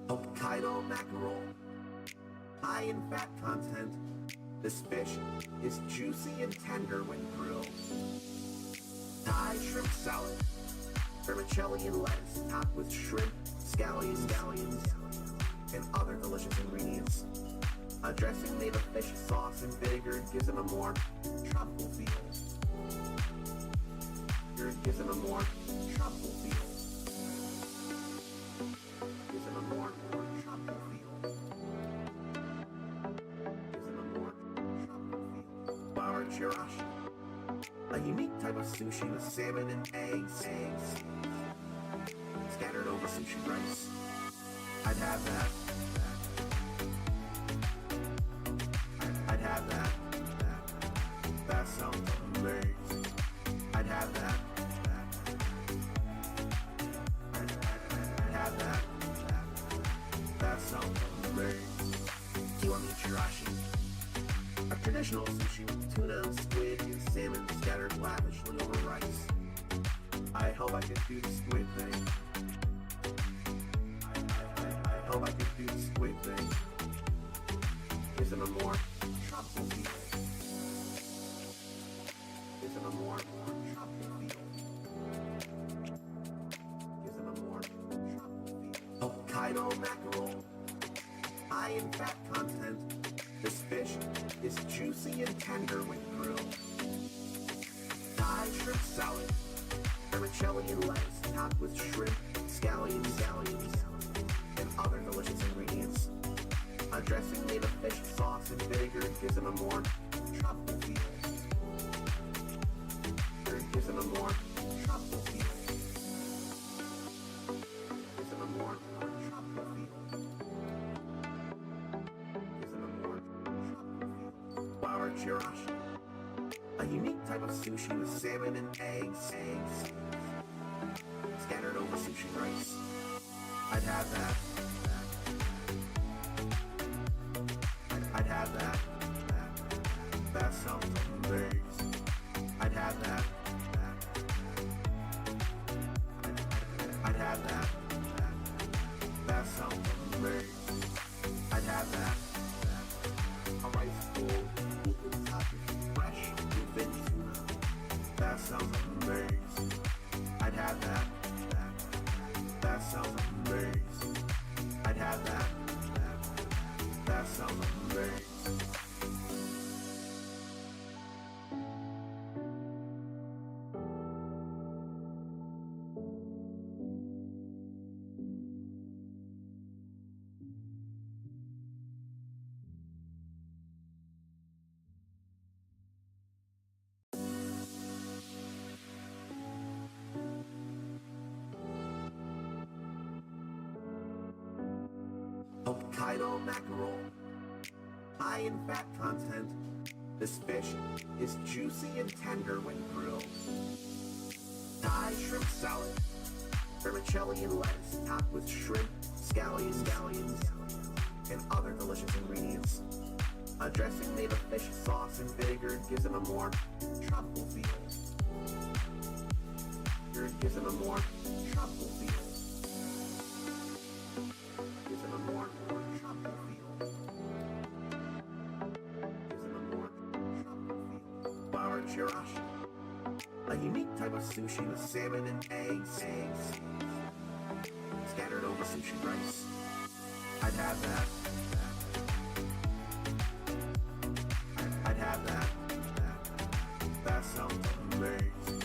Hokkaido mackerel, high in fat content. This fish is juicy and tender when grilled. Thai shrimp salad, vermicelli and lettuce topped with shrimp, scallions, and other delicious ingredients. A dressing made of fish sauce and vinegar gives it a more tropical feel. Gives it a more tropical feel. Gives it a more tropical feel. Gives it a more tropical feel. Flour chirashi, a unique type of sushi with salmon and eggs scattered over sushi rice. I'd have that. I'd have that. That sounds amazing. I'd have that. I'd have that. That sounds amazing. Kiwami chirashi, a traditional sushi with tuna, squid, and salmon scattered lavishly over rice. I hope I could do the squid thing. I hope I could do the squid thing. Gives it a more tropical feel. Gives it a more tropical feel. Gives it a more tropical feel. Hokkaido mackerel, high in fat content. This fish is juicy and tender when grilled. Thai shrimp salad, vermicelli and lettuce topped with shrimp, scallions, and other delicious ingredients. A dressing made of fish sauce and vinegar gives it a more tropical feel. Gives it a more tropical feel. Gives it a more tropical feel. Gives it a more tropical feel. Flour chirashi, a unique type of sushi with salmon and eggs scattered over sushi rice. I'd have that. I'd have that. That sounds amazing. I'd have that. I'd have that. That sounds amazing. I'd have that. A rice bowl equal topping fresh bluefin tuna. That sounds amazing. I'd have that. That sounds amazing. I'd have that. That sounds amazing. Hokkaido mackerel, high in fat content. This fish is juicy and tender when grilled. Thai shrimp salad, vermicelli and lettuce topped with shrimp, scallions, and other delicious ingredients. A dressing made of fish sauce and vinegar gives it a more tropical feel. Gives it a more tropical feel. Gives it a more tropical feel. Gives it a more tropical feel. Flour chirashi, a unique type of sushi with salmon and eggs scattered over sushi rice. I'd have that. I'd have that. That sounds amazing.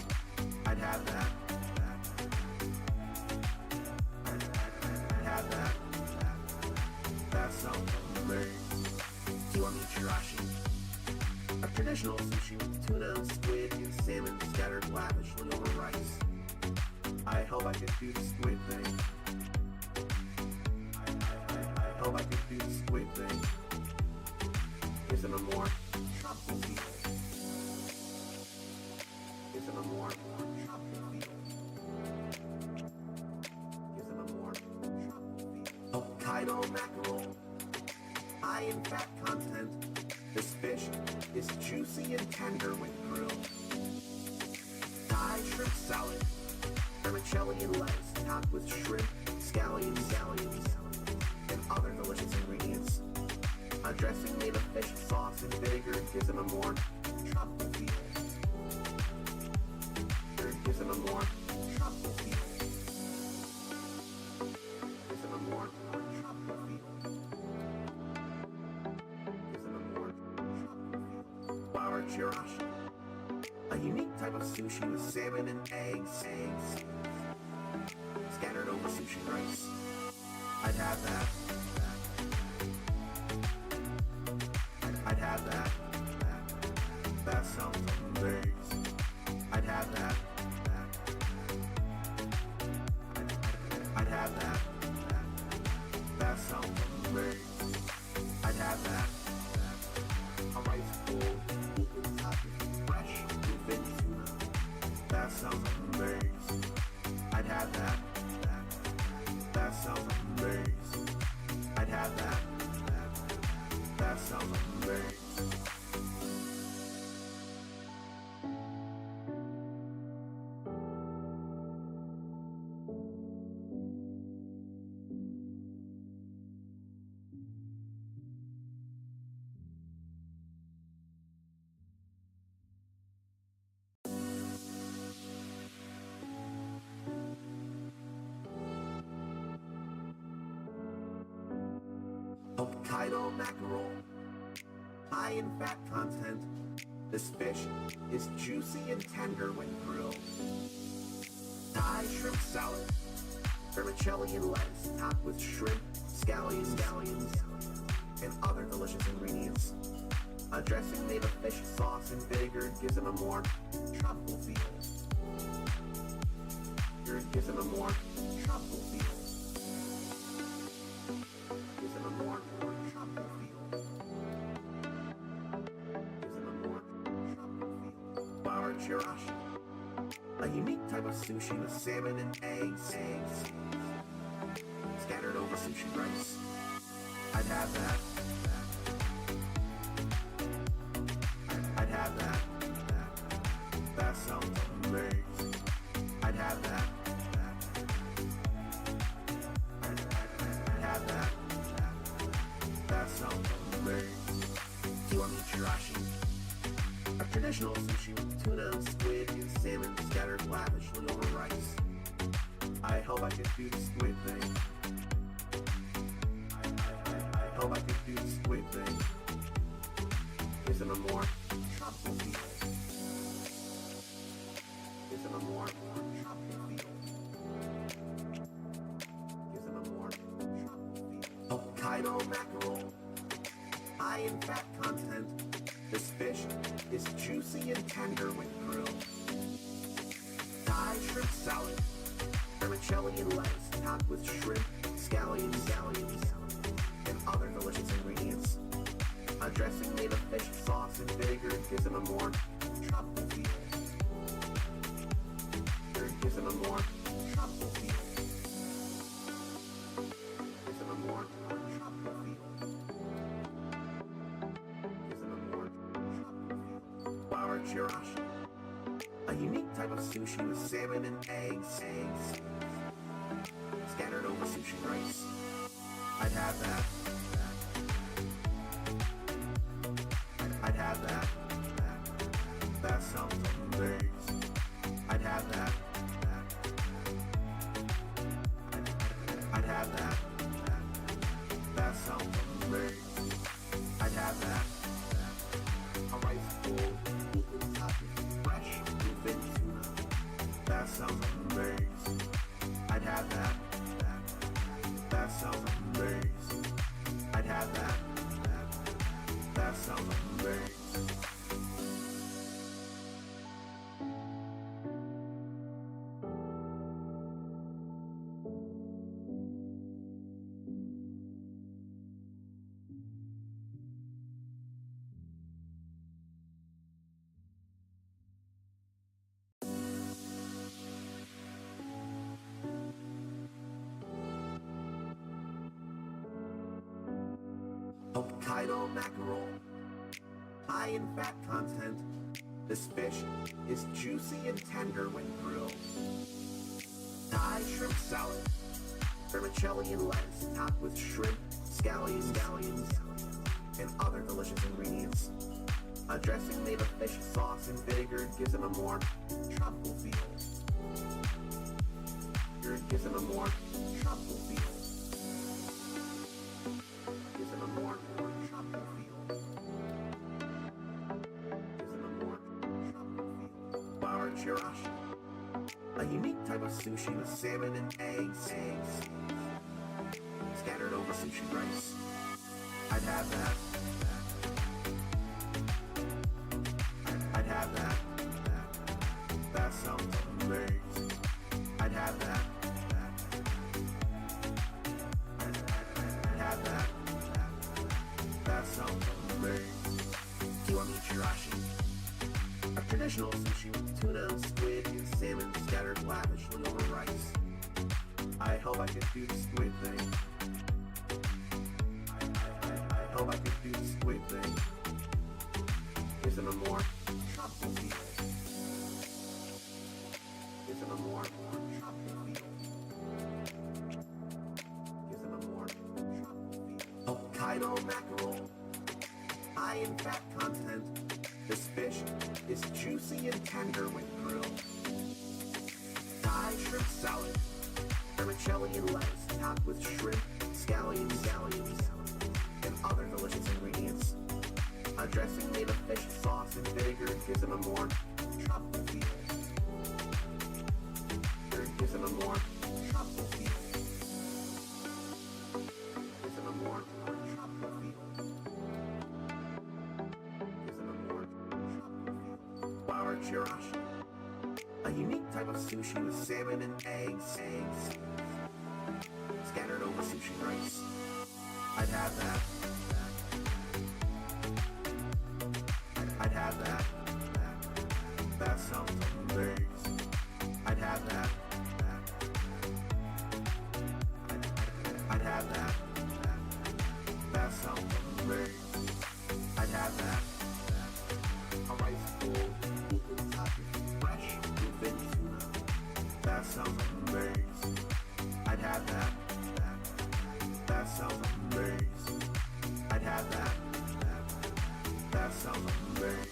I'd have that. I'd have that. That sounds amazing. Kiwami chirashi, a traditional sushi with tuna, squid, and salmon scattered lavishly over rice. I hope I could do the squid thing. I hope I could do the squid thing. Gives it a more tropical feel. Gives it a more tropical feel. Gives it a more tropical feel. Hokkaido mackerel, high in fat content. This fish is juicy and tender when grilled. Thai shrimp salad, vermicelli and lettuce topped with shrimp, scallions, and other delicious ingredients. A dressing made of fish sauce and vinegar gives them a more tropical feel. It gives them a more tropical feel. Gives them a more tropical feel. Gives them a more tropical feel. Flour chirashi, a unique type of sushi with salmon and eggs scattered over sushi rice. I'd have that. I'd have that. That sounds amazing. I'd have that. I'd have that. That sounds amazing. I'd have that. A rice bowl, fresh bluefin tuna. That sounds amazing. I'd have that. That sounds amazing. I'd have that. That sounds amazing. Hokkaido mackerel, high in fat content. This fish is juicy and tender when grilled. Thai shrimp salad, vermicelli and lettuce topped with shrimp, scallions, and other delicious ingredients. A dressing made of fish sauce and vinegar gives them a more tropical feel. It gives them a more tropical feel. Gives them a more tropical feel. Gives them a more tropical feel. Flour chirashi, a unique type of sushi with salmon and eggs scattered over sushi rice. I'd have that. I'd have that. That sounds amazing. I'd have that. I'd have that. That sounds amazing. Kiwami chirashi, a traditional sushi with tuna, squid, and salmon scattered lavishly over rice. I hope I could do the squid thing. I hope I could do the squid thing. Gives them a more tropical feel. Gives them a more tropical feel. Gives them a more tropical feel. Hokkaido mackerel, high in fat content. This fish is juicy and tender when grilled. Thai shrimp salad, vermicelli and lettuce topped with shrimp, scallions, and other delicious ingredients. A dressing made of fish sauce and vinegar gives them a more tropical feel. It gives them a more tropical feel. Gives them a more tropical feel. Gives them a more tropical feel. Flour chirashi, a unique type of sushi with salmon and eggs scattered over sushi rice. I'd have that. I'd have that. That sounds amazing. I'd have that. I'd have that. That sounds amazing. I'd have that. A rice bowl, fresh bluefin tuna. That sounds amazing. I'd have that. That sounds amazing. I'd have that. That sounds amazing. Hokkaido mackerel, high in fat content. This fish is juicy and tender when grilled. Thai shrimp salad, vermicelli and lettuce topped with shrimp, scallions, and other delicious ingredients. A dressing made of fish sauce and vinegar gives it a more tropical feel. Gives it a more tropical feel. Gives it a more tropical feel. Gives it a more tropical feel. Bar chirashi, a unique type of sushi with salmon and eggs scattered over sushi rice. I'd have that. I'd have that. That sounds amazing. I'd have that. I'd have that. That sounds amazing. Kiwami chirashi, a traditional sushi with tuna, squid, and salmon scattered lavishly over rice. I hope I can do the squid thing. I hope I can do the squid thing. Gives it a more tropical feel. Gives it a more tropical feel. Gives it a more tropical feel. Hokkaido mackerel, high in fat content. This fish is juicy and tender when grilled. Thai shrimp salad, vermicelli and lettuce topped with shrimp, scallions, and other delicious ingredients. A dressing made of fish sauce and vinegar gives it a more tropical feel. Gives it a more tropical feel. Gives it a more tropical feel. Gives it a more tropical feel. Bar chirashi, a unique type of sushi with salmon and eggs scattered over sushi rice. I'd have that. I'd have that. That sounds amazing. I'd have that. I'd have that. That sounds amazing. I'd have that. A rice bowl equal topped with fresh bluefin tuna. That sounds amazing. I'd have that. That sounds amazing. I'd have that. That sounds amazing.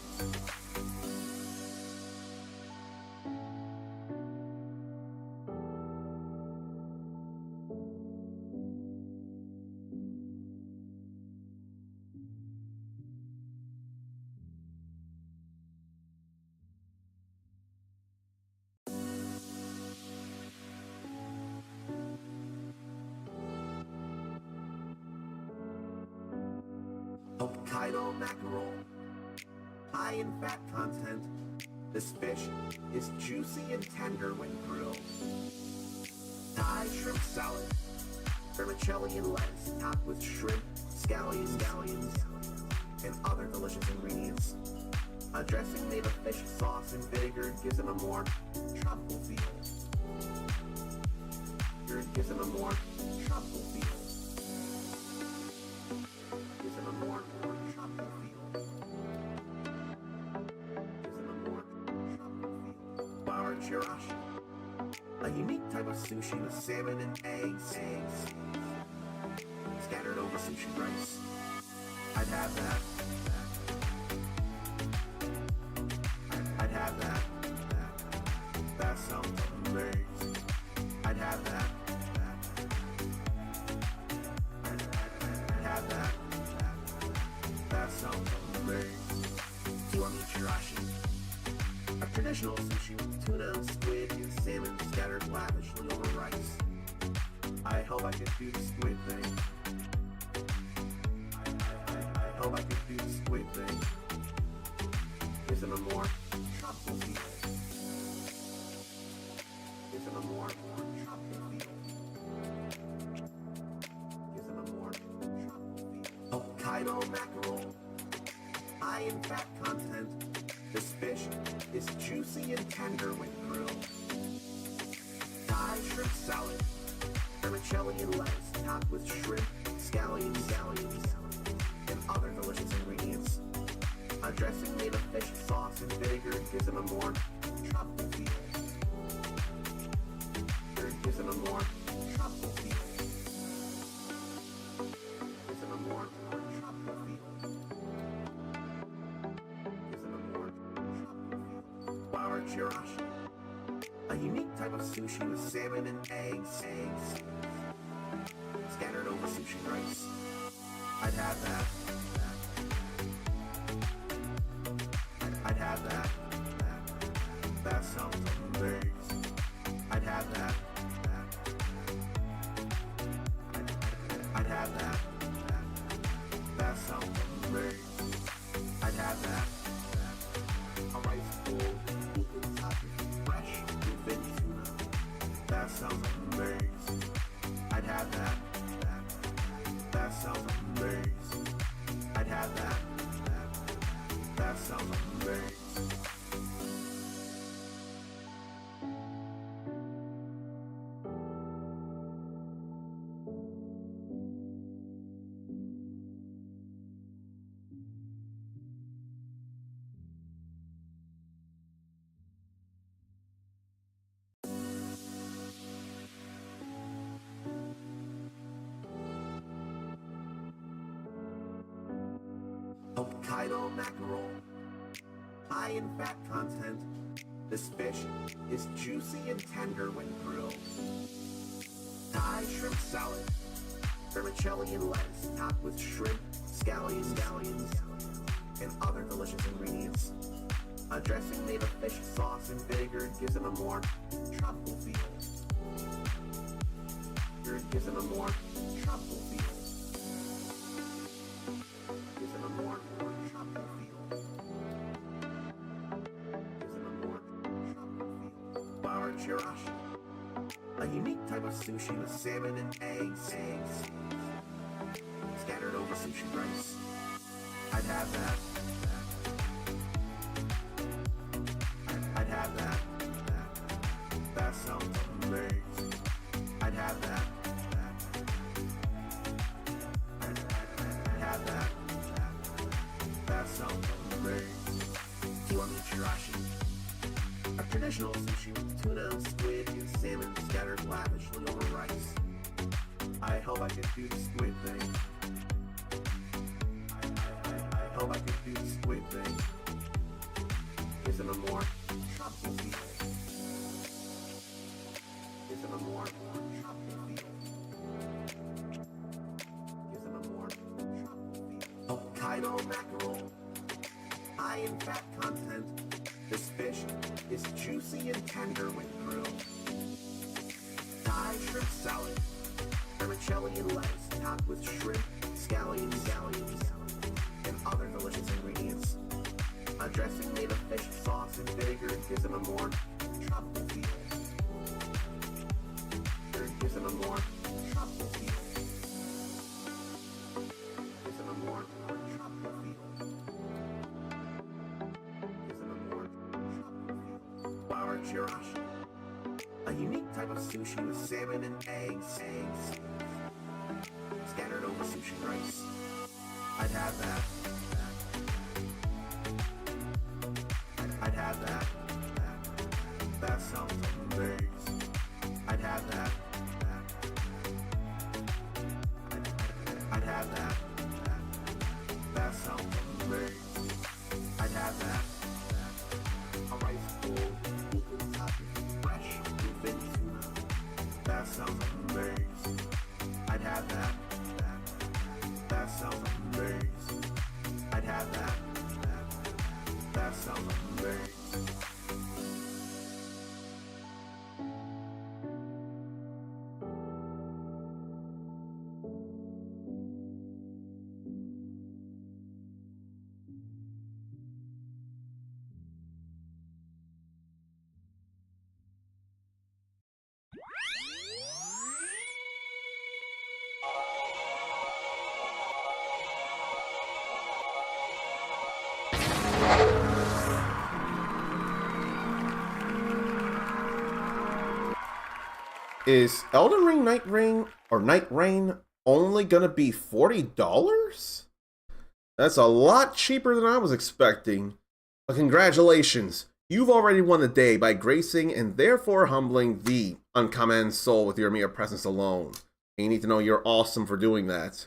Hokkaido mackerel, high in fat content. This fish is juicy and tender when grilled. Thai shrimp salad, vermicelli and lettuce topped with shrimp, scallions, and other delicious ingredients. A dressing made of fish sauce and vinegar gives it a more tropical feel. Gives it a more tropical feel. Gives it a more tropical feel. Gives it a more tropical feel. Bar chirashi, a unique type of sushi with salmon and eggs scattered over sushi rice. I'd have that. I'd have that. That sounds amazing. I'd have that. I'd have that. That sounds amazing. Kiwami chirashi, a traditional sushi with tuna, squid, and salmon scattered lavishly over rice. I hope I can do the squid thing. I hope I can do the squid thing. Gives it a more tropical feel. Gives it a more tropical feel. Gives it a more tropical feel. Hokkaido mackerel, high in fat content. This fish is juicy and tender when grilled. Thai shrimp salad, vermicelli and lettuce topped with shrimp, scallions, and other delicious ingredients. A dressing made of fish sauce and vinegar gives it a more tropical feel. Gives it a more tropical feel. chirashi, a unique type of sushi with salmon and eggs scattered over sushi rice. I'd have that. I'd have that. That sounds amazing. I'd have that. I'd have that. That sounds amazing. I'd have that. A rice bowl, fresh bluefin tuna. That sounds amazing. I'd have that. That sounds amazing. I'd have that. That sounds amazing. Hokkaido mackerel, high in fat content. This fish is juicy and tender when grilled. Thai shrimp salad, vermicelli and lettuce topped with shrimp, scallions, and other delicious ingredients. A dressing made of fish sauce and vinegar gives it a more tropical feel. Gives it a more tropical feel. Gives it a more tropical feel. Gives it a more tropical feel. Flour chirashi, a unique type of sushi with salmon and eggs scattered over sushi rice. I'd have that. I'd have that. That sounds amazing. I'd have that. I'd have that. That sounds amazing. Kiwami chirashi, a traditional sushi with tuna, squid, and salmon scattered lavishly over rice. I hope I can do the squid thing. I hope I can do the squid thing. Gives it a more tropical feel. Gives it a more tropical feel. Gives it a more tropical feel. Hokkaido mackerel, high in fat content. This fish is juicy and tender when grilled. Thai shrimp salad, vermicelli and lettuce topped with shrimp, scallions, and other delicious ingredients. A dressing made of fish sauce and vinegar gives it a more tropical feel. Gives it a more tropical feel. Gives it a more tropical feel. Gives it a more tropical feel. Flour chirashi, a unique type of sushi with salmon and eggs scattered over sushi rice. I'd have that. I'd have that. That sounds amazing. I'd have that. I'd have that. That sounds amazing. I'd have that. A rice bowl, fresh bluefin tuna. That sounds amazing. I'd have that. That sounds amazing. I'd have that. That sounds amazing. Is Elden Ring Night Rain only gonna be $40? That's a lot cheaper than I was expecting. But congratulations, you've already won the day by gracing and therefore humbling the uncommon soul with your mere presence alone. And you need to know you're awesome for doing that.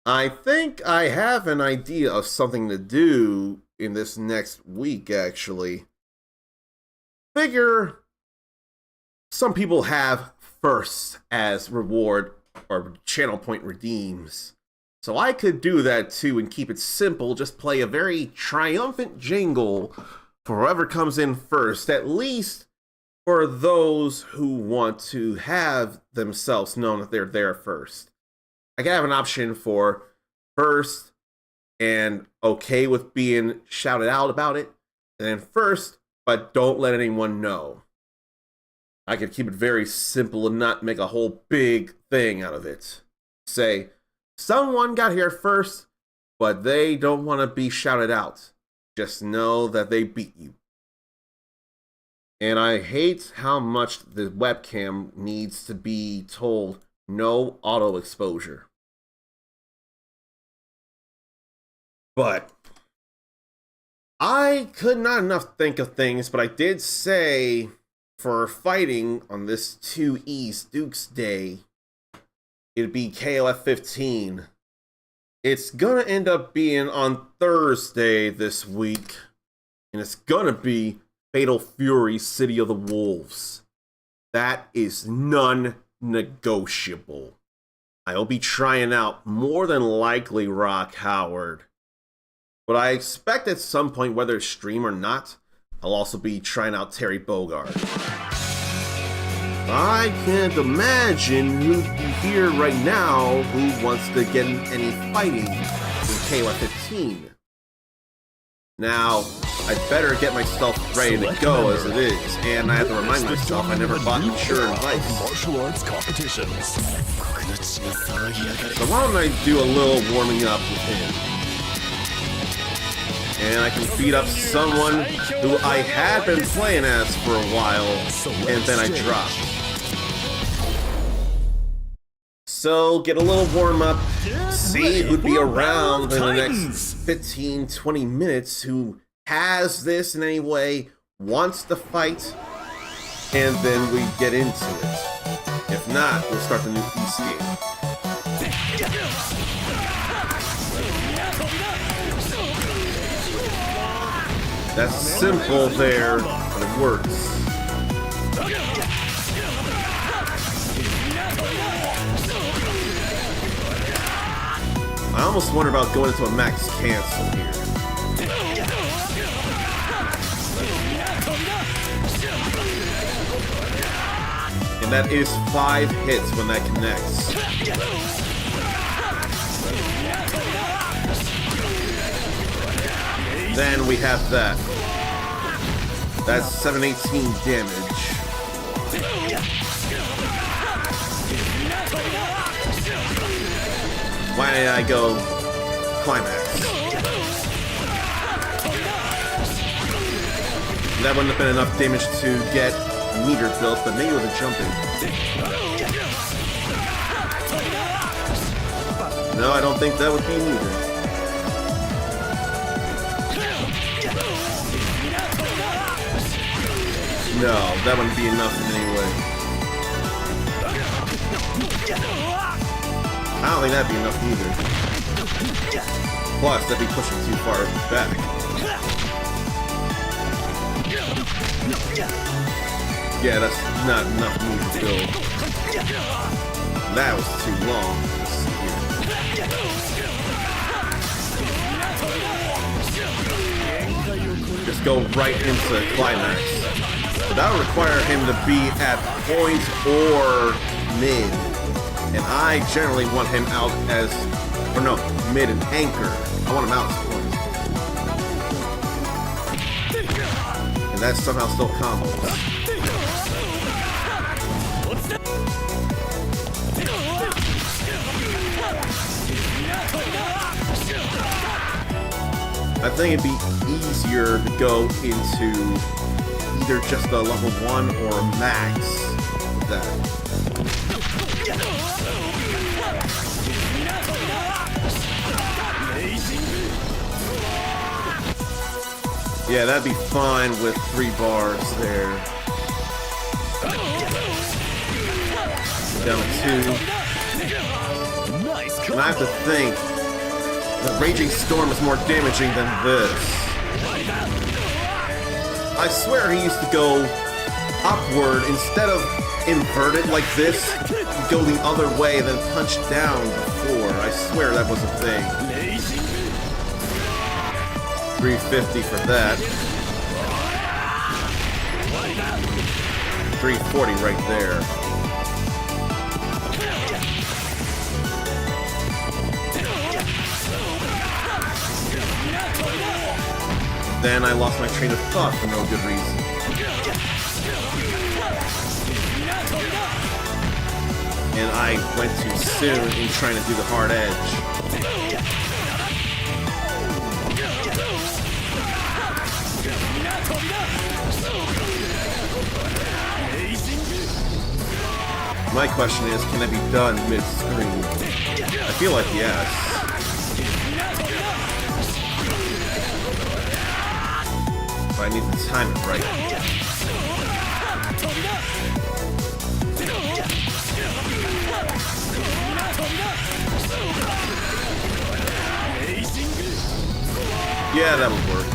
I think I have an idea of something to do in this next week, actually. figure some people have firsts as reward or channel point redeems. So I could do that too and keep it simple, just play a very triumphant jingle for whoever comes in first, at least for those who want to have themselves known that they're there first. I can have an option for first and okay with being shouted out about it, and then first, but don't let anyone know. I could keep it very simple and not make a whole big thing out of it. Say, someone got here first, but they don't want to be shouted out. Just know that they beat you. And I hate how much the webcam needs to be told no auto exposure. But I could not enough think of things, but I did say for fighting on this 2 East Dukes Day, it'd be KoF 15. It's gonna end up being on Thursday this week, and it's gonna be Fatal Fury City of the Wolves. That is non-negotiable. I'll be trying out more than likely Rock Howard, but I expect at some point, whether it's stream or not, I'll also be trying out Terry Bogard. I can't imagine who'd be here right now who wants to get in any fighting in KoF 15. Now, I better get myself ready to go as it is, and I have to remind myself I never bought mature advice. Martial arts competitions. So why don't I do a little warming up with him? And I can beat up someone who I had been playing as for a while, and then I dropped. So get a little warm up, see who'd be around in the next 15-20 minutes who has this in any way, wants to fight, and then we get into it. If not, we'll start the new East game. That's simple there, but it works. I almost wonder about going into a max cancel here. And that is 5 hits when that connects. Then we have that. That's 718 damage. Why did I go climax? That wouldn't have been enough damage to get meter built, but maybe with a jumping. No, I don't think that would be neither. No, that wouldn't be enough in any way. I don't think that'd be enough either. Plus, that'd be pushing too far back. Yeah, that's not enough move to build. That was too long. Let's see here. Just go right into climax. But that would require him to be at point or mid. And I generally want him out as, or no, mid and anchor. I want him out as point. And that's somehow still combos. I think it'd be easier to go into either just a level 1 or max with that. Yeah, that'd be fine with 3 bars there. Down to 2. And I have to think, the Raging Storm is more damaging than this. I swear he used to go upward instead of inverted like this. He'd go the other way, then punch down before. I swear that was a thing. 350 for that. 340 right there. Then I lost my train of thought for no good reason. And I went too soon in trying to do the hard edge. My question is, can it be done mid-screen? I feel like yes. But I need to time it right. Yeah, that would work.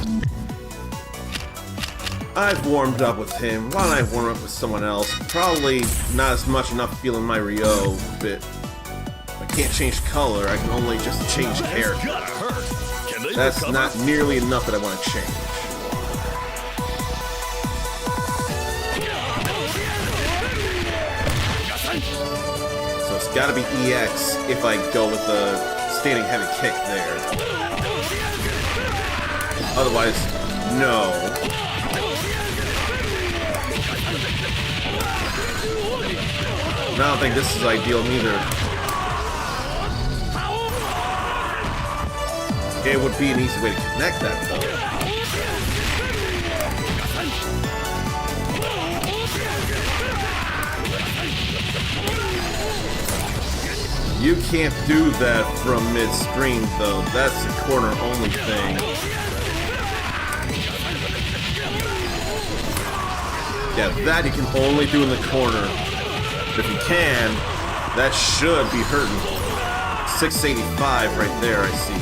I've warmed up with him. Why don't I warm up with someone else? Probably not as much enough feeling my Ryo bit. I can't change color, I can only just change character. That's not nearly enough that I want to change. So it's gotta be EX if I go with the standing heavy kick there. Otherwise, no. And I don't think this is ideal neither. It would be an easy way to connect that though. You can't do that from mid-screen though. That's a corner only thing. Yeah, that you can only do in the corner. But if you can, that should be hurting. 685 right there, I see.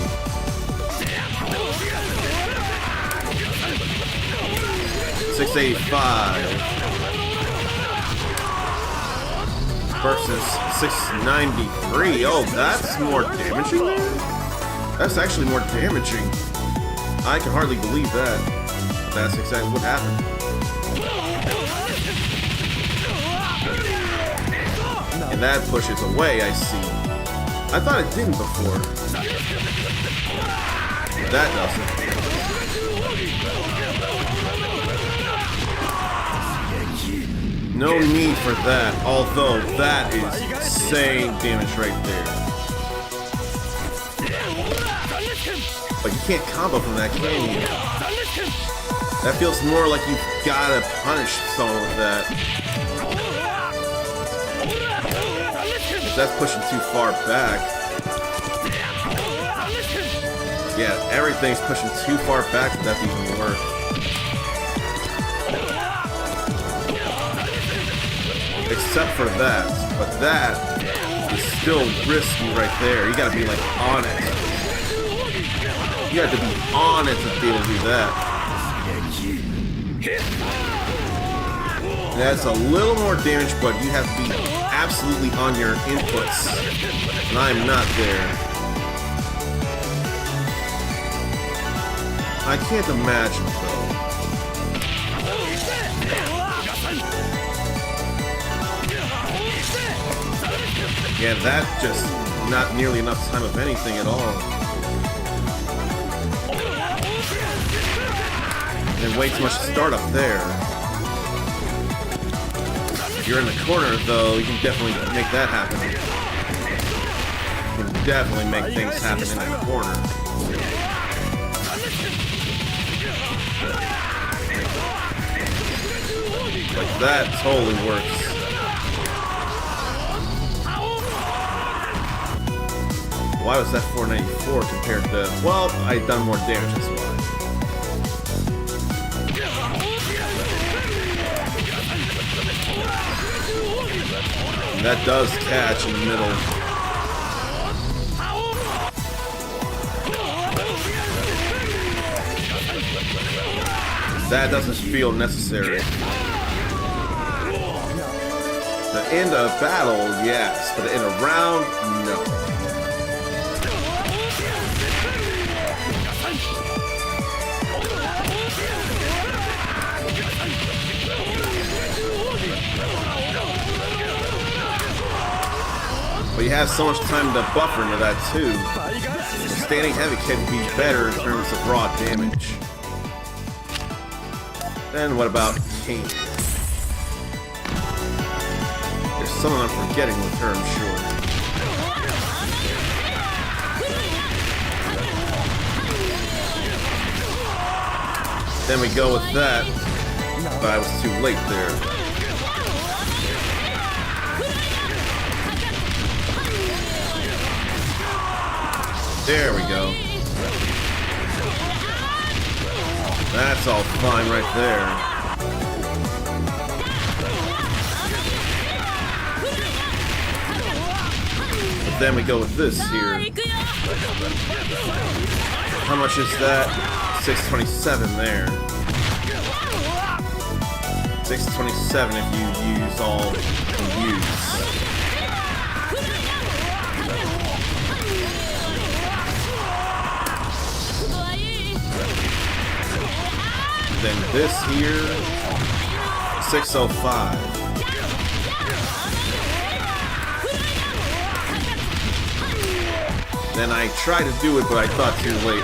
$685 versus 693. Oh, that's more damaging there? That's actually more damaging. I can hardly believe that. That's exactly what happened. And that pushes away, I see. I thought it didn't before. That doesn't. No need for that, although that is insane damage right there. But you can't combo from that, can you? That feels more like you've gotta punish someone with that. That's pushing too far back. Yeah, everything's pushing too far back for that to even work. Except for that. But that is still risky right there. You gotta be like on it. You have to be on it to be able to do that. That's a little more damage, but you have to be absolutely on your inputs. And I'm not there. I can't imagine, though. Yeah, that's just not nearly enough time of anything at all. And way too much startup there. If you're in the corner, though, you can definitely make that happen. You can definitely make things happen in the corner. Like, that totally works. Why was that 494 compared to... Well, I'd done more damage, that's why. That does catch in the middle. That doesn't feel necessary. The end of battle, yes, but the end of round, no. But you have so much time to buffer into that too. So standing heavy can be better in terms of raw damage. Then what about King? There's someone I'm forgetting with her, I'm sure. Then we go with that, but I was too late there. There we go. That's all fine right there. But then we go with this here. How much is that? 627 there. 627 if you use all the use. Then this here, 605. Then I tried to do it, but I thought too late.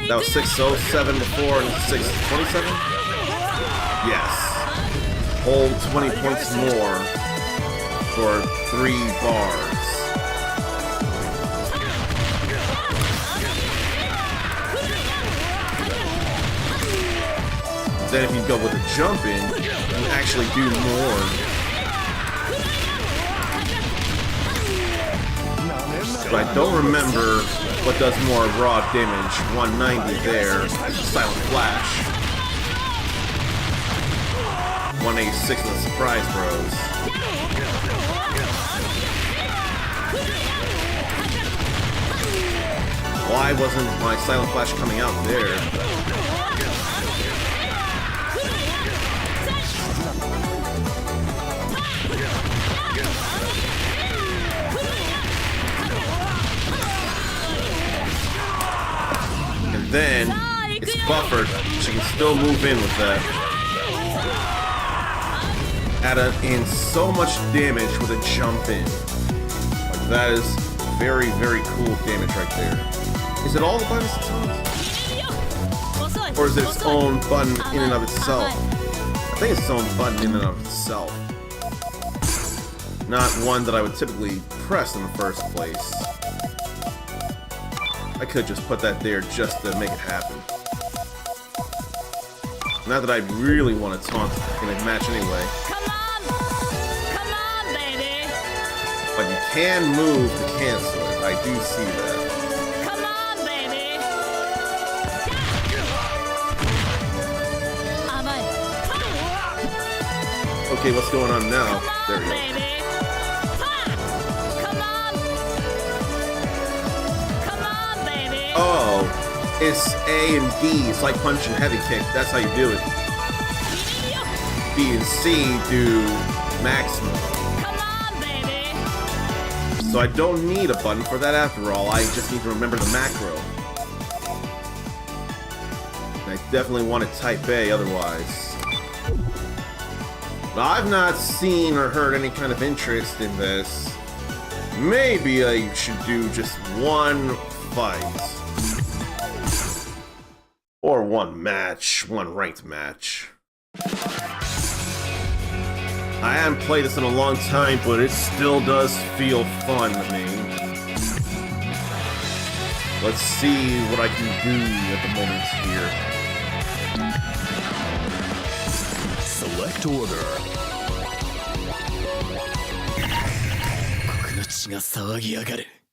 That was 607 before and 627? Yes. Hold 20 points more for 3 bars. Then if you go with a jump in, you can actually do more. But I don't remember what does more raw damage. 190 there. Silent Flash. 186 in the Surprise Bros. Why wasn't my Silent Flash coming out there? Then it's buffered, she can still move in with that. Add in so much damage with a jump in. Like, that is very, very cool damage right there. Is it all the buttons it's on? Or is it its own button in and of itself? I think it's its own button in and of itself. Not one that I would typically press in the first place. I could just put that there just to make it happen. Not that I really want to taunt in a match anyway. Come on, baby. But you can move to cancel it. I do see that. Come on, baby. Okay, what's going on now? There we go. Baby. Oh, it's A and D. It's like punch and heavy kick. That's how you do it. B and C do maximum. Come on, baby. So I don't need a button for that after all. I just need to remember the macro. And I definitely want to type A otherwise. But I've not seen or heard any kind of interest in this. Maybe I should do just one fight. Or one match, one ranked match. I haven't played this in a long time, but it still does feel fun to me. Let's see what I can do at the moment here. Select order.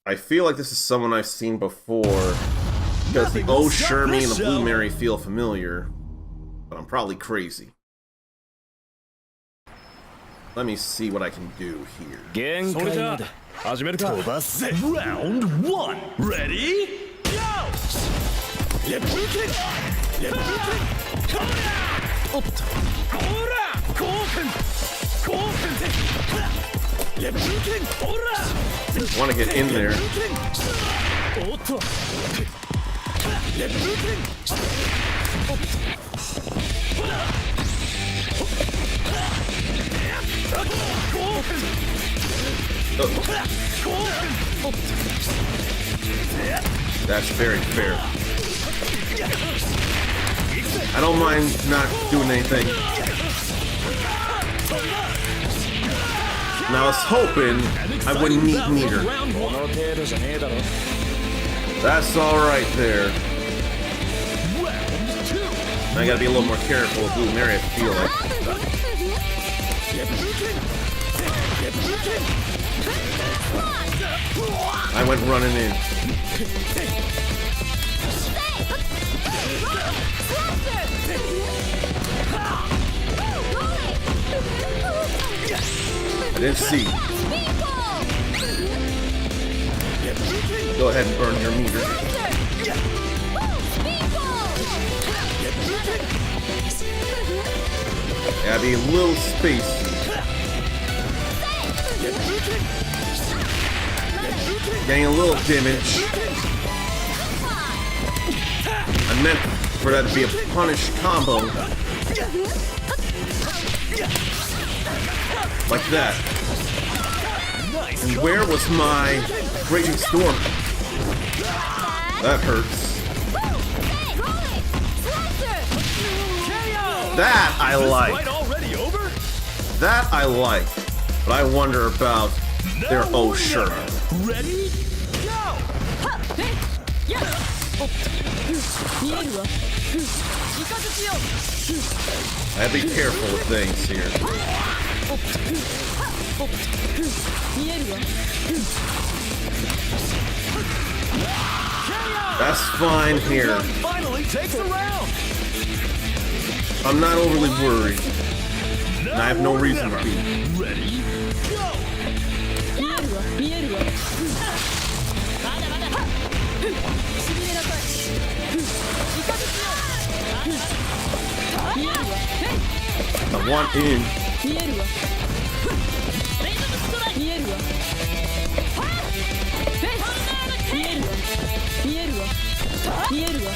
I feel like this is someone I've seen before. Because the Oh Shermie and the Blue Mary feel familiar. But I'm probably crazy. Let me see what I can do here. 始めるか飛ばせ Round 1 Ready Go レップキックレップキックおっとほら興奮興奮レップキックほら Want to get in there. おっとレップキックおっとほら興奮 That's very fair. I don't mind not doing anything. Now I was hoping I wouldn't need meter. That's alright there. I gotta be a little more careful with Blue Mary, I feel like. I went running in. I didn't see. Go ahead and burn your meter. Gotta be a little spacey. Getting a little damage. I meant for that to be a punish combo. Like that. And where was my Raging Storm? That hurts. That I like. That I like. But I wonder about their oh sure. Ready Go I have to be careful with things here. That's fine here. Finally takes a round. I'm not overly worried. And I have no reason to be. Ready Go まだまだしびれなさいイカですよ I want in. 見えるわレイズストライク見えるわ見えるわ見えるわ見えるわ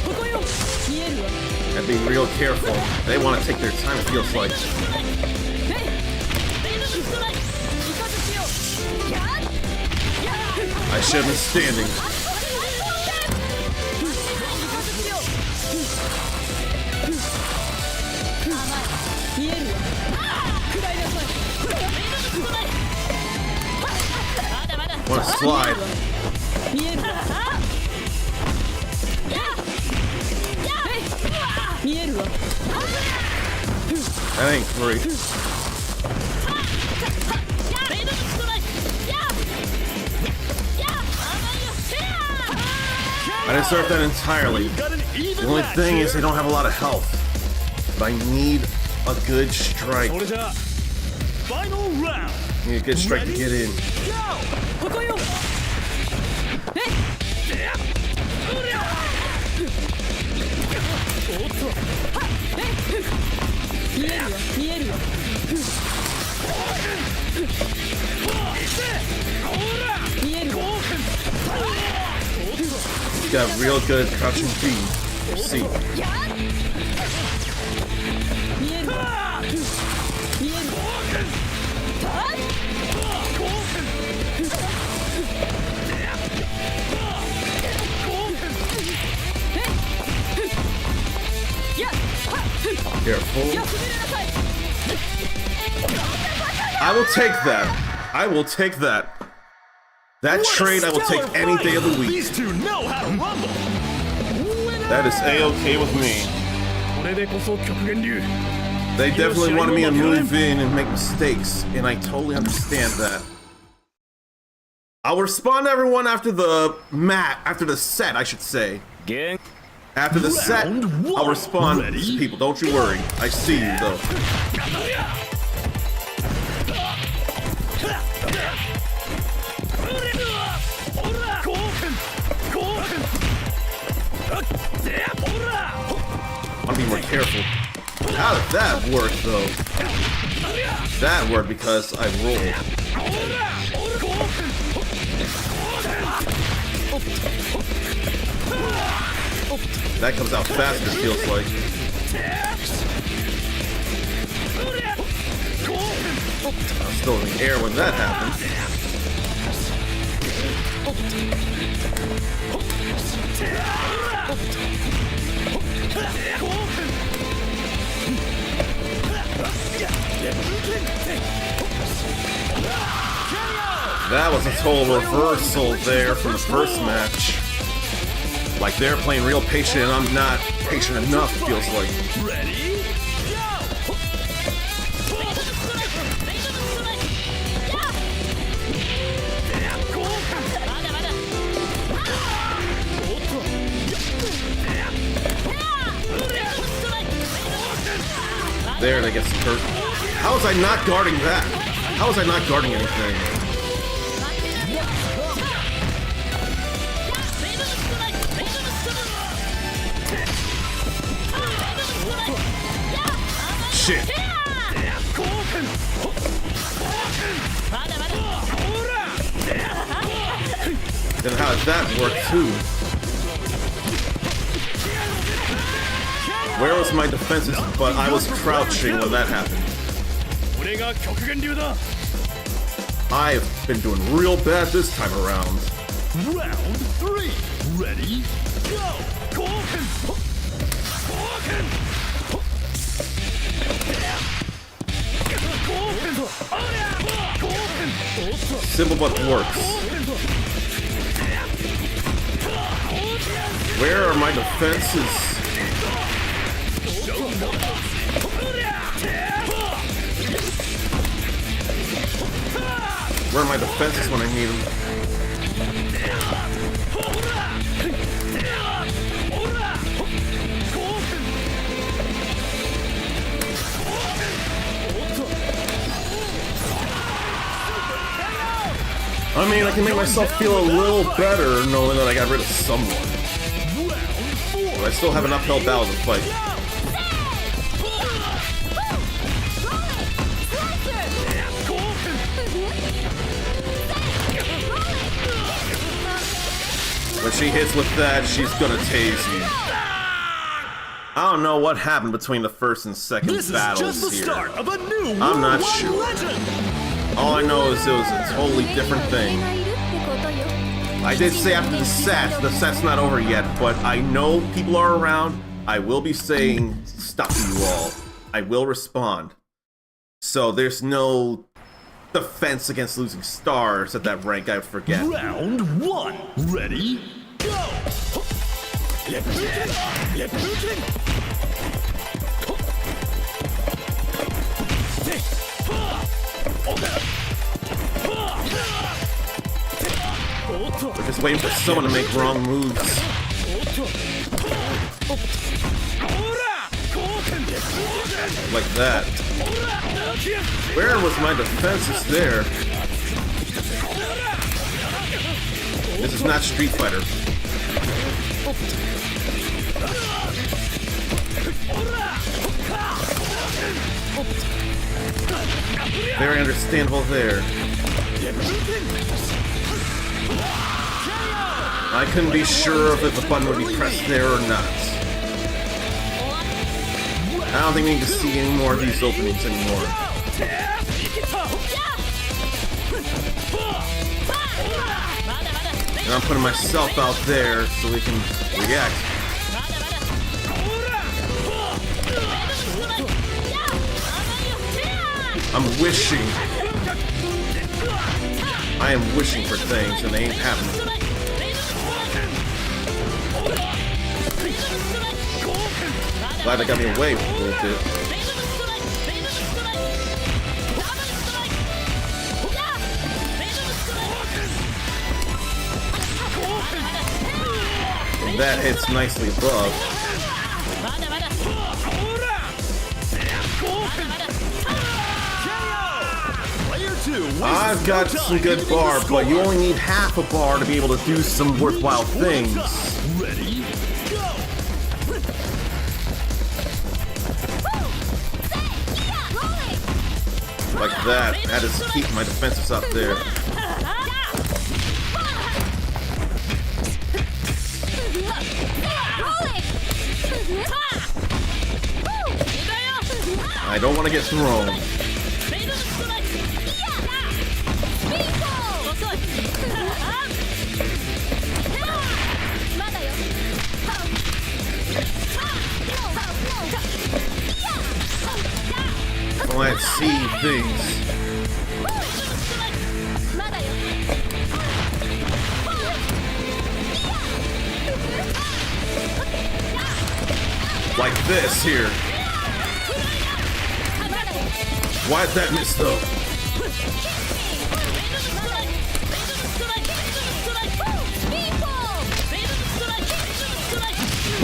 ここよ見えるわ Gotta be real careful. They want to take their time, it feels like. I should have been standing. Want to slide. That ain't great. I deserve that entirely. The only thing is they don't have a lot of health. But I need a good strike. Final round. Need a good strike to get in. He's got real good crouching feet. See. Careful. I will take that. I will take that. That trade I will take any day of the week. These two know how to rumble. That is A-okay with me. They definitely wanted me to move in and make mistakes, and I totally understand that. I'll respond to everyone after the set, I should say. After the set, Round one. I'll respond Ready? to people. Don't you worry. I see you, though. I'll be more careful. How did that work, though? That worked because I rolled. That comes out faster, it feels like. I'm still in the air when that happens. That was a total reversal there from the first match. Like they're playing real patient and I'm not patient enough, it feels like. Ready? There, that gets hurt. How was I not guarding that? How was I not guarding anything? Shit. Then how did that work too? Where was my defenses? But I was crouching when that happened. I've been doing real bad this time around. Round 3. Ready? Go! Simple but works. Where are my defenses? Where are my defenses when I need them? I mean, I can make myself feel a little better knowing that I got rid of someone. But I still have an uphill battle to fight. When she hits with that, she's gonna tase you. I don't know what happened between the first and second This is battles just the here. start of a new I'm not worldwide sure. legend. All I know is it was a totally different thing. I did say after the set's not over yet, but I know people are around. I will be saying stuff to you all. I will respond. So there's no defense against losing stars at that rank, I would forget. Round 1. Ready? Go! We're just waiting for someone to make wrong moves. Like that. Where was my defenses there? This is not Street Fighter. Very understandable there. I couldn't be sure if the button would be pressed there or not. I don't think we need to see any more of these openings anymore. And I'm putting myself out there so we can react. I'm wishing. I am wishing for things and they ain't happening. Glad I got me away with a little bit. that hits nicely above. まだまだ I've got some good bar, but you only need half a bar to be able to do some worthwhile things. Ready? Go! Like that. That is keeping my defenses up there. I don't want to get thrown. Let's see things. Like this here. Why'd that miss though?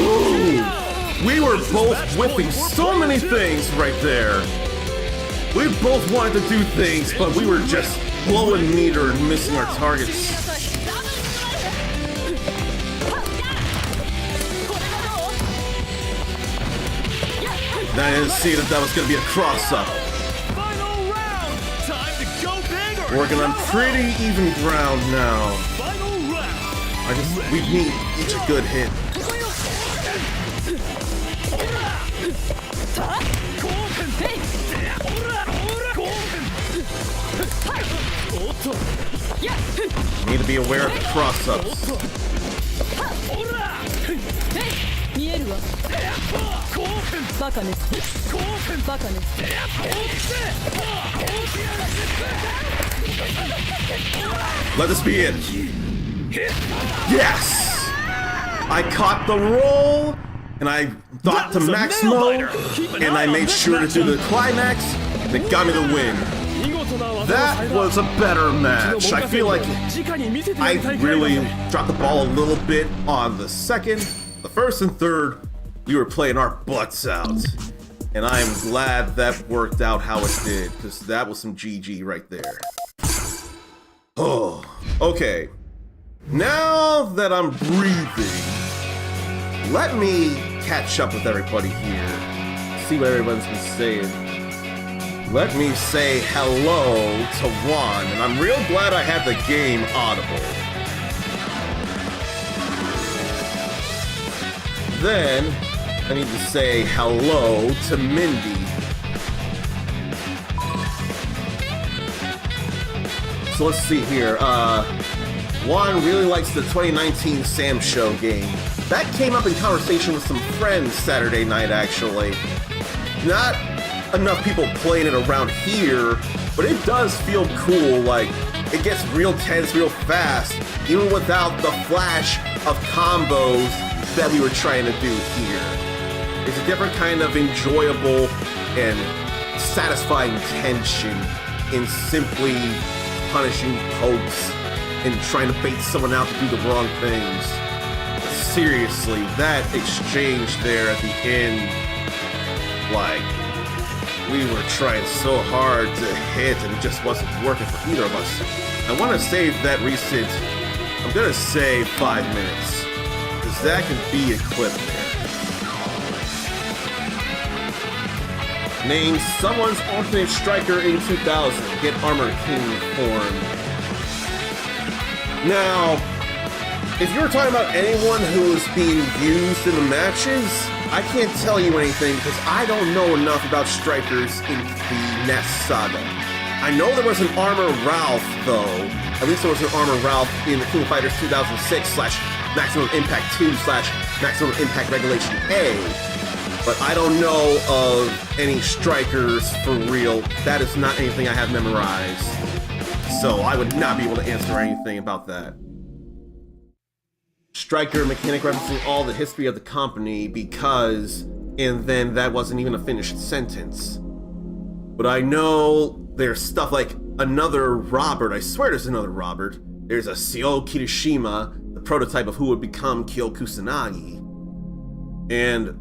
Ooh, we were both whipping so many things right there. We both wanted to do things, but we were just blowing meter and missing our targets. I didn't see that was going to be a cross-up. Final round! Time to go big or Working on pretty even ground now. Final round! We need each a good hit. Need to be aware of the cross-ups. 見えるわバカねバカね Let this be it. Yes! I caught the roll, and I thought to Maximo, and I made sure to do the climax, and it got me the win. That was a better match. I feel like I really dropped the ball a little bit on the second. The first and third, we were playing our butts out. And I am glad that worked out how it did, because that was some GG right there. Oh, okay. Now that I'm breathing, let me catch up with everybody here. See what everyone's been saying. Let me say hello to Juan, and I'm real glad I had the game audible. Then, I need to say hello to Mindy. So let's see here. Juan really likes the 2019 Sam Show game. That came up in conversation with some friends Saturday night, actually. Not enough people playing it around here, but it does feel cool. Like, it gets real tense real fast, even without the flash of combos that we were trying to do here. It's a different kind of enjoyable and satisfying tension in simply punishing pokes and trying to bait someone out to do the wrong things. But seriously, that exchange there at the end, like, we were trying so hard to hit and it just wasn't working for either of us. I want to save that recent, I'm going to say 5 minutes, because that can be a clip there. Name someone's alternate striker in 2000. Get Armor King form. Now, if you were talking about anyone who was being used in the matches, I can't tell you anything because I don't know enough about strikers in the NES saga. I know there was an Armor Ralph, though. At least there was an Armor Ralph in the King of Fighters 2006 / Maximum Impact 2 / Maximum Impact Regulation A. But I don't know of any strikers for real. That is not anything I have memorized. So I would not be able to answer anything about that. Striker mechanic referencing all the history of the company because, and then that wasn't even a finished sentence. But I know there's stuff like another Robert, I swear there's another Robert. There's a Seo Kirishima, the prototype of who would become Kyo Kusanagi. And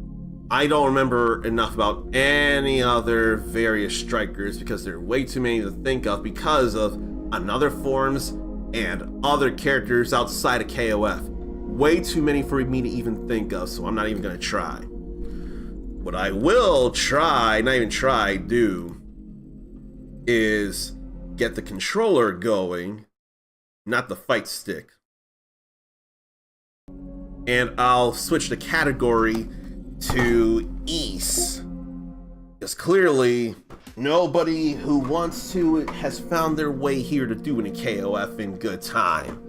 I don't remember enough about any other various strikers because there are way too many to think of because of another forms and other characters outside of KoF. Way too many for me to even think of, so I'm not even going to try. What I will try, not even try, do, is get the controller going, not the fight stick. And I'll switch the category to East. Because clearly, nobody who wants to has found their way here to doing a KoF in good time.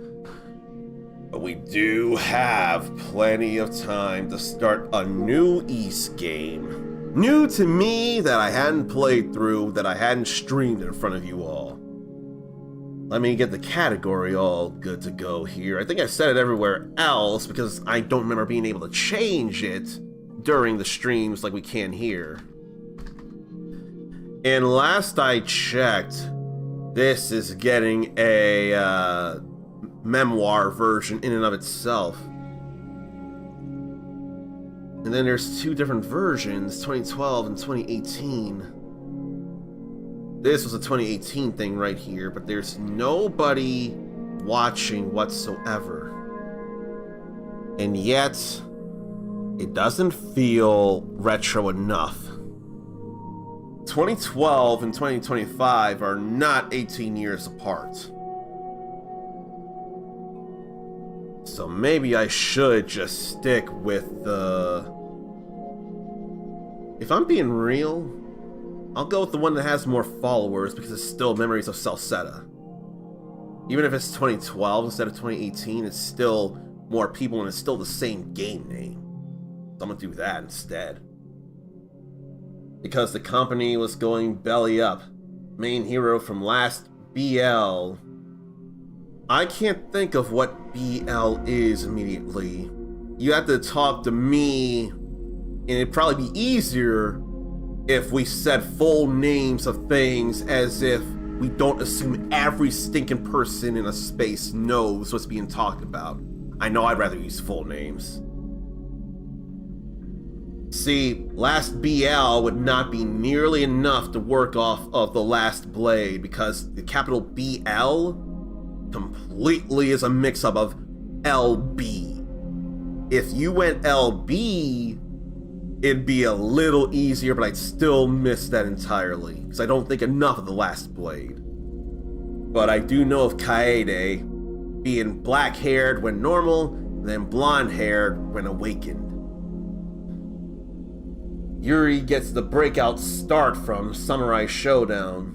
But we do have plenty of time to start a new East game. New to me, that I hadn't played through, that I hadn't streamed in front of you all. Let me get the category all good to go here. I think I said it everywhere else because I don't remember being able to change it during the streams like we can here. And last I checked, this is getting a memoir version in and of itself. And then there's two different versions, 2012 and 2018. This was a 2018 thing right here, but there's nobody watching whatsoever. And yet, it doesn't feel retro enough. 2012 and 2025 are not 18 years apart. So maybe I should just stick with the... If I'm being real, I'll go with the one that has more followers because it's still Memories of Celceta. Even if it's 2012 instead of 2018, it's still more people and it's still the same game name. So I'm gonna do that instead. Because the company was going belly up. Main hero from last BL. I can't think of what BL is immediately. You have to talk to me, and it'd probably be easier if we said full names of things as if we don't assume every stinking person in a space knows what's being talked about. I know I'd rather use full names. See, last BL would not be nearly enough to work off of the last Blade because the capital BL completely is a mix-up of LB. If you went LB, it'd be a little easier, but I'd still miss that entirely because I don't think enough of the last Blade. But I do know of Kaede being black-haired when normal, then blonde-haired when awakened. Yuri gets the breakout start from Samurai Showdown.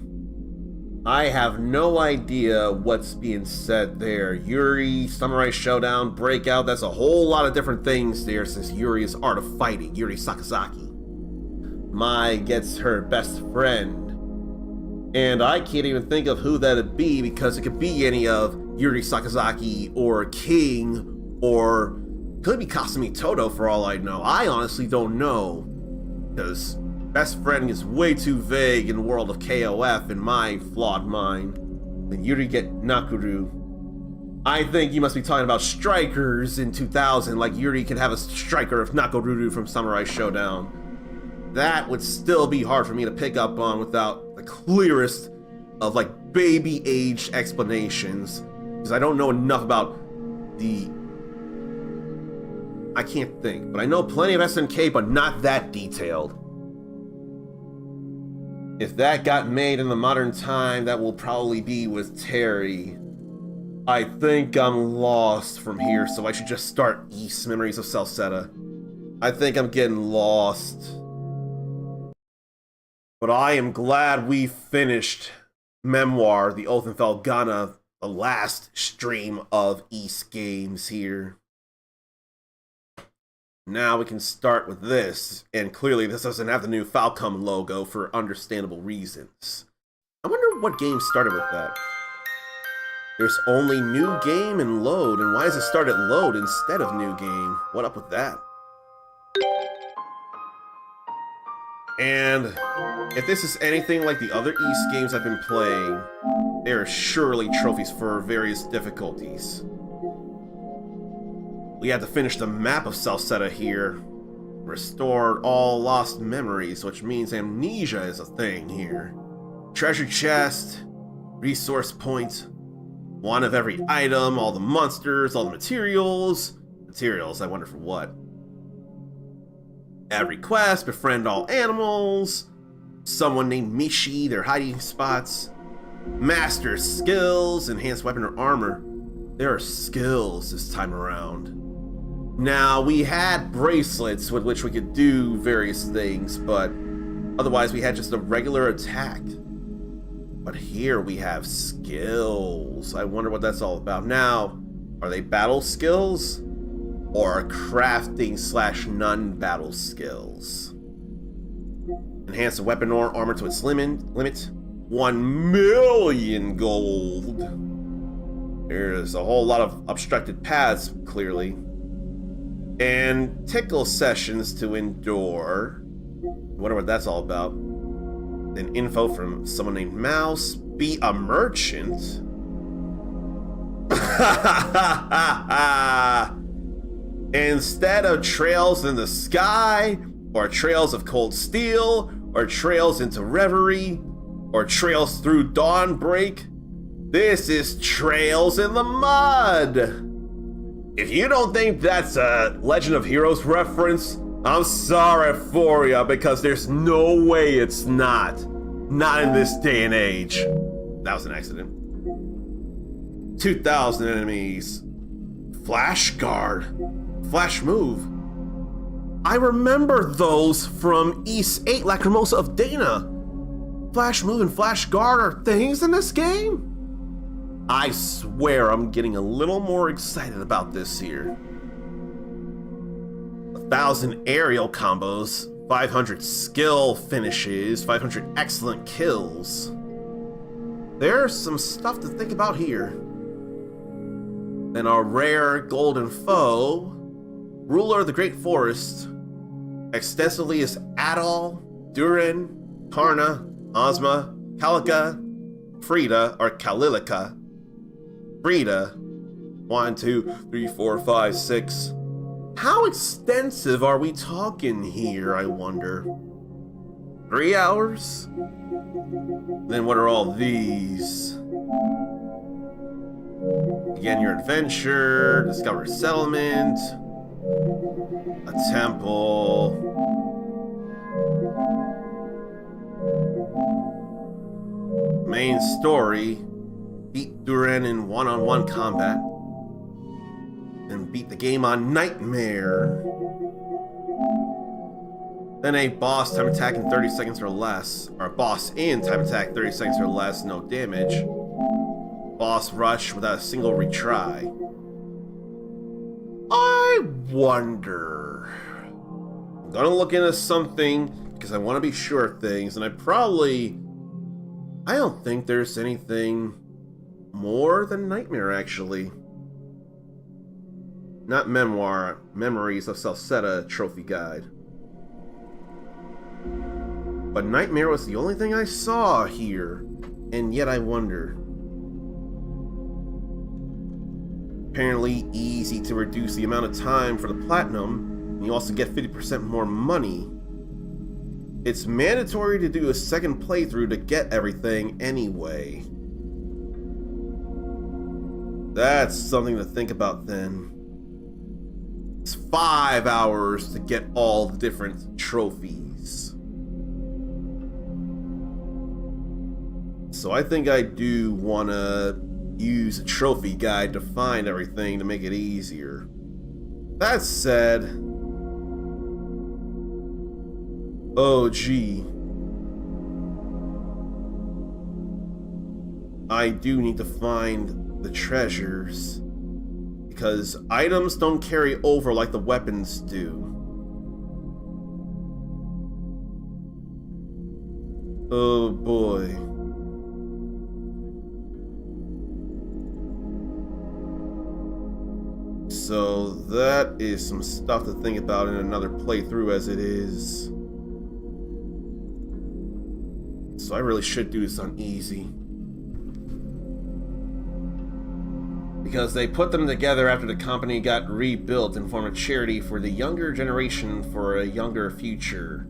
I have no idea what's being said there. Yuri, Samurai Showdown, breakout, that's a whole lot of different things there since Yuri is Art of Fighting, Yuri Sakazaki. Mai gets her best friend. And I can't even think of who that'd be because it could be any of Yuri Sakazaki or King or could be Kasumi Toto for all I know. I honestly don't know. Because best friend is way too vague in the world of KoF in my flawed mind. Then Yuri get Nakuru. I think you must be talking about strikers in 2000, like Yuri could have a striker of Nakoruru from Samurai Showdown. That would still be hard for me to pick up on without the clearest of like baby-aged explanations. Because I don't know enough about the... I can't think, but I know plenty of SNK, but not that detailed. If that got made in the modern time, that will probably be with Terry. I think I'm lost from here, so I should just start East Memories of Celceta. I think I'm getting lost. But I am glad we finished Memoir, the Othenfeld Ghana, the last stream of East games here. Now we can start with this, and clearly this doesn't have the new Falcom logo for understandable reasons. I wonder what game started with that. There's only new game and load, and why does it start at load instead of new game? What up with that? And if this is anything like the other East games I've been playing, there are surely trophies for various difficulties. We had to finish the map of Salsetta here. Restored all lost memories, which means amnesia is a thing here. Treasure chest, resource point, one of every item, all the monsters, all the materials. Materials, I wonder for what. Every quest, befriend all animals. Someone named Mishi, their hiding spots. Master skills, enhanced weapon or armor. There are skills this time around. Now, we had bracelets with which we could do various things, but otherwise we had just a regular attack. But here we have skills. I wonder what that's all about. Now, are they battle skills? Or crafting / non-battle skills? Enhance a weapon or armor to its limit. 1 million gold. There's a whole lot of obstructed paths, clearly. And tickle sessions to endure. Wonder what that's all about. Then info from someone named Mouse. Be a merchant. Instead of trails in the sky, or trails of cold steel, or trails into reverie, or trails through dawnbreak, this is trails in the mud. If you don't think that's a Legend of Heroes reference, I'm sorry for you, because there's no way it's not. Not in this day and age. That was an accident. 2,000 enemies. Flash guard. Flash move. I remember those from East 8 Lacrimosa of Dana. Flash move and flash guard are things in this game? I swear I'm getting a little more excited about this here. 1,000 aerial combos, 500 skill finishes, 500 excellent kills. There's some stuff to think about here. Then our rare golden foe, ruler of the Great Forest, extensively is Adol, Durin, Karna, Ozma, Kalika, Frida, or Kalilica. Frida. 1, 2, 3, 4, 5, 6. How extensive are we talking here, I wonder? 3 hours? Then what are all these? Begin your adventure, discover a settlement, a temple. Main story. Beat Duran in one-on-one combat. Then beat the game on Nightmare. Then a boss time attack in 30 seconds or less. Or a boss in time attack 30 seconds or less, no damage. Boss rush without a single retry. I wonder. I'm gonna look into something because I want to be sure of things, and I don't think there's anything more than Nightmare, actually. Not Memoir, Memories of Salsetta Trophy Guide. But Nightmare was the only thing I saw here, and yet I wonder. Apparently easy to reduce the amount of time for the platinum, and you also get 50% more money. It's mandatory to do a second playthrough to get everything anyway. That's something to think about then. It's 5 hours to get all the different trophies. So I think I do want to use a trophy guide to find everything to make it easier. That said, oh gee, I do need to find the treasures, because items don't carry over like the weapons do. Oh boy. So that is some stuff to think about in another playthrough as it is. So I really should do this on easy. because they put them together after the company got rebuilt and formed a charity for the younger generation for a younger future.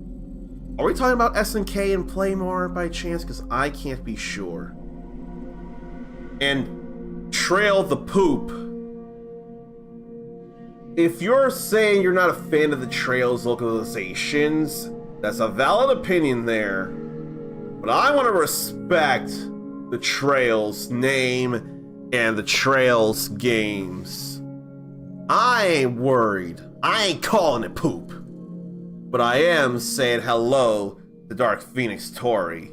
Are we talking about SNK and Playmore by chance? Because I can't be sure. And Trail the Poop. If you're saying you're not a fan of the Trails localizations, that's a valid opinion there. But I want to respect the Trails name and the Trails games. I ain't worried. I ain't calling it poop. But I am saying hello to Dark Phoenix Tori.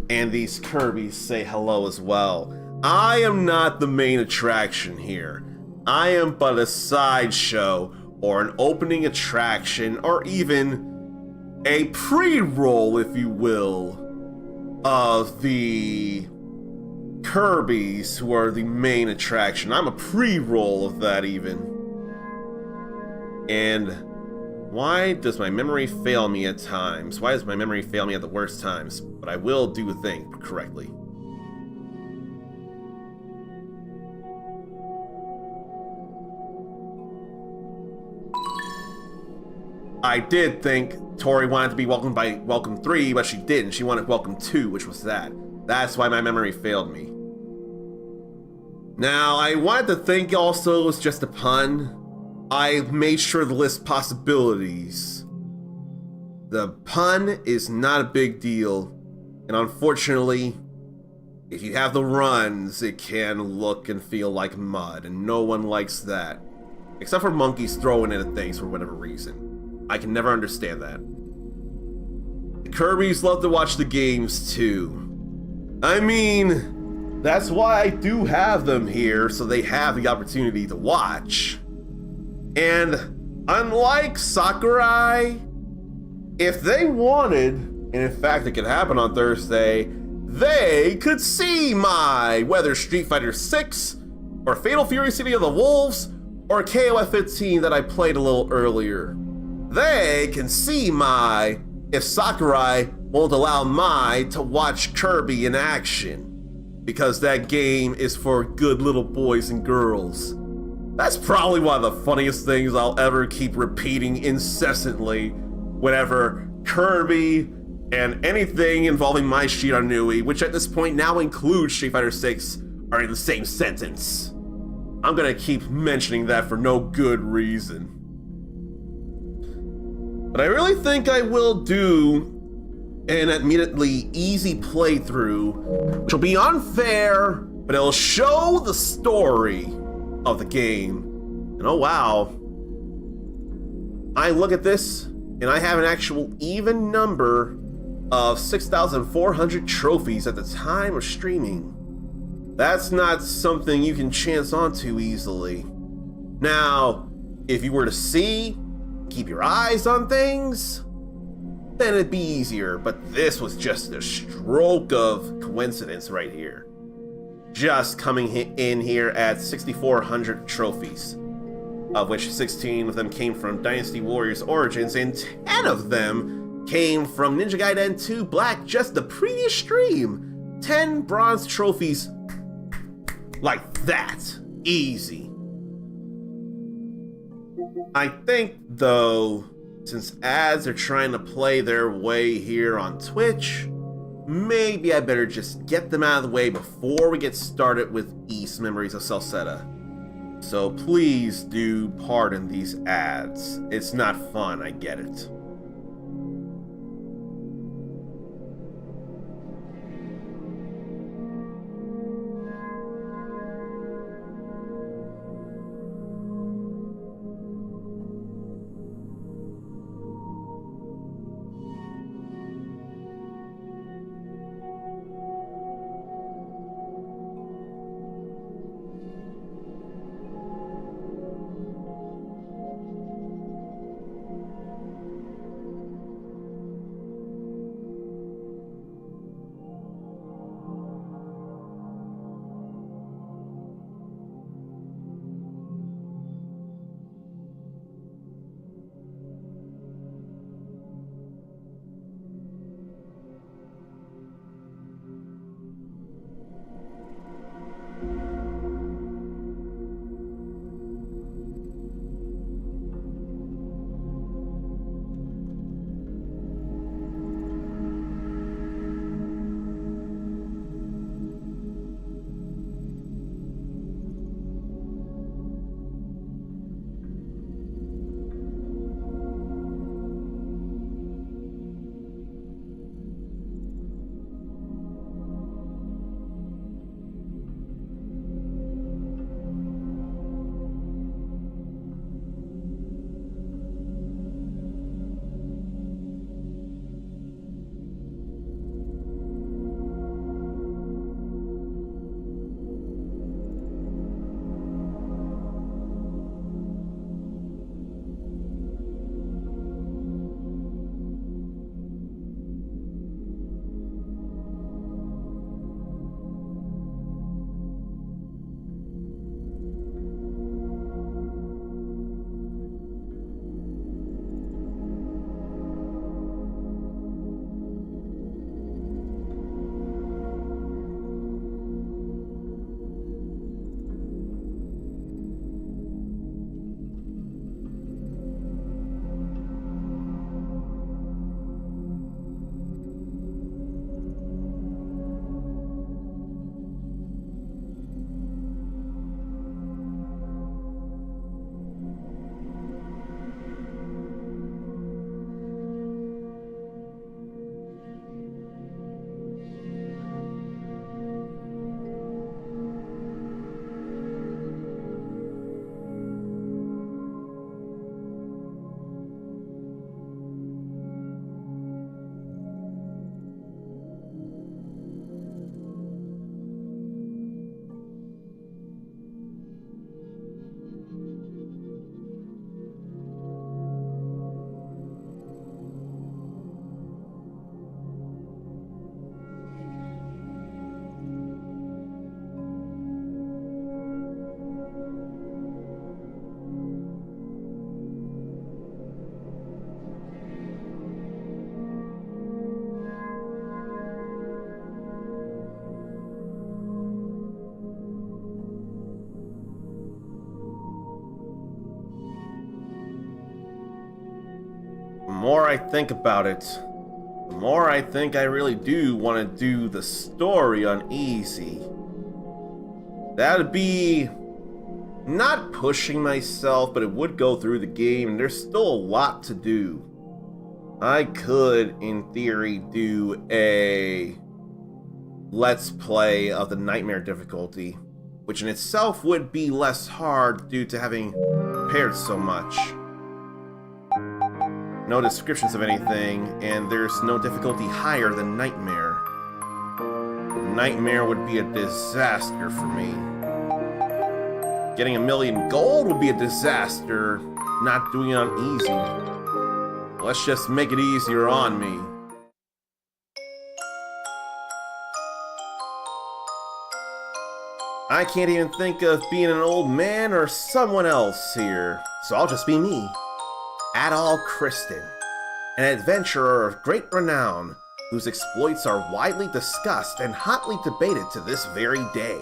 And these Kirby's say hello as well. I am not the main attraction here. I am but a sideshow or an opening attraction or even a pre-roll, if you will, of the Kirby's, who are the main attraction. I'm a pre-roll of that even. And why does my memory fail me at times? Why does my memory fail me at the worst times? But I will do a thing correctly. I did think Tori wanted to be welcomed by Welcome 3, but she didn't. She wanted Welcome 2, which was that. That's why my memory failed me. Now, I wanted to think also it was just a pun. I made sure to list possibilities. The pun is not a big deal, and unfortunately, if you have the runs, it can look and feel like mud, and no one likes that. Except for monkeys throwing it at things for whatever reason. I can never understand that. The Kirby's love to watch the games too. I mean, that's why I do have them here, so they have the opportunity to watch. And unlike Sakurai, if they wanted, and in fact it could happen on Thursday, they could see whether Street Fighter 6 or Fatal Fury City of the Wolves or KoF 15 that I played a little earlier. They can see if Sakurai won't allow to watch Kirby in action, because that game is for good little boys and girls. That's probably one of the funniest things I'll ever keep repeating incessantly whenever Kirby and anything involving Mai Shiranui, which at this point now includes Street Fighter 6, are in the same sentence. I'm gonna keep mentioning that for no good reason. But I really think I will do an admittedly easy playthrough, which will be unfair, but it'll show the story of the game. And oh wow, I look at this and I have an actual even number of 6,400 trophies at the time of streaming. That's not something you can chance onto easily. Now, if you were to keep your eyes on things, then it'd be easier, but this was just a stroke of coincidence right here. Just coming in here at 6,400 trophies, of which 16 of them came from Dynasty Warriors Origins, and 10 of them came from Ninja Gaiden 2 Black just the previous stream. 10 bronze trophies like that. Easy. I think, though, since ads are trying to play their way here on Twitch, maybe I better just get them out of the way before we get started with East Memories of Celceta. So please do pardon these ads. It's not fun, I get it. more I think about it, the more I think I really do want to do the story on easy. That'd be not pushing myself, but it would go through the game, and there's still a lot to do. I could, in theory, do a Let's Play of the Nightmare difficulty, which in itself would be less hard due to having prepared so much. No descriptions of anything, and there's no difficulty higher than Nightmare. Nightmare would be a disaster for me. Getting 1,000,000 gold would be a disaster, not doing it on easy. Let's just make it easier on me. I can't even think of being an old man or someone else here, so I'll just be me. Adol Kristen, an adventurer of great renown, whose exploits are widely discussed and hotly debated to this very day.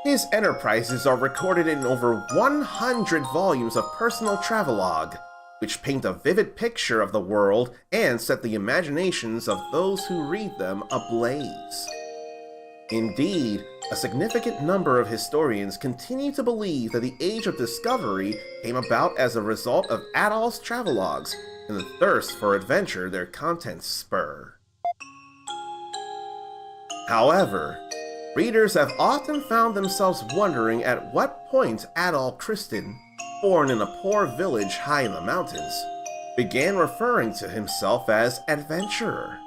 His enterprises are recorded in over 100 volumes of personal travelogue, which paint a vivid picture of the world and set the imaginations of those who read them ablaze. Indeed, a significant number of historians continue to believe that the Age of Discovery came about as a result of Adol's travelogues and the thirst for adventure their contents spur. However, readers have often found themselves wondering at what point Adol Kristen, born in a poor village high in the mountains, began referring to himself as adventurer.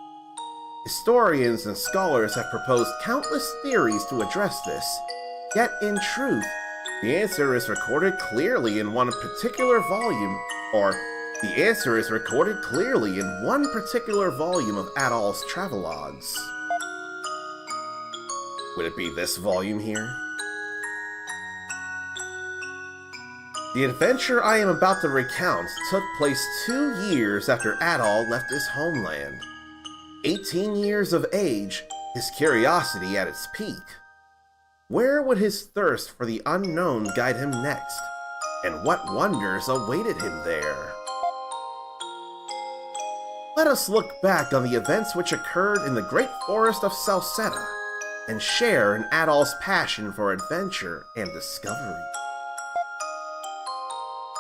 Historians and scholars have proposed countless theories to address this, yet in truth, the answer is recorded clearly in one particular volume, of Adol's travelogues. Would it be this volume here? The adventure I am about to recount took place 2 years after Adol left his homeland. 18 years of age, his curiosity at its peak. Where would his thirst for the unknown guide him next? And what wonders awaited him there? Let us look back on the events which occurred in the great forest of Salsetta, and share in Adol's passion for adventure and discovery.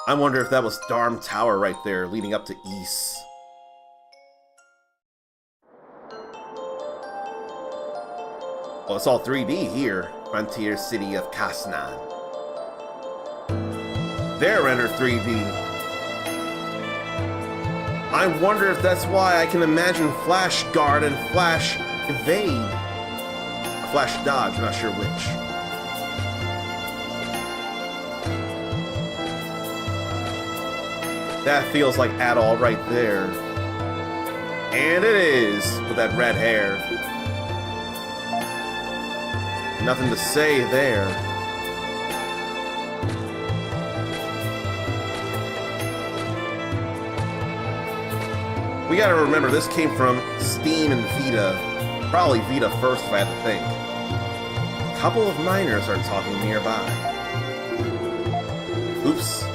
I wonder if that was Darm Tower right there leading up to Ys. Well, it's all 3D here, Frontier City of Kasnan. They're rendered 3D. I wonder if that's why I can imagine Flash Guard and Flash Evade. Flash Dodge, not sure which. That feels like Adol right there. And it is, with that red hair. Nothing to say there. We gotta remember, this came from Steam and Vita. Probably Vita first if I had to think. A couple of miners are talking nearby. Oops.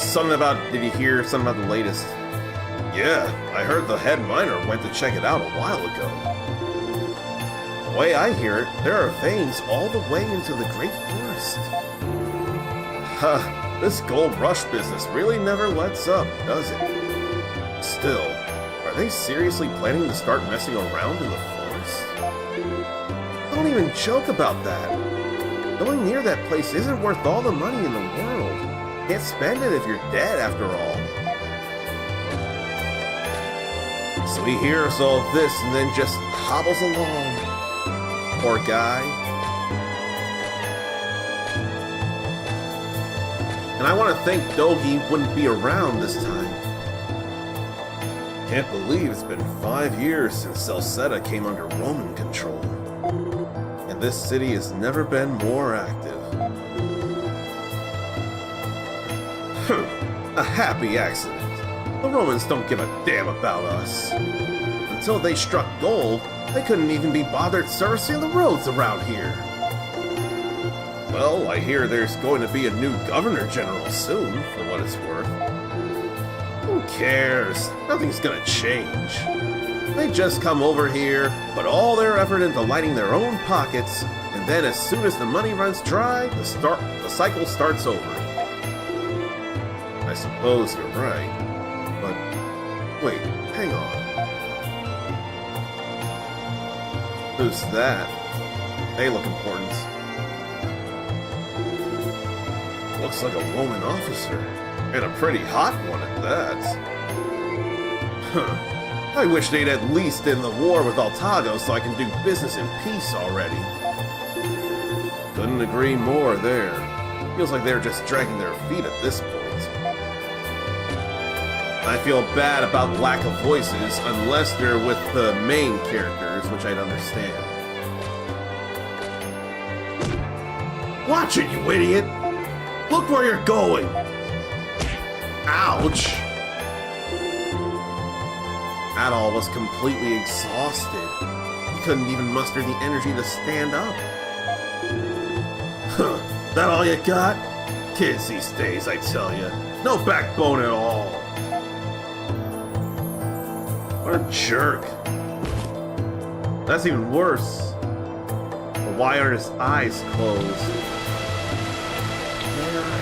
Something about, did you hear something about the latest? Yeah, I heard the head miner went to check it out a while ago. The way I hear it, there are veins all the way into the Great Forest. Huh, this gold rush business really never lets up, does it? Still, are they seriously planning to start messing around in the forest? Don't even joke about that. Going near that place isn't worth all the money in the world. Can't spend it if you're dead, after all. So he hears all this and then just hobbles along. Poor guy. And I want to think Dogi wouldn't be around this time. Can't believe it's been 5 years since Salsetta came under Roman control. And this city has never been more active. A happy accident. The Romans don't give a damn about us. Until they struck gold, they couldn't even be bothered servicing the roads around here. Well, I hear there's going to be a new governor general soon, for what it's worth. Who cares? Nothing's gonna change. They just come over here, put all their effort into lining their own pockets, and then as soon as the money runs dry, the cycle starts over. I suppose you're right. But wait, hang on. Who's that? They look important. Looks like a woman officer. And a pretty hot one at that. Huh. I wish they'd at least end the war with Altago so I can do business in peace already. Couldn't agree more there. Feels like they're just dragging their feet at this point. I feel bad about lack of voices unless they're with the main characters, which I'd understand. Watch it, you idiot! Look where you're going! Ouch! Adol was completely exhausted. He couldn't even muster the energy to stand up. Huh, that all you got? Kids these days, I tell you. No backbone at all. What a jerk. That's even worse. But why are his eyes closed? Where am I?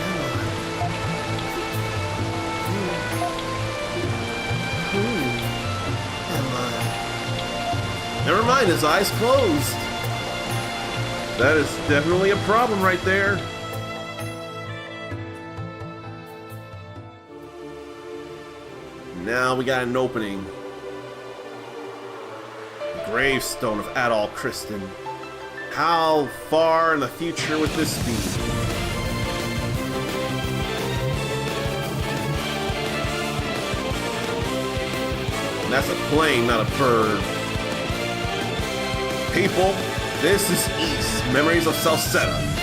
Never mind, his eyes closed. That is definitely a problem right there. Now we got an opening. The gravestone of Adol Kristen. How far in the future would this be? And that's a plane, not a bird. People, this is East, Memories of Salsetta.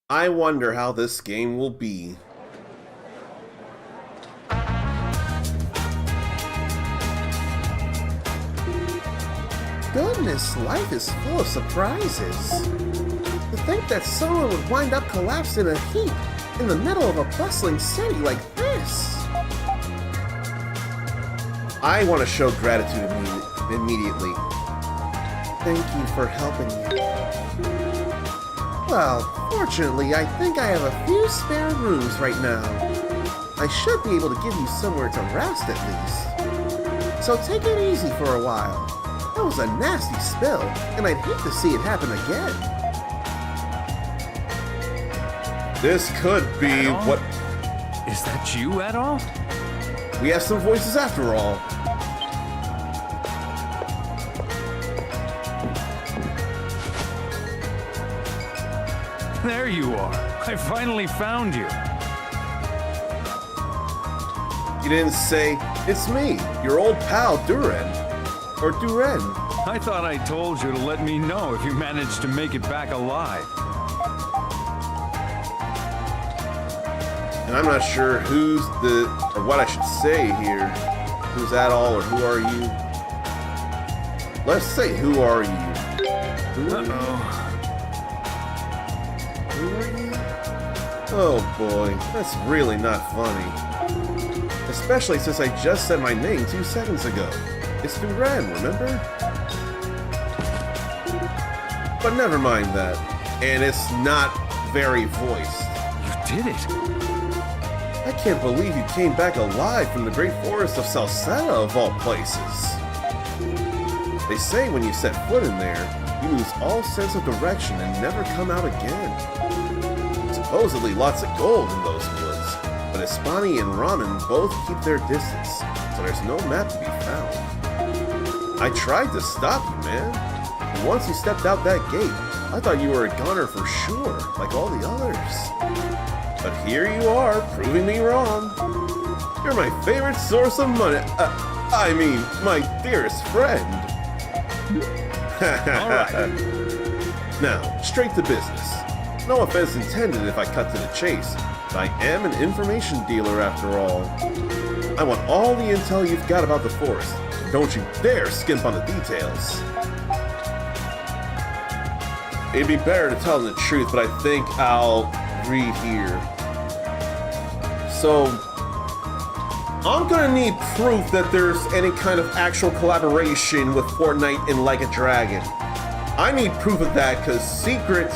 I wonder how this game will be. Goodness, life is full of surprises. To think that someone would wind up collapsed in a heap in the middle of a bustling city like this. I want to show gratitude immediately. Thank you for helping me. Well, fortunately, I think I have a few spare rooms right now. I should be able to give you somewhere to rest at least. So take it easy for a while. That was a nasty spill, and I'd hate to see it happen again. This could be what... Is that you, Adol? We have some voices after all. There you are. I finally found you. You didn't say, it's me, your old pal Duren. Or Duren. I thought I told you to let me know if you managed to make it back alive. And I'm not sure who's the, or what I should say here. Who's Adol or who are you? Let's say, who are you? Who are you? Who are you? Oh boy, that's really not funny. Especially since I just said my name 2 seconds ago. It's Duran, remember? But never mind that. And it's not very voiced. You did it. I can't believe you came back alive from the great forest of Salsetta of all places. They say when you set foot in there, you lose all sense of direction and never come out again. Supposedly lots of gold in those woods, but Espani and Ramen both keep their distance, so there's no map to be found. I tried to stop you, man. And once you stepped out that gate, I thought you were a goner for sure, like all the others. But here you are, proving me wrong. You're my favorite source of money. I mean, my dearest friend. All right. Now, straight to business. No offense intended if I cut to the chase, but I am an information dealer after all. I want all the intel you've got about the forest. Don't you dare skimp on the details. It'd be better to tell them the truth, but I think I'll read here. So, I'm gonna need proof that there's any kind of actual collaboration with Fortnite and Like a Dragon. I need proof of that because Secret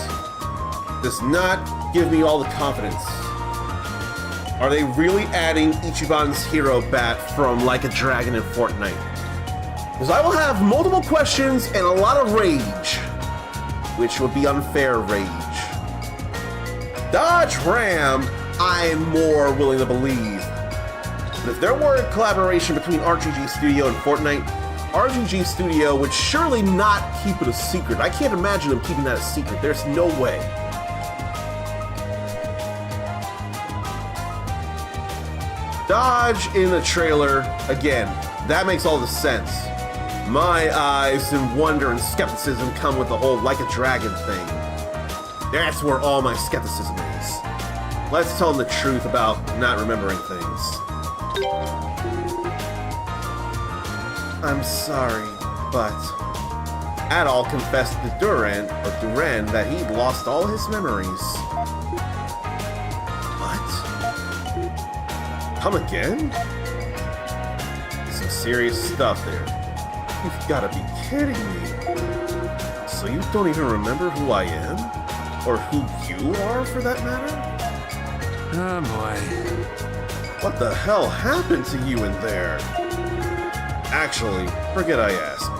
does not give me all the confidence. Are they really adding Ichiban's hero bat from Like a Dragon in Fortnite? Because I will have multiple questions and a lot of rage, which would be unfair rage. Dodge Ram, I'm more willing to believe. But if there were a collaboration between RGG Studio and Fortnite, RGG Studio would surely not keep it a secret. I can't imagine them keeping that a secret. There's no way. Dodge in the trailer, again, that makes all the sense. My eyes and wonder and skepticism come with the whole Like a Dragon thing. That's where all my skepticism is. Let's tell them the truth about not remembering things. I'm sorry, but Adol confessed to Duran that he'd lost all his memories. What? Come again? Some serious stuff there. You've got to be kidding me. So you don't even remember who I am? Or who you are, for that matter? Oh boy. What the hell happened to you in there? Actually, forget I asked.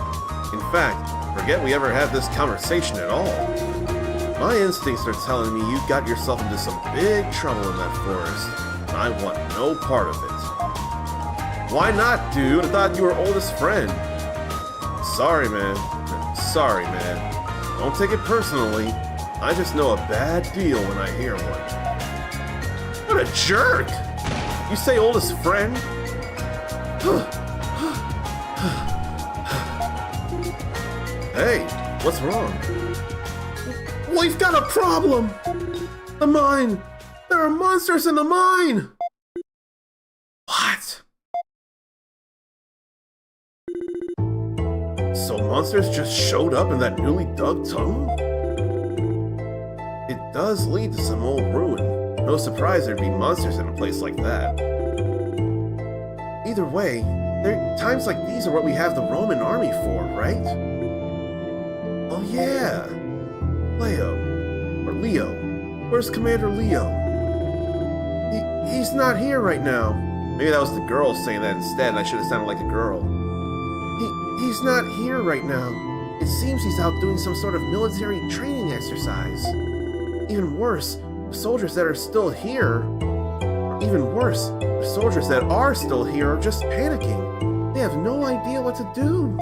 In fact, forget we ever had this conversation at all. My instincts are telling me you got yourself into some big trouble in that forest, and I want no part of it. Why not, dude? I thought you were oldest friend. Sorry, man. Sorry, man. Don't take it personally. I just know a bad deal when I hear one. What a jerk! You say oldest friend? Hey, what's wrong? We've got a problem! The mine! There are monsters in the mine! What? So monsters just showed up in that newly dug tunnel? It does lead to some old ruin. No surprise there'd be monsters in a place like that. Either way, times like these are what we have the Roman army for, right? Oh yeah! Leo. Where's Commander Leo? He's not here right now. Maybe that was the girl saying that instead, and I should have sounded like a girl. He's not here right now. It seems he's out doing some sort of military training exercise. Even worse, the soldiers that are still here, or even worse, the soldiers that are still here are just panicking. They have no idea what to do.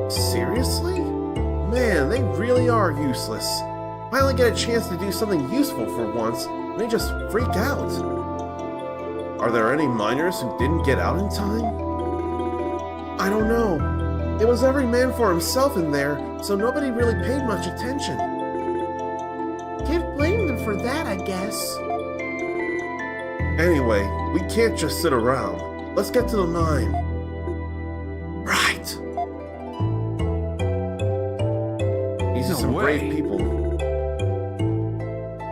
Seriously? Man, they really are useless. Finally get a chance to do something useful for once, and they just freak out. Are there any miners who didn't get out in time? I don't know. It was every man for himself in there, so nobody really paid much attention. Can't blame them for that, I guess. Anyway, we can't just sit around. Let's get to the mine. Right. These are some brave people.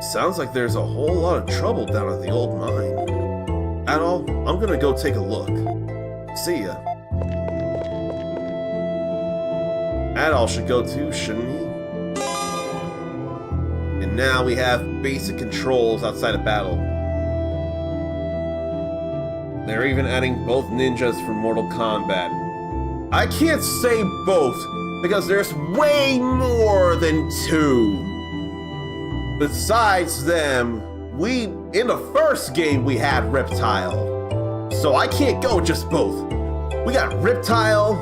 Sounds like there's a whole lot of trouble down at the old mine. at all, I'm gonna go take a look. See ya. Adol should go too, shouldn't he? And now we have basic controls outside of battle. They're even adding both ninjas for Mortal Kombat. I can't say both, because there's way more than 2. Besides them, in the first game we had Reptile. So I can't go just both. We got Reptile,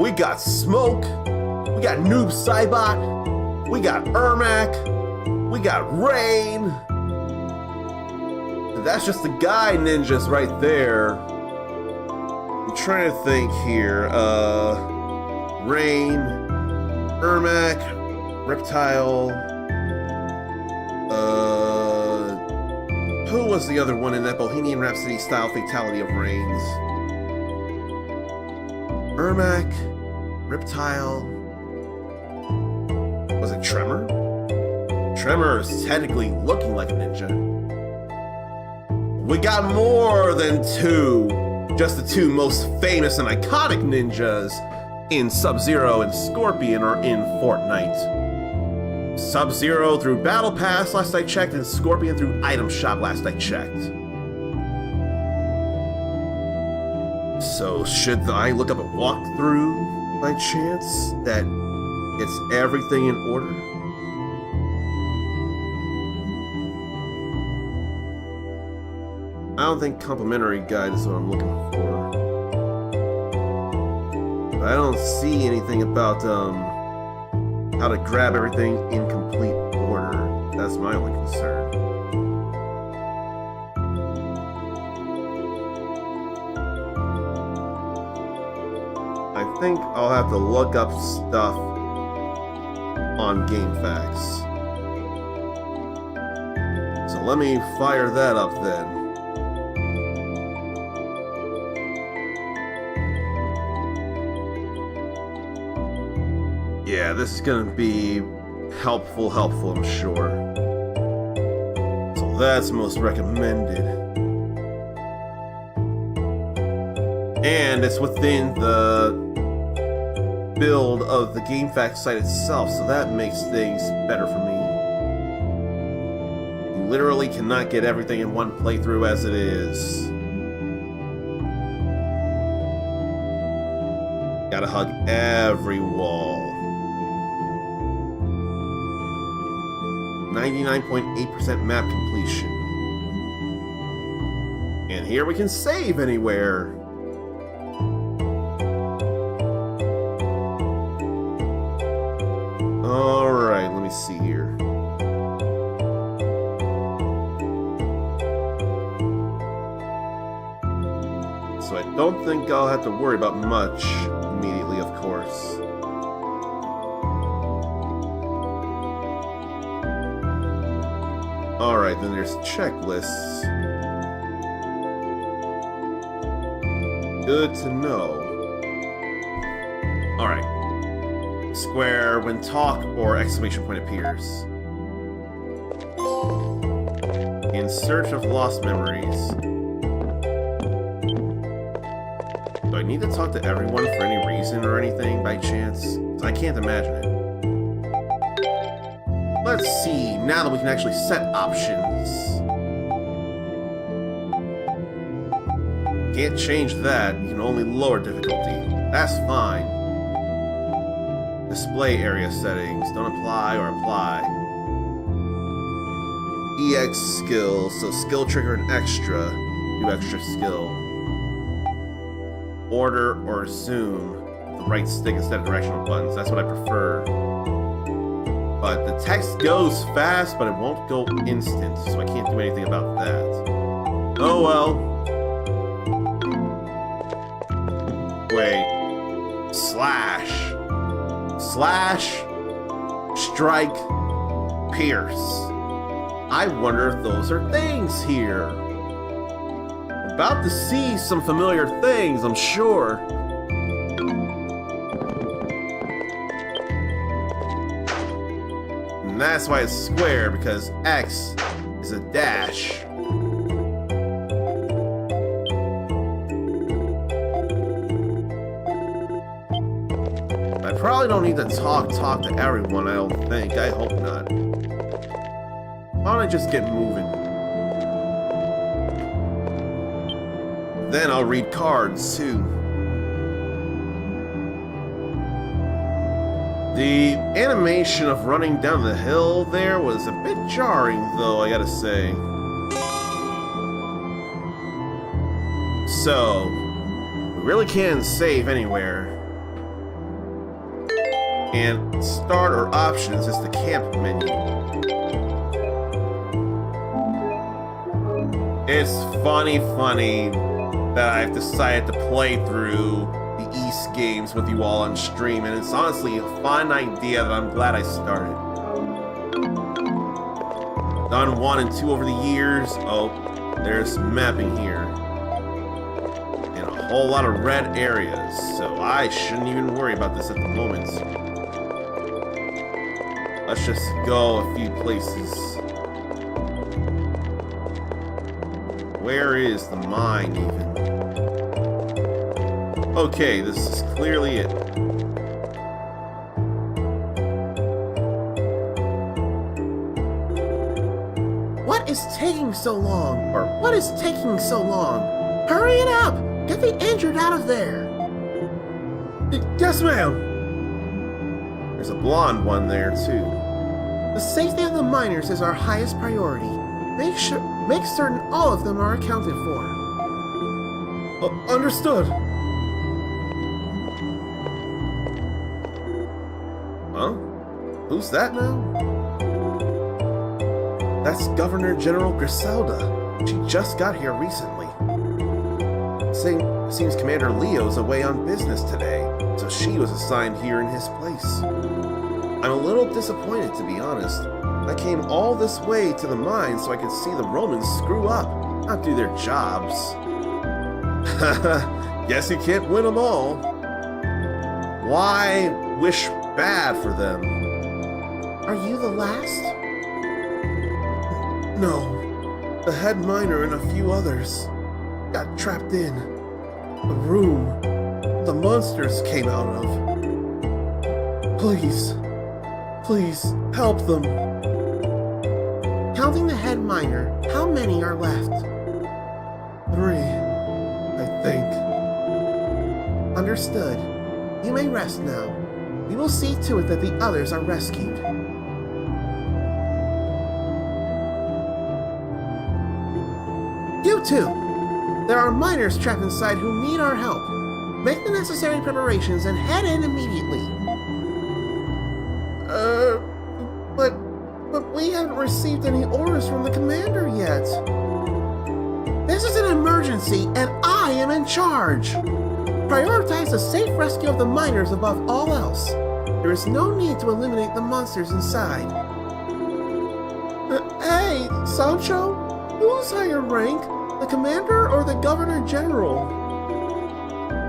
we got Smoke, we got Noob Saibot, we got Ermac, we got Rain. And that's just the guy ninjas right there. I'm trying to think here. Rain, Ermac, Reptile. Who was the other one in that Bohemian Rhapsody style Fatality of Rains? Ermac, Reptile. Was it Tremor? Tremor is technically looking like a ninja. We got more than 2. Just the 2 most famous and iconic ninjas in Sub-Zero and Scorpion are in Fortnite. Sub-Zero through Battle Pass last I checked, and Scorpion through Item Shop last I checked. So should I look up a walkthrough by chance that it's everything in order? I don't think complimentary guide is what I'm looking for. But I don't see anything about how to grab everything in complete order. That's my only concern. I think I'll have to look up stuff on GameFAQs. So let me fire that up then. Yeah, this is gonna be helpful, I'm sure. So that's most recommended. And it's within the build of the GameFAQs site itself, so that makes things better for me. You literally cannot get everything in one playthrough as it is. Gotta hug every wall. 99.8% map completion. And here we can save anywhere. Alright, let me see here. So I don't think I'll have to worry about much immediately, of course. Alright, then there's checklists. Good to know. Alright. Square when talk or exclamation point appears. In search of lost memories. Do I need to talk to everyone for any reason or anything by chance? I can't imagine it. Let's see, now that we can actually set options. Can't change that, you can only lower difficulty. That's fine. Display area settings, don't apply or apply. EX skills, so skill trigger an extra, do extra skill. Order or zoom, with the right stick instead of directional buttons, that's what I prefer. But the text goes fast, but it won't go instant, so I can't do anything about that. Oh well. Wait. Slash. Slash. Strike. Pierce. I wonder if those are things here. About to see some familiar things, I'm sure. And that's why it's square, because X is a dash. probably don't need to talk to everyone, I don't think. I hope not. Why don't I just get moving? Then I'll read cards, too. The animation of running down the hill there was a bit jarring, though, I gotta say. So, we really can't save anywhere. And start or options is the camp menu. It's funny that I've decided to play through the East games with you all on stream, and it's honestly a fun idea that I'm glad I started. Done 1 and 2 over the years. Oh, there's mapping here. And a whole lot of red areas, so I shouldn't even worry about this at the moment. Let's just go a few places. Where is the mine, even? Okay, this is clearly it. What is taking so long? Or what is taking so long? Hurry it up! Get the injured out of there! Yes, ma'am! There's a blonde one there, too. The safety of the miners is our highest priority. Make certain all of them are accounted for. Understood. Huh? Who's that now? That's Governor General Griselda. She just got here recently. Seems Commander Leo's away on business today, so she was assigned here in his place. I'm a little disappointed, to be honest. I came all this way to the mine so I could see the Romans screw up, not do their jobs. Guess you can't win them all. Why wish bad for them? Are you the last? No. The head miner and a few others got trapped in the room the monsters came out of. Please, help them. Counting the head miner, how many are left? 3, I think. Understood. You may rest now. We will see to it that the others are rescued. You two! There are miners trapped inside who need our help. Make the necessary preparations and head in immediately. But we haven't received any orders from the commander yet. This is an emergency, and I am in charge. Prioritize the safe rescue of the miners above all else. There is no need to eliminate the monsters inside. Hey, Sancho? Who's higher rank? The commander or the governor general?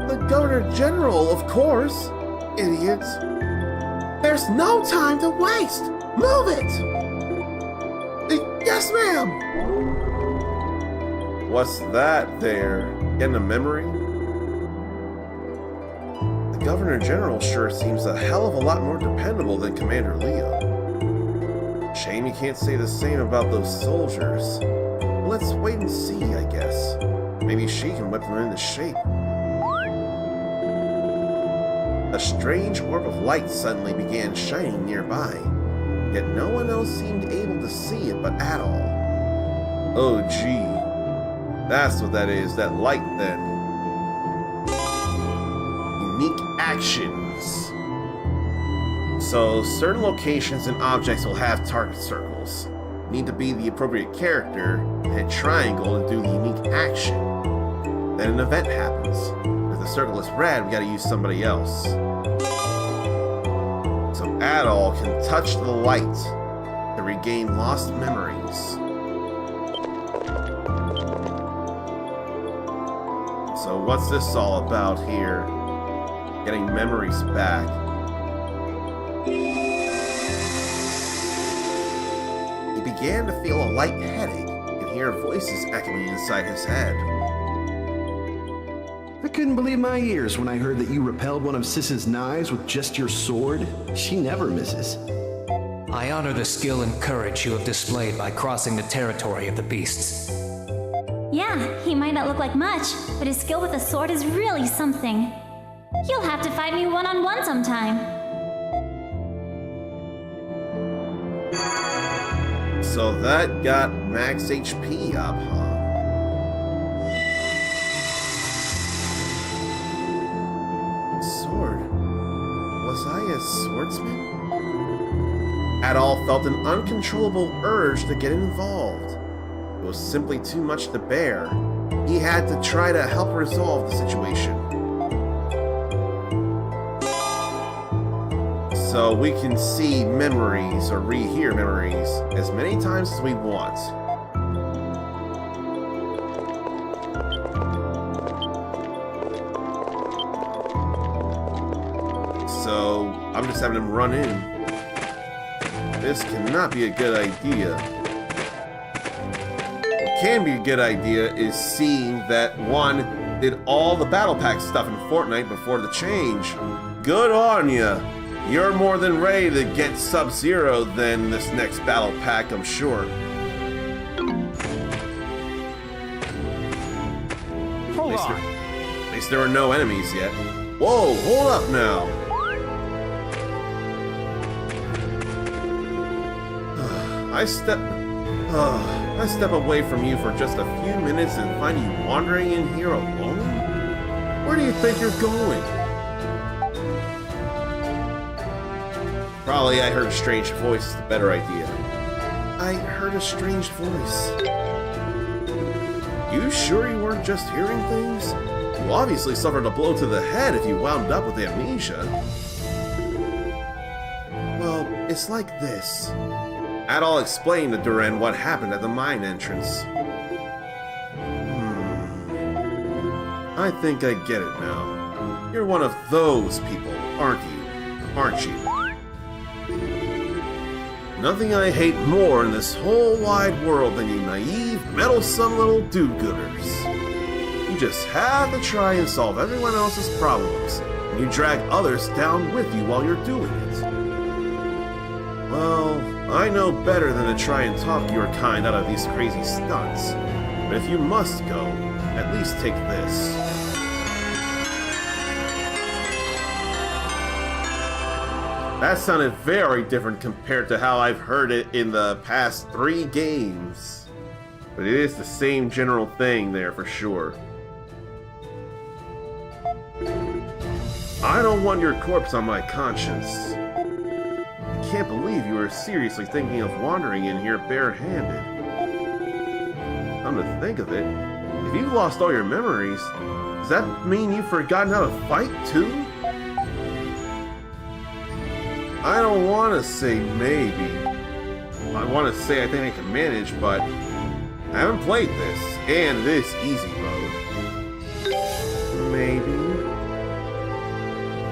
The governor general, of course. Idiot. There's no time to waste. Move it! Yes, ma'am! What's that there? Getting a memory? The Governor General sure seems a hell of a lot more dependable than Commander Leo. Shame you can't say the same about those soldiers. Let's wait and see, I guess. Maybe she can whip them into shape. A strange orb of light suddenly began shining nearby, yet no one else seemed able to see it but Adol. Oh gee, that's what that is, that light then. Unique actions. So certain locations and objects will have target circles. Need to be the appropriate character and hit triangle to do the unique action. Then an event happens. If the circle is red, we gotta use somebody else. So Adol can touch the light to regain lost memories. So what's this all about here? Getting memories back. He began to feel a light headache and hear voices echoing inside his head. I couldn't believe my ears when I heard that you repelled one of Sis's knives with just your sword. She never misses. I honor the skill and courage you have displayed by crossing the territory of the beasts. Yeah, he might not look like much, but his skill with a sword is really something. You'll have to fight me one-on-one sometime. So that got max HP up, huh? Sword. Was I a swordsman? Adol felt an uncontrollable urge to get involved. It was simply too much to bear. He had to try to help resolve the situation. So we can see memories or rehear memories as many times as we want. So I'm just having him run in. This cannot be a good idea. What can be a good idea is seeing that one did all the battle pack stuff in Fortnite before the change. Good on ya! You're more than ready to get Sub-Zero than this next battle pack, I'm sure. Hold on. At least there are no enemies yet. Whoa, hold up now. I step away from you for just a few minutes and find you wandering in here alone? Where do you think you're going? Probably I heard a strange voice is the better idea. I heard a strange voice. You sure you weren't just hearing things? You obviously suffered a blow to the head if you wound up with amnesia. Well, it's like this. Adol explained to Duran what happened at the mine entrance. I think I get it now. You're one of those people, aren't you? Nothing I hate more in this whole wide world than you naive, meddlesome little do-gooders. You just have to try and solve everyone else's problems, and you drag others down with you while you're doing it. Well, I know better than to try and talk your kind out of these crazy stunts. But if you must go, at least take this. That sounded very different compared to how I've heard it in the past 3 games. But it is the same general thing there for sure. I don't want your corpse on my conscience. I can't believe you are seriously thinking of wandering in here barehanded. Come to think of it, if you've lost all your memories, does that mean you've forgotten how to fight too? I don't want to say maybe. I want to say I think I can manage, but I haven't played this, and it is easy mode. Maybe.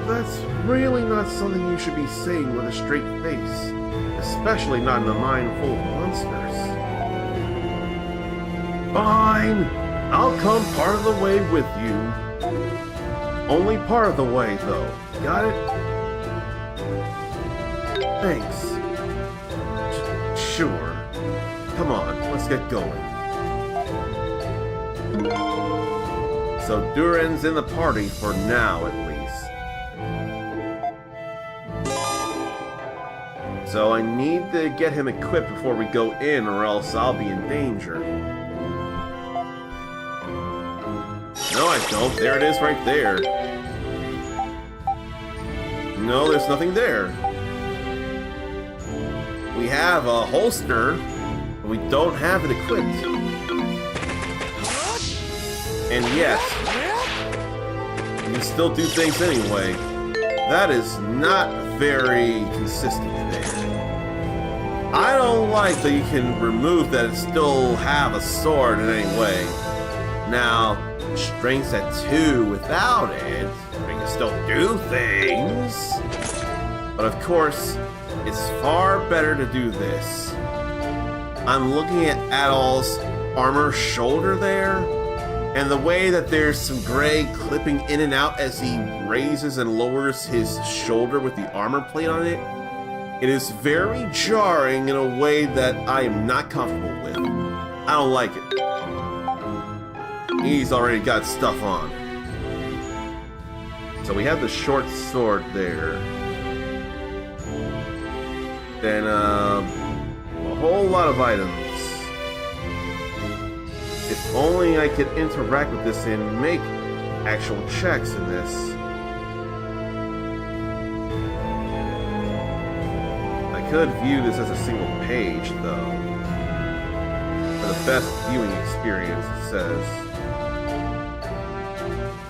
That's really not something you should be saying with a straight face, especially not in a mine full of monsters. Fine, I'll come part of the way with you. Only part of the way, though. Got it? Thanks. Sure. Come on, let's get going. So Duran's in the party for now, at least. So I need to get him equipped before we go in, or else I'll be in danger. No, I don't. There it is right there. No, there's nothing there. We have a holster, but we don't have it equipped. And yes, we can still do things anyway. That is not very consistent there. I don't like that you can remove that and still have a sword in any way. Now, strength's at 2 without it, we can still do things. But of course, it's far better to do this. I'm looking at Adol's armor shoulder there. And the way that there's some gray clipping in and out as he raises and lowers his shoulder with the armor plate on it, it is very jarring in a way that I am not comfortable with. I don't like it. He's already got stuff on. So we have the short sword there. Then a whole lot of items. If only I could interact with this and make actual checks in this. I could view this as a single page, though. For the best viewing experience, it says.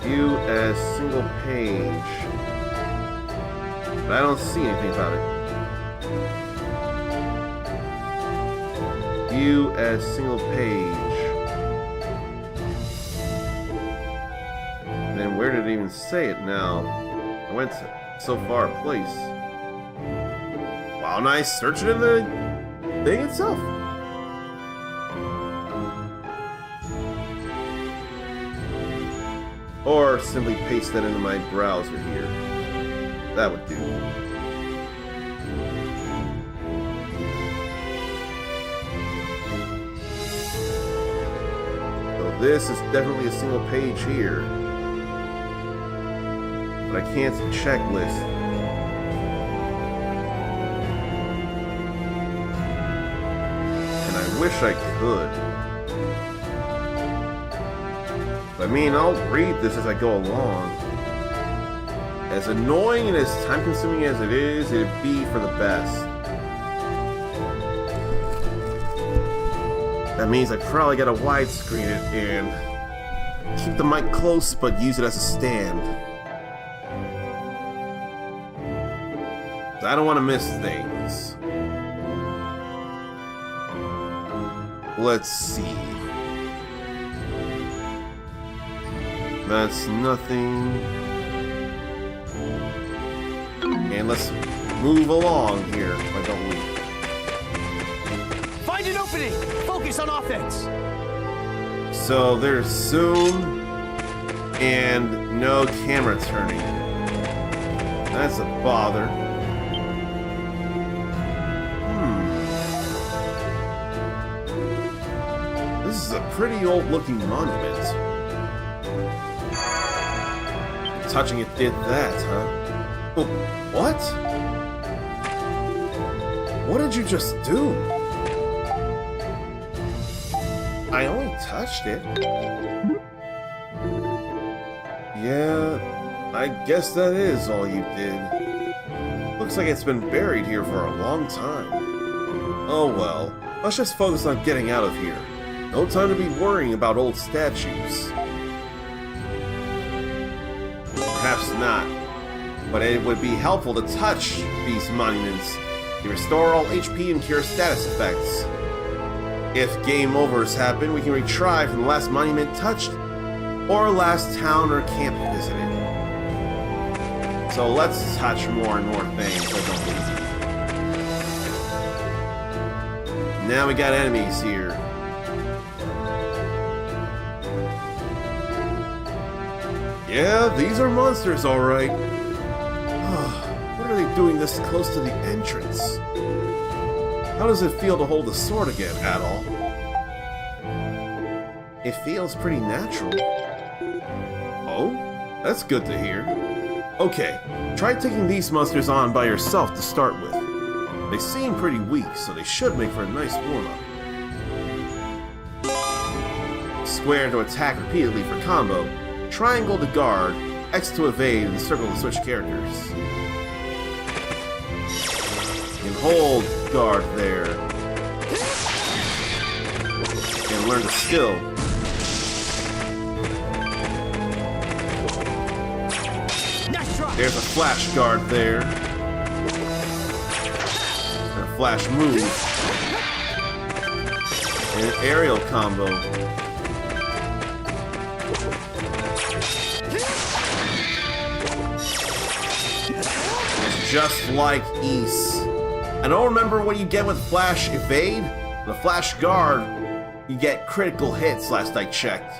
View as single page. But I don't see anything about it. View as single page. And where did it even say it now? I went to so far a place. Wow, nice. Search it in the thing itself. Or simply paste that into my browser here. That would do. So this is definitely a single page here. But I can't see checklist. And I wish I could. I mean, I'll read this as I go along. As annoying and as time-consuming as it is, it'd be for the best. That means I probably gotta widescreen it and keep the mic close, but use it as a stand. I don't want to miss things. Let's see. That's nothing. And let's move along here. Why don't we? Find an opening! Focus on offense! So there's zoom and no camera turning. That's a bother. This is a pretty old looking monument. Touching it did that, huh? Oh, what? What did you just do? I only touched it. Yeah, I guess that is all you did. Looks like it's been buried here for a long time. Oh well, let's just focus on getting out of here. No time to be worrying about old statues. Perhaps not, but it would be helpful to touch these monuments. They restore all HP and cure status effects. If game overs happen, we can retry from the last monument touched, or last town or camp visited. So let's touch more and more things, don't we? Now we got enemies here. Yeah, these are monsters, alright. What are they doing this close to the entrance? How does it feel to hold the sword again, at all? It feels pretty natural. Oh? That's good to hear. Okay, try taking these monsters on by yourself to start with. They seem pretty weak, so they should make for a nice warm-up. Square to attack repeatedly for combo. Triangle to guard, X to evade, and circle to switch characters. You can hold guard there. And learn the skill. There's a flash guard there. And a flash move. And an aerial combo. Just like Ys. I don't remember what you get with Flash Evade. The Flash Guard, you get critical hits last I checked.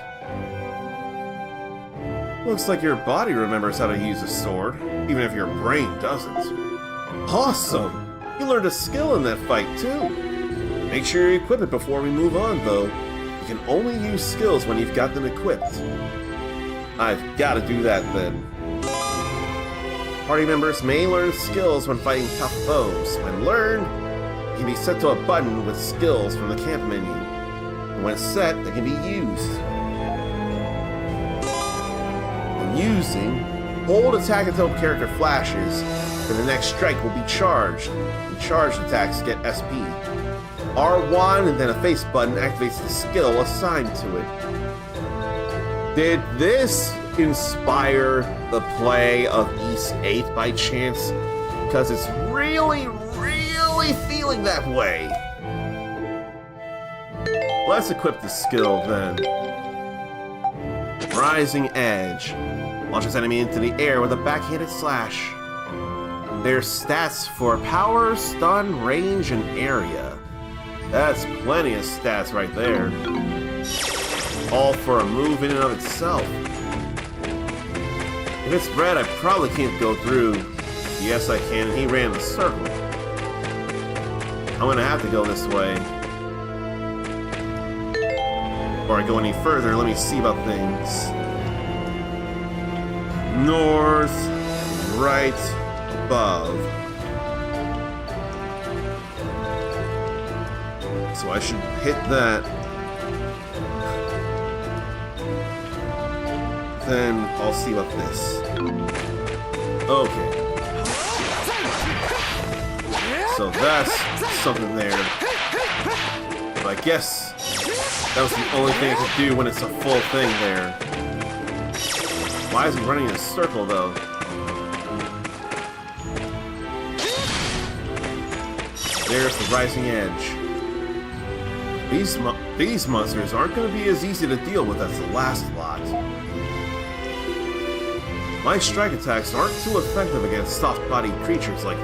Looks like your body remembers how to use a sword, even if your brain doesn't. Awesome! You learned a skill in that fight, too. Make sure you equip it before we move on, though. You can only use skills when you've got them equipped. I've got to do that, then. Party members may learn skills when fighting tough foes. When learned, it can be set to a button with skills from the camp menu. And when set, they can be used. When using, hold attack until character flashes, then the next strike will be charged. And charged attacks get SP. R1 and then a face button activates the skill assigned to it. Did this inspire the play of Ys 8 by chance? Because it's really feeling that way. Let's equip the skill then. Rising Edge. Launches enemy into the air with a backhanded slash. There's stats for power, stun, range, and area. That's plenty of stats right there. All for a move in and of itself. If it's red, I probably can't go through. Yes, I can. He ran the circle. I'm gonna have to go this way. Before I go any further, let me see about things. North, right, above. So I should hit that. Then I'll see about this. Okay. So that's something there. But I guess that was the only thing I could do when it's a full thing there. Why is he running in a circle though? There's the Rising Edge. These monsters aren't going to be as easy to deal with as the last lot. My strike attacks aren't too effective against soft-bodied creatures like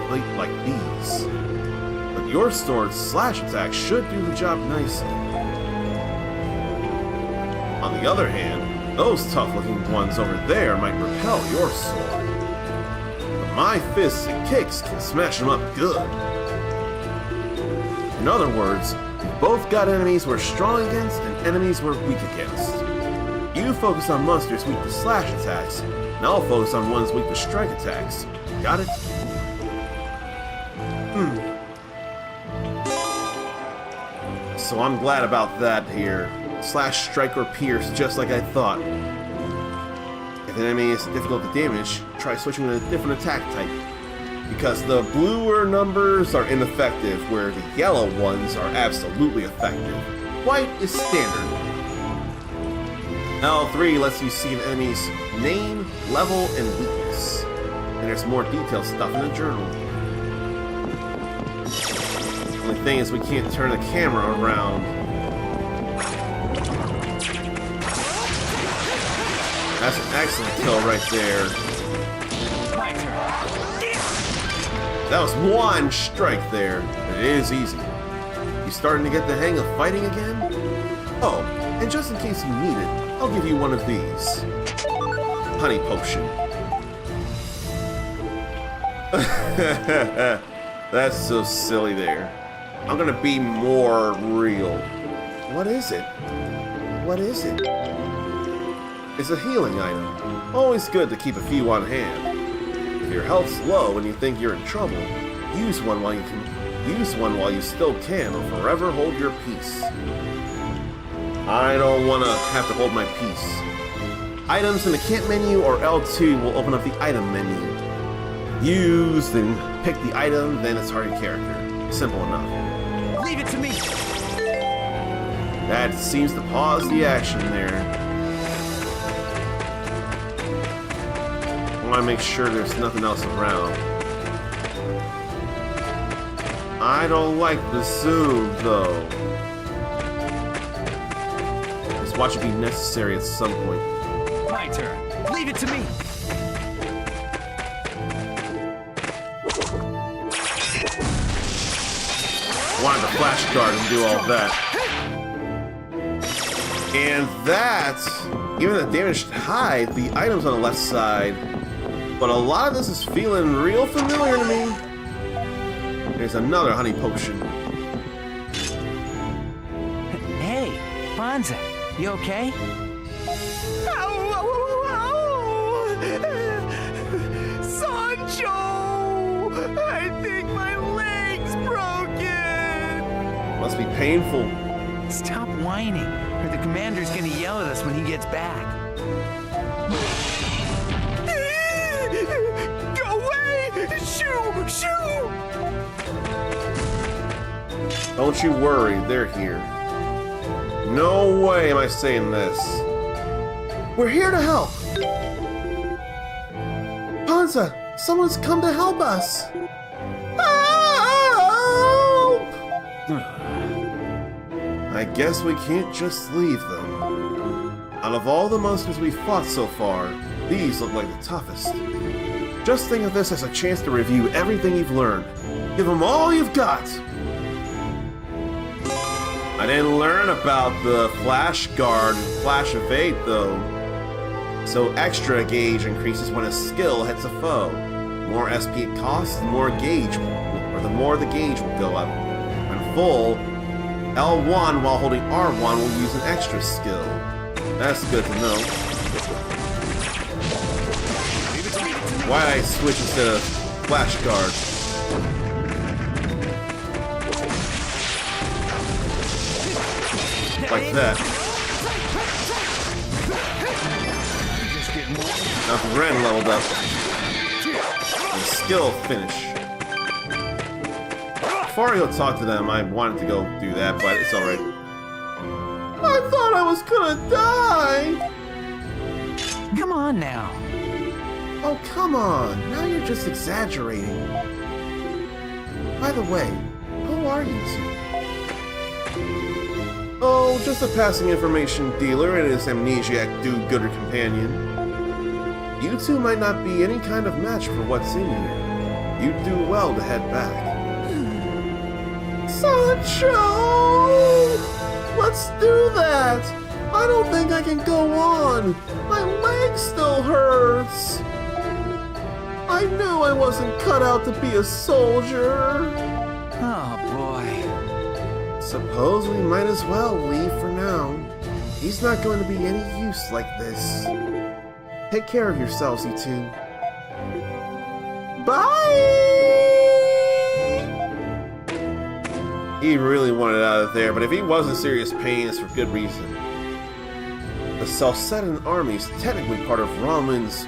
these. But your sword's slash attacks should do the job nicely. On the other hand, those tough-looking ones over there might repel your sword. But my fists and kicks can smash them up good. In other words, we've both got enemies we're strong against and enemies we're weak against. You focus on monsters weak to slash attacks, and I'll focus on ones weak to strike attacks. Got it? So I'm glad about that here. Slash, strike, or pierce, just like I thought. If an enemy is difficult to damage, try switching to a different attack type. Because the bluer numbers are ineffective, where the yellow ones are absolutely effective. White is standard. L3 lets you see an enemy's name, level, and weakness. And there's more detailed stuff in the journal. The only thing is we can't turn the camera around. That's an excellent kill right there. That was one strike there, but it is easy. You starting to get the hang of fighting again? Oh, and just in case you need it, I'll give you one of these. Honey potion. That's so silly there. I'm gonna be more real. What is it? What is it? It's a healing item. Always good to keep a few on hand. If your health's low and you think you're in trouble, use one while you still can, or forever hold your peace. I don't want to have to hold my peace. Items in the camp menu or L2 will open up the item menu. Use, then pick the item, then its target character. Simple enough. Leave it to me. That seems to pause the action there. I want to make sure there's nothing else around. I don't like the zoom, though. Just watch it be necessary at some point. My turn. Leave it to me. Wanted to flash guard and do all that. And that, even the damaged hide, the items on the left side. But a lot of this is feeling real familiar to me. There's another honey potion. Hey, Bonza, you okay? Sancho! I think my leg's broken! Must be painful. Stop whining, or the commander's gonna yell at us when he gets back. Go away! Shoo! Shoo! Don't you worry, they're here. No way am I saying this. We're here to help. Panza, someone's come to help us. Help! I guess we can't just leave them. Out of all the monsters we've fought so far, these look like the toughest. Just think of this as a chance to review everything you've learned. Give them all you've got. I didn't learn about the flash guard and flash evade though. So extra gauge increases when a skill hits a foe. More SP it costs, the more gauge, or the more the gauge will go up. When full, L1 while holding R1 will use an extra skill. That's good to know. Why'd I switch instead of flash guard? Like that. Now the Ren leveled up. And the skill finish. Before I go talk to them, I wanted to go do that, but it's alright. I thought I was gonna die! Come on now. Oh, come on. Now you're just exaggerating. By the way, who are you two? Oh, just a passing information dealer and his amnesiac do-gooder companion. You two might not be any kind of match for what's in here. You'd do well to head back. Sancho! Let's do that! I don't think I can go on. My leg still hurts. I knew I wasn't cut out to be a soldier. Oh boy. Suppose we might as well leave for now. He's not going to be any use like this. Take care of yourselves, you two. Bye! He really wanted out of there, but if he was in serious pain, it's for good reason. The Salcedan army is technically part of Roman's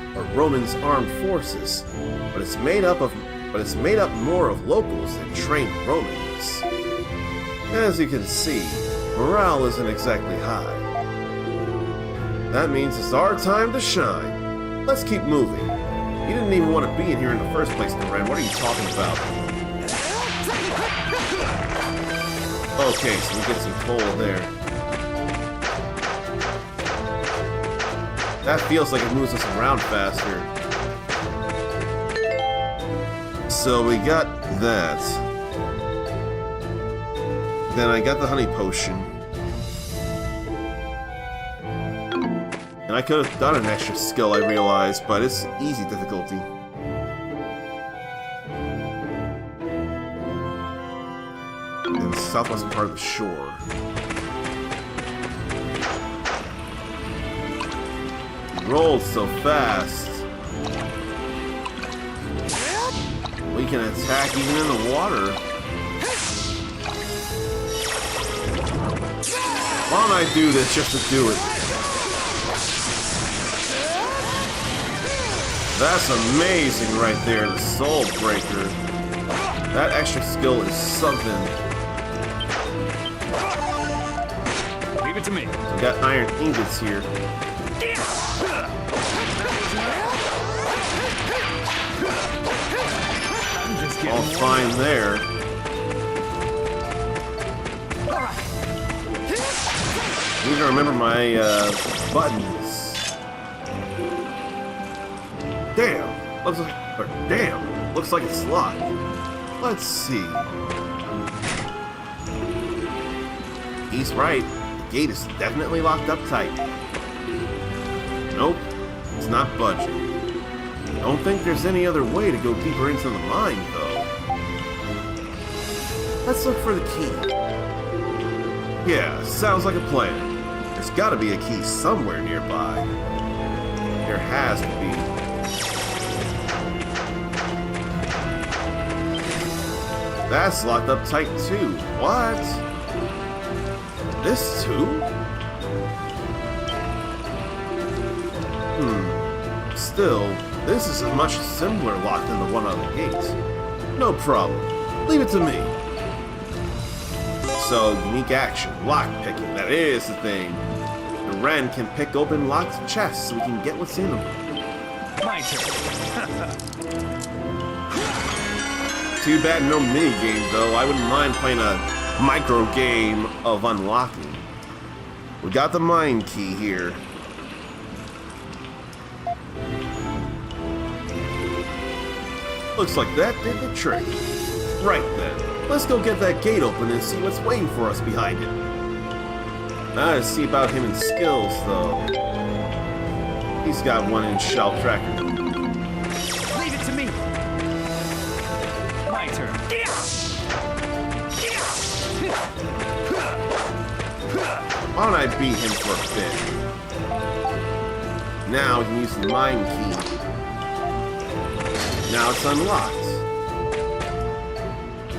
armed forces, but it's made up more of locals than trained Romans. As you can see, morale isn't exactly high. That means it's our time to shine. Let's keep moving. You didn't even want to be in here in the first place, Duran. What are you talking about? Okay, so we get some coal there. That feels like it moves us around faster. So we got that. Then I got the honey potion. And I could have done an extra skill, I realized, but it's easy difficulty. And the southwest part of the shore. Rolled so fast. We can attack even in the water. Why don't I do this just to do it? That's amazing right there, the Soul Breaker. That extra skill is something. Leave it to me. So we got iron ingots here. All fine there. I need to remember my buttons. Damn, looks like it's locked. Let's see. He's right. The gate is definitely locked up tight. Nope, it's not budging. Don't think there's any other way to go deeper into the mine, though. Let's look for the key. Yeah, sounds like a plan. There's gotta be a key somewhere nearby. There has to be. That's locked up tight too. What? This too? Still, this is a much simpler lock than the one on the gate. No problem. Leave it to me. So, unique action, lock picking, that is the thing. The Ren can pick open locked chests so we can get what's in them. My turn. Too bad no mini game though. I wouldn't mind playing a micro game of unlocking. We got the mine key here. Looks like that did the trick. Right then, let's go get that gate open and see what's waiting for us behind it. Now to see about him and skills though. He's got 1-inch shell tracker. Leave it to me. My turn. Why don't I beat him for a bit? Now we can use the mine key. Now it's unlocked.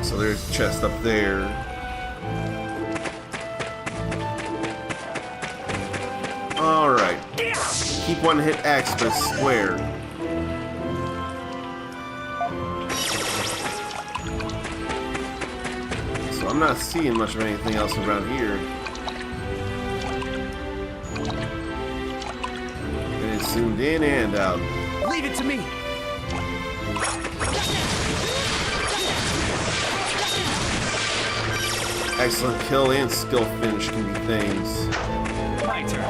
So there's a chest up there. Alright. Keep one hit X, but square. So I'm not seeing much of anything else around here. It is zoomed in and out. Leave it to me. Excellent kill and skill finish can be things. My turn.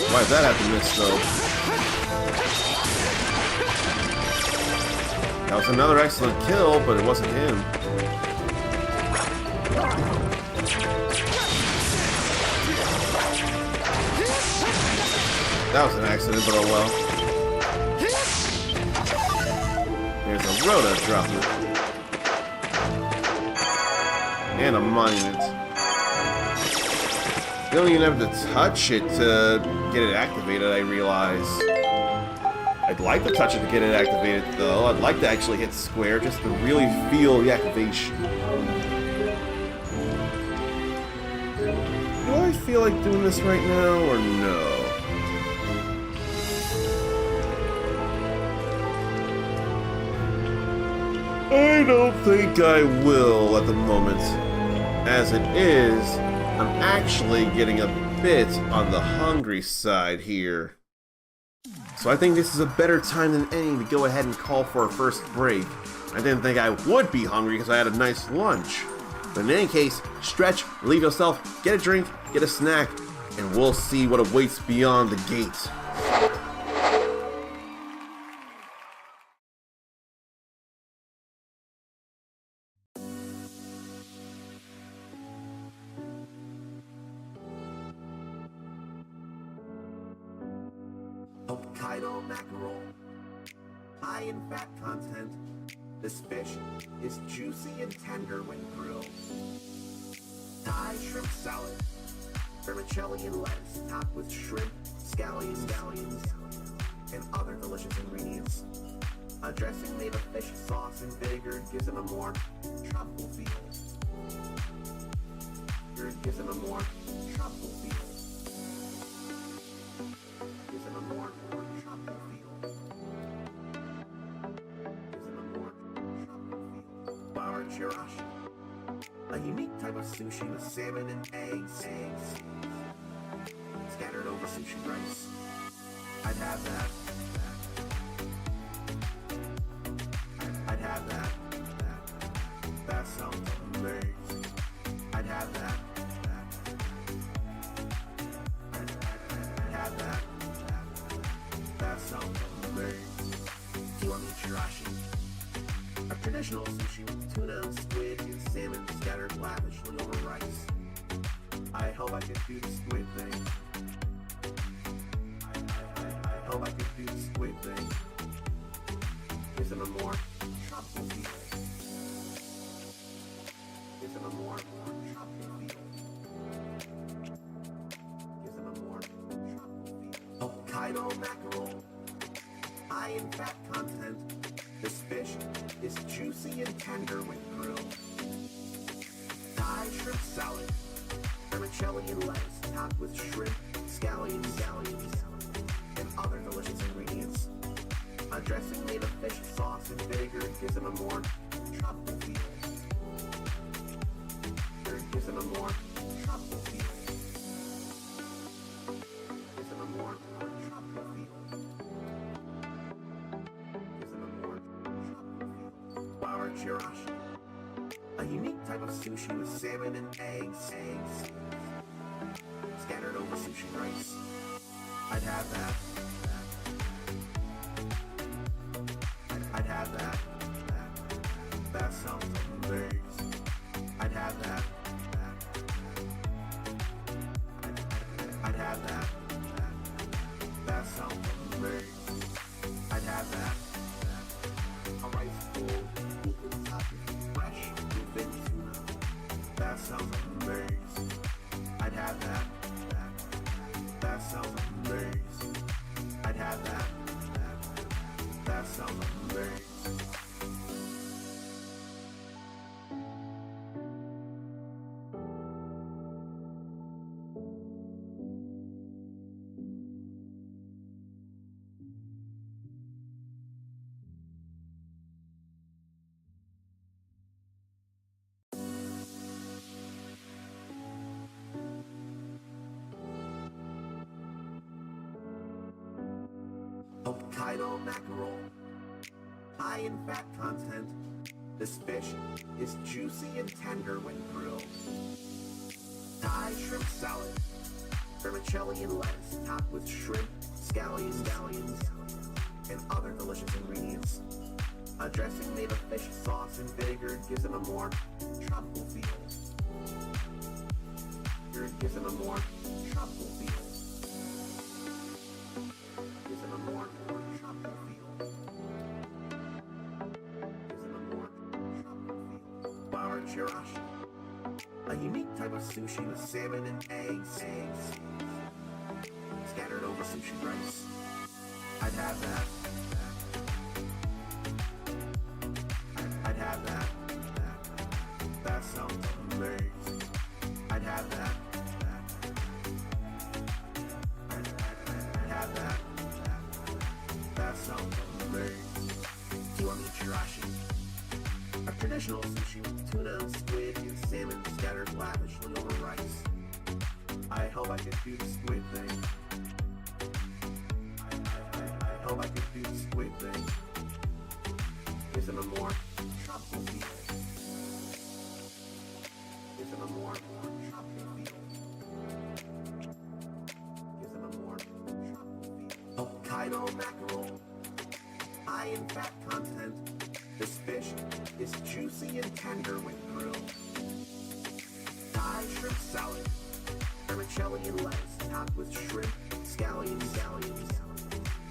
Why'd that have to miss though? That was another excellent kill, but it wasn't him. That was an accident, but oh well. There's a Rhoda droplet. And a monument. You don't even have to touch it to get it activated, I realize. I'd like to touch it to get it activated, though. I'd like to actually hit square just to really feel the activation. Do I feel like doing this right now, or no? I don't think I will at the moment. As it is, I'm actually getting a bit on the hungry side here. So I think this is a better time than any to go ahead and call for a first break. I didn't think I would be hungry because I had a nice lunch. But in any case, stretch, relieve yourself, get a drink, get a snack, and we'll see what awaits beyond the gate. Hokkaido mackerel, high in fat content. This fish is juicy and tender when grilled. Thai shrimp salad, vermicelli and lettuce topped with shrimp, scallions, and other delicious ingredients. A dressing made of fish sauce and vinegar gives it a more tropical feel. Gives it a more tropical feel. Gives it a more tropical feel. Gives it a more tropical feel. Bar chirashi, a unique type of sushi with salmon and eggs scattered over sushi rice. I'd have that. I'd have that. That sounds amazing. I'd have that. I'd have that. That sounds amazing. Kiwami chirashi, a traditional sushi with tuna, squid, and salmon scattered lavishly I could do the squid thing. I hope I could do the squid thing. Gives him a more tropical feel. Gives him a more tropical feel. Gives him a more tropical feel. Hokkaido mackerel, high in fat content. This fish is juicy and tender when grilled. Thai shrimp salad, vermicelli and lettuce topped with shrimp, scallions, and other delicious ingredients. A dressing made of fish sauce and vinegar gives it a more tropical feel. Gives it a more tropical feel. Gives it a more tropical feel. Gives it a more tropical feel. Flour chirashi, a unique type of sushi with salmon and eggs scattered over sushi rice. I'd have that. I'd have that. That sounds amazing. I'd have that. I'd have that. That sounds amazing. I'd have that. A rice bowl, fresh bluefin tuna. That sounds amazing. I'd have that. That sounds amazing. I'd have that. That sounds amazing. Hokkaido mackerel, high in fat content. This fish is juicy and tender when grilled. Thai shrimp salad, vermicelli and lettuce topped with shrimp, scallions, and other delicious ingredients. A dressing made of fish sauce and vinegar gives it a more tropical feel. Gives it a more tropical feel. Gives it a more tropical feel. Gives it a more tropical feel. Flour chirashi, a unique type of sushi with salmon and eggs scattered over sushi rice. I'd have that. I'd have that. That sounds amazing. I'd have that. I'd have that. That sounds amazing. Kiwami chirashi, a traditional sushi with tuna, squid, and salmon scattered lavishly over rice. I hope I could do the squid thing. I hope I could do the squid thing. Gives it a more tropical feel. Gives it a more tropical feel. Gives it a more tropical feel. Hokkaido mackerel, high in fat content. This fish is juicy and tender when grilled. Thai shrimp salad, vermicelli and lettuce topped with shrimp, scallions,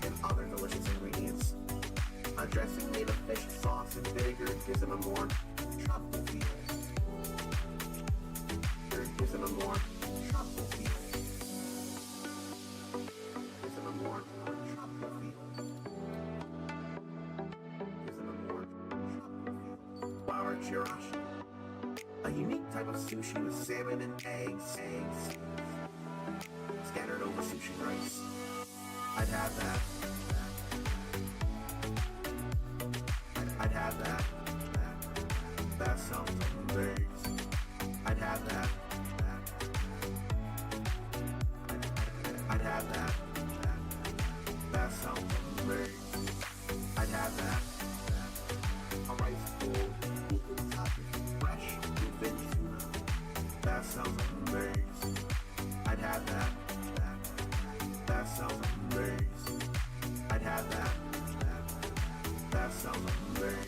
and other delicious ingredients. A dressing made of fish sauce and vinegar gives it a more tropical feel. Gives it a more tropical feel. Gives it a more tropical feel. Gives it a more tropical feel. Flour chirashi, a unique type of sushi with salmon and eggs scattered over sushi rice. I'd have that. I'd have that. That sounds amazing. I'd have that. I'd have that. That sounds amazing. I'd have that. A rice bowl, fresh bluefin tuna. That sounds amazing. I'd have that. That sounds amazing. I'd have that. That sounds amazing.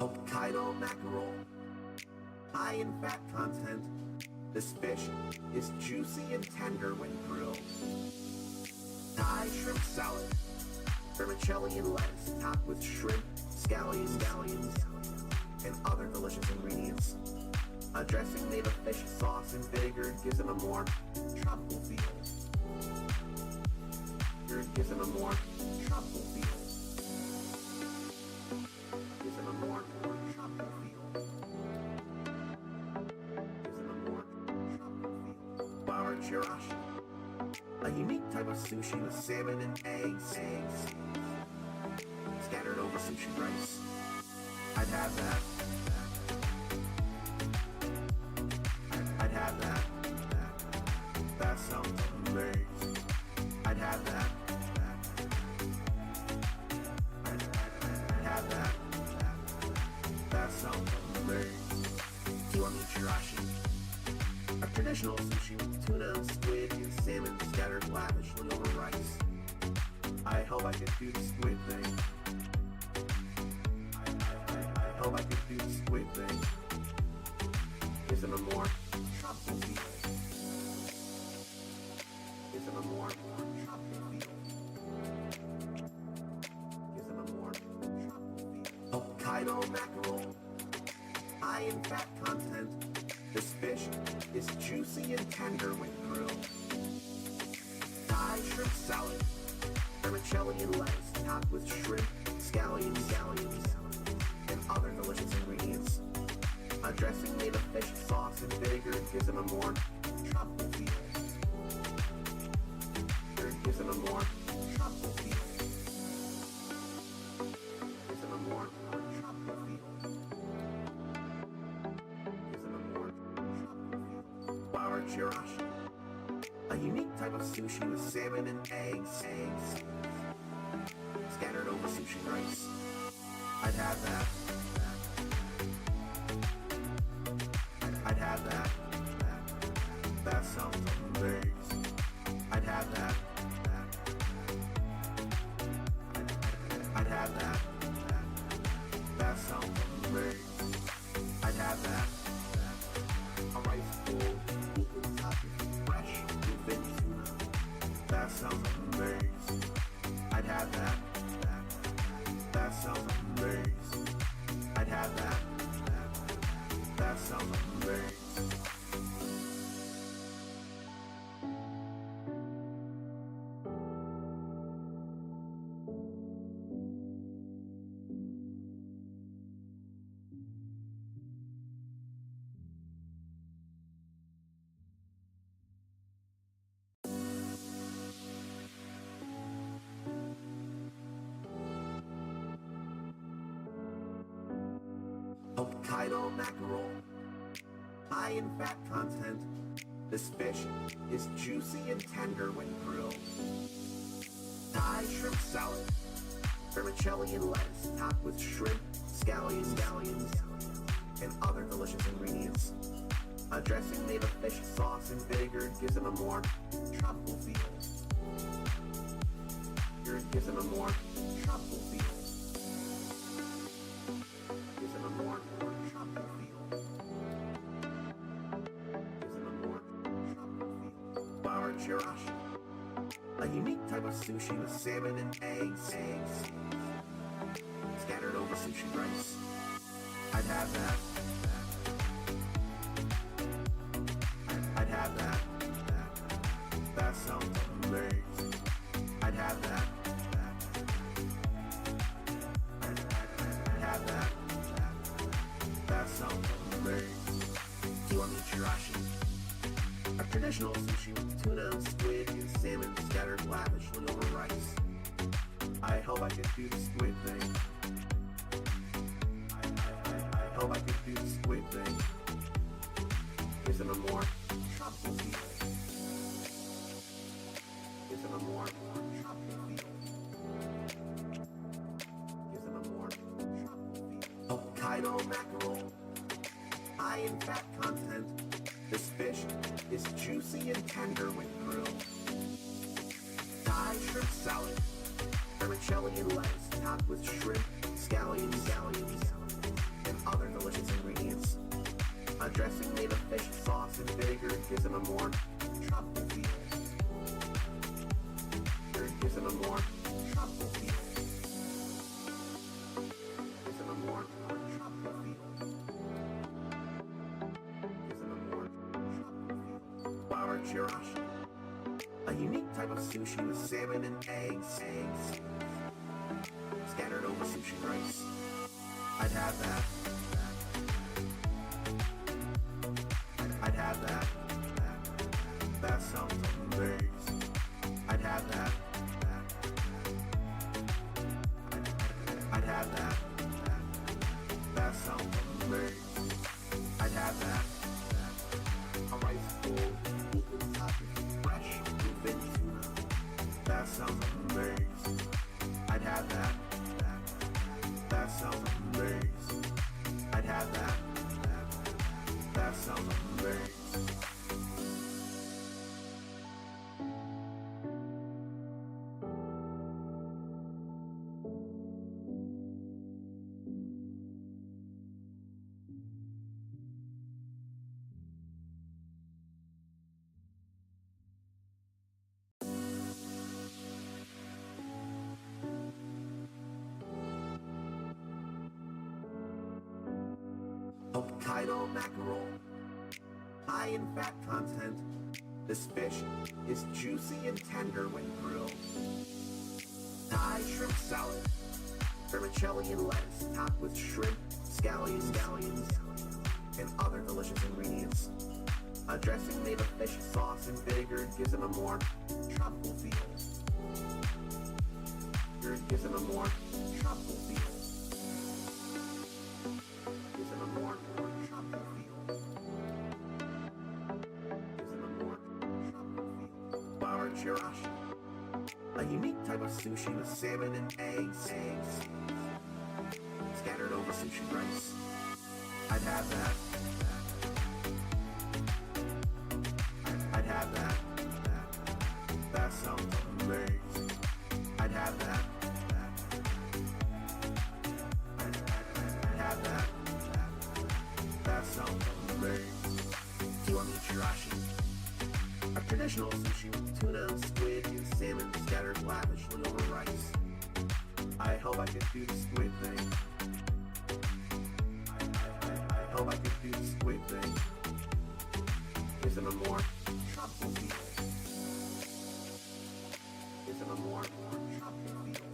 Hokkaido mackerel, high in fat content. This fish is juicy and tender when grilled. Thai shrimp salad, vermicelli and lettuce topped with shrimp, scallions, and other delicious ingredients. A dressing made of fish sauce and vinegar gives it a more tropical feel. Gives it a more tropical feel. Gives it a more tropical feel. Gives it a more tropical feel. Flour chirashi, a unique type of sushi with salmon and eggs scattered over sushi rice. I'd have that. I'd have that. That sounds amazing. I'd have that. I'd have that. That sounds amazing. Kiwami chirashi, a traditional sushi with tuna, squid, and salmon scattered lavishly over rice. I hope I can do the squid thing. I hope I can do the squid thing. Isn't a more tropical feel? Isn't a more tropical feel? Isn't a more tropical feel? Hokkaido mackerel, high in fat content. This fish is juicy and tender when grilled. Thai shrimp salad, vermicelli and lettuce topped with shrimp, scallions, and other delicious ingredients. A dressing made of fish sauce and vinegar gives it a more tropical feel. Gives it a more tropical feel. Gives it a more tropical feel. Gives it a more tropical feel. Flour chirashi, a unique type of sushi with salmon and eggs scattered over sushi rice. I'd have that. I'd have that. That sounds amazing. I'd have that. I'd have that. That sounds amazing. I'd have that. A rice bowl, equal topping, fresh, bluefin tuna. That sounds amazing. I'd have that. That sounds amazing. I'd have that. That sounds amazing. Hokkaido mackerel, high in fat content. This fish is juicy and tender when grilled. Thai shrimp salad, vermicelli and lettuce topped with shrimp, scallions, and other delicious ingredients. A dressing made of fish sauce and vinegar gives it a more tropical feel. Gives it a more tropical feel. Gives it a more tropical feel. Gives it a more tropical feel. Flour chirashi, a unique type of sushi with salmon and eggs scattered over sushi rice. I'd have that. I'd have that. That sounds amazing. I'd have that. I'd have that. That sounds amazing. Kiwami chirashi, a traditional sushi with tuna, squid, and salmon scattered lavishly over rice. I hope I can do the squid thing. I hope I can do the squid thing. Gives it a more tropical feel. Gives it a more tropical feel. Gives it a more tropical feel. Hokkaido mackerel, high in fat content. This fish is juicy and tender when grilled. Thai shrimp salad, vermicelli and lettuce topped with shrimp, scallions, other delicious ingredients. A dressing made of fish sauce and vinegar gives it a more tropical feel. Gives it a more tropical feel. Gives it a more tropical feel. Gives it a more tropical feel. Flour chirashi. A unique type of sushi with salmon and eggs scattered over sushi rice. I'd have that. I'd have that. That sounds amazing. I'd have that. I'd have that. That sounds amazing. I'd have that. A rice bowl, open topic, fresh, bluefin tuna. That sounds amazing. I'd have that. That sounds amazing. I'd have that. That sounds amazing. Hokkaido mackerel, high in fat content. This fish is juicy and tender when grilled. Thai shrimp salad, vermicelli and lettuce topped with shrimp, scallions, and other delicious ingredients. A dressing made of fish sauce and vinegar gives it a more tropical feel. Gives it a more tropical feel. Gives it a more tropical feel. Gives it a more tropical feel. Flour chirashi. A unique type of sushi with salmon and eggs scattered over sushi rice. I'd have that. I'd have that. That sounds amazing. I'd have that. I'd have that. That sounds amazing. Kiwami chirashi. A traditional sushi with tuna, squid, and salmon scattered lavishly over rice. I hope I could do the squid thing. I hope I could do the squid thing. Gives it a more tropical feel. Gives it a more tropical feel.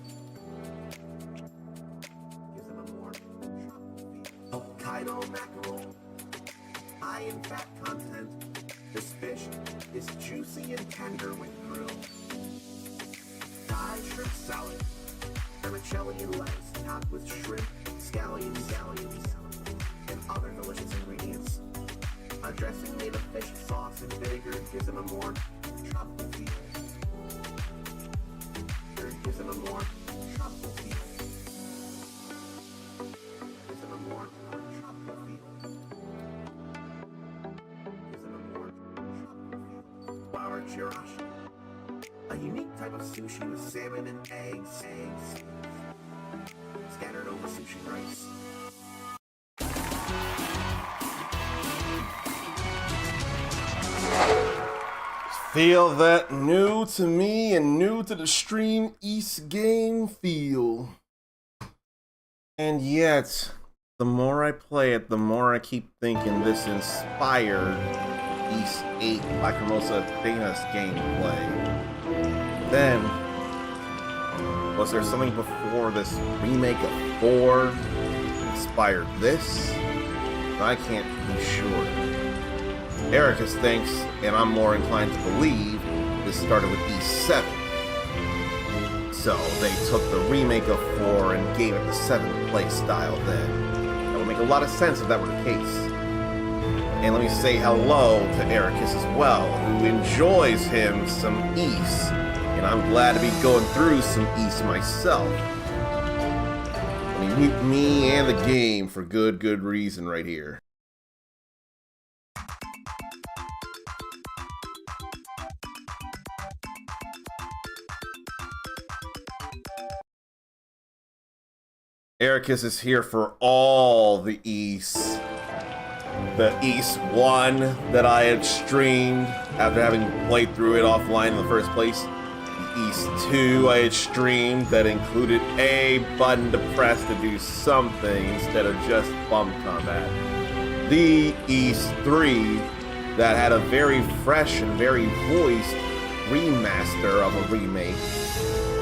Gives it a more tropical feel. Hokkaido mackerel, high in fat content. This fish is juicy and tender when grilled. Thai shrimp salad, vermicelli and lettuce topped with shrimp, scallions, and other delicious ingredients. A dressing made of fish sauce and vinegar gives it a more tropical feel. Gives it a more tropical feel. Gives it a more tropical feel. Gives it a more tropical feel. Flour chirashi. A unique type of sushi with salmon and eggs scattered over sushi rice. Feel that new to me and new to the Stream East game feel. And yet, the more I play it, the more I keep thinking this inspired East 8 Lacrimosa Athena's gameplay. Then, was there something before this remake of 4 that inspired this? I can't be sure. Ericus thinks, and I'm more inclined to believe, this started with E7. So they took the remake of 4 and gave it the 7th play style then. That would make a lot of sense if that were the case. And let me say hello to Ericus as well, who enjoys him some Ys. And I'm glad to be going through some Ys myself. I mean, me and the game for good reason right here. Ericus is here for all the East. The East 1 that I had streamed after having played through it offline in the first place. The East 2 I had streamed that included a button to press to do something instead of just bump combat. The East 3 that had a very fresh and very voiced remaster of a remake.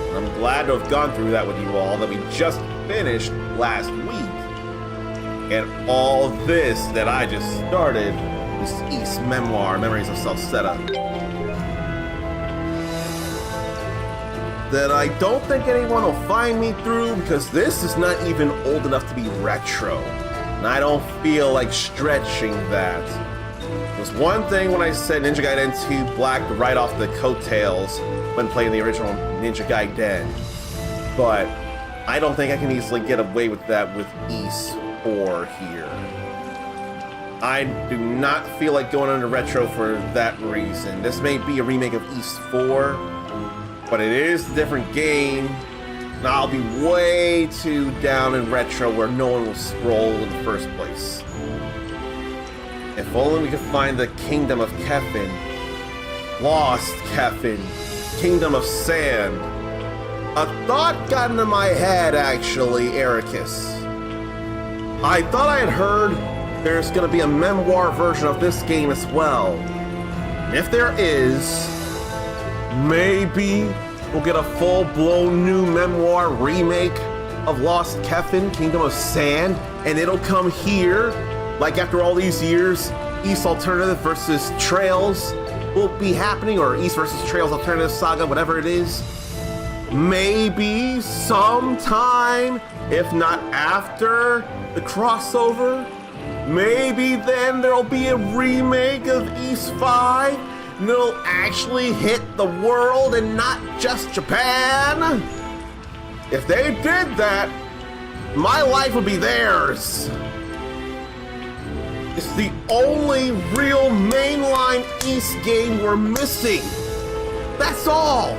And I'm glad to have gone through that with you all, that we just finished last week. And all this that I just started, this East Memoir, Memories of Self-Seta, that I don't think anyone will find me through because this is not even old enough to be retro. And I don't feel like stretching that. It was one thing when I said Ninja Gaiden 2 Black right off the coattails when playing the original Ninja Gaiden. But I don't think I can easily get away with that with East 4 here. I do not feel like going into retro for that reason. This may be a remake of East 4, but it is a different game. And I'll be way too down in retro where no one will scroll in the first place. If only we could find the Kingdom of Kefin, Lost Kefin, Kingdom of Sand. A thought got into my head, actually, Ericus. I thought I had heard there's going to be a memoir version of this game as well. And if there is, maybe we'll get a full-blown new memoir remake of Lost Kefin, Kingdom of Sand, and it'll come here, like after all these years, East Alternative versus Trails will be happening, or East versus Trails Alternative Saga, whatever it is. Maybe sometime, if not after the crossover, maybe then there'll be a remake of East 5 and it'll actually hit the world and not just Japan. If they did that, my life would be theirs. It's the only real mainline East game we're missing. That's all.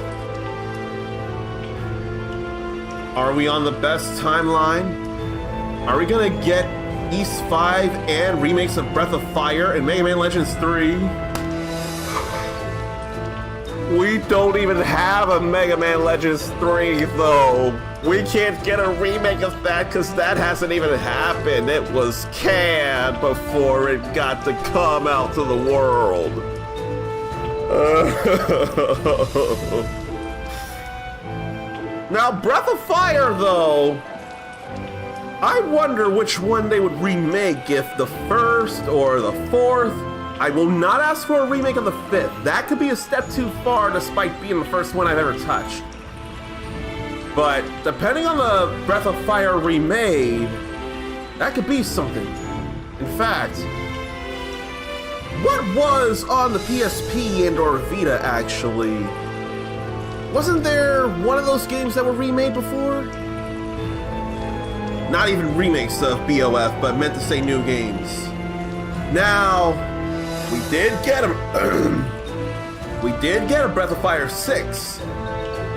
Are we on the best timeline? Are we gonna get East 5 and remakes of Breath of Fire and Mega Man Legends 3? We don't even have a Mega Man Legends 3 though. We can't get a remake of that because that hasn't even happened. It was canned before it got to come out to the world. Now, Breath of Fire, though, I wonder which one they would remake, if the first or the fourth. I will not ask for a remake of the fifth. That could be a step too far despite being the first one I've ever touched. But depending on the Breath of Fire remade, that could be something. In fact, what was on the PSP and or Vita actually? Wasn't there one of those games that were remade before? Not even remakes of BOF, but meant to say new games. Now, we did get a Breath of Fire 6,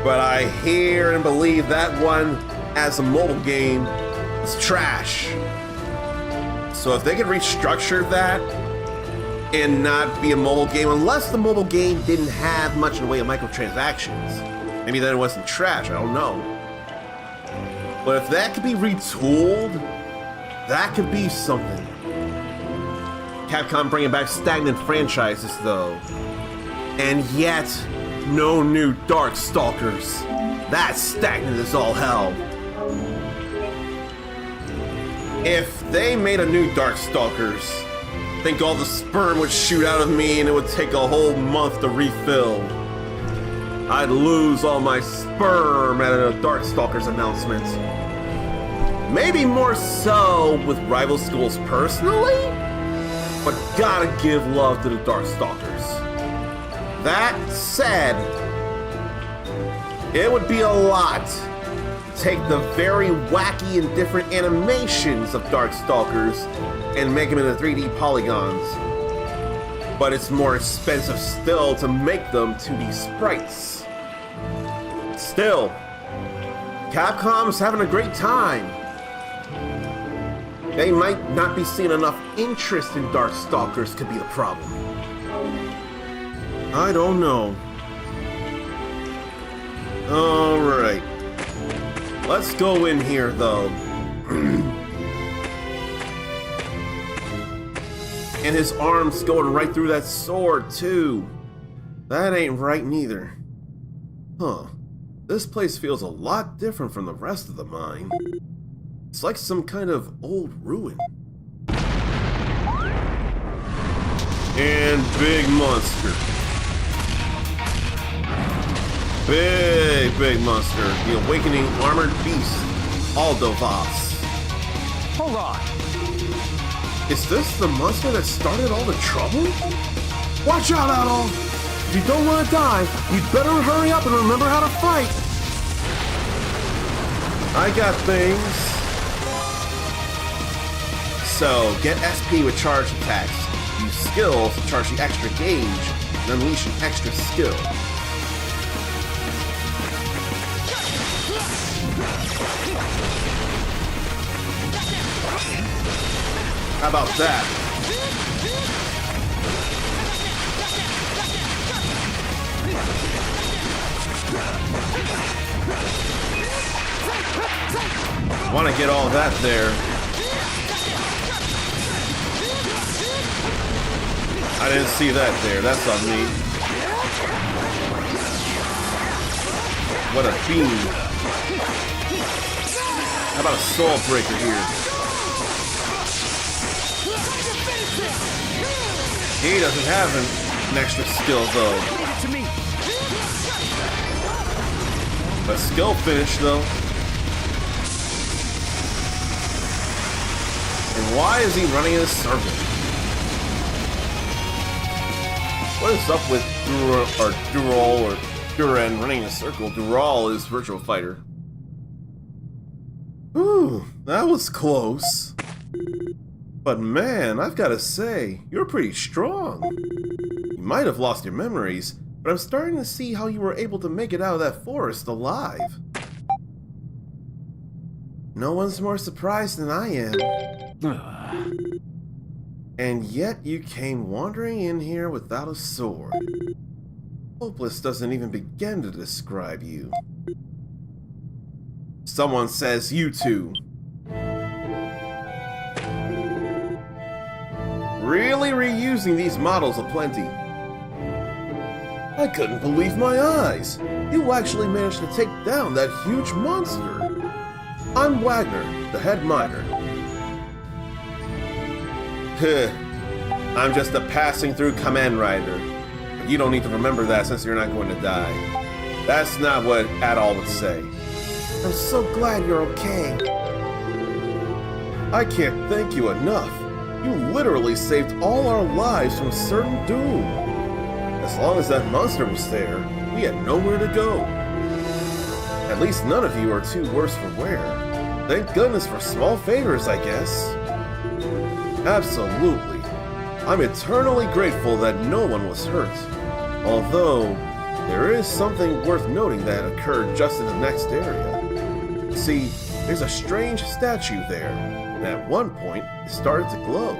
but I hear and believe that one as a mobile game is trash. So if they could restructure that and not be a mobile game, unless the mobile game didn't have much in the way of microtransactions, maybe then it wasn't trash, I don't know. But if that could be retooled, that could be something. Capcom bringing back stagnant franchises though. And yet, no new Darkstalkers. That's stagnant as all hell. If they made a new Darkstalkers, I think all the sperm would shoot out of me and it would take a whole month to refill. I'd lose all my sperm at a Darkstalkers announcement. Maybe more so with rival schools personally, but gotta give love to the Darkstalkers. That said, it would be a lot to take the very wacky and different animations of Darkstalkers and make them into 3D polygons. But it's more expensive still to make them 2D sprites. Still, Capcom's having a great time. They might not be seeing enough interest in Darkstalkers could be the problem. I don't know. Alright. Let's go in here, though. And his arm's going right through that sword, too. That ain't right, neither. Huh. This place feels a lot different from the rest of the mine. It's like some kind of old ruin. And big monster. Big monster. The awakening armored beast, Aldovas. Hold on. Is this the monster that started all the trouble? Watch out, Adol! If you don't want to die, you'd better hurry up and remember how to fight. I got things. So, get SP with charge attacks. Use skills to charge the extra gauge and unleash an extra skill. How about that? Want to get all that there. I didn't see that there. That's on me. What a fiend. How about a soul breaker here? He doesn't have an extra skill though. A skill finish though. And why is he running in a circle? What is up with Dural or Duran running in a circle? Dural is Virtual Fighter. Ooh, that was close. But man, I've got to say, you're pretty strong. You might have lost your memories, but I'm starting to see how you were able to make it out of that forest alive. No one's more surprised than I am. And yet you came wandering in here without a sword. Hopeless doesn't even begin to describe you. Someone says you two. Really reusing these models aplenty. I couldn't believe my eyes. You actually managed to take down that huge monster. I'm Wagner, the head miner. I'm just a passing through command rider. But you don't need to remember that since you're not going to die. That's not what Adol would say. I'm so glad you're okay. I can't thank you enough. You literally saved all our lives from certain doom. As long as that monster was there, we had nowhere to go. At least none of you are too worse for wear. Thank goodness for small favors, I guess. Absolutely. I'm eternally grateful that no one was hurt. Although, there is something worth noting that occurred just in the next area. See, there's a strange statue there, and at one point, it started to glow.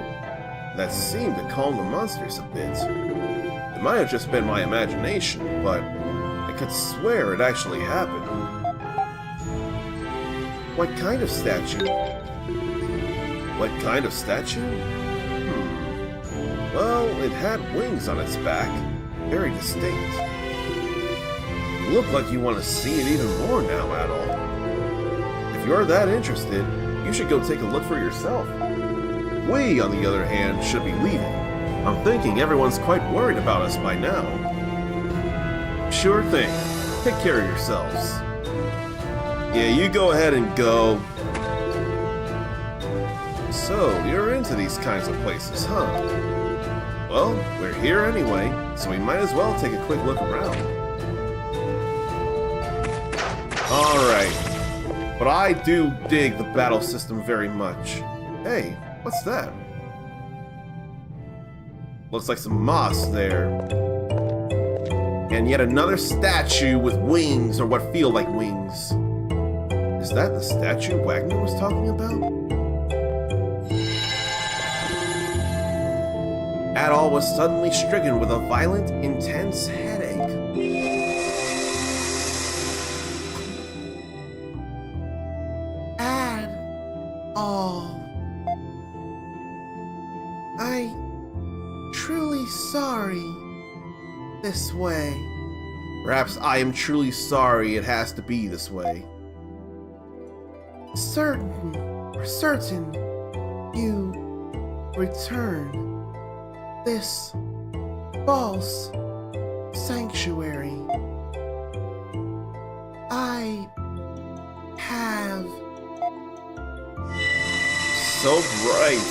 That seemed to calm the monsters a bit. It might have just been my imagination, but I could swear it actually happened. What kind of statue? What kind of statue? Well, it had wings on its back. Very distinct. You look like you want to see it even more now, Adol. If you're that interested, you should go take a look for yourself. We, on the other hand, should be leaving. I'm thinking everyone's quite worried about us by now. Sure thing. Take care of yourselves. Yeah, you go ahead and go. So, you're into these kinds of places, huh? Well, we're here anyway, so we might as well take a quick look around. Alright. But I do dig the battle system very much. Hey, what's that? Looks like some moss there. And yet another statue with wings, or what feel like wings. Is that the statue Wagner was talking about? Adol was suddenly stricken with a violent, intense headache. Adol. I'm truly sorry. This way. Perhaps I am truly sorry it has to be this way. Certain you return this false sanctuary. I have so bright.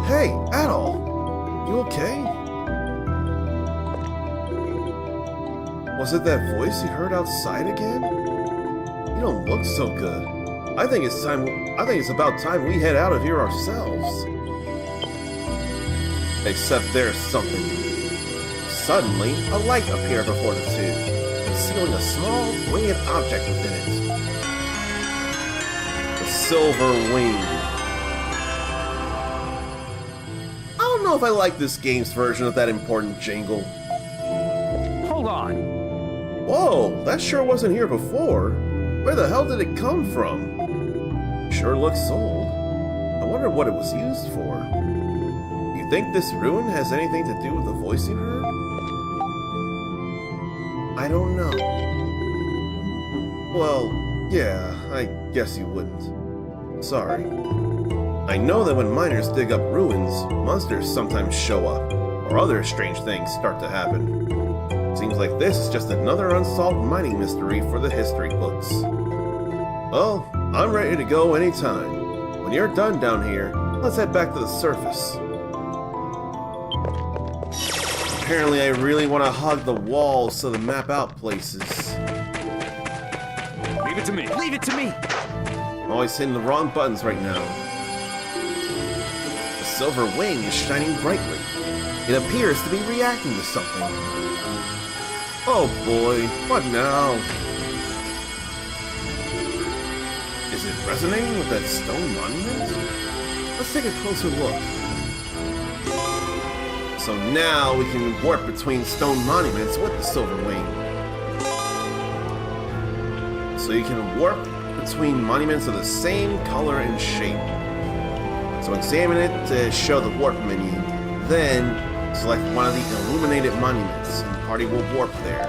Hey, Adol, you okay? Was it that voice you heard outside again? You don't look so good. I think it's about time we head out of here ourselves. Except there's something. Suddenly, a light appeared before the two, concealing a small, winged object within it. The silver wing. I don't know if I like this game's version of that important jingle. Hold on. Whoa, that sure wasn't here before. Where the hell did it come from? Sure looks old. I wonder what it was used for. You think this ruin has anything to do with the voice you heard? I don't know. Well, yeah, I guess you wouldn't. Sorry. I know that when miners dig up ruins, monsters sometimes show up, or other strange things start to happen. Seems like this is just another unsolved mining mystery for the history books. Well, I'm ready to go anytime. When you're done down here, let's head back to the surface. Apparently I really want to hug the walls to the map out places. Leave it to me. Leave it to me. I'm always hitting the wrong buttons right now. The silver wing is shining brightly. It appears to be reacting to something. Oh boy, what now? Is it resonating with that stone monument? Let's take a closer look. So now we can warp between stone monuments with the silver wing. So you can warp between monuments of the same color and shape. So examine it to show the warp menu. Then select one of the illuminated monuments and the party will warp there.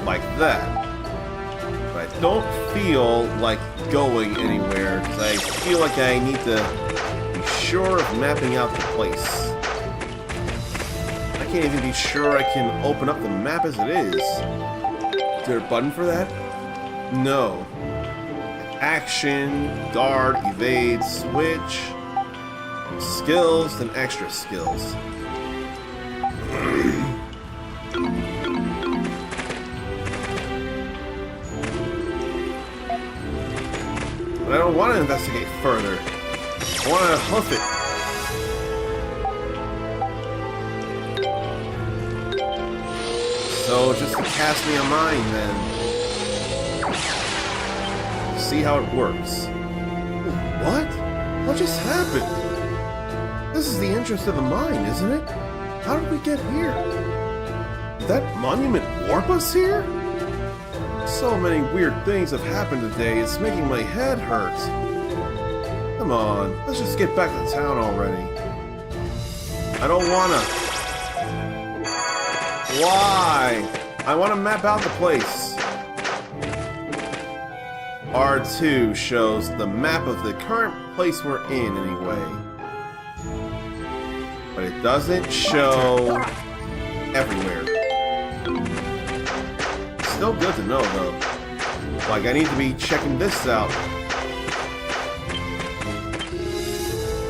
Like that. But I don't feel like going anywhere because I feel like I need to be sure of mapping out the place. I can't even be sure I can open up the map as it is. Is there a button for that? No. Action, guard, evade, switch, skills, then extra skills. But I don't want to investigate further. I want to hoof it. So just to cast me a mind then. See how it works. What? What just happened? This is the entrance to the mine, isn't it? How did we get here? Did that monument warp us here? So many weird things have happened today, it's making my head hurt. Come on, let's just get back to town already. I don't wanna. Why? I wanna map out the place. R2 shows the map of the current place we're in anyway. But it doesn't show everywhere. Still good to know though. Like I need to be checking this out.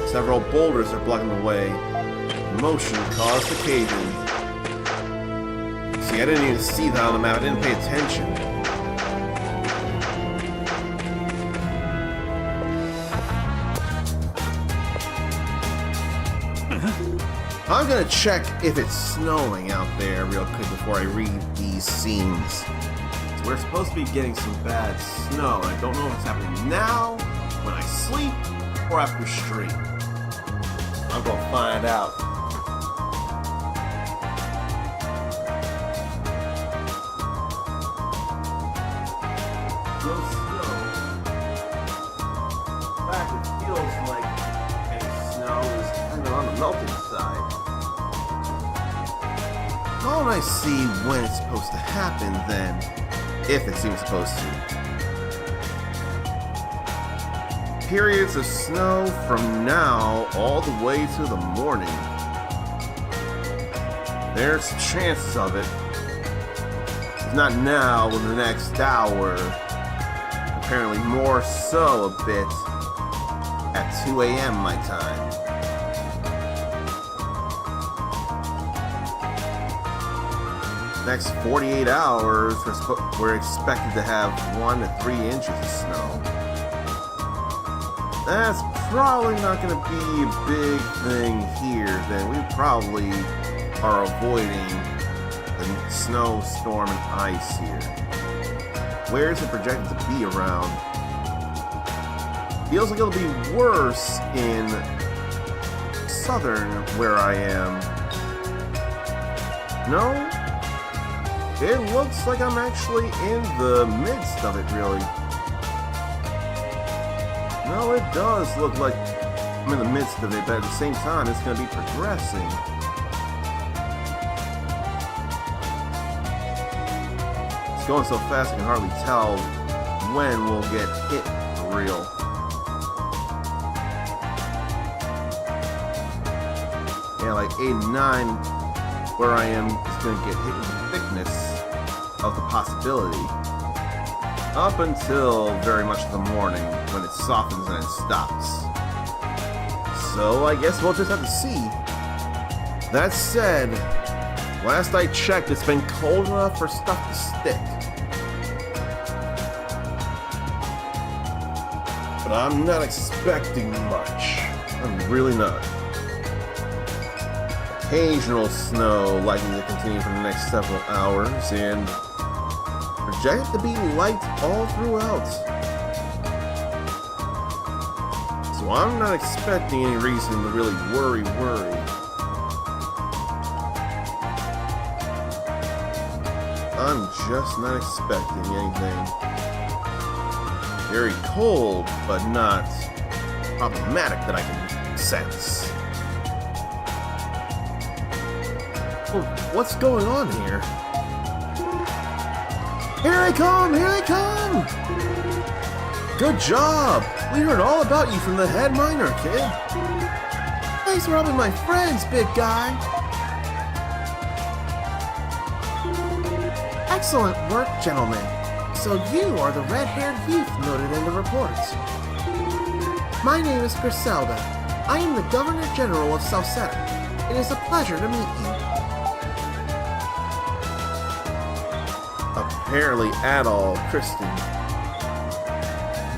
Several boulders are blocking the way. Motion caused the cave-in. See, I didn't even see that on the map. I didn't pay attention. I'm gonna check if it's snowing out there real quick before I read these scenes. So we're supposed to be getting some bad snow. I don't know if it's happening now, when I sleep, or after stream? I'm gonna find out. No snow. In fact, it feels like any snow is kind of on the melting side. Why don't I see when it's supposed to happen then, if it seems supposed to? Periods of snow from now all the way to the morning. There's chances of it. If not now, in the next hour. Apparently more so a bit at 2 a.m. my time. Next 48 hours, we're expected to have 1 to 3 inches of snow. That's probably not going to be a big thing here, then we probably are avoiding the snow, storm, and ice here. Where is it projected to be around? Feels like it'll be worse in southern where I am. No? It looks like I'm actually in the midst of it, really. No, it does look like I'm in the midst of it, but at the same time, it's going to be progressing. It's going so fast I can hardly tell when we'll get hit for real. Yeah, like 8 and 9, where I am, is going to get hit with the thickness of the possibility. Up until very much the morning, when it softens and it stops. So I guess we'll just have to see. That said, last I checked, it's been cold enough for stuff to stick. But I'm not expecting much. I'm really not. Occasional snow likely to continue for the next several hours, and projected to be light all throughout. So I'm not expecting any reason to really worry. I'm just not expecting anything. Very cold, but not problematic that I can sense. Well, what's going on here? Here they come! Here they come! Good job! We heard all about you from the head miner, kid. Thanks for helping my friends, big guy. Excellent work, gentlemen. So you are the red-haired youth noted in the report. My name is Griselda. I am the Governor General of Salsetta. It is a pleasure to meet you. Apparently Adol Kristen.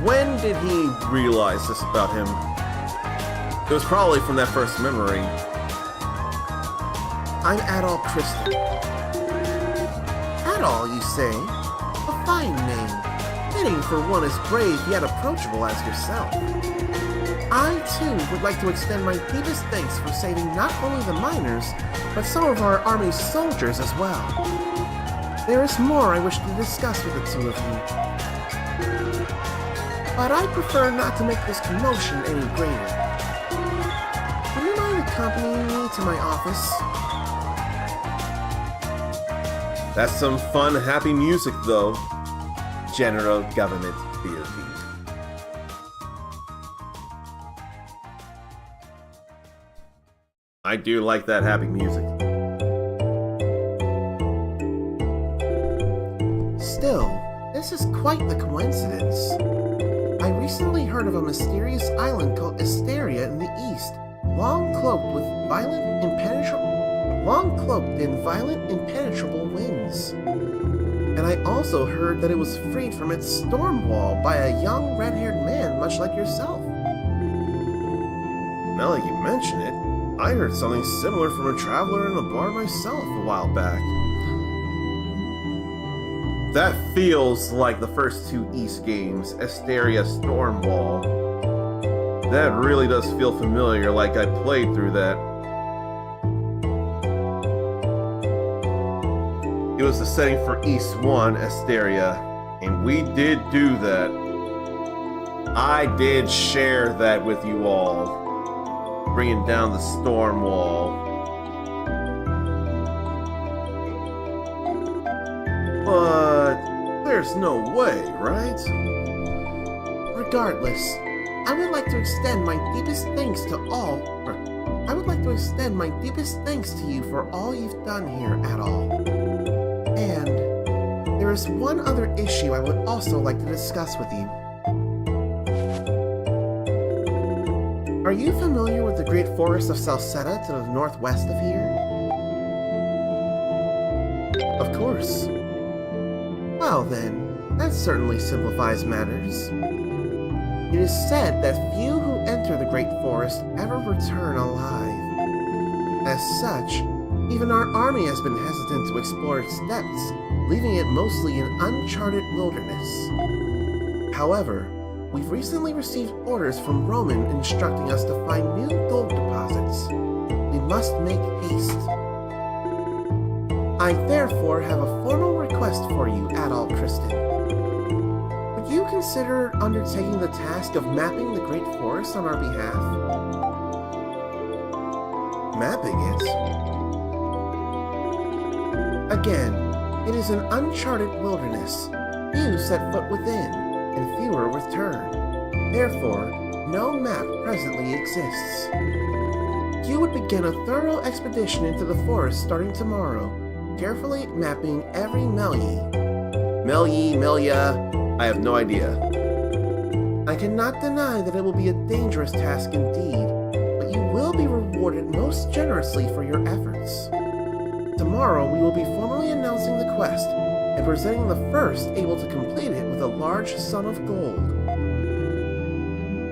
When did he realize this about him? It was probably from that first memory. I'm Adol Kristen. Adol, you say? A fine name. Fitting for one as brave yet approachable as yourself. I, too, would like to extend my deepest thanks for saving not only the miners, but some of our army's soldiers as well. There is more I wish to discuss with the two of you. But I prefer not to make this commotion any greater. Would you mind accompanying me to my office? That's some fun, happy music, though. General Government Building. I do like that happy music. Still, this is quite the coincidence. I recently heard of a mysterious island called Asteria in the east, long cloaked in violent, impenetrable winds. And I also heard that it was freed from its storm wall by a young red-haired man much like yourself. Now that you mention it, I heard something similar from a traveler in the bar myself a while back. That feels like the first two East games, Asteria Stormwall. That really does feel familiar, like I played through that. It was the setting for East 1, Asteria, and we did do that. I did share that with you all, bringing down the storm wall. But there's no way, right? Regardless, I would like to extend my deepest thanks to you for all you've done here at all. And there is one other issue I would also like to discuss with you. Are you familiar with the Great Forest of Salsetta to the northwest of here? Of course. Well then, that certainly simplifies matters. It is said that few who enter the Great Forest ever return alive. As such, even our army has been hesitant to explore its depths, leaving it mostly an uncharted wilderness. However, we've recently received orders from Roman instructing us to find new gold deposits. We must make haste. I therefore have a formal request for you, Adol Kristen. Would you consider undertaking the task of mapping the Great Forest on our behalf? Mapping it? Again, it is an uncharted wilderness. Few set foot within, and fewer return. Therefore, no map presently exists. You would begin a thorough expedition into the forest starting tomorrow, carefully mapping every Melye. Melya, I have no idea. I cannot deny that it will be a dangerous task indeed, but you will be rewarded most generously for your efforts. Tomorrow we will be formally announcing the quest and presenting the first able to complete it with a large sum of gold.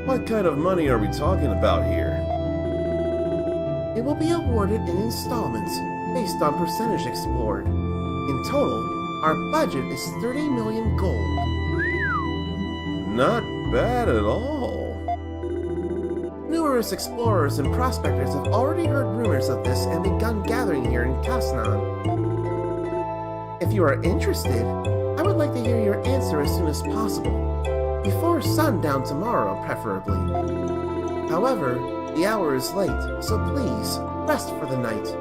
What kind of money are we talking about here? It will be awarded in installments based on percentage explored. In total, our budget is 30 million gold. Not bad at all. Numerous explorers and prospectors have already heard rumors of this and begun gathering here in Kasnan. If you are interested, I would like to hear your answer as soon as possible. Before sundown tomorrow, preferably. However, the hour is late, so please, rest for the night.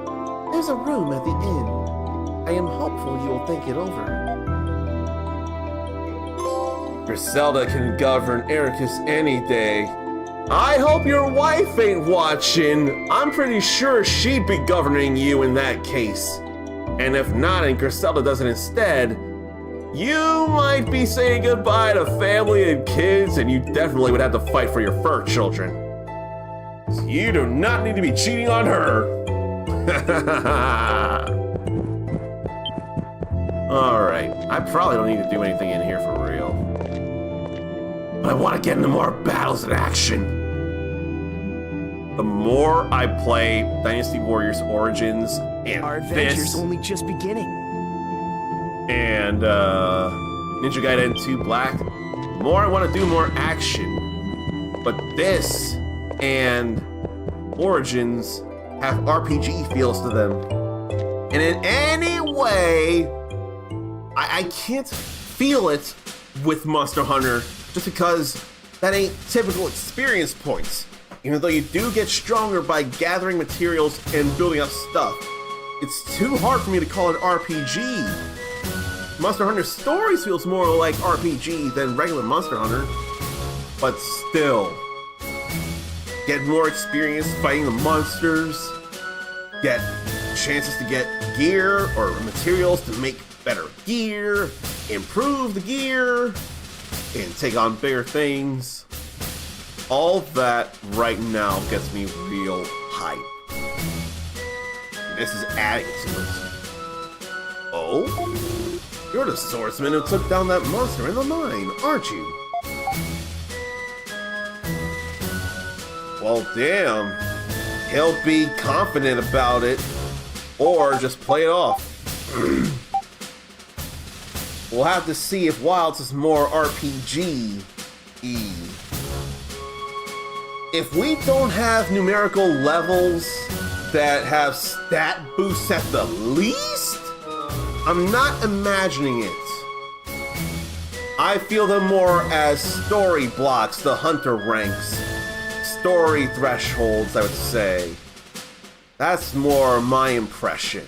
There's a room at the inn. I am hopeful you will think it over. Griselda can govern Ericus any day. I hope your wife ain't watching. I'm pretty sure she'd be governing you in that case. And if not, and Griselda does it instead, you might be saying goodbye to family and kids, and you definitely would have to fight for your fur children. So you do not need to be cheating on her. Alright, I probably don't need to do anything in here for real. But I want to get into more battles and action. The more I play Dynasty Warriors Origins and Our adventure's this, only just beginning. and Ninja Gaiden 2 Black, the more I want to do more action. But this and Origins have RPG feels to them. And in any way, I can't feel it with Monster Hunter just because that ain't typical experience points. Even though you do get stronger by gathering materials and building up stuff, it's too hard for me to call it RPG. Monster Hunter Stories feels more like RPG than regular Monster Hunter, but still, get more experience fighting the monsters, get chances to get gear or materials to make better gear, improve the gear, and take on bigger things. All that right now gets me real hype. This is adding to it. Oh? You're the swordsman who took down that monster in the mine, aren't you? Well, damn. He'll be confident about it, or just play it off. We'll have to see if Wilds is more RPG-y. if we don't have numerical levels that have stat boosts at the least, I'm not imagining it. I feel them more as story blocks, the hunter ranks. Story thresholds, I would say. That's more my impression.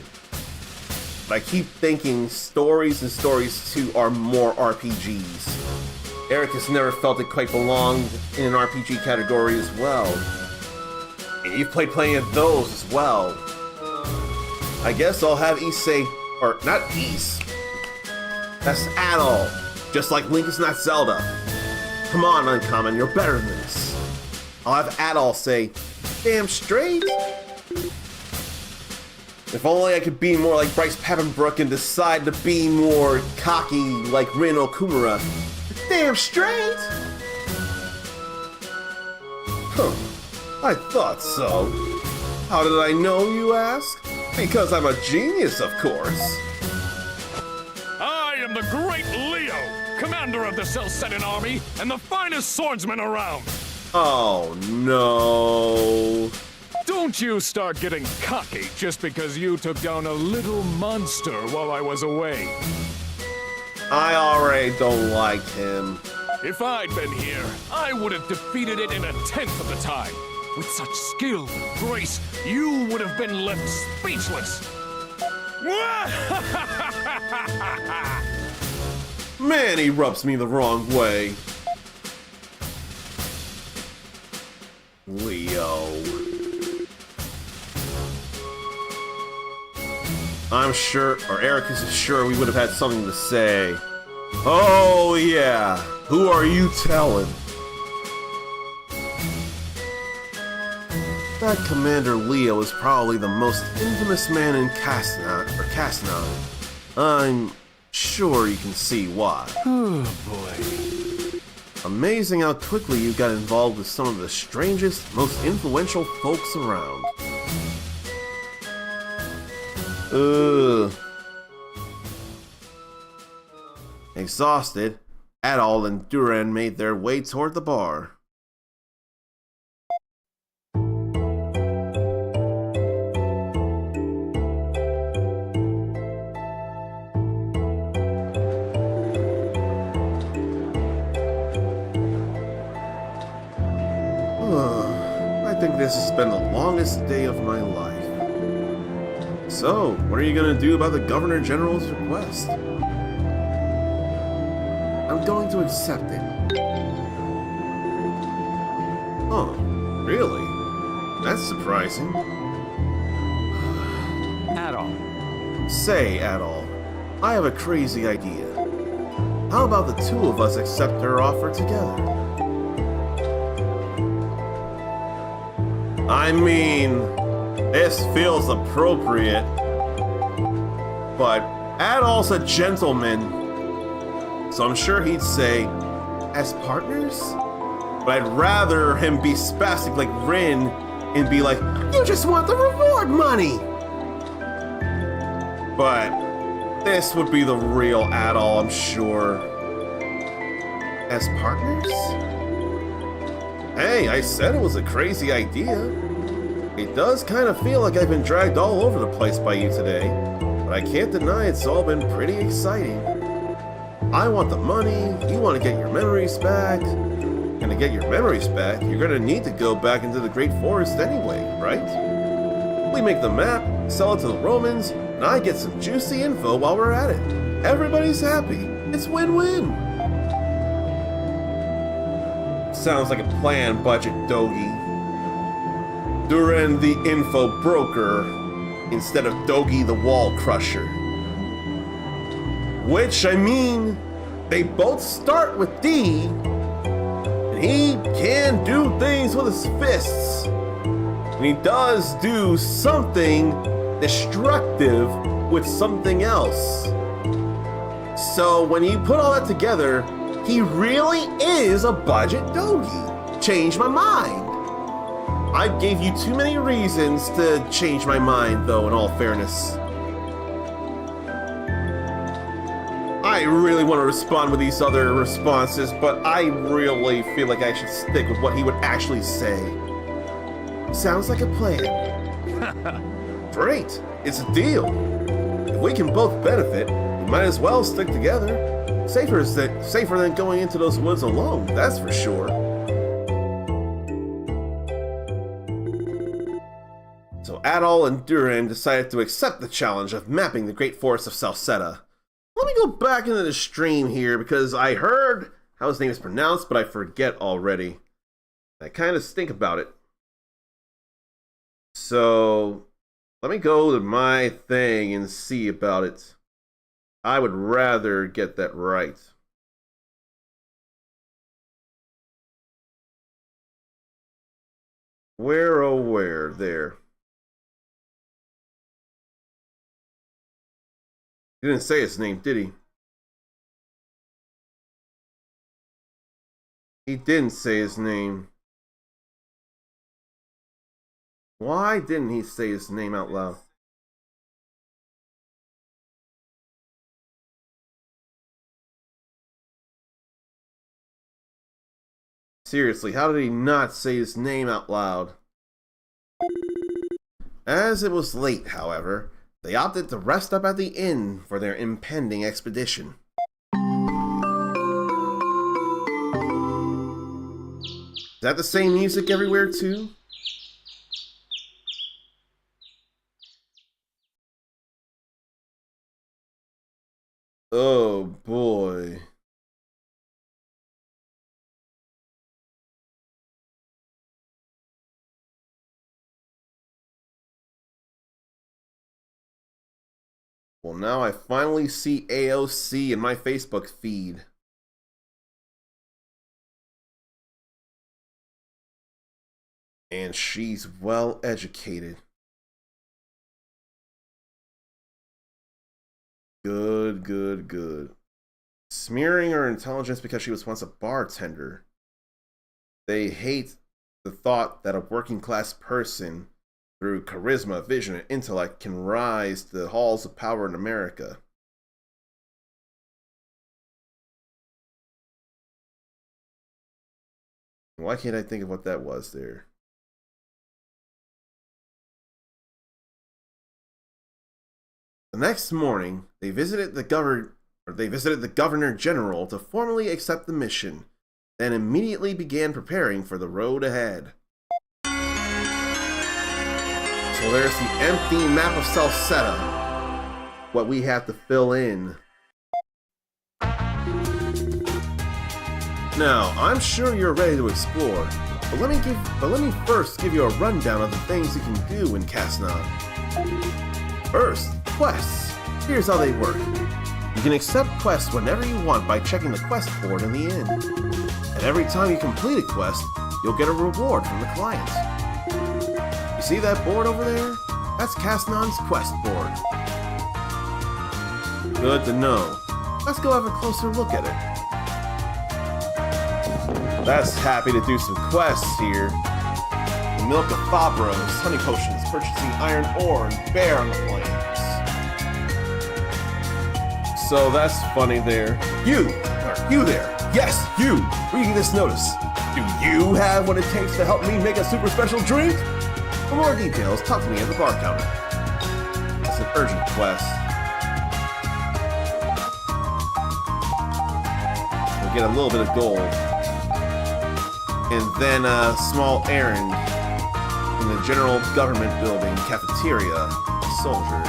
But I keep thinking Stories and Stories 2 are more RPGs. Eric has never felt it quite belonged in an RPG category as well. And you've played plenty of those as well. I guess I'll have Ys say, or not Ys. That's Adol. Just like Link is not Zelda. Come on, Uncommon, you're better than this. I'll have Adol say, damn straight. If only I could be more like Bryce Papenbrook and decide to be more cocky like Rin Okumura. Damn straight! Huh, I thought so. How did I know, you ask? Because I'm a genius, of course. I am the great Leo, commander of the Selcetin army and the finest swordsman around. Oh no. Don't you start getting cocky just because you took down a little monster while I was away. I already don't like him. If I'd been here, I would have defeated it in 1/10 of the time. With such skill and grace, you would have been left speechless. Man, he rubs me the wrong way. Leo. I'm sure, or Eric is sure we would have had something to say. Oh yeah, who are you telling? That Commander Leo is probably the most infamous man in Casnan. I'm sure you can see why. Oh boy. Amazing how quickly you got involved with some of the strangest, most influential folks around. Ugh. Exhausted, Adol and Duran made their way toward the bar. I think this has been the longest day of my life. So, what are you gonna do about the Governor General's request? I'm going to accept it. Oh, really? That's surprising. Adol. Say, Adol, I have a crazy idea. How about the two of us accept her offer together? I mean, this feels appropriate, but Adol's a gentleman, so I'm sure he'd say, as partners? But I'd rather him be spastic like Rin and be like, you just want the reward money! But this would be the real Adol, I'm sure. As partners? Hey, I said it was a crazy idea. It does kind of feel like I've been dragged all over the place by you today, but I can't deny it's all been pretty exciting. I want the money, you want to get your memories back, and to get your memories back, you're gonna need to go back into the Great Forest anyway, right? We make the map, sell it to the Romans, and I get some juicy info while we're at it. Everybody's happy. It's win-win. Sounds like a plan, Budget Dogi. Duran the info broker instead of Dogi the wall crusher. Which, I mean, they both start with D, and he can do things with his fists. And he does do something destructive with something else. So when you put all that together, he really is a Budget Dogi. Change my mind. I gave you too many reasons to change my mind, though, in all fairness. I I really want to respond with these other responses, but I really feel like I should stick with what he would actually say. Sounds like a plan. Great, it's a deal. If we can both benefit, we might as well stick together. Safer than going into those woods alone, that's for sure. So Adol and Duran decided to accept the challenge of mapping the Great Forest of Salsetta. Let me go back into the stream here because I heard how his name is pronounced, but I forget already. I kind of stink about it. So let me go to my thing and see about it. I would rather get that right. Where, oh where, there. He didn't say his name, did he? He didn't say his name. Why didn't he say his name out loud? Seriously, how did he not say his name out loud? As it was late, however, they opted to rest up at the inn for their impending expedition. Is that the same music everywhere too? Oh boy. Well, now I finally see AOC in my Facebook feed. And she's well educated. Good, good, good. Smearing her intelligence because she was once a bartender. They hate the thought that a working class person, through charisma, vision, and intellect, can rise to the halls of power in America. Why can't I think of what that was there? The next morning, they visited the Governor General to formally accept the mission, then immediately began preparing for the road ahead. So there's the empty map of Salsetta. What we have to fill in. Now, I'm sure you're ready to explore, but let me first give you a rundown of the things you can do in Casnod. First, quests. Here's how they work. You can accept quests whenever you want by checking the quest board in the inn. And every time you complete a quest, you'll get a reward from the client. You see that board over there? That's Casnod's quest board. Good to know. Let's go have a closer look at it. That's happy to do some quests here. The milk of Fabros, honey potions, purchasing iron ore, and bear on the plains. So that's funny there. You there. Yes, you. Reading this notice. Do you have what it takes to help me make a super special drink? For more details, talk to me at the bar counter. It's an urgent quest. We'll get a little bit of gold. And then a small errand in the General Government Building cafeteria. Soldier.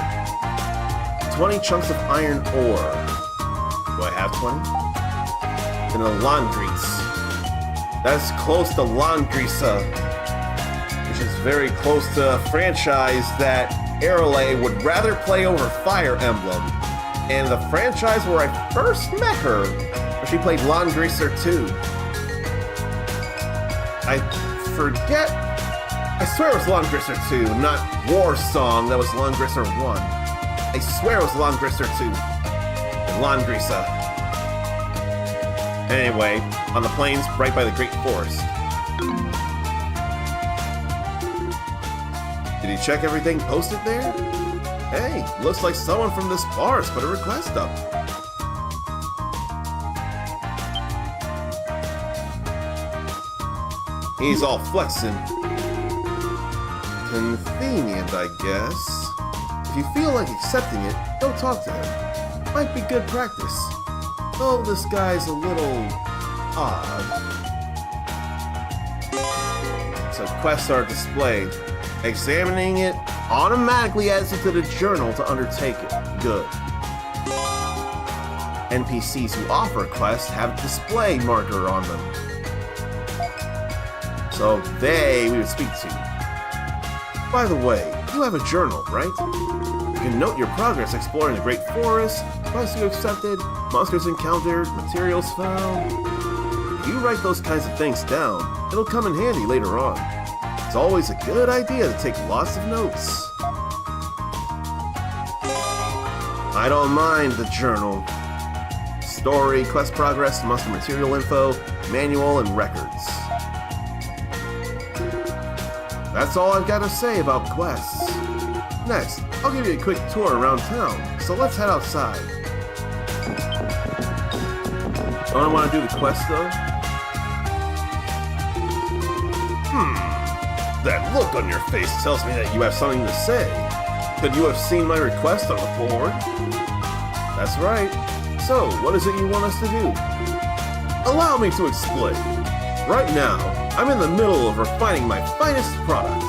20 chunks of iron ore. Do I have 20? And a laundries. That's close to Laundrisa, which is very close to a franchise that Arale would rather play over Fire Emblem. And the franchise where I first met her, where she played Laundrisa 2. I forget. I swear it was Laundrisa 2, not War Song, that was Laundrisa 1. I swear it was Laundrisa 2. Laundrisa. Anyway, on the plains right by the Great Forest. Did he check everything posted there? Hey, looks like someone from this bar has put a request up. He's all flexing. Convenient, I guess. If you feel like accepting it, go talk to him. Might be good practice. Though this guy's a little odd. So quests are displayed. Examining it automatically adds it to the journal to undertake it. Good. NPCs who offer quests have a display marker on them. So they we would speak to. By the way, you have a journal, right? You can note your progress exploring the Great Forest, quests you accepted, monsters encountered, materials found. If you write those kinds of things down, it'll come in handy later on. It's always a good idea to take lots of notes. I don't mind the journal. Story, quest progress, monster material info, manual, and records. That's all I've got to say about quests. Next, I'll give you a quick tour around town, so let's head outside. Don't I want to do the quest though? That look on your face tells me that you have something to say. Could you have seen my request on the board? That's right. So, what is it you want us to do? Allow me to explain. Right now, I'm in the middle of refining my finest product.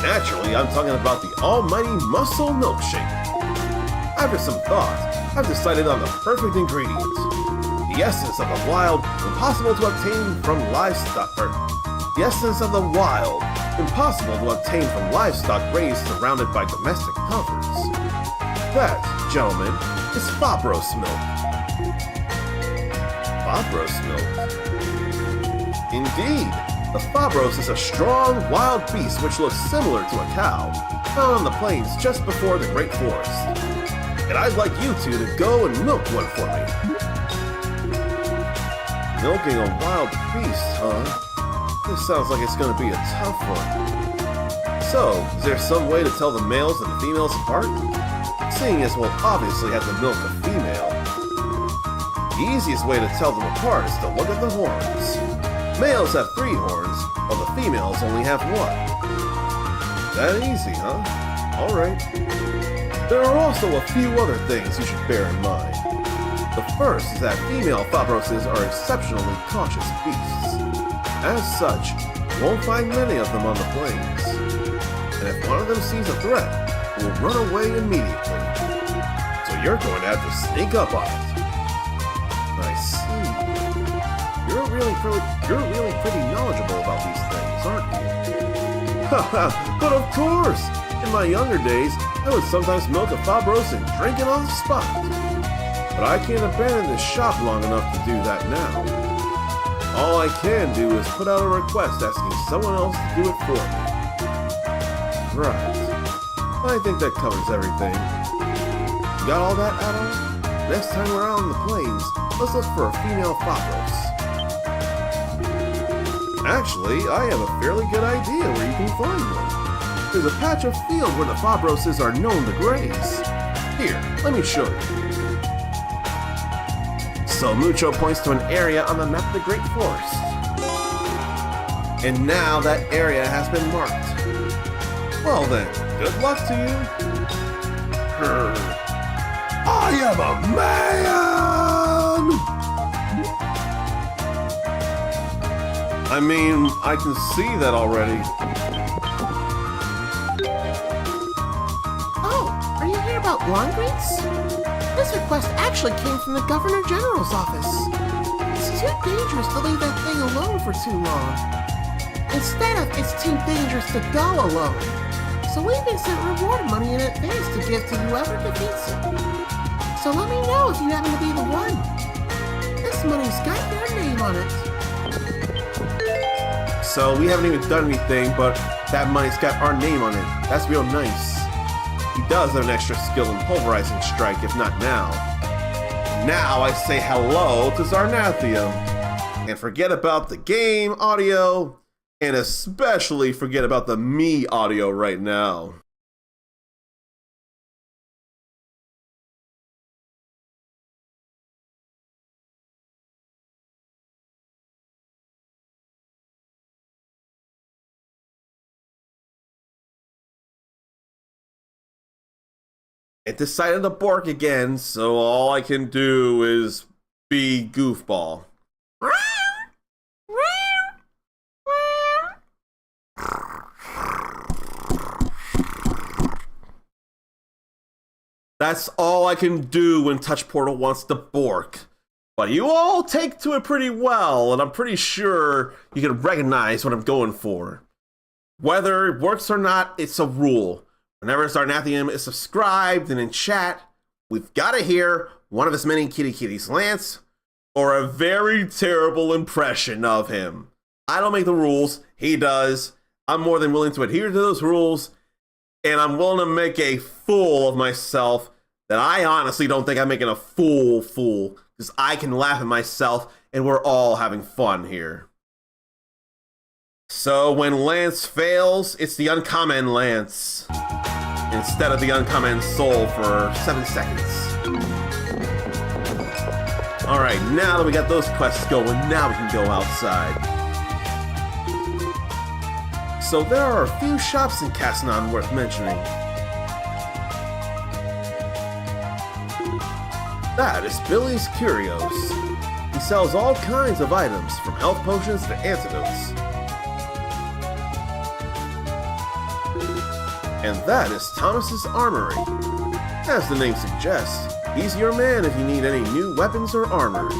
Naturally, I'm talking about the almighty muscle milkshake. After some thought, I've decided on the perfect ingredient. The essence of the wild, impossible to obtain from livestock. The essence of the wild, impossible to obtain from livestock raised surrounded by domestic comforts. That, gentlemen, is Fabros milk. Fabros milk? Indeed, the Fabros is a strong, wild beast which looks similar to a cow, found on the plains just before the Great Forest. And I'd like you two to go and milk one for me. Milking a wild beast, huh? This sounds like it's going to be a tough one. So, is there some way to tell the males and the females apart? Seeing as we'll obviously have to milk a female. The easiest way to tell them apart is to look at the horns. Males have 3 horns, while the females only have 1. That easy, huh? Alright. There are also a few other things you should bear in mind. The first is that female Fabroses are exceptionally cautious beasts. As such, you won't find many of them on the plains. And if one of them sees a threat, it will run away immediately. So you're going to have to sneak up on it. I see. You're really pretty knowledgeable about these things, aren't you? Haha, but of course! In my younger days, I would sometimes milk a Fabros and drink it on the spot. But I can't abandon this shop long enough to do that now. All I can do is put out a request asking someone else to do it for me. Right. I think that covers everything. You got all that, Adol? Next time we're out on the plains, let's look for a female Fabros. Actually, I have a fairly good idea where you can find one. There's a patch of field where the Fabroses are known to graze. Here, let me show you. So Mucho points to an area on the map of the Great Forest. And now that area has been marked. Well then, good luck to you. I am a man! I mean, I can see that already. Oh, are you here about lawn greens? This request actually came from the Governor General's office. It's too dangerous to leave that thing alone for too long. Instead of, it's too dangerous to go alone. So we've been sent reward money in advance to give to whoever defeats it. So let me know if you happen to be the one. This money's got your name on it. So we haven't even done anything, but that money's got our name on it. That's real nice. He does have an extra skill in pulverizing strike, if not now. Now I say hello to Zarnathium. And forget about the game audio, and especially forget about the me audio right now. It decided to bark again, so all I can do is be goofball. That's all I can do when Touch Portal wants to bork. But you all take to it pretty well, and I'm pretty sure you can recognize what I'm going for. Whether it works or not, it's a rule. Whenever Zarnathium is subscribed and in chat, we've got to hear one of his many kitty kitties, Lance, or a very terrible impression of him. I don't make the rules, he does. I'm more than willing to adhere to those rules, and I'm willing to make a fool of myself that I honestly don't think I'm making a fool, because I can laugh at myself, and we're all having fun here. So when Lance fails, it's the uncommon Lance, instead of the uncommon Soul for 7 seconds. Alright, now that we got those quests going, now we can go outside. So there are a few shops in Cassanon worth mentioning. That is Billy's Curios. He sells all kinds of items, from health potions to antidotes. And that is Thomas's Armory. As the name suggests, he's your man if you need any new weapons or armor.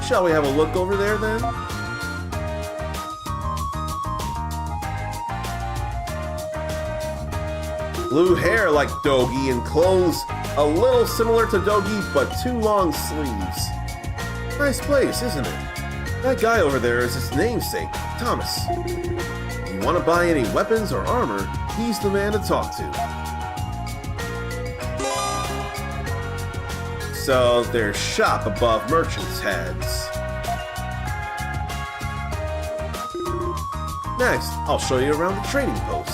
Shall we have a look over there then? Blue hair like Dogi and clothes a little similar to Dogi but too long sleeves. Nice place, isn't it? That guy over there is his namesake, Thomas. If you want to buy any weapons or armor, he's the man to talk to. So there's shop above merchants' heads. Next, I'll show you around the trading post.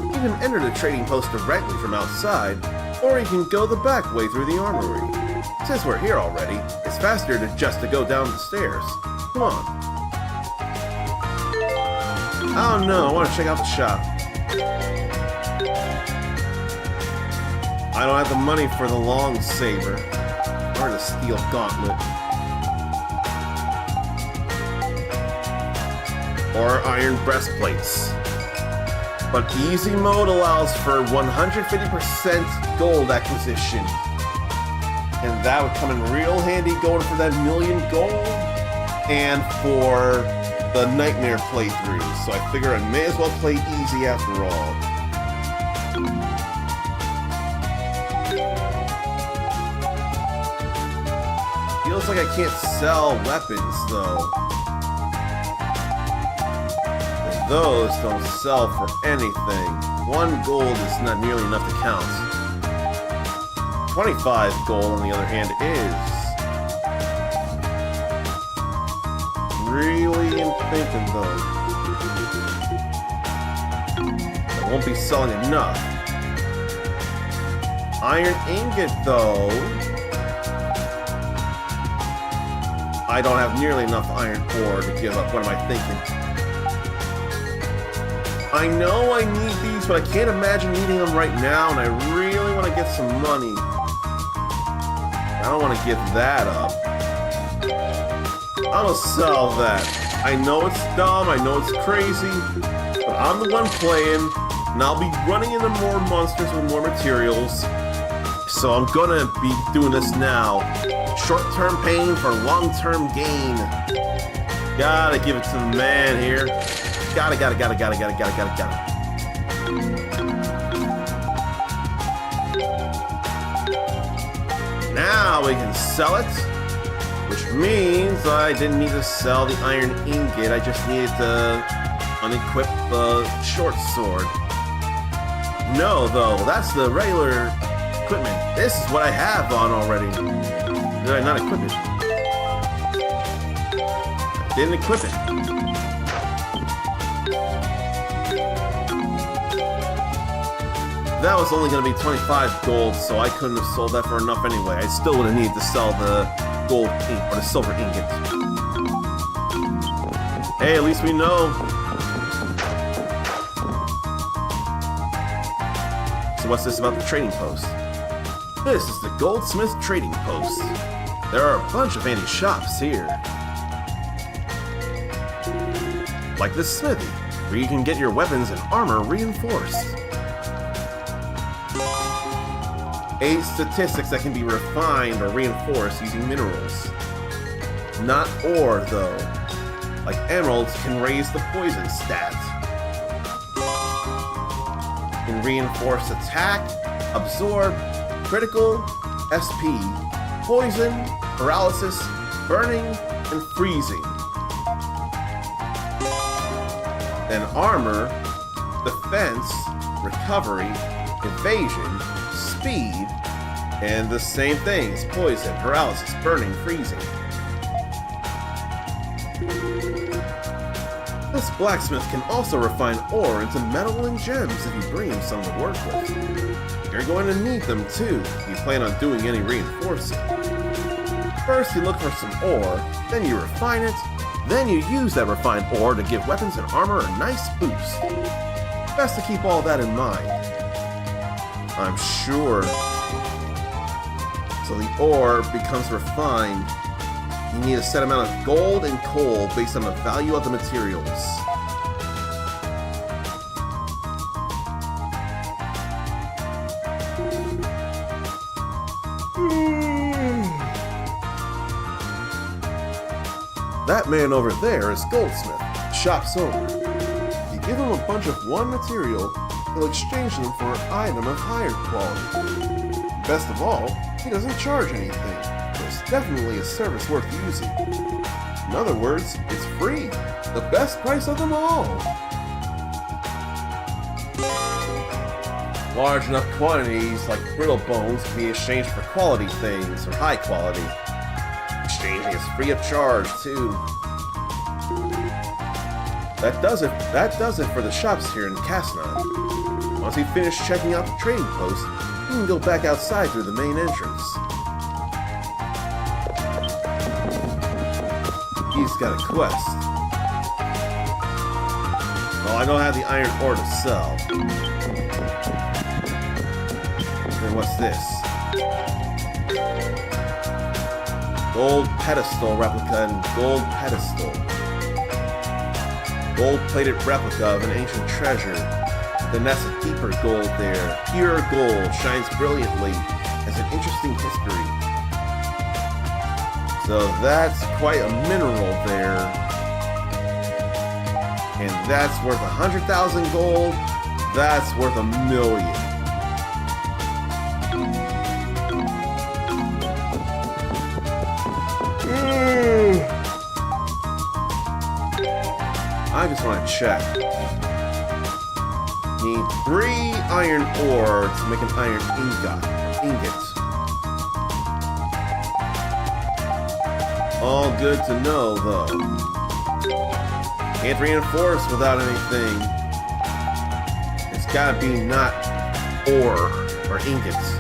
You can enter the trading post directly from outside, or you can go the back way through the armory. Since we're here already, it's faster to go down the stairs. Come on. Oh no, I want to check out the shop. I don't have the money for the long saber, or the steel gauntlet, or iron breastplates. But easy mode allows for 150% gold acquisition. And that would come in real handy going for that 1,000,000 gold and for the nightmare playthrough. So I figure I may as well play easy after all. Feels like I can't sell weapons though. Those don't sell for anything. 1 gold is not nearly enough to count. 25 gold, on the other hand, is. Really am thinking, though. I won't be selling enough. Iron ingot, though. I don't have nearly enough iron ore to give up. What am I thinking? I know I need these, but I can't imagine needing them right now, and I really want to get some money. I don't want to give that up. I'm gonna sell that. I know it's dumb, I know it's crazy, but I'm the one playing, and I'll be running into more monsters with more materials. So I'm gonna be doing this now. Short-term pain for long-term gain. Gotta give it to the man here. Gotta. Now we can sell it, which means I didn't need to sell the iron ingot. I just needed to unequip the short sword. No, though, that's the regular equipment. This is what I have on already. Did I not equip it? I didn't equip it. That was only going to be 25 gold, so I couldn't have sold that for enough anyway. I still would have needed to sell the gold ink, or the silver ingot. Hey, at least we know. what's this about the trading post? This is the Goldsmith Trading Post. There are a bunch of handy shops here. Like this smithy, where you can get your weapons and armor reinforced. 8 statistics that can be refined or reinforced using minerals. Not ore, though. Like emeralds can raise the poison stat. Can reinforce attack, absorb, critical, SP, poison, paralysis, burning, and freezing. Then armor, defense, recovery, evasion, speed, and the same things: poison, paralysis, burning, freezing. This blacksmith can also refine ore into metal and gems if you bring him some to work with. You're going to need them too if you plan on doing any reinforcing. First you look for some ore, then you refine it, then you use that refined ore to give weapons and armor a nice boost. Best to keep all that in mind. I'm sure. So the ore becomes refined. You need a set amount of gold and coal based on the value of the materials. That man over there is Goldsmith, shop's owner. If you give him a bunch of one material, he'll exchange them for an item of higher quality. Best of all, he doesn't charge anything, so it's definitely a service worth using. In other words, it's free, the best price of them all. Large enough quantities like brittle bones can be exchanged for quality things or high quality. Exchanging is free of charge too. That does it for the shops here in Casnon. Once we finish checking out the trading post, you can go back outside through the main entrance. He's got a quest. Well, I don't have the iron ore to sell. And what's this? Gold pedestal replica and gold pedestal. Gold-plated replica of an ancient treasure. Then that's a deeper gold there. Pure gold shines brilliantly, has an interesting history. So that's quite a mineral there. And that's worth 100,000 gold. That's worth 1 million. I just want to check. Need 3 iron ore to make an iron ingot. All good to know, though. Can't reinforce without anything. It's gotta be not ore or ingots.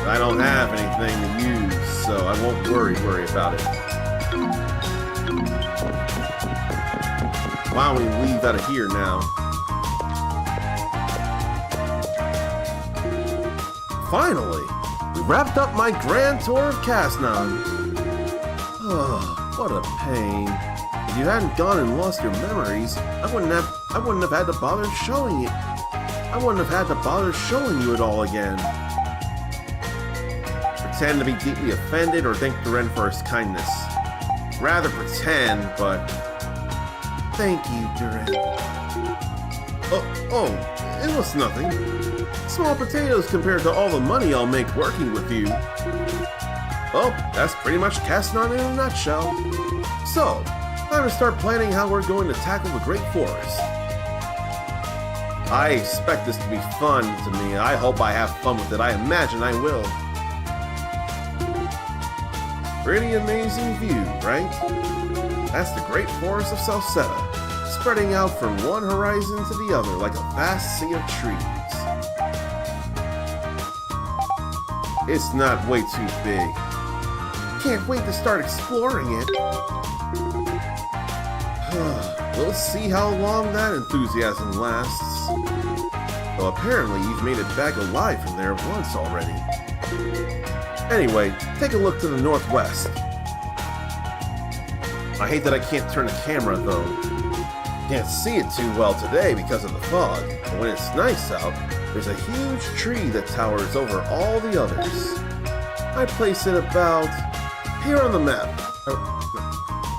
I don't have anything to use, so I won't worry about it. Why don't we leave out of here now? Finally, we wrapped up my grand tour of Casnon. Oh, what a pain. If you hadn't gone and lost your memories, I wouldn't have had to bother showing it. I wouldn't have had to bother showing you it all again. Pretend to be deeply offended or thank Duran for his kindness. Rather pretend, but thank you, Duran. Oh, it was nothing. Small potatoes compared to all the money I'll make working with you. Well, that's pretty much Casnon in a nutshell. So, time to start planning how we're going to tackle the Great Forest. I expect this to be fun to me. I hope I have fun with it. I imagine I will. Pretty amazing view, right? That's the Great Forest of Salsetta, spreading out from one horizon to the other like a vast sea of trees. It's not way too big. Can't wait to start exploring it. We'll see how long that enthusiasm lasts. Though apparently you've made it back alive from there once already. Anyway, take a look to the northwest. I hate that I can't turn the camera though. Can't see it too well today because of the fog, but when it's nice out, there's a huge tree that towers over all the others. I'd place it about here on the map.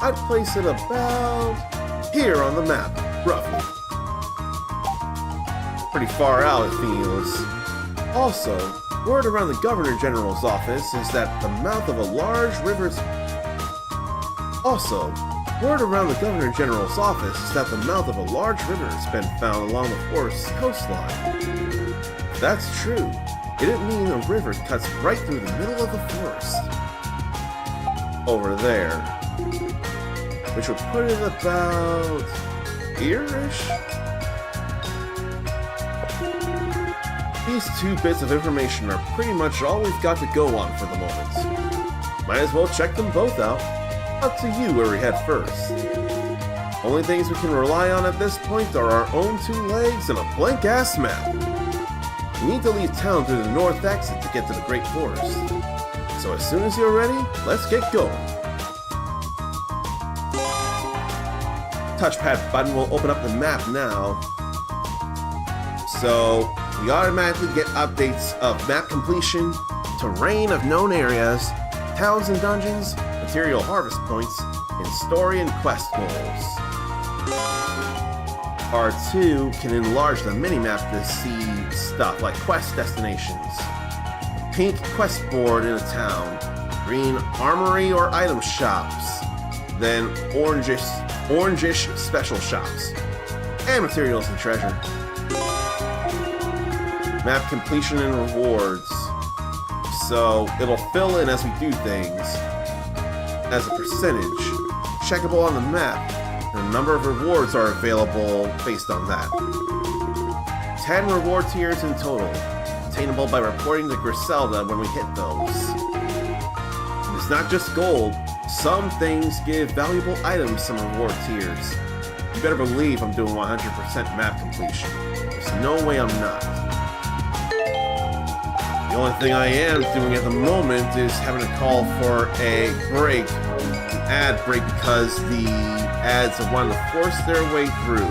I'd place it about here on the map, roughly. Pretty far out, it feels. Also, word around the Governor General's office is that the mouth of a large river has been found along the forest's coastline. If that's true, it'd mean a river cuts right through the middle of the forest. Over there. Which would put it about here-ish? These 2 bits of information are pretty much all we've got to go on for the moment. Might as well check them both out. Up to you where we head first. Only things we can rely on at this point are our own 2 legs and a blank-ass map. We need to leave town through the north exit to get to the Great Forest. So as soon as you're ready, let's get going. Touchpad button will open up the map now. So we automatically get updates of map completion, terrain of known areas, towns and dungeons, material harvest points, and story and quest goals. R2 can enlarge the minimap to see stuff like quest destinations, pink quest board in a town, green armory or item shops, then orangish special shops, and materials and treasure. Map completion and rewards. So it'll fill in as we do things as a percentage, checkable on the map, and a number of rewards are available based on that. 10 reward tiers in total, attainable by reporting to Griselda when we hit those. And it's not just gold, some things give valuable items some reward tiers. You better believe I'm doing 100% map completion. There's no way I'm not. The only thing I am doing at the moment is having to call for a break, an ad break, because the ads are wanting to force their way through.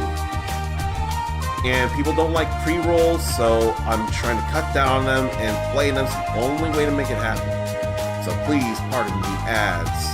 And people don't like pre-rolls, so I'm trying to cut down on them, and playing them's the only way to make it happen. So please pardon the ads.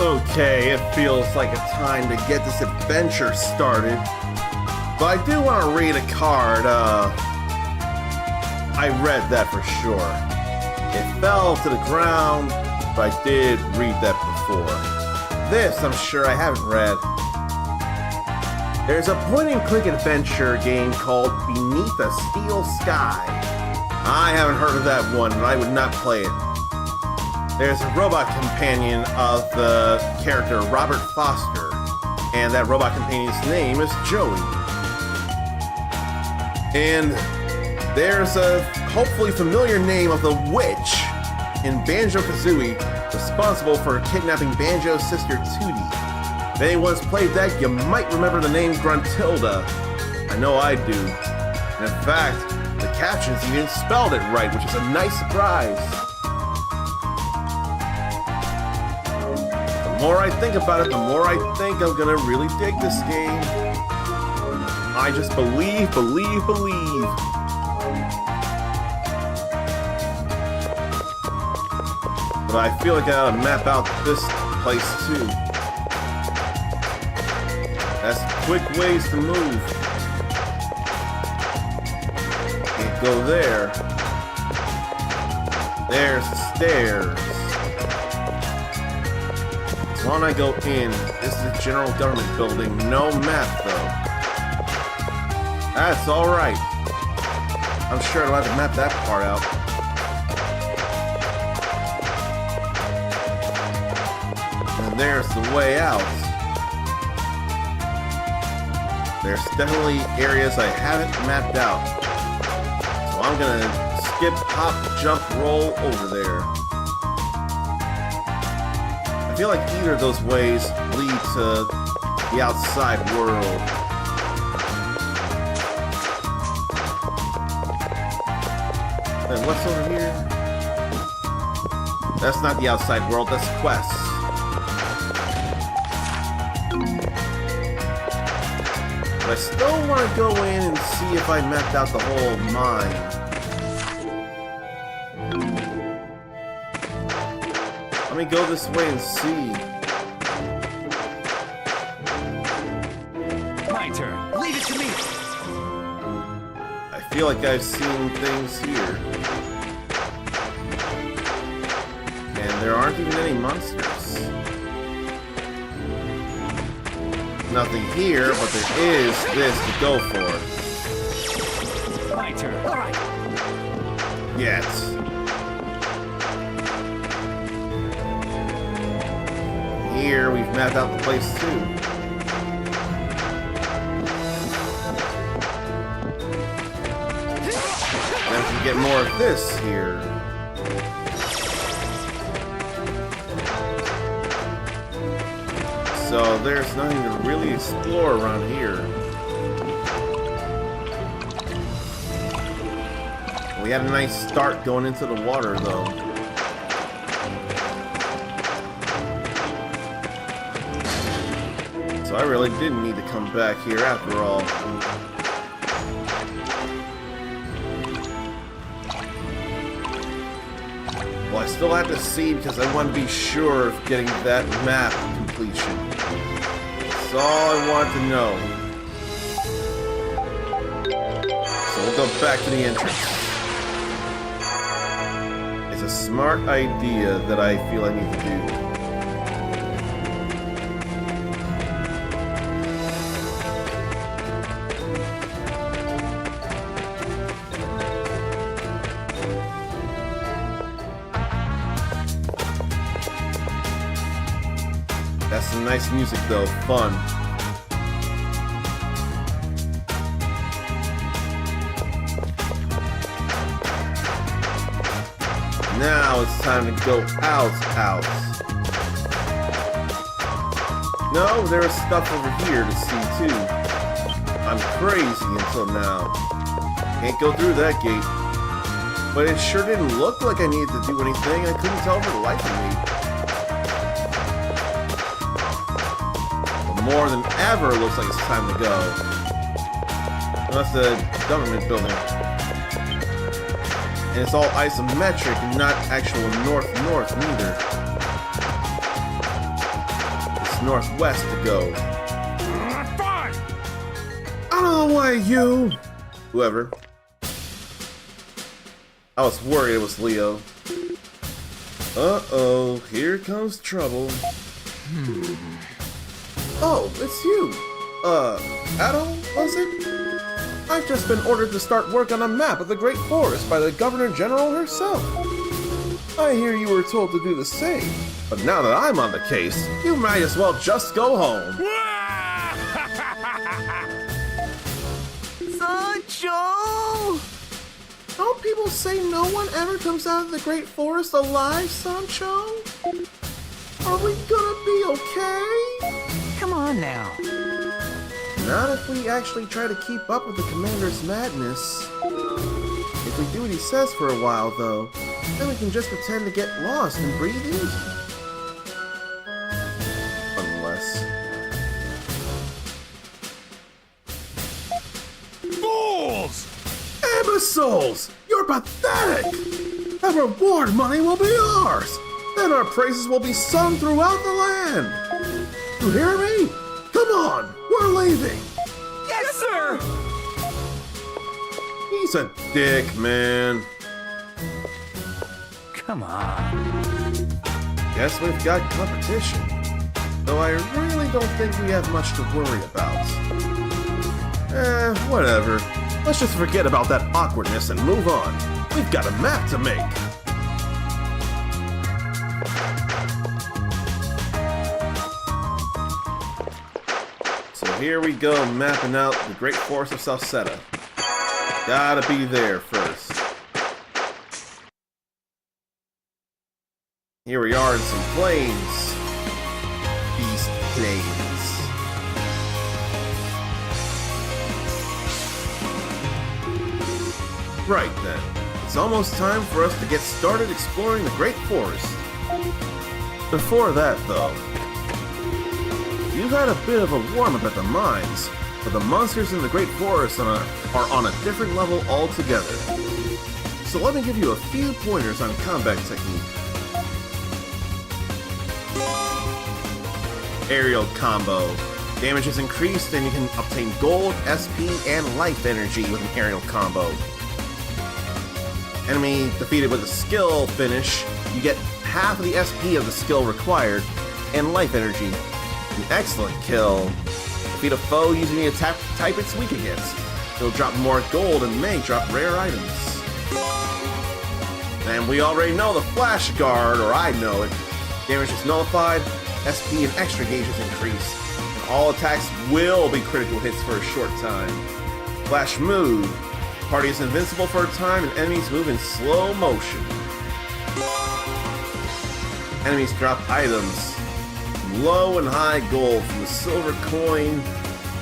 Okay, it feels like a time to get this adventure started. But I do want to read a card. I read that for sure. It fell to the ground, but I did read that before. This, I'm sure I haven't read. There's a point-and-click adventure game called Beneath a Steel Sky. I haven't heard of that one, and I would not play it. There's a robot companion of the character Robert Foster, and that robot companion's name is Joey. And there's a hopefully familiar name of the witch in Banjo-Kazooie, responsible for kidnapping Banjo's sister Tootie. If anyone's played that, you might remember the name Gruntilda. I know I do. And in fact, the captions even spelled it right, which is a nice surprise. The more I think about it, the more I think I'm gonna really dig this game. I just believe. But I feel like I ought to map out this place too. That's quick ways to move. Can't go there. There's the stairs. So when I go in, this is a general government building. No map though. That's alright. I'm sure I don't have to map that part out. And there's the way out. There's definitely areas I haven't mapped out. So I'm gonna skip, hop, jump, roll over there. I feel like either of those ways lead to the outside world. And what's over here? That's not the outside world, that's quests. But I still want to go in and see if I mapped out the whole mine. Let me go this way and see. My turn. Leave it to me. I feel like I've seen things here. And there aren't even any monsters. Nothing here, but there is this to go for. My turn. All right. Yes. Here we've mapped out the place too. Now we can get more of this here. So there's nothing to really explore around here. We had a nice start going into the water though. So I really didn't need to come back here after all. Well, I still have to see because I want to be sure of getting that map completion. That's all I want to know. So we'll go back to the entrance. It's a smart idea that I feel I need to do. That's some nice music though, fun. Now it's time to go out. No, there's stuff over here to see too. I'm crazy until now. Can't go through that gate. But it sure didn't look like I needed to do anything. I couldn't tell for the life of me. More than ever, it looks like it's time to go. That's the government building. And it's all isometric and not actual north-north neither. northwest to go. Fine! Out of the way, you! Whoever. I was worried it was Leo. Uh-oh, here comes trouble. Oh, it's you. Adol, was it? I've just been ordered to start work on a map of the Great Forest by the Governor General herself. I hear you were told to do the same, but now that I'm on the case, you might as well just go home. Sancho! Don't people say no one ever comes out of the Great Forest alive, Sancho? Are we gonna be okay? Come on now. Not if we actually try to keep up with the Commander's madness. If we do what he says for a while, though, then we can just pretend to get lost and breathe easy. Unless... Fools! Imbeciles! You're pathetic! The reward money will be ours! Then our praises will be sung throughout the land! You hear me? Come on! We're leaving! Yes, sir! He's a dick, man. Come on. Guess we've got competition. Though I really don't think we have much to worry about. Whatever. Let's just forget about that awkwardness and move on. We've got a map to make. So here we go, mapping out the Great Forest of Salsetta. Gotta be there first. Here we are in some plains. Beast Plains. Right then. It's almost time for us to get started exploring the Great Forest. Before that, though, you've had a bit of a warm-up at the mines, but the monsters in the Great Forest are on a different level altogether. So let me give you a few pointers on combat technique. Aerial combo. Damage is increased and you can obtain gold, SP, and life energy with an aerial combo. Enemy defeated with a skill finish, you get half of the SP of the skill required, and life energy. An excellent kill. Defeat a foe using the attack type it's weak against. It'll drop more gold and may drop rare items. And we already know the Flash Guard, or I know it. Damage is nullified, SP and extra gauge is increased, and all attacks will be critical hits for a short time. Flash move. Party is invincible for a time and enemies move in slow motion. Enemies drop items. Low and high gold, from the silver coin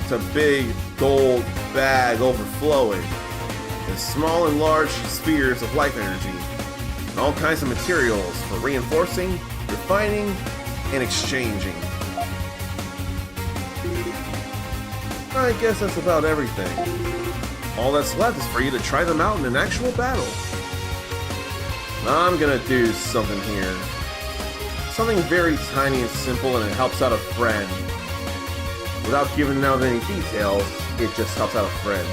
to big gold bag overflowing, and small and large spheres of life energy, and all kinds of materials for reinforcing, refining, and exchanging. I guess that's about everything. All that's left is for you to try them out in an actual battle. I'm gonna do something here. Something very tiny and simple, and it helps out a friend. Without giving out any details, it just helps out a friend.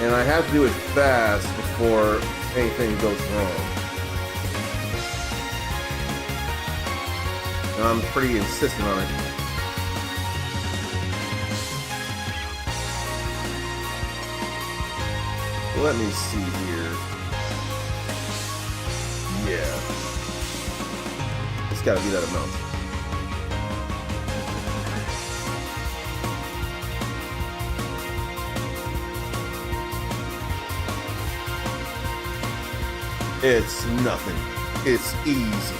And I have to do it fast before anything goes wrong. And I'm pretty insistent on it. Let me see here. Yeah. It's gotta be that amount. It's nothing. It's easy.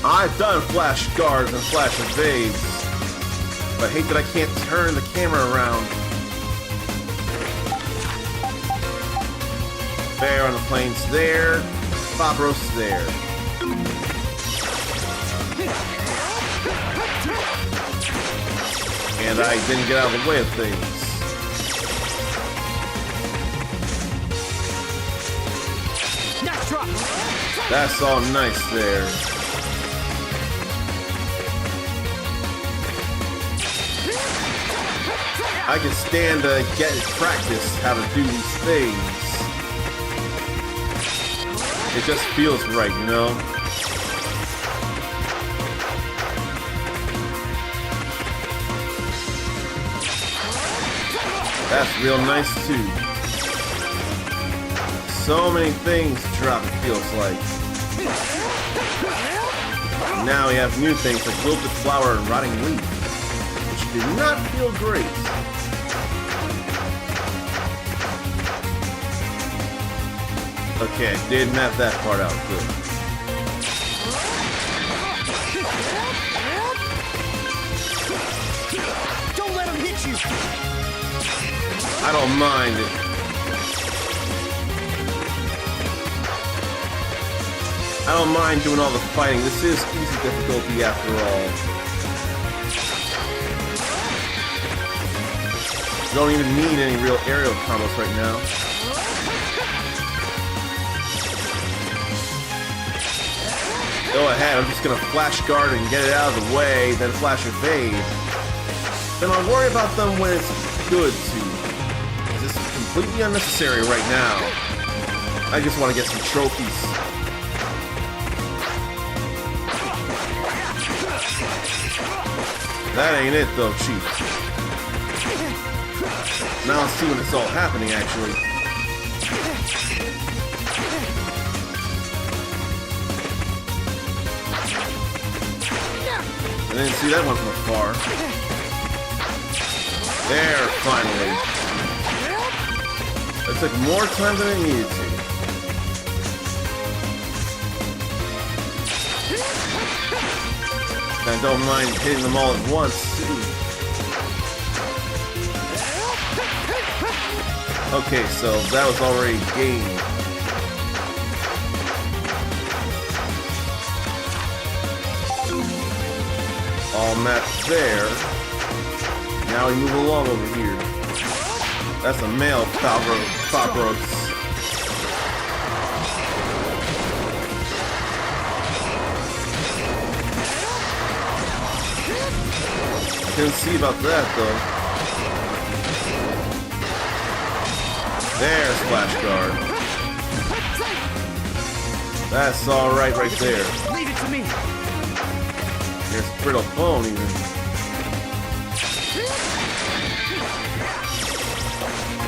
I've done flash guards and flash evades, but I hate that I can't turn the camera around. Bear on the plains there, Bobros there. And I didn't get out of the way of things. Next drop! That's all nice there. I can stand to get practice how to do these things. It just feels right, you know? That's real nice too. So many things to drop, it feels like. Now we have new things like wilted flower and rotting leaf, which do not feel great. Okay, did map that part out good. Don't let him hit you. I don't mind it. I don't mind doing all the fighting. This is easy difficulty after all. Don't even need any real aerial combos right now. Go ahead, I'm just gonna flash guard and get it out of the way, then flash evade. Then I'll worry about them when it's good to. This is completely unnecessary right now. I just want to get some trophies. That ain't it though, Chief. Now let's see when it's all happening actually. I didn't see that one from afar. There, finally. It took more time than it needed to. I don't mind hitting them all at once, too. Okay, so that was already gained. All mapped there. Now we move along over here. That's a male cockroach. Couldn't see about that though. There's Splash Guard. That's alright right there. Leave it to me. There's Brittle Bone even.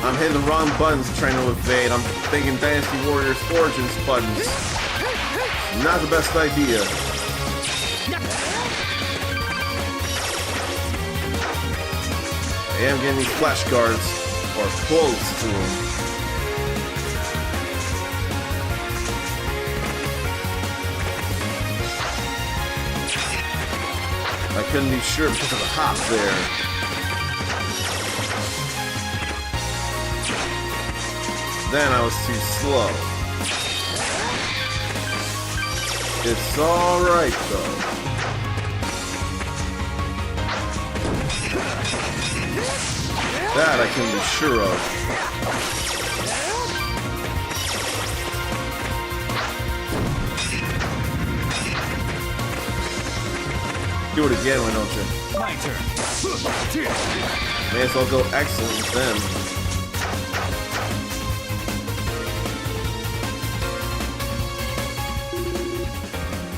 I'm hitting the wrong buttons trying to evade. I'm thinking Dynasty Warriors Origins buttons. Not the best idea. I am getting these flash guards, or close to them. I couldn't be sure because of the hop there. Then I was too slow. It's alright though. That I can be sure of. Do it again, why don't you? My turn. May as well go excellent with them.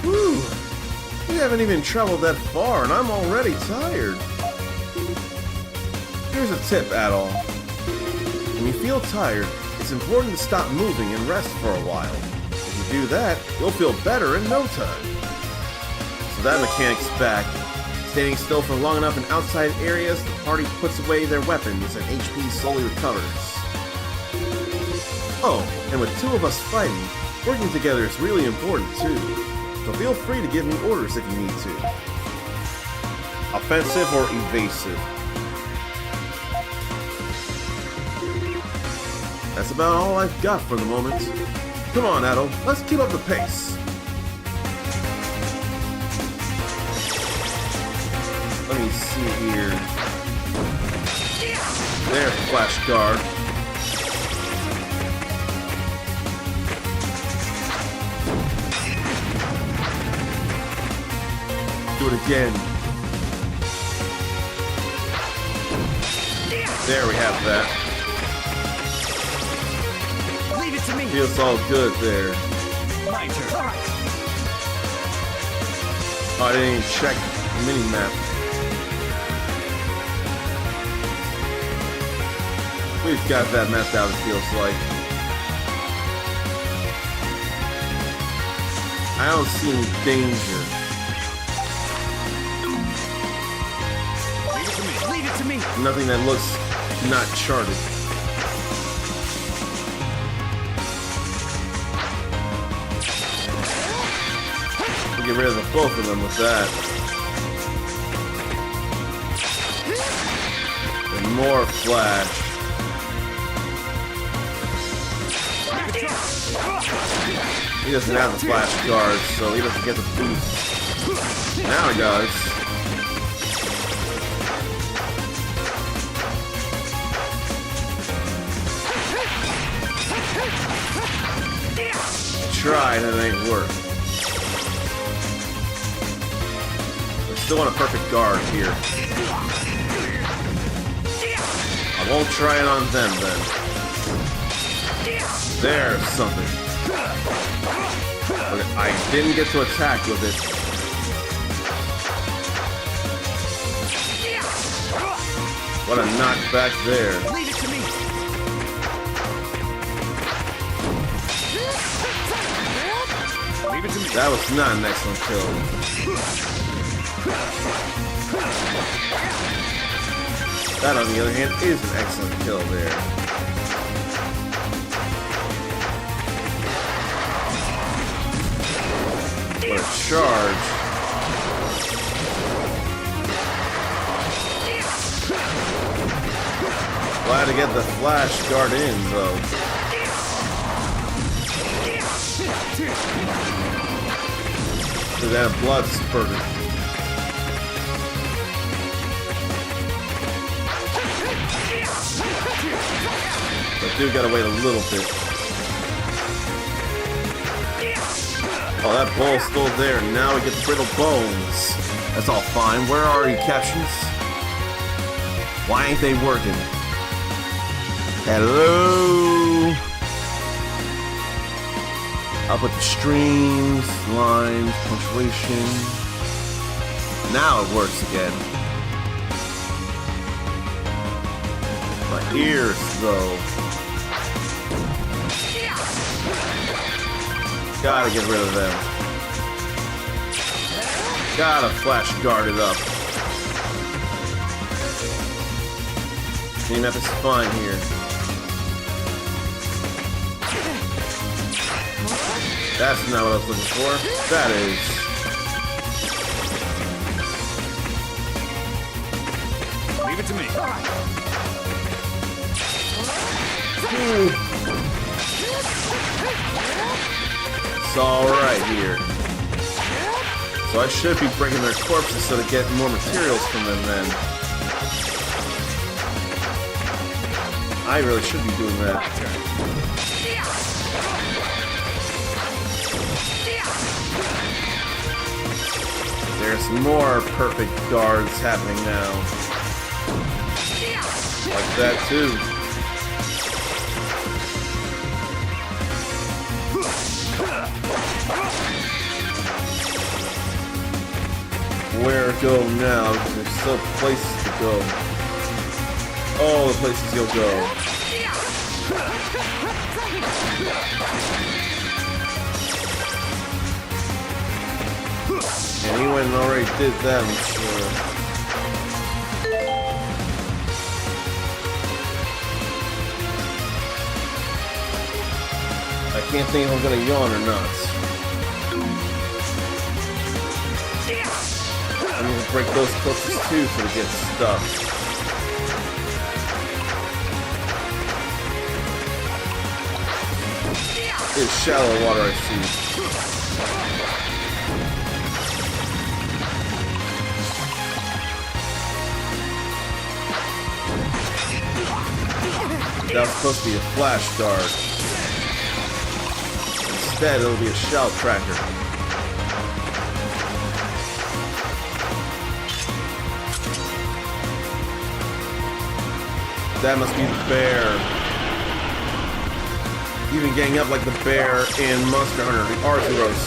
Whew! We haven't even traveled that far, and I'm already tired. Here's a tip, Adol. When you feel tired, it's important to stop moving and rest for a while. If you do that, you'll feel better in no time. So that mechanic's back. Standing still for long enough in outside areas, the party puts away their weapons and HP slowly recovers. Oh, and with two of us fighting, working together is really important too. So feel free to give me orders if you need to. Offensive or evasive? That's about all I've got for the moment. Come on, Adol, let's keep up the pace. Let me see here. There's Flash Guard. again. There we have that. Leave it to me. Feels all good there. My turn. All right. Oh, I didn't even check the mini-map. We've got that mapped out, it feels like. I don't see any danger. Leave it to me. Leave it to me. Nothing that looks not charted. We'll get rid of the both of them with that. And more flash. He doesn't have the flash guard, so he doesn't get the boost. Now he does. Tried and it ain't work. We still want a perfect guard here. I won't try it on them then. There's something. Okay, I didn't get to attack with it. What a knockback there. Leave it to me. Leave it to me. That was not an excellent kill. That, on the other hand, is an excellent kill there. What a charge. Glad to get the flash guard in, though. To that blood spurted. But dude gotta wait a little bit. Oh, that ball's still there. Now we get the brittle bones. That's all fine. Where are your captions? Why ain't they working? Hello? I'll put the streams, lines, punctuation. Now it works again. My ears, though. Gotta get rid of them. Gotta flash guard it up. Mini-map is fine here. That's not what I was looking for. That is. Leave it to me. It's alright here. So I should be breaking their corpses so to get more materials from them then. I really should be doing that. There's more perfect guards happening now. Like that too. Where go now? There's still places to go. All the places you'll go. And he went and already did that, I'm sure. I can't think if I'm gonna yawn or not. I'm gonna break those corpses too so they get stuck. It's shallow water, I see. That was supposed to be a flash guard. Instead, it'll be a shell tracker. That must be the bear. Even getting up like the bear in Monster Hunter, the Arzuros.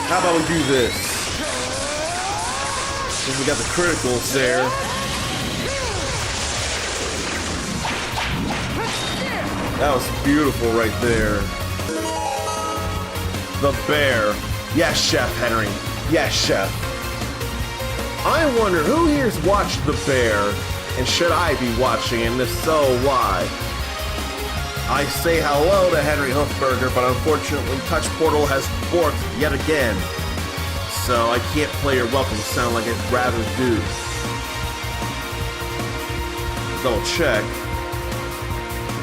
How about we do this? Since we got the criticals there. That was beautiful right there. The bear. Yes, Chef Henry. Yes, Chef. I wonder who here's watched The Bear, and should I be watching, and if so, why? I say hello to Henry Hoofberger, but unfortunately Touch Portal has forked yet again, so I can't play your welcome sound like I'd rather do. Double check.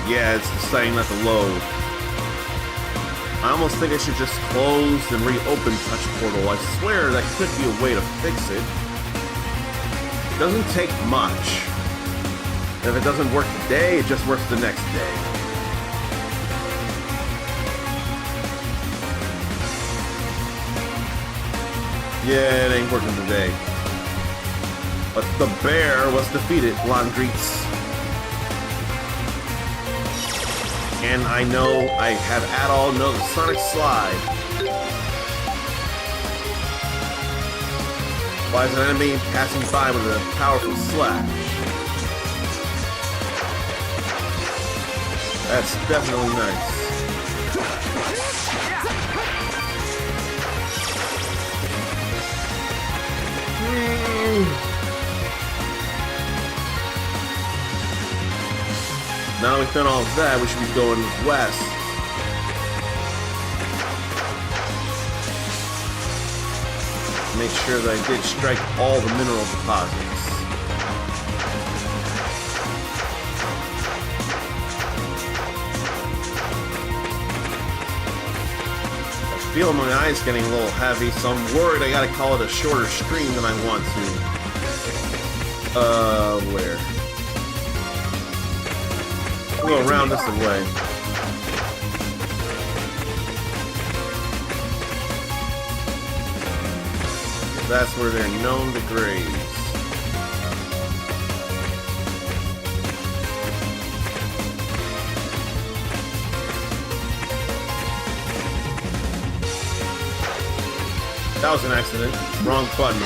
Yeah, it's deciding not to load. I almost think I should just close and reopen Touch Portal. I swear that could be a way to fix it. It doesn't take much. And if it doesn't work today, it just works the next day. Yeah, it ain't working today. But the bear was defeated, Longreets. And I know I have at all know the Sonic Slide. Why is an enemy passing by with a powerful slash? That's definitely nice. Now we've done all of that, we should be going west. Make sure that I did strike all the mineral deposits. I feel my eyes getting a little heavy, so I'm worried I gotta call it a shorter stream than I want to. Where? We'll go around this way. That's where they're known to graze. That was an accident. Wrong button.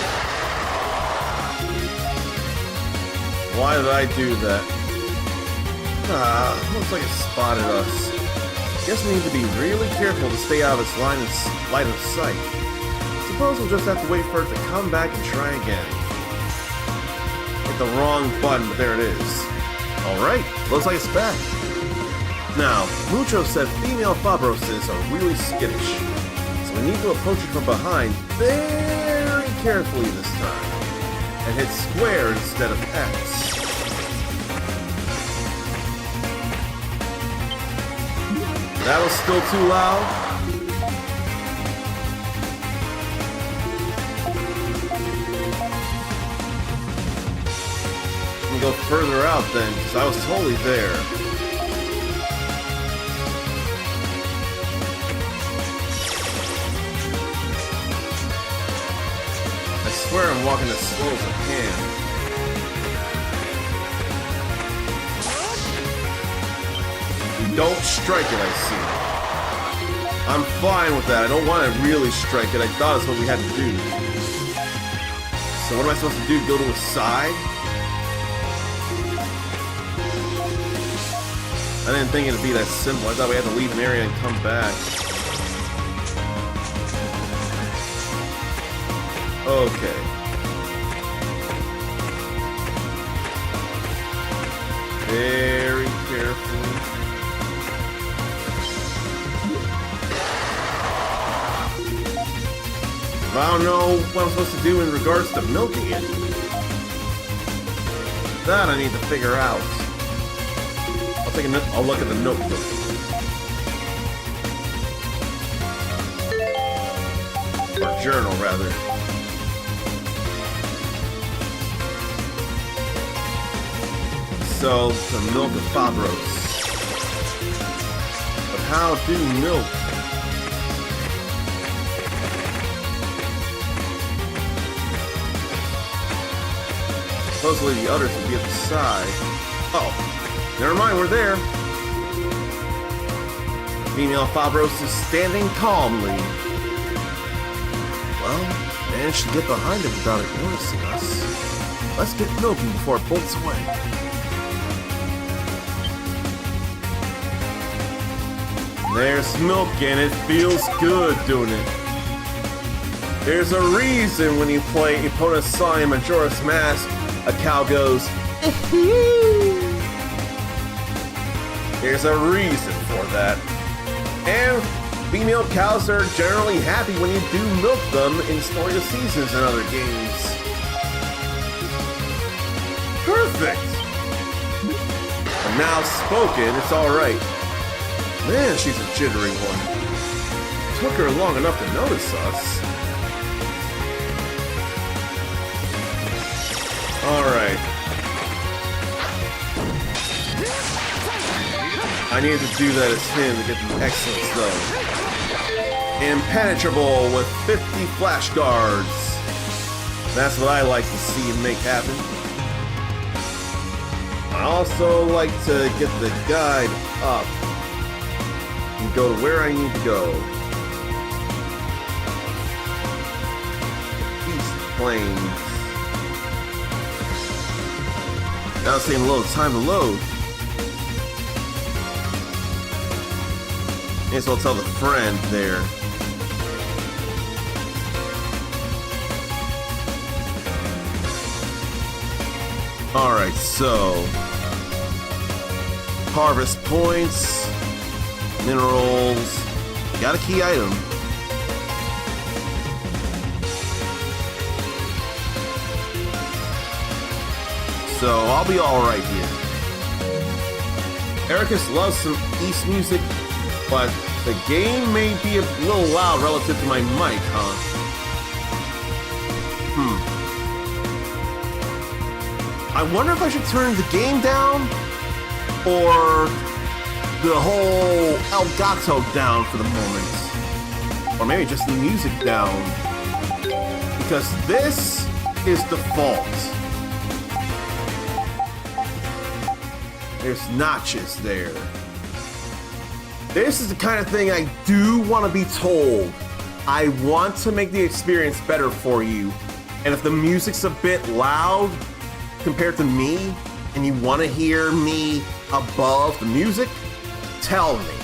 Why did I do that? Looks like it spotted us. Guess we need to be really careful to stay out of its line of sight. Suppose we'll just have to wait for it to come back and try again. Hit the wrong button, but there it is. Alright, looks like it's back. Now, Mucho said female Fabroses are really skittish, so we need to approach it from behind very carefully this time, and hit square instead of X. That was still too loud. Let me go further out then, because I was totally there. I swear I'm walking as slow as I can. Don't strike it, I see. I'm fine with that. I don't want to really strike it. I thought that's what we had to do. So what am I supposed to do? Go to a side? I didn't think it'd be that simple. I thought we had to leave an area and come back. Okay. Very carefully. I don't know what I'm supposed to do in regards to milking it. That I need to figure out. I'll look at the notebook. Or journal, rather. So, the milk of Fabros. But how do milk? Supposedly the others would be at the side. Oh, never mind, we're there. Female Fabros is standing calmly. Well, managed to get behind him without it noticing us. Let's get milking before it bolts away. There's milk and it feels good doing it. There's a reason when you play Epona Sai and Majora's Mask, a cow goes, There's a reason for that. And female cows are generally happy when you do milk them in Story of Seasons and other games. Perfect! And now spoken, it's alright. Man, she's a jittery one. Took her long enough to notice us. Alright. I needed to do that as him to get the excellence though. Impenetrable with 50 flash guards. That's what I like to see and make happen. I also like to get the guide up and go to where I need to go. East Plains. Now it's taking a little time to load. May as well tell the friend there. Alright, so harvest points, minerals, got a key item. So I'll be alright here. Ericus loves some East music, but the game may be a little loud relative to my mic, huh? I wonder if I should turn the game down or the whole Elgato down for the moment. Or maybe just the music down. Because this is default. There's notches there. This is the kind of thing I do want to be told. I want to make the experience better for you. And if the music's a bit loud compared to me, and you want to hear me above the music, tell me.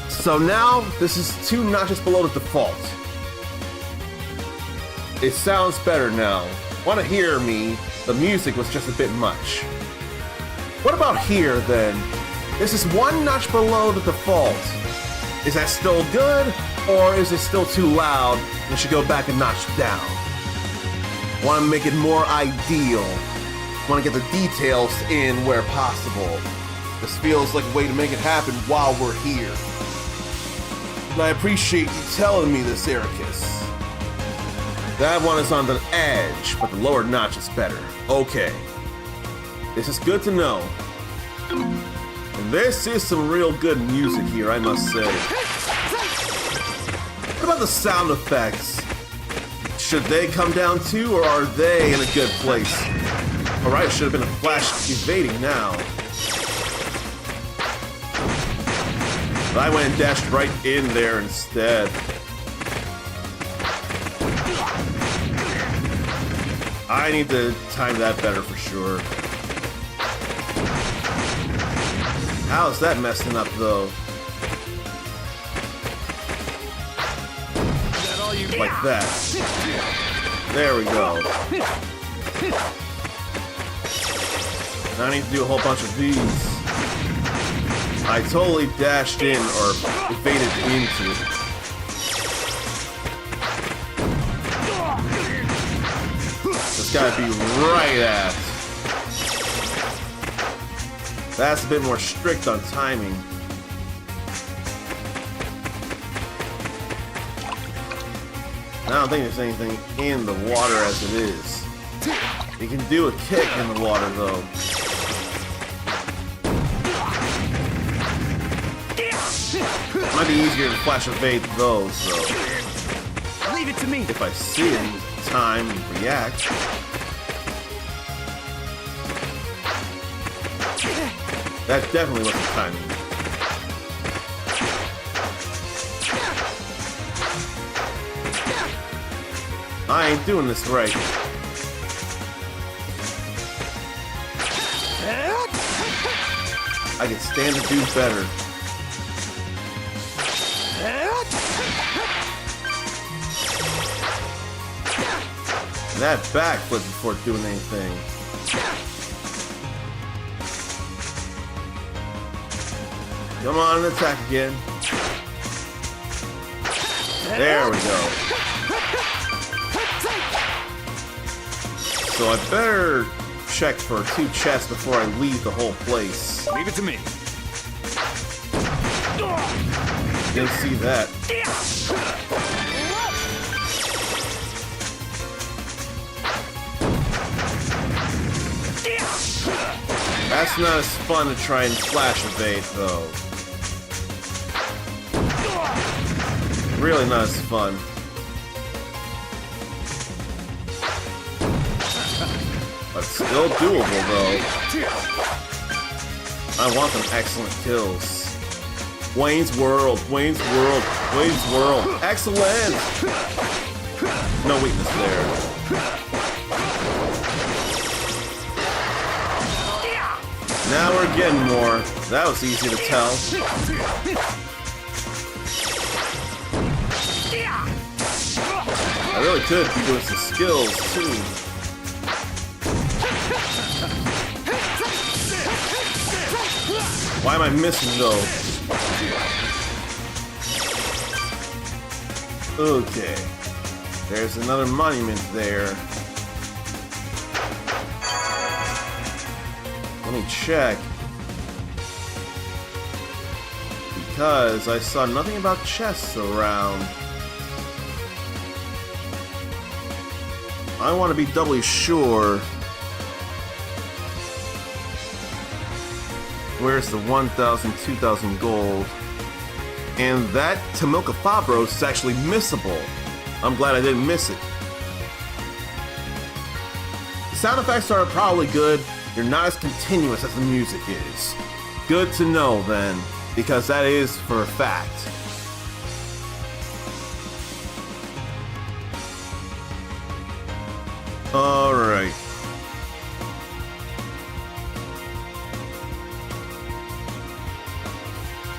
So now, this is 2 notches below the default. It sounds better now. Want to hear me? The music was just a bit much. What about here, then? This is 1 notch below the default. Is that still good, or is it still too loud and it should go back a notch down? Want to make it more ideal. Want to get the details in where possible. This feels like a way to make it happen while we're here. And I appreciate you telling me this, Ericus. That one is on the edge, but the lower notch is better. Okay. This is good to know. And this is some real good music here, I must say. What about the sound effects? Should they come down too, or are they in a good place? Alright, should have been a flash evading now. But I went and dashed right in there instead. I need to time that better for sure. How is that messing up though? Like that. There we go. Now I need to do a whole bunch of these. I totally dashed in or evaded into it. This gotta be right at. That's a bit more strict on timing. I don't think there's anything in the water as it is. You can do a kick in the water though. It might be easier to flash evade those, so. Leave it to me. If I see it, time and react. That definitely wasn't timing. I ain't doing this right. I can stand to do better. And that backflip before doing anything. Come on, attack again. There we go. So I better check for 2 chests before I leave the whole place. Leave it to me. Didn't see that. That's not as fun to try and flash evade, though. Really not as fun. But still doable, though. I want some excellent kills. Wayne's World, Wayne's World, Wayne's World. Excellent! No weakness there. Now we're getting more. That was easy to tell. I really could be doing some skills, too. Why am I missing, though? Okay. There's another monument there. Let me check. Because I saw nothing about chests around. I want to be doubly sure. Where's the 1,000, 2,000 gold? And that Tamilka Fabros is actually missable. I'm glad I didn't miss it. The sound effects are probably good. They're not as continuous as the music is. Good to know, then, because that is for a fact. Alright.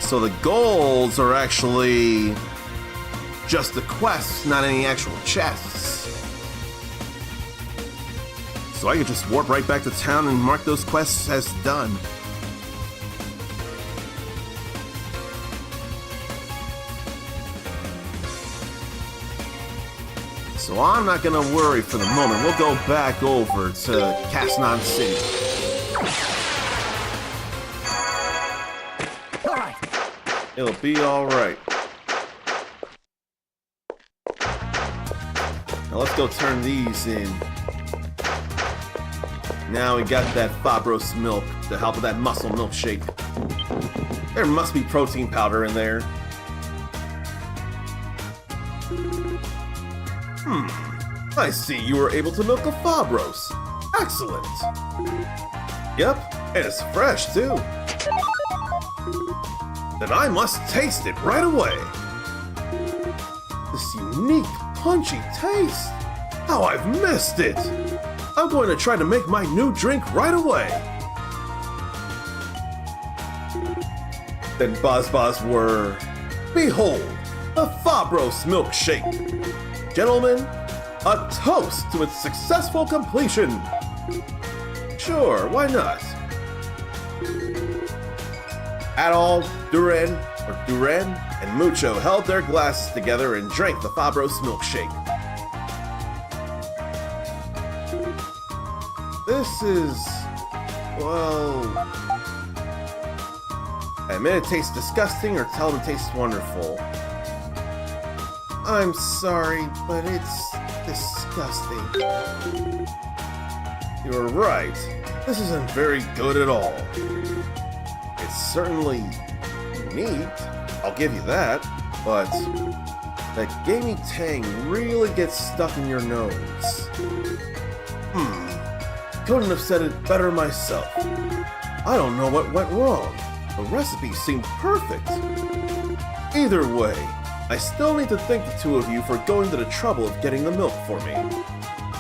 So the golds are actually just the quests, not any actual chests. So I could just warp right back to town and mark those quests as done. So I'm not gonna worry for the moment. We'll go back over to Casnon City. It'll be alright. Now let's go turn these in. Now we got that Fabros milk to help with that muscle milkshake. There must be protein powder in there. I see you were able to milk a Fabros. Excellent. Yep, and it's fresh too. Then I must taste it right away. This unique, punchy taste. How I've missed it. I'm going to try to make my new drink right away. Then Baz were... Behold, a Fabros milkshake. Gentlemen, a toast to its successful completion. Sure, why not? Adol, Duran, and Mucho held their glasses together and drank the Fabros milkshake. This is... well... admit it tastes disgusting or tell them it tastes wonderful. I'm sorry, but it's disgusting. You're right. This isn't very good at all. It's certainly neat, I'll give you that, but that gamey tang really gets stuck in your nose. Couldn't have said it better myself. I don't know what went wrong. The recipe seemed perfect. Either way, I still need to thank the two of you for going to the trouble of getting the milk for me.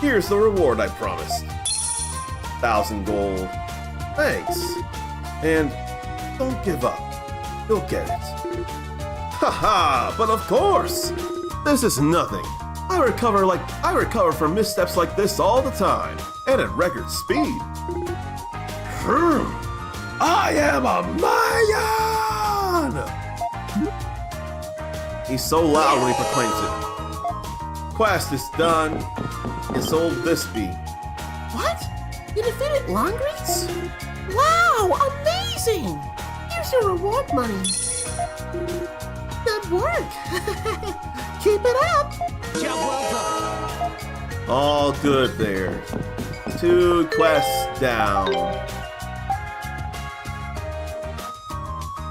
Here's the reward I promised. 1,000 gold. Thanks. And don't give up. You'll get it. Haha, but of course! This is nothing. I recover from missteps like this all the time, and at record speed. I am a Mayan! He's so loud when he proclaims it. Quest is done. It's old Bispy. What? You defeated Longreach? Wow, amazing! Here's your reward money. Good work. Keep it up. All good there. 2 quests down.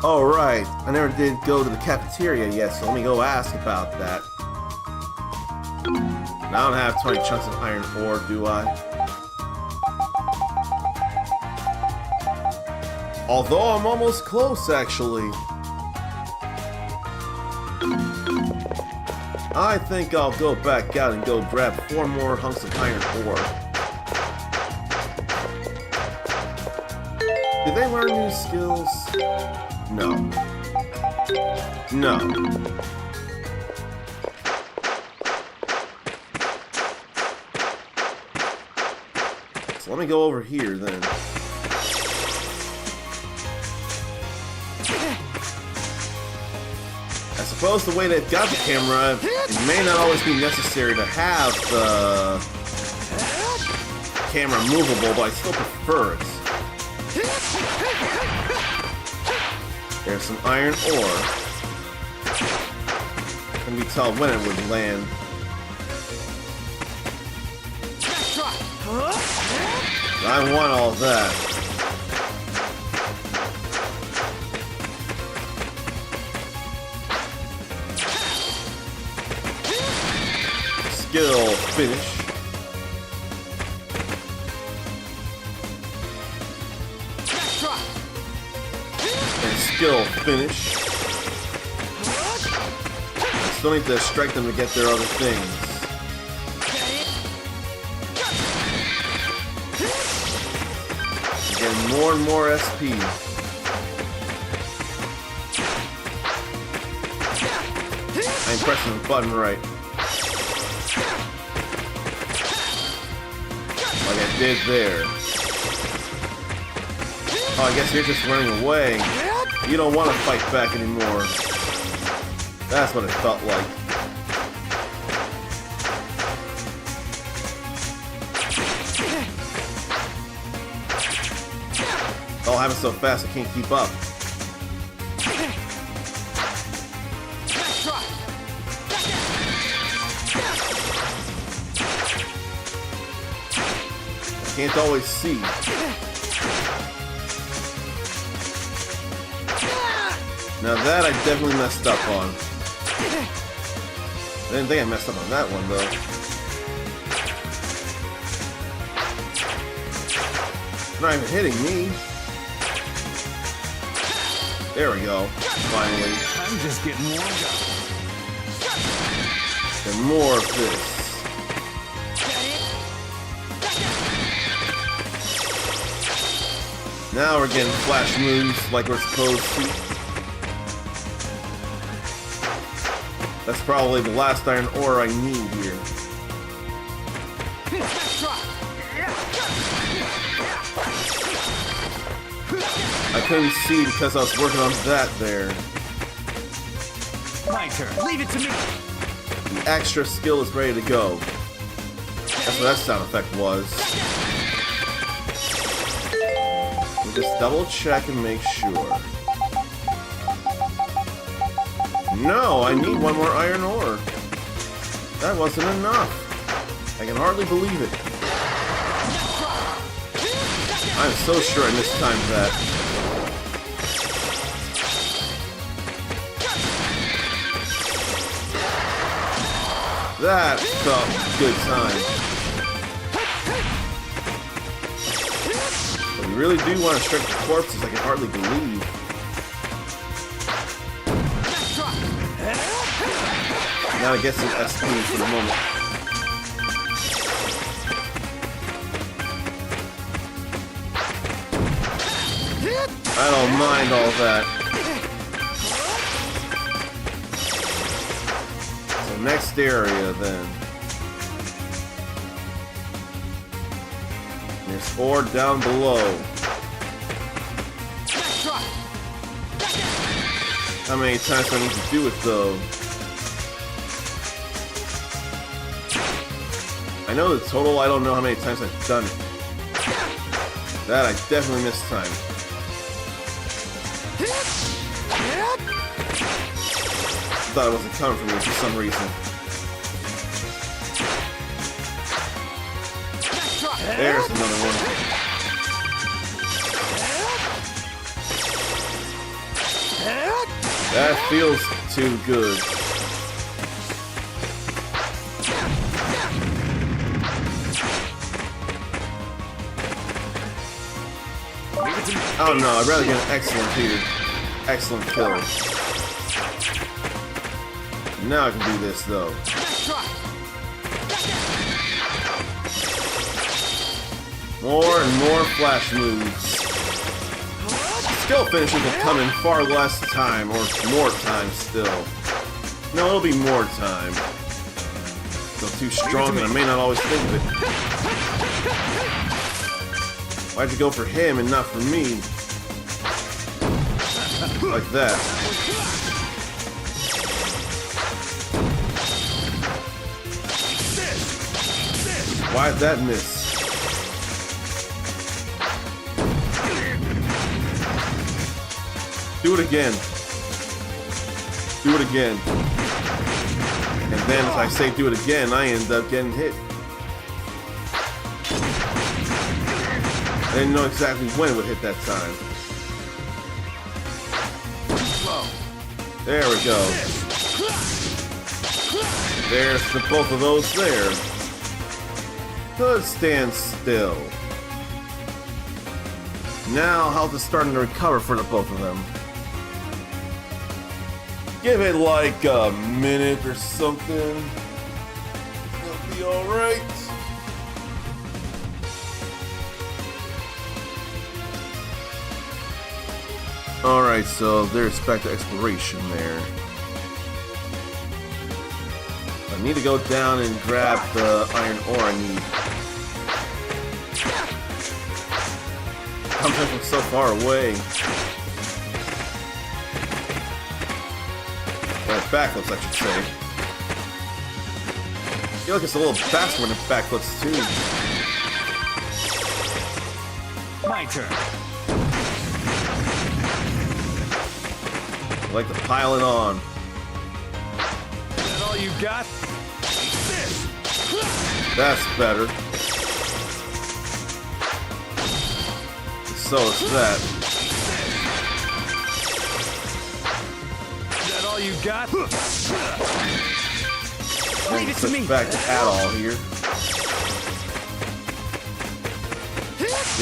Alright, I never did go to the cafeteria yet, so let me go ask about that. I don't have 20 chunks of iron ore, do I? Although I'm almost close, actually. I think I'll go back out and go grab 4 more hunks of iron ore. Did they learn new skills? No. No. So let me go over here then. I suppose the way they've got the camera, it may not always be necessary to have the camera movable, but I still prefer it. There's some iron ore. Can we tell when it would land? I want all that. Skill finish. And skill finish. I still need to strike them to get their other things. Getting more and more SP. I'm pressing the button right. Like I did there. Oh, I guess you're just running away. You don't want to fight back anymore. That's what it felt like. It's all happening so fast I can't keep up. Can't always see. Now that I definitely messed up on. I didn't think I messed up on that one though. It's not even hitting me. There we go. Finally. I'm just getting warmed up. And more of this. Now we're getting flash moves like we're supposed to. That's probably the last iron ore I need here. I couldn't see because I was working on that there. My turn. Leave it to me. The extra skill is ready to go. That's what that sound effect was. Just double check and make sure. No, I need 1 more iron ore. That wasn't enough. I can hardly believe it. I'm so sure I mistimed that. That felt good time. really do want to strike the corpses, I can hardly believe. Now I get some SP for the moment. I don't mind all that. So next area then. There's ore down below. How many times do I need to do it though? I know the total, I don't know how many times I've done it. That I definitely missed time. Thought it wasn't coming from me for some reason. There's another one. That feels too good. Oh no, I'd rather get an excellent here. Excellent kill. Now I can do this though. More and more flash moves. Skill finishes will come in far less time, or more time still. No, it'll be more time. Still too strong and I may not always think of it. Why'd you go for him and not for me? Like that. Why'd that miss? Do it again. Do it again. And then as I say do it again, I end up getting hit. I didn't know exactly when it would hit that time. There we go. There's the both of those there. Good stand still. Now health is starting to recover for the both of them. Give it like a minute or something. It'll be alright. Alright, so there's back to exploration there. I need to go down and grab the iron ore I need. I'm from so far away. Backflips, I should say. I feel like it's a little faster when it backflips too. My turn. I like to pile it on. Is that all you got? That's better. So is that. Is that all you got? Leave it to me. Back to Adol here.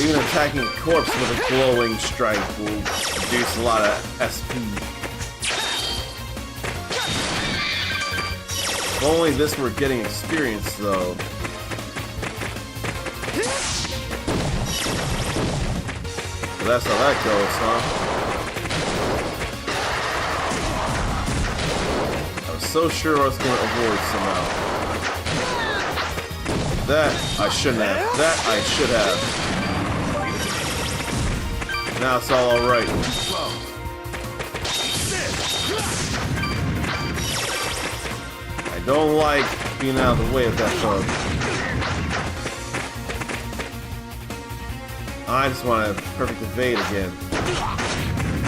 Even attacking a corpse with a glowing strike will reduce a lot of SP. If only this were getting experience though. So that's how that goes, huh? I was so sure I was going to avoid somehow. That I shouldn't have. That I should have. Now it's all alright. I don't like being out of the way of that bug. I just want a perfect evade again.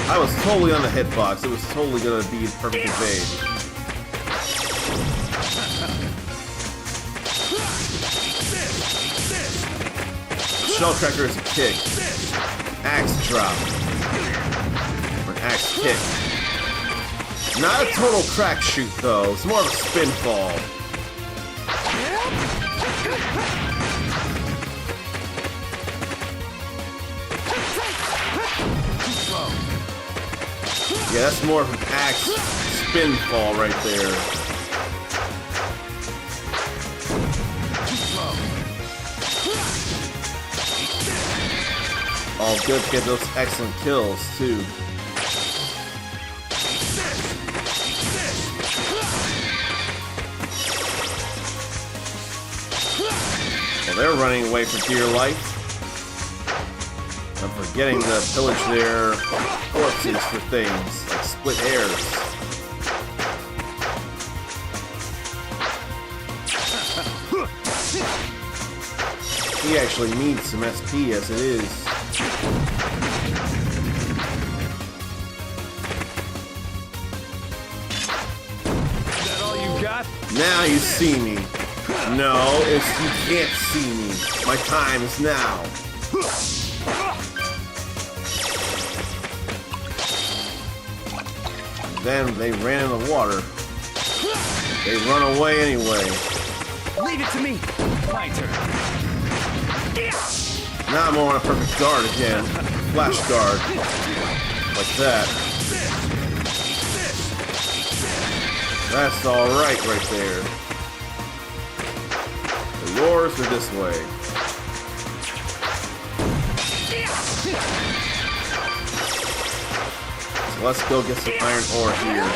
I was totally on the hitbox. It was totally gonna be a perfect evade. Shell Cracker is a kick. Axe drop. Or an axe kick. Not a total crack shoot though. It's more of a spin fall. Yeah, that's more of an axe spin fall right there. All good to get those excellent kills, too. Well, they're running away for dear life. I'm forgetting to pillage their corpses for things, like split hairs. He actually needs some SP as it is. Is that all you got? Now you see me. No, it's you can't see me. My time is now. Then they ran in the water. They run away anyway. Leave it to me. My turn. Now I'm on a perfect guard again. Flash guard. Like that. That's alright right there. So yours are this way. So let's go get some iron ore here.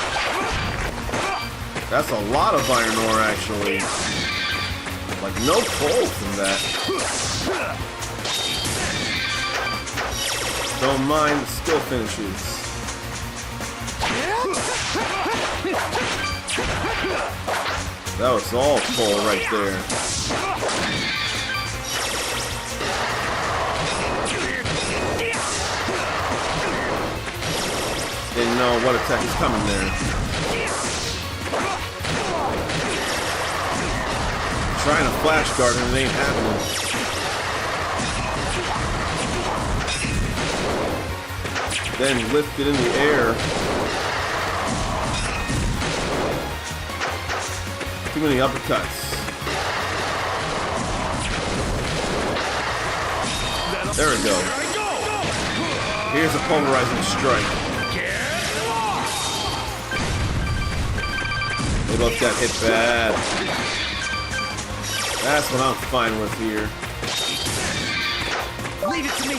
That's a lot of iron ore actually. Like no coal from that. Don't mind the skill finishes. That was all coal right there. Didn't know what attack is coming there. Trying to flash guard and it ain't happening. Then lift it in the air. Too many uppercuts. There we go. Here's a pulverizing strike. They both got hit bad. That's what I'm fine with here. Leave it to me.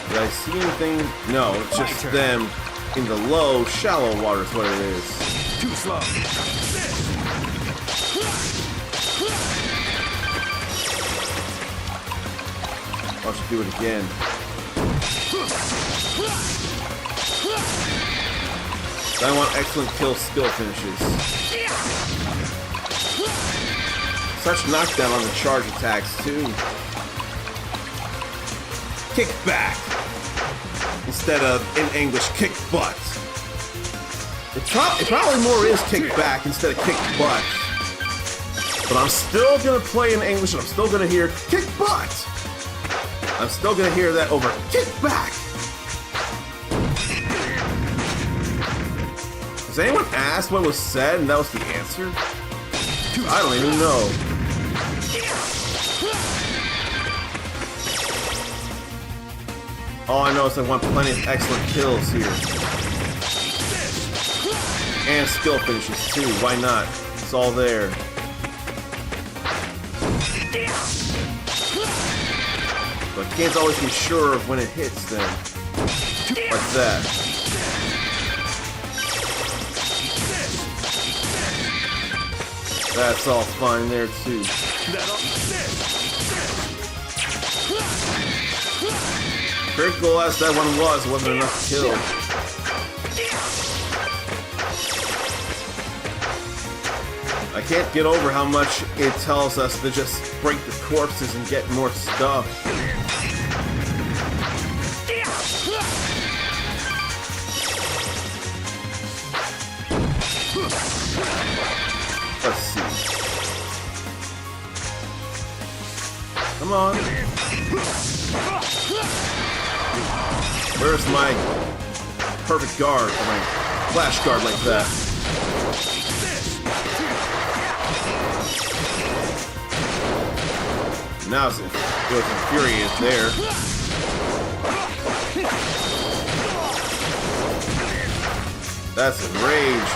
Did I see anything? No, it's just them in the low, shallow water is what it is. Too slow. I should do it again. I want excellent kill skill finishes. Such knockdown on the charge attacks too. Kick back instead of in English kick butt. It probably more is kick back instead of kick butt. But I'm still gonna play in English and I'm still gonna hear kick butt. I'm still gonna hear that over kick back. Has anyone asked what was said and that was the answer? I don't even know. All I know is I want plenty of excellent kills here. And skill finishes too, why not? It's all there. But I can't always be sure of when it hits them. Like that. That's all fine there too. Critical as that one was, it wasn't enough to kill. I can't get over how much it tells us to just break the corpses and get more stuff. Let's see. Come on. Where's my perfect guard, or my flash guard like that? Now it goes infuriated there. That's enraged.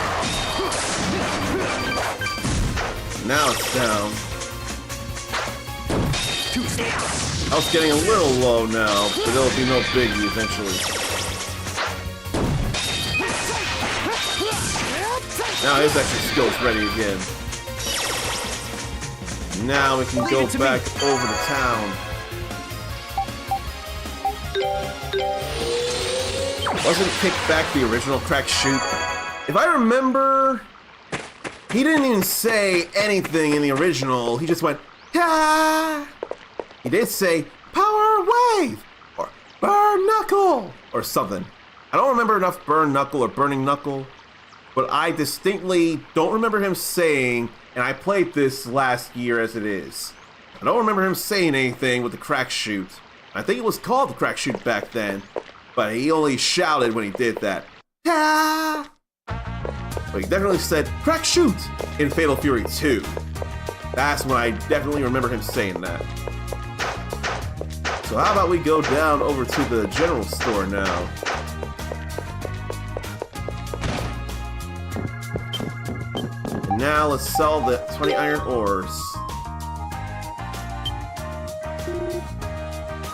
Now it's down. I was getting a little low now, but it'll be no biggie eventually. Now his extra skill's ready again. Now we can go back over to town. Wasn't Kickback the original crack shoot? If I remember, he didn't even say anything in the original. He just went, "Yeah." He did say, "Power Wave," or "Burn Knuckle," or something. I don't remember enough Burn Knuckle or Burning Knuckle, but I distinctly don't remember him saying, and I played this last year as it is. I don't remember him saying anything with the crack shoot. I think it was called the crack shoot back then, but he only shouted when he did that. Yeah. But he definitely said, "Crack shoot," in Fatal Fury 2. That's when I definitely remember him saying that. So how about we go down over to the general store now. And now let's sell the 20 iron ores.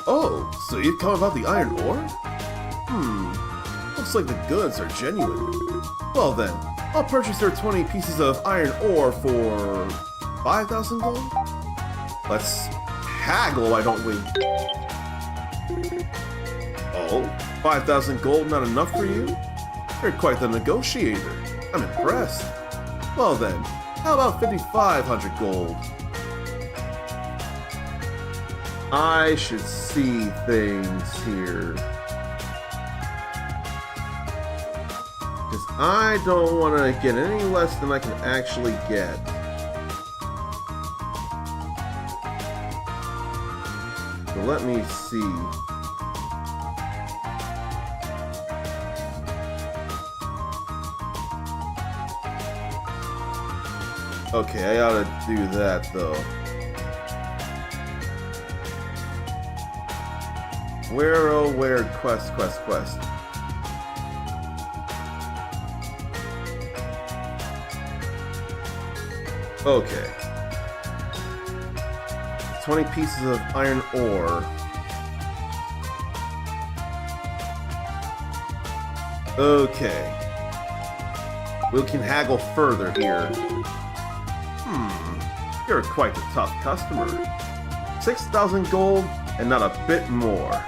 Oh, so you've come about the iron ore? Looks like the goods are genuine. Well then, I'll purchase their 20 pieces of iron ore for 5,000 gold? Let's haggle, why don't we? Oh, 5,000 gold not enough for you? You're quite the negotiator. I'm impressed. Well then, how about 5,500 gold? I should see things here. Because I don't want to get any less than I can actually get. So let me see. Okay, I ought to do that though. Where, oh where, quest. Okay. 20 pieces of iron ore. Okay. We can haggle further here. You're quite a tough customer. 6,000 gold and not a bit more.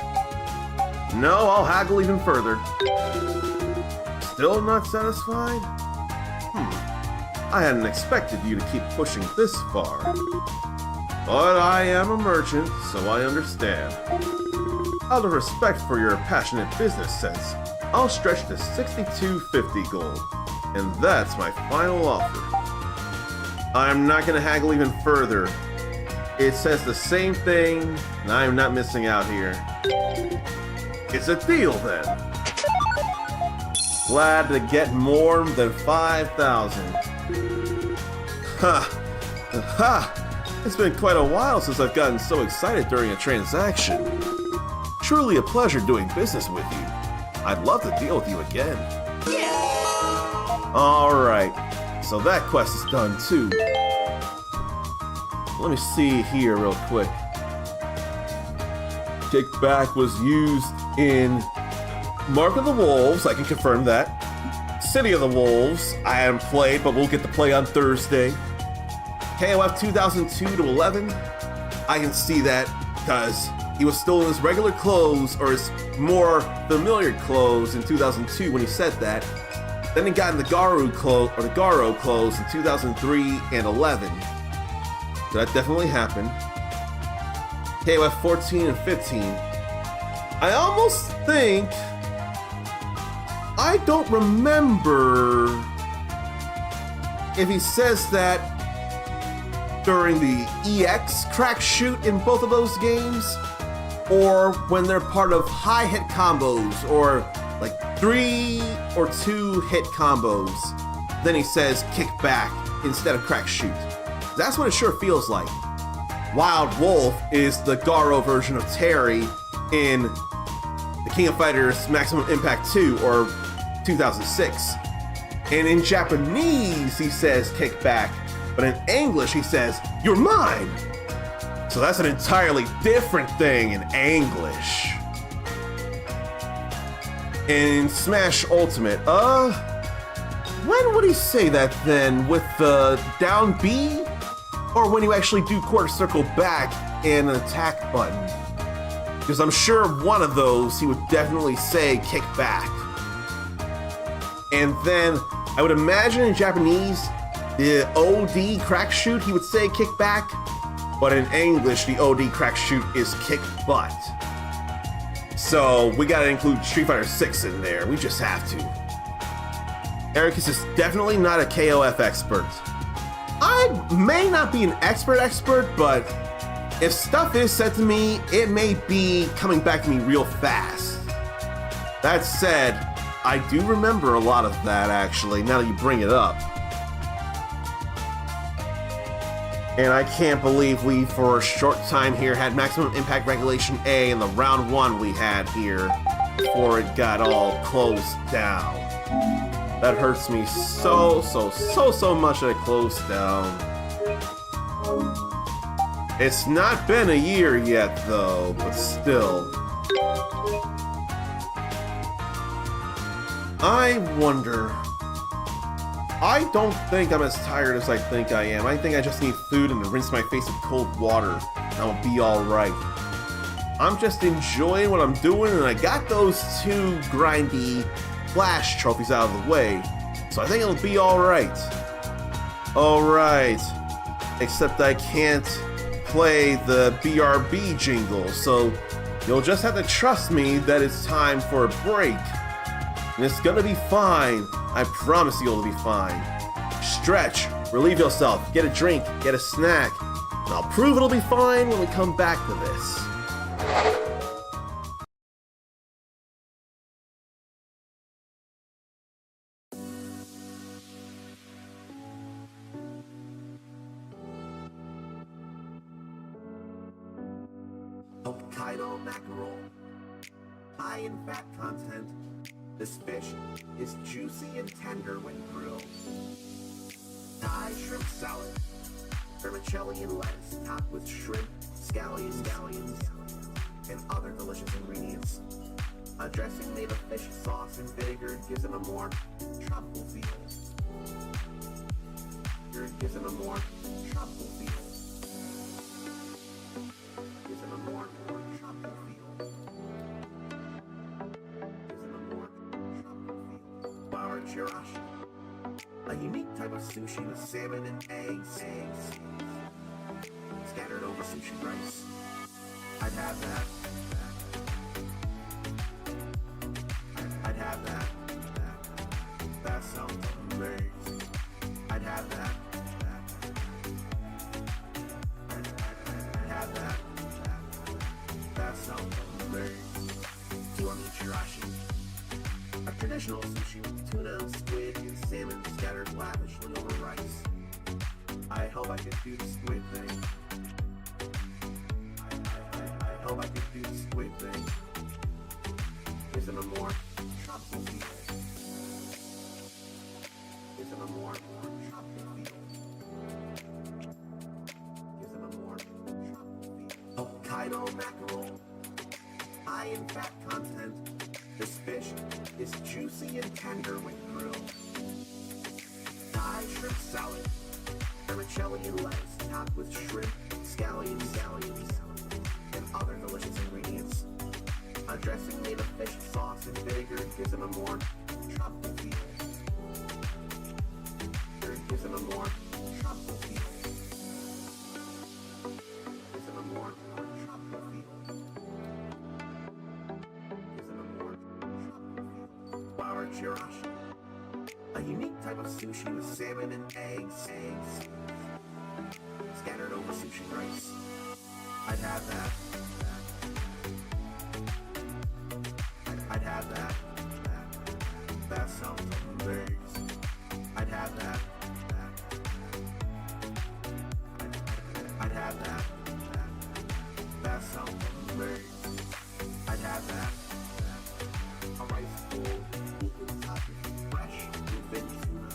No, I'll haggle even further. Still not satisfied? I hadn't expected you to keep pushing this far. But I am a merchant, so I understand. Out of respect for your passionate business sense, I'll stretch to 6250 gold. And that's my final offer. I'm not gonna haggle even further. It says the same thing, and I'm not missing out here. It's a deal then. Glad to get more than 5,000. It's been quite a while since I've gotten so excited during a transaction. Truly a pleasure doing business with you. I'd love to deal with you again. Alright, so that quest is done too. Let me see here real quick. Kickback was used in Mark of the Wolves, I can confirm that. City of the Wolves, I haven't played, but we'll get to play on Thursday. KoF 2002 to 11, I can see that because he was still in his regular clothes or his more familiar clothes in 2002 when he said that. Then he got in the Garo clothes in 2003 and 11. So that definitely happened. KoF 14 and 15. I almost think I don't remember if he says that during the EX crack shoot in both of those games, or when they're part of high hit combos, or like 3 or 2 hit combos. Then he says kick back instead of crack shoot. That's what it sure feels like. Wild Wolf is the Garo version of Terry in the King of Fighters Maximum Impact 2 or 2006. And in Japanese, he says kick back, but in English, he says, you're mine. So that's an entirely different thing in English. In Smash Ultimate, when would he say that then? With the down B? Or when you actually do quarter circle back and an attack button? Because I'm sure one of those he would definitely say kick back. And then I would imagine in Japanese, the OD crack shoot, he would say kick back. But in English, the OD crack shoot is kick butt. So we gotta include Street Fighter 6 in there. We just have to. Ericus is definitely not a KoF expert. I may not be an expert, but if stuff is said to me, it may be coming back to me real fast. That said, I do remember a lot of that actually, now that you bring it up. And I can't believe we, for a short time here, had Maximum Impact Regulation A in the round 1 we had here before it got all closed down. That hurts me so much that it closed down. It's not been a year yet though, but still. I wonder. I don't think I'm as tired as I think I am. I think I just need food and to rinse my face with cold water, and I'll be alright. I'm just enjoying what I'm doing, and I got those 2 grindy Flash trophies out of the way, so I think it'll be alright. Alright. Except I can't play the BRB jingle, so you'll just have to trust me that it's time for a break. And it's gonna be fine. I promise you it'll be fine. Stretch, relieve yourself, get a drink, get a snack, and I'll prove it'll be fine when we come back to this. Hokkaido mackerel, high in fat content. This fish is juicy and tender when grilled. Thai shrimp salad, vermicelli and lettuce topped with shrimp, scallions, and other delicious ingredients. A dressing made of fish sauce and vinegar gives it a more tropical feel. Gives it a more tropical feel. Gives it a more tropical feel. Chirashi, a unique type of sushi with salmon and eggs scattered over sushi rice. I'd have that. I'd have that. That sounds amazing. I'd have that. I'd have that. That sounds amazing. Do you want me chirashi? A traditional sushi with tuna, squid, and salmon scattered lavishly over rice. I hope I could do the squid thing. I hope I could do the squid thing. Is it a more tropical feel? Is it a more tropical feel? Is it a more tropical feel? Hokkaido mackerel, high in fat content. This fish is juicy and tender when grilled. Thai shrimp salad, vermicelli and lettuce topped with shrimp, scallions, and other delicious ingredients. A dressing made of fish sauce and vinegar gives it a more tropical feel. Gives it a more tropical feel. Gives it a more tropical feel. Chirashi, a unique type of sushi with salmon and eggs scattered over sushi rice. I'd have that. I'd have that. That sounds amazing. I'd have that. I'd have that. That sounds amazing. I'd have that. A rice bowl. Fresh, bluefin tuna,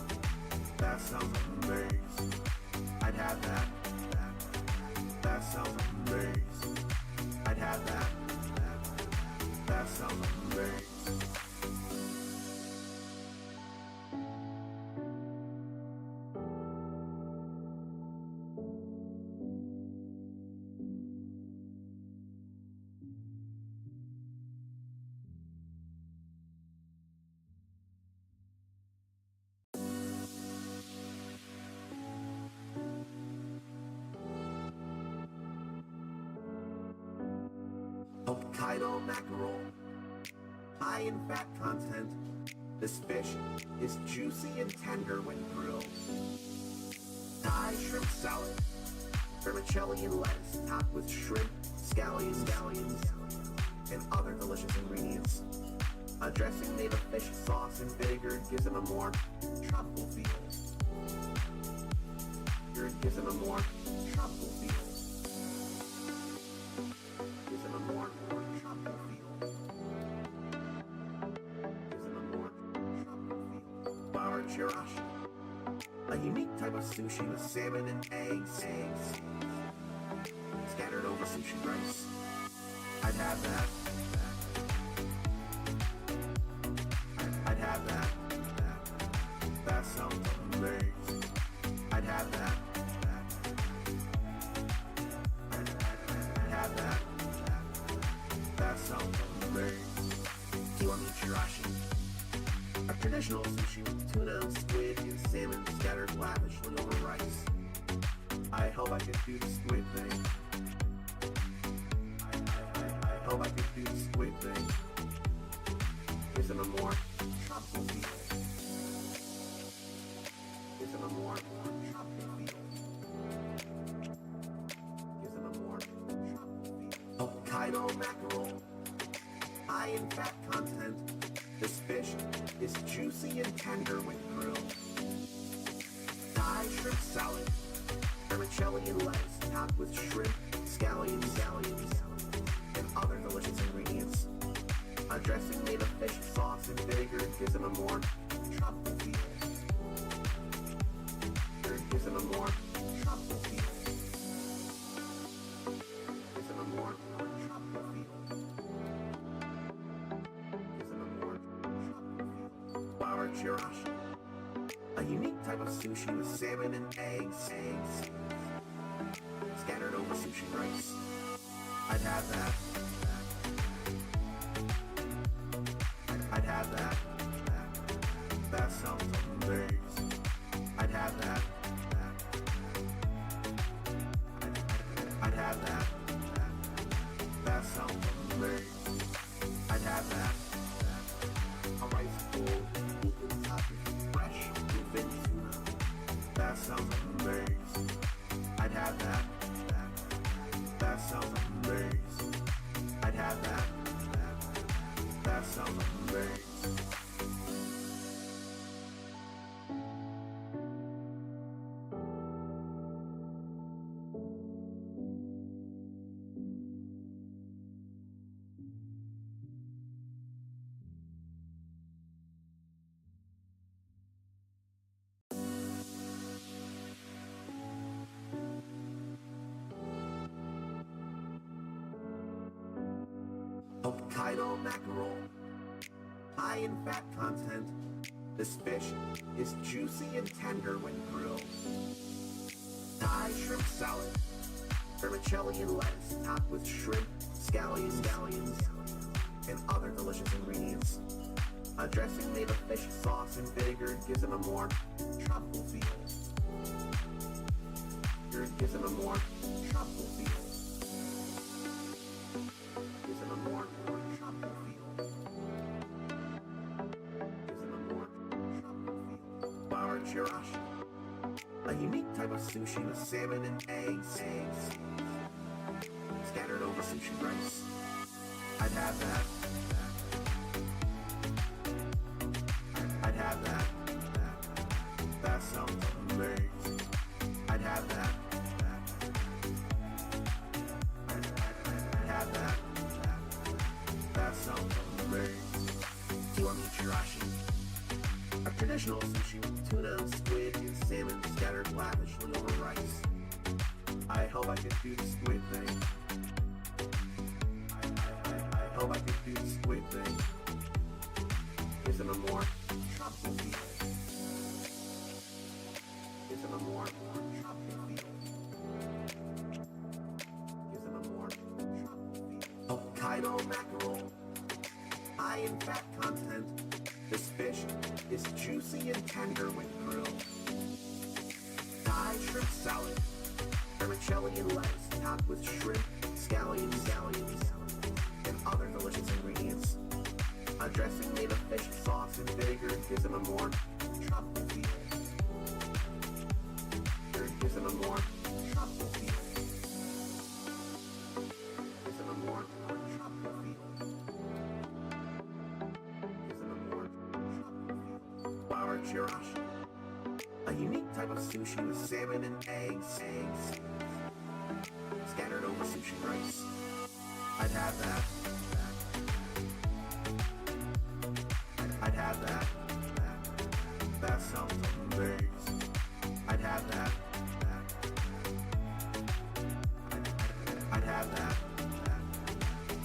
Hokkaido mackerel, high in fat content. This fish is juicy and tender when grilled. Thai shrimp salad, vermicelli and lettuce topped with shrimp, scallions, and other delicious ingredients. A dressing made of fish sauce and vinegar gives them a more tropical feel. Gives them a more tropical feel. Gives them a more tropical feel. Gives them a more tropical feel. Bar chirashi, a unique type of sushi with salmon and eggs scattered over sushi rice. I'd have that. I'd have that. That sounds amazing. I'd have that. I'd have that. That sounds amazing. Kiwami chirashi, a traditional sushi with tuna, squid, and salmon scattered lavishly over rice. I hope I can do the squid thing. I hope I can do the squid thing. Gives them a more tropical feel. Gives them a more tropical feel. Gives them a more tropical feel. Hokkaido mackerel, high in fat content. This fish is juicy and tender when grilled. Thai shrimp salad, vermicelli and lettuce topped with shrimp, scallions, and other delicious ingredients. A dressing made of fish sauce and vinegar gives them a more tropical feel. Gives them a more tropical feel. Gives them a more tropical feel. Gives them a more tropical feel. Bar chirashi, a unique type of sushi with salmon and eggs scattered over sushi rice. I'd have that. I'd have that. That sounds amazing. I'd have that. I'd have that. That sounds amazing. I'd have that. A rice bowl, beacon topped with fresh bluefin tuna. That sounds amazing. I'd have that. That sounds amazing. I'd have that. That sounds amazing. Hokkaido mackerel, high in fat content. This fish is juicy and tender when grilled. Thai shrimp salad, vermicelli and lettuce topped with shrimp, scallions, and other delicious ingredients. A dressing made of fish sauce and vinegar gives them a more tropical feel. Gives them a more tropical feel. Gives them a more tropical feel. Gives them a more tropical feel. Bar chirashi, a unique type of sushi with salmon and eggs scattered over sushi rice. I'd have that. I'd have that. That sounds amazing. I'd have that. I'd have that. That sounds amazing. Kiwami chirashi, a traditional sushi with tuna, squid, and salmon scattered lavishly over rice. I hope I can do the squid thing. I hope I can do the squid thing. Gives them a more tropical feel. Gives them a more tropical feel. Gives them a more tropical feel. Hokkaido mackerel, high in fat content. This fish is juicy and tender when grilled. Thai shrimp salad, vermicelli and lettuce topped with shrimp, scallions, and other delicious ingredients. A dressing made of fish sauce and vinegar gives them a more tropical feel. It gives them a more tropical feel. Gives them a more tropical feel. Gives them a more tropical feel. Flour chirashi. A unique type of sushi with salmon and eggs scattered over sushi rice. I'd have that. I'd have that. That sounds amazing. I'd have that. I'd have that.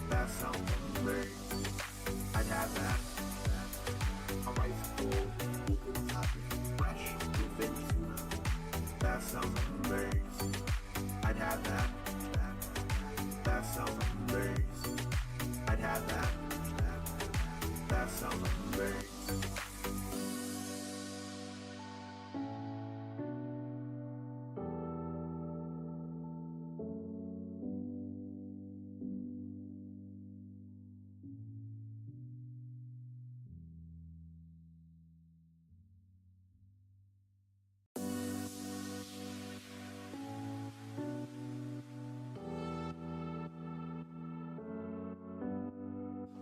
That sounds amazing. I'd have that. A rice bowl, fresh bluefin tuna. That sounds amazing. I'd have that. That sounds amazing. I'd have that. That sounds amazing.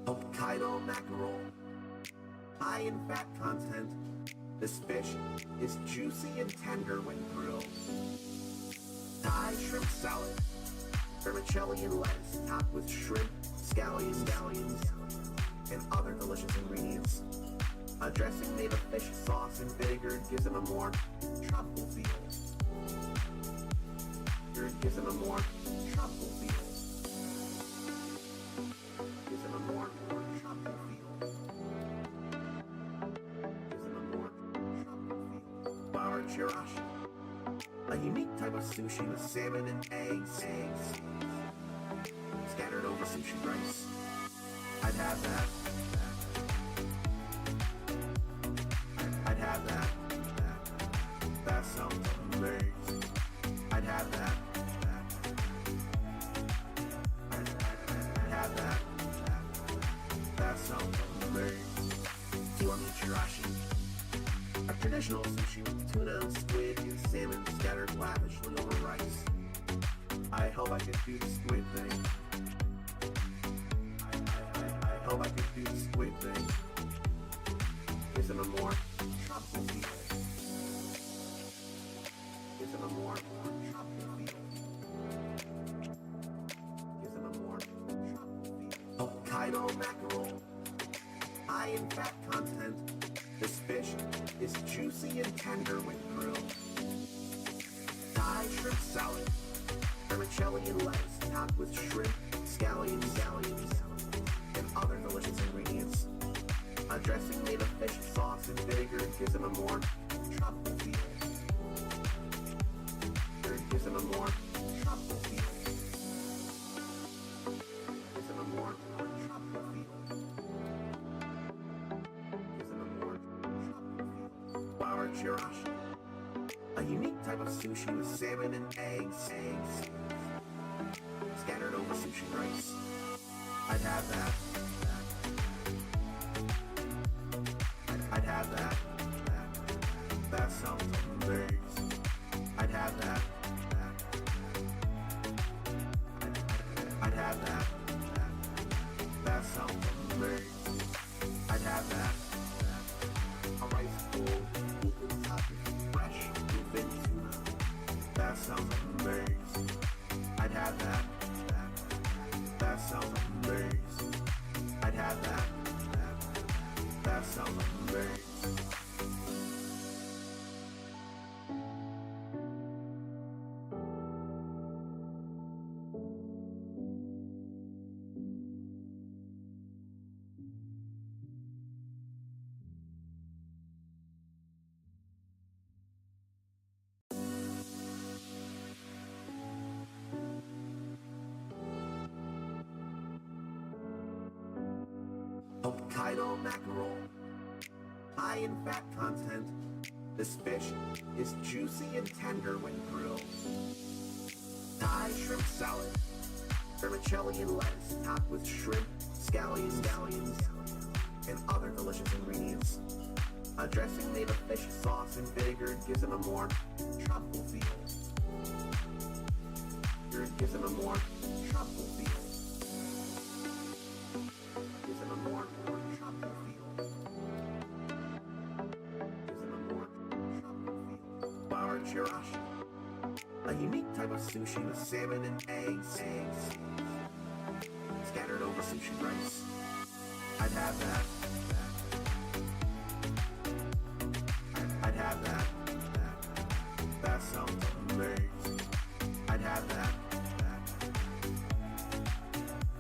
Hokkaido mackerel, high in fat content. This fish is juicy and tender when grilled. Thai shrimp salad, vermicelli and lettuce topped with shrimp, scallions, and other delicious ingredients. A dressing made of fish sauce and vinegar gives them a more tropical feel. It gives them a more tropical feel. Gives them a more tropical feel. Gives them a more tropical feel. Flour chirashi. A unique type of sushi with salmon and eggs scattered over sushi rice. I'd have that. I'd have that. That sounds amazing. I'd have that. I'd have that. That sounds amazing. Kiwami chirashi. A traditional sushi with tuna, squid, and salmon scattered lavishly over rice. I hope I could do the squid thing. I hope I could do the squid thing. Gives them a more tropical feel. Gives them a more tropical feel. Gives them a more tropical feel. Hokkaido mackerel, high in fat content. This fish is juicy and tender when grilled. Thai shrimp salad, vermicelli and lettuce topped with shrimp, scallions, and other delicious ingredients. A dressing made of fish sauce and vinegar gives them a more tropical feel. It gives them a more tropical feel. Gives them a more tropical feel. Gives them a more tropical feel. Flour chirashi. A unique type of sushi with salmon and eggs scattered over sushi rice. I'd have that. I'd have that. That sounds amazing. I'd have that. I'd have that. That sounds amazing. I'd have that. A rice bowl, fresh bluefin tuna. That sounds amazing. I'd have that. That sounds amazing. I'd have that. That sounds amazing. Hokkaido mackerel, high in fat content. This fish is juicy and tender when grilled. Thai shrimp salad, vermicelli and lettuce topped with shrimp, scallions, and other delicious ingredients. A dressing made of fish sauce and vinegar gives it a more tropical feel. It gives it a more tropical feel. Gives it a more tropical feel. Gives it a more tropical feel. Bar chirashi, a unique type of sushi with salmon and eggs scattered over sushi rice. I'd have that. I'd have that. That sounds amazing. I'd have that.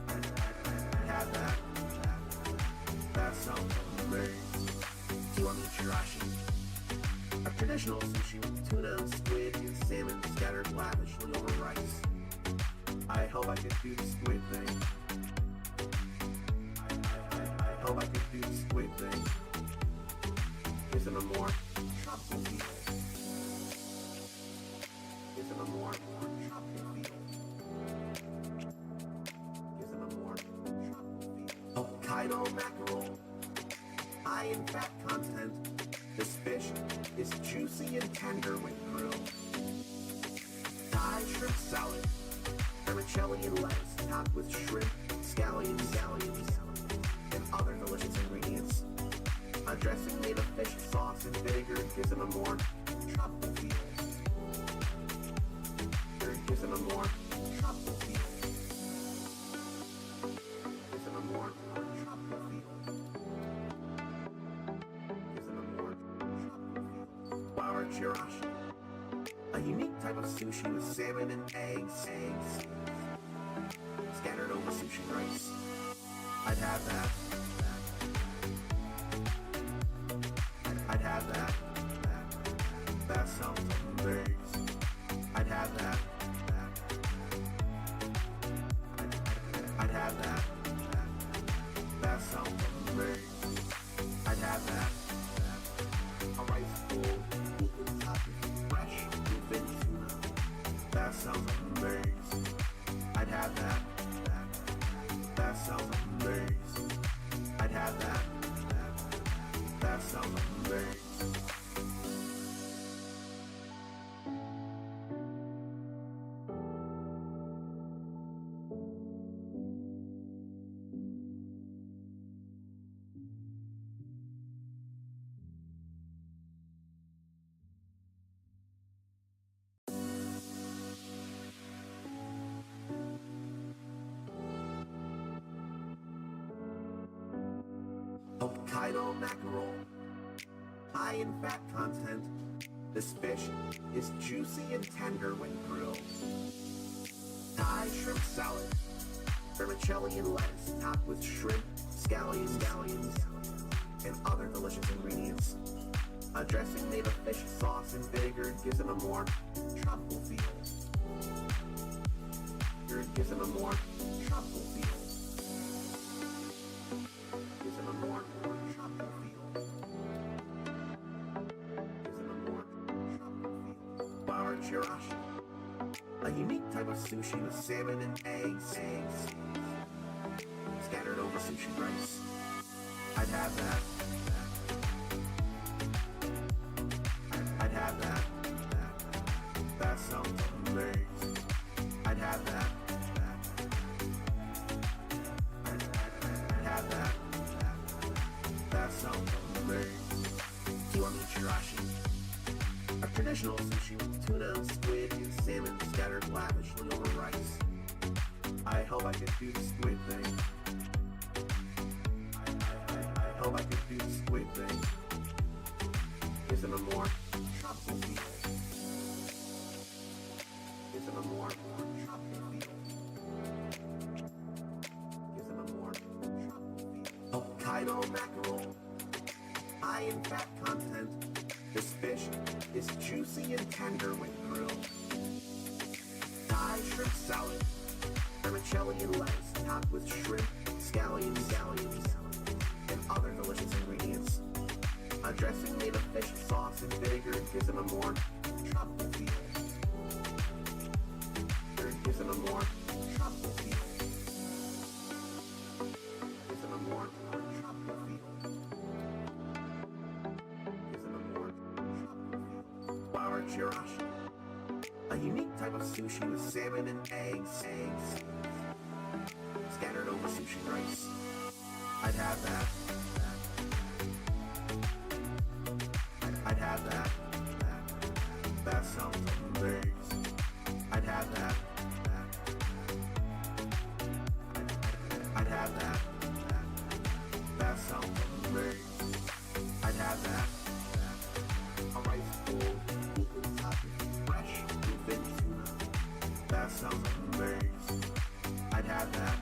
I'd have that. That sounds amazing. Do you want me chirashi? A traditional sushi with tuna, squid, and salmon scattered lavishly over rice. I hope I could do the squid thing. I hope I could do the squid thing. Gives it a more tropical feel. Gives it a more tropical feel. Gives it a more tropical feel. Hokkaido mackerel. High in fat content, this fish is juicy and tender when grilled. Thai shrimp salad, vermicelli and lettuce topped with shrimp, scallions, and other delicious ingredients. A dressing made of fish sauce and vinegar gives it a more tropical feel. It gives it a more tropical feel. Gives it a more tropical feel. Gives it a more tropical feel. Bar chirashi, a unique type of sushi with salmon and eggs scattered over sushi rice. I'd have that. I'd have that. That sounds amazing. I'd have that. I'd have that. That sounds amazing. I'd have that. A rice bowl, equal topping, fresh bluefin tuna. That sounds amazing. I'd have that. That sounds amazing. I'd have that. That sounds amazing. Hokkaido mackerel. High in fat content, this fish is juicy and tender when grilled. Thai shrimp salad, vermicelli and lettuce topped with shrimp, scallions, and other delicious ingredients. A dressing made of fish sauce and vinegar gives it a more tropical feel. It gives it a more tropical feel. Gives it a more tropical feel. Gives it a more tropical feel. Bar chirashi, a unique type of sushi with salmon and eggs scattered over sushi rice. I'd have that. I'd have that. That sounds amazing. I'd have that. I'd have that. That sounds amazing. Do you want me chirashi? A traditional sushi with tuna, squid, and salmon scattered lavishly over rice. I hope I could do the squid thing. I hope I could do the squid thing. Gives it a more tropical feel. Gives it a more tropical feel. Gives it a more tropical feel. Hokkaido mackerel. High in fat content, this fish is juicy and tender when grilled. Thai shrimp salad, vermicelli and lettuce topped with shrimp, scallions, and other delicious ingredients. A dressing made of fish sauce and vinegar gives it a more tropical feel. It gives it a more tropical feel. Flour chirashi. A unique type of sushi with salmon and eggs. Scattered over sushi rice. I'd have that. I'd have that. That sounds amazing. I'd have that. I'd have that. That sounds amazing. I'd have that. A rice bowl, fresh bluefin tuna. That sounds amazing. I'd have that.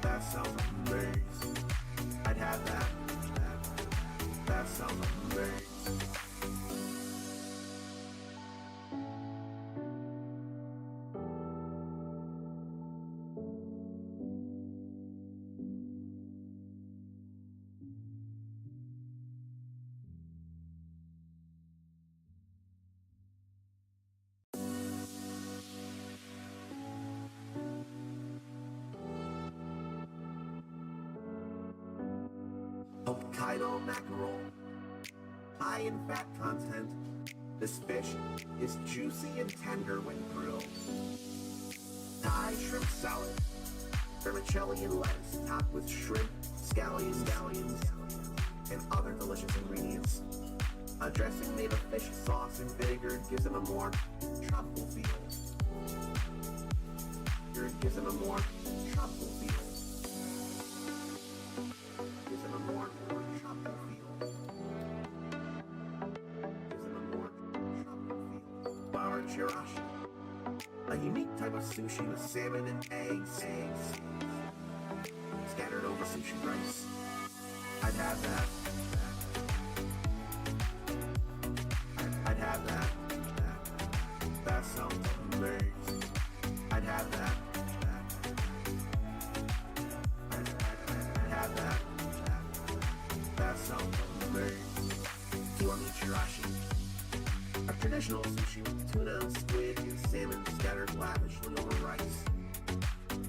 That sounds amazing. I'd have that. That sounds amazing. Hokkaido mackerel, high in fat content. This fish is juicy and tender when grilled. Thai shrimp salad, vermicelli and lettuce topped with shrimp, scallions, and other delicious ingredients. A dressing made of fish sauce and vinegar gives it a more tropical feel. Gives it a more tropical feel. Gives it a more tropical feel. Gives it a more tropical feel. Flour chirashi. A unique type of sushi with salmon and eggs. Scattered over sushi rice. I'd have that. I'd have that. That sounds amazing. I'd have that. I'd have that. That sounds amazing. Kiwami chirashi. A traditional sushi with tuna, squid, and salmon scattered lavishly over rice.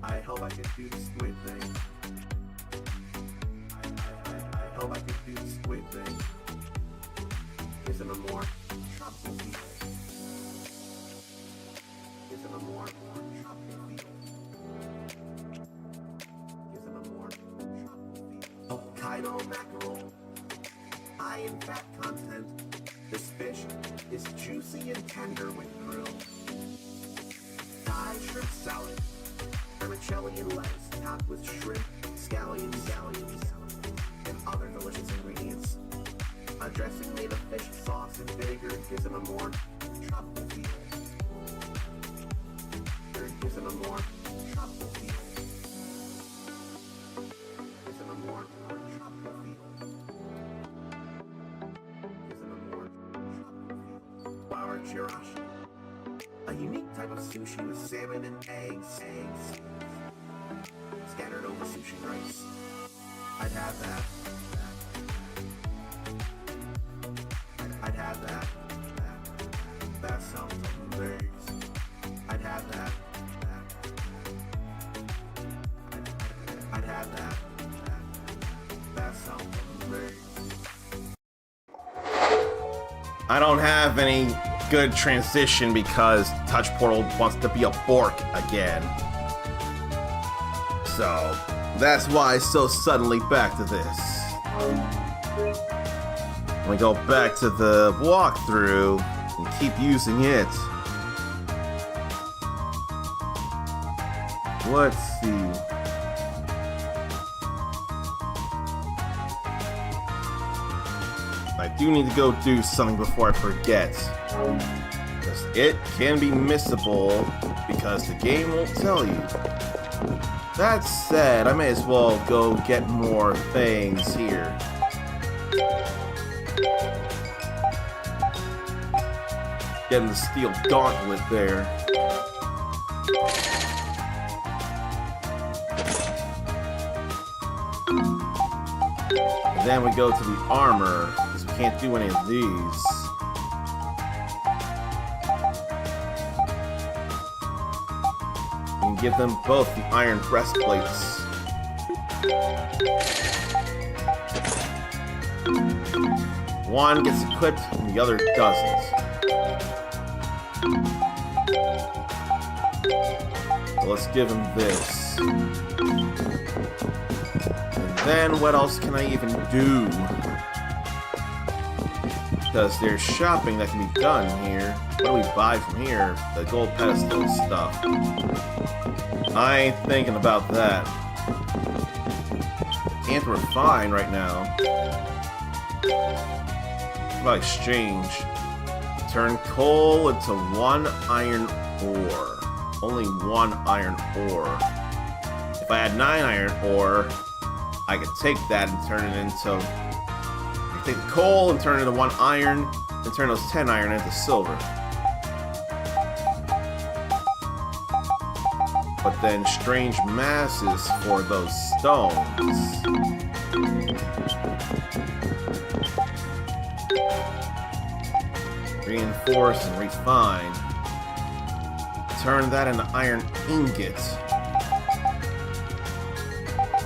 I hope I could do the squid thing. I hope I could do the squid thing. Gives it a more tropical feel. Gives it a more tropical feel. Gives it a more tropical feel. Hokkaido mackerel, high in fat content. This fish is juicy and tender when grilled. Thai shrimp salad, vermicelli and lettuce topped with shrimp, scallions, and other delicious ingredients. A dressing made of fish sauce and vinegar gives it a more tropical feel. Gives it a more tropical feel. Gives it a more tropical feel. Gives it a more tropical feel. Flour chirashi. A unique type of sushi with salmon and eggs. Scattered over sushi rice. I'd have that. I'd have that. That sounds amazing. I'd have that. I'd have that. That sounds amazing. I don't have any good transition because Touch Portal wants to be a fork again. So, that's why so suddenly back to this. We go back to the walkthrough and keep using it. Let's see. I do need to go do something before I forget. Because it can be missable because the game won't tell you. That said, I may as well go get more things here. Getting the steel gauntlet there. And then we go to the armor, because we can't do any of these. We can give them both the iron breastplates. One gets equipped and the other doesn't. So let's give him this. And then what else can I even do? Because there's shopping that can be done here. What do we buy from here? The gold pedestal stuff. I ain't thinking about that. Can't refine right now. What about exchange? Turn coal into 1 iron ore. Only 1 iron ore. If I had 9 iron ore, I could take that and turn it into... I could take the coal and turn it into 1 iron, and turn those 10 iron into silver. But then strange masses for those stones. Reinforce and refine. Turn that into iron ingots.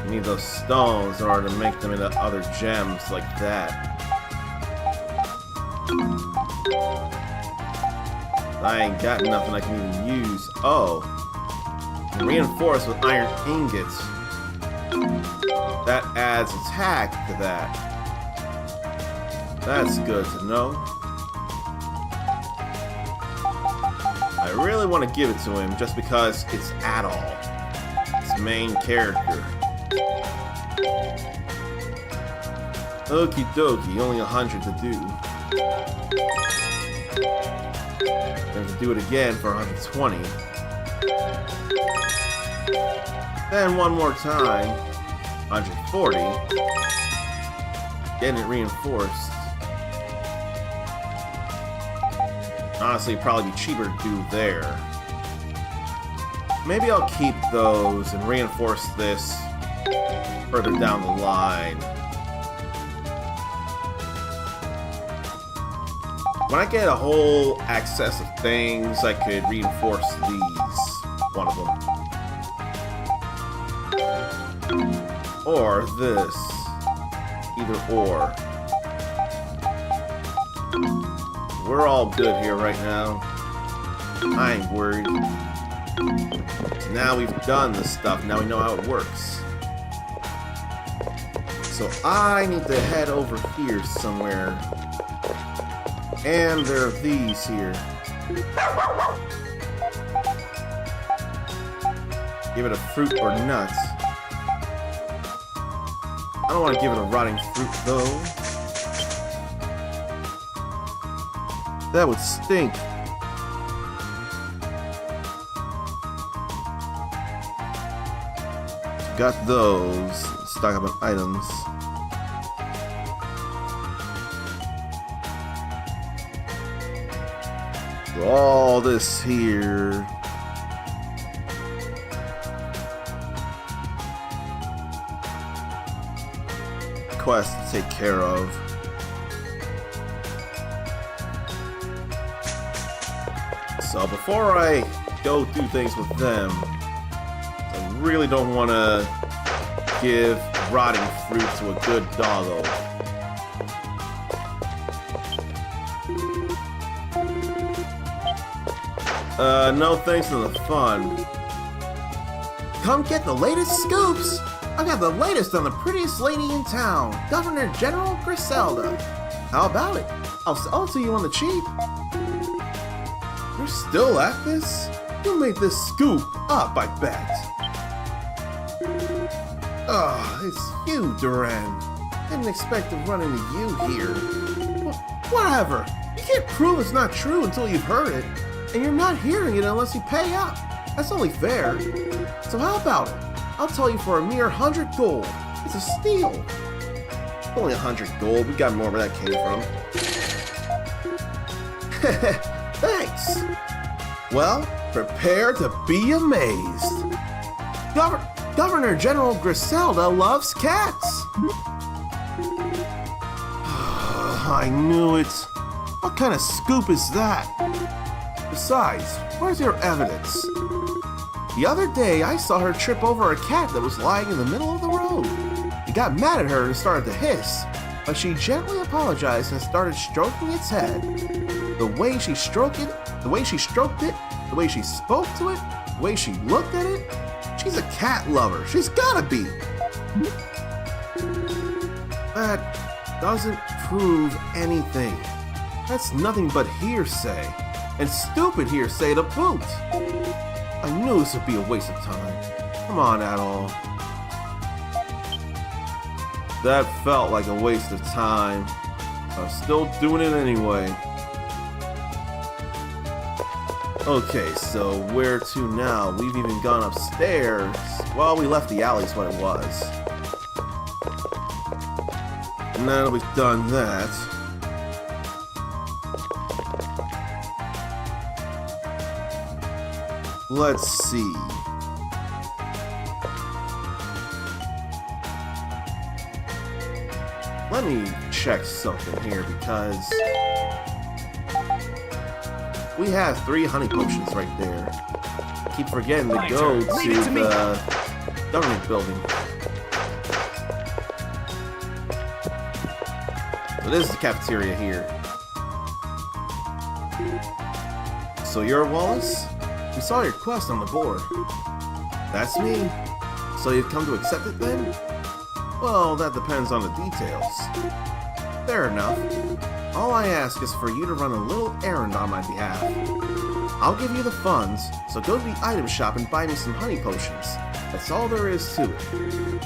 You need those stones in order to make them into other gems like that. I ain't got nothing I can even use. Oh. Reinforce with iron ingots. That adds attack to that. That's good to know. I really want to give it to him just because it's Adol, his main character. Okie dokie, only 100 to do. Going to do it again for 120. Then one more time, 140. Getting it reinforced. Honestly, it'd probably be cheaper to do there. Maybe I'll keep those and reinforce this further down the line. When I get a whole access of things, I could reinforce these. One of them. Or this. Either or. We're all good here right now. I ain't worried. Now we've done this stuff, now we know how it works. So I need to head over here somewhere. And there are these here. Give it a fruit or nuts. I don't want to give it a rotting fruit though. That would stink. Got those. Stock up on items. So all this here. Quest to take care of. So before I go do things with them, I really don't want to give rotting fruit to a good doggo. No thanks to the fun. Come get the latest scoops! I got the latest on the prettiest lady in town, Governor General Griselda. How about it? I'll sell it to you on the cheap. You're still at this? You made this scoop up, I bet. Oh, it's you, Duran. Didn't expect to run into you here. Whatever. You can't prove it's not true until you've heard it. And you're not hearing it unless you pay up. That's only fair. So how about it? I'll tell you for a mere 100 gold. It's a steal. Only 100 gold. We got more where that came from. Thanks. Well, prepare to be amazed. Governor General Griselda loves cats. I knew it. What kind of scoop is that? Besides, where's your evidence? The other day, I saw her trip over a cat that was lying in the middle of the road. He got mad at her and started to hiss. but she gently apologized and started stroking its head. The way she stroked it, the way she spoke to it, the way she looked at it, she's a cat lover. She's gotta be. That doesn't prove anything. That's nothing but hearsay, and stupid hearsay to boot. I knew this would be a waste of time. Come on, Adol. That felt like a waste of time. I'm still doing it anyway. Okay, so where to now? We've even gone upstairs. Well, we left the alley's what it was. And now that we've done that, let's see. Let me check something here because we have 3 honey potions right there. I keep forgetting to go to the government building. So this is the cafeteria here. So you're Wallace? We saw your quest on the board. That's me. So you've come to accept it then? Well, that depends on the details. Fair enough. All I ask is for you to run a little errand on my behalf. I'll give you the funds, so go to the item shop and buy me some honey potions. That's all there is to it.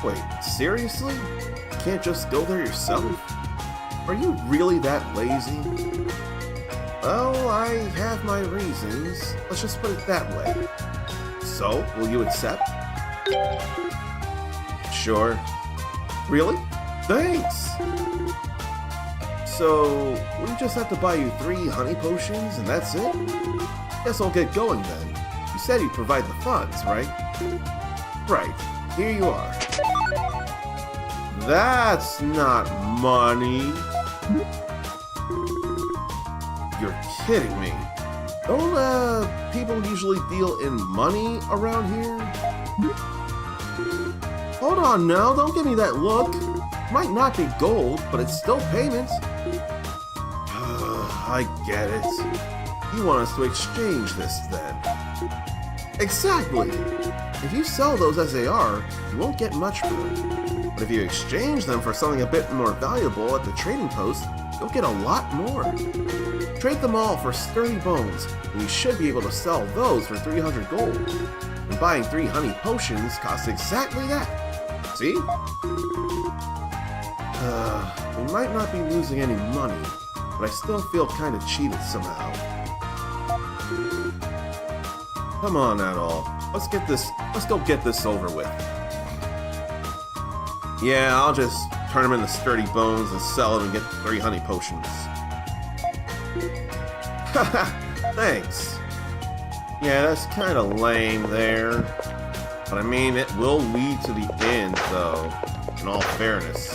Wait, seriously? You can't just go there yourself? Are you really that lazy? Well, I have my reasons. Let's just put it that way. So, will you accept? Sure. Really? Thanks! So, we just have to buy you 3 honey potions and that's it? Guess I'll get going then. You said you'd provide the funds, right? Right. Here you are. That's not money. You're kidding me. Don't, people usually deal in money around here? Hold on now, don't give me that look. Might not be gold, but it's still payment. I get it. You want us to exchange this then? Exactly! If you sell those as they are, you won't get much for them. But if you exchange them for something a bit more valuable at the trading post, you'll get a lot more. Trade them all for sturdy bones, and you should be able to sell those for 300 gold. And buying 3 honey potions costs exactly that. See? We might not be losing any money, but I still feel kind of cheated somehow. Come on, Adol. Let's go get this over with. Yeah, I'll just turn them into sturdy bones and sell them and get 3 honey potions. Haha, thanks. Yeah, that's kind of lame there. But I mean, it will lead to the end, though, in all fairness.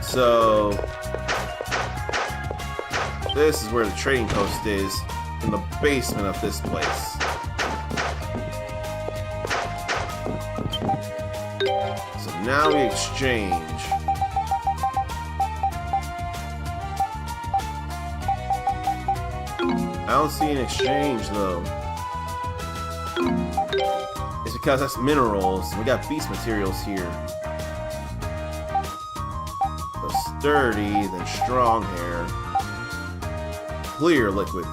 So, this is where the trading post is, in the basement of this place. So now we exchange. I don't see an exchange though. It's because that's minerals. We got beast materials here. So sturdy, then strong hair. Clear liquid.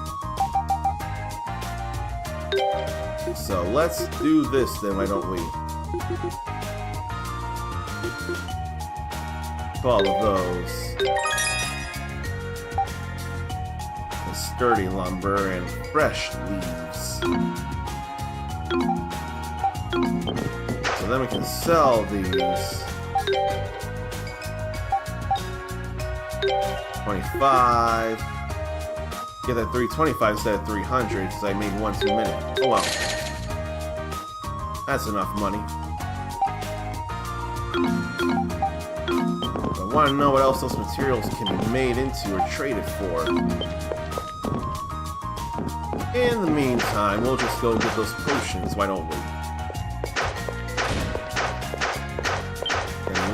So let's do this then, why don't we? All of those. Sturdy lumber and fresh leaves. So then we can sell these. 25. Get that 325 instead of 300 because I made one too many. Oh well. That's enough money. I want to know what else those materials can be made into or traded for. In the meantime, we'll just go get those potions, why don't we?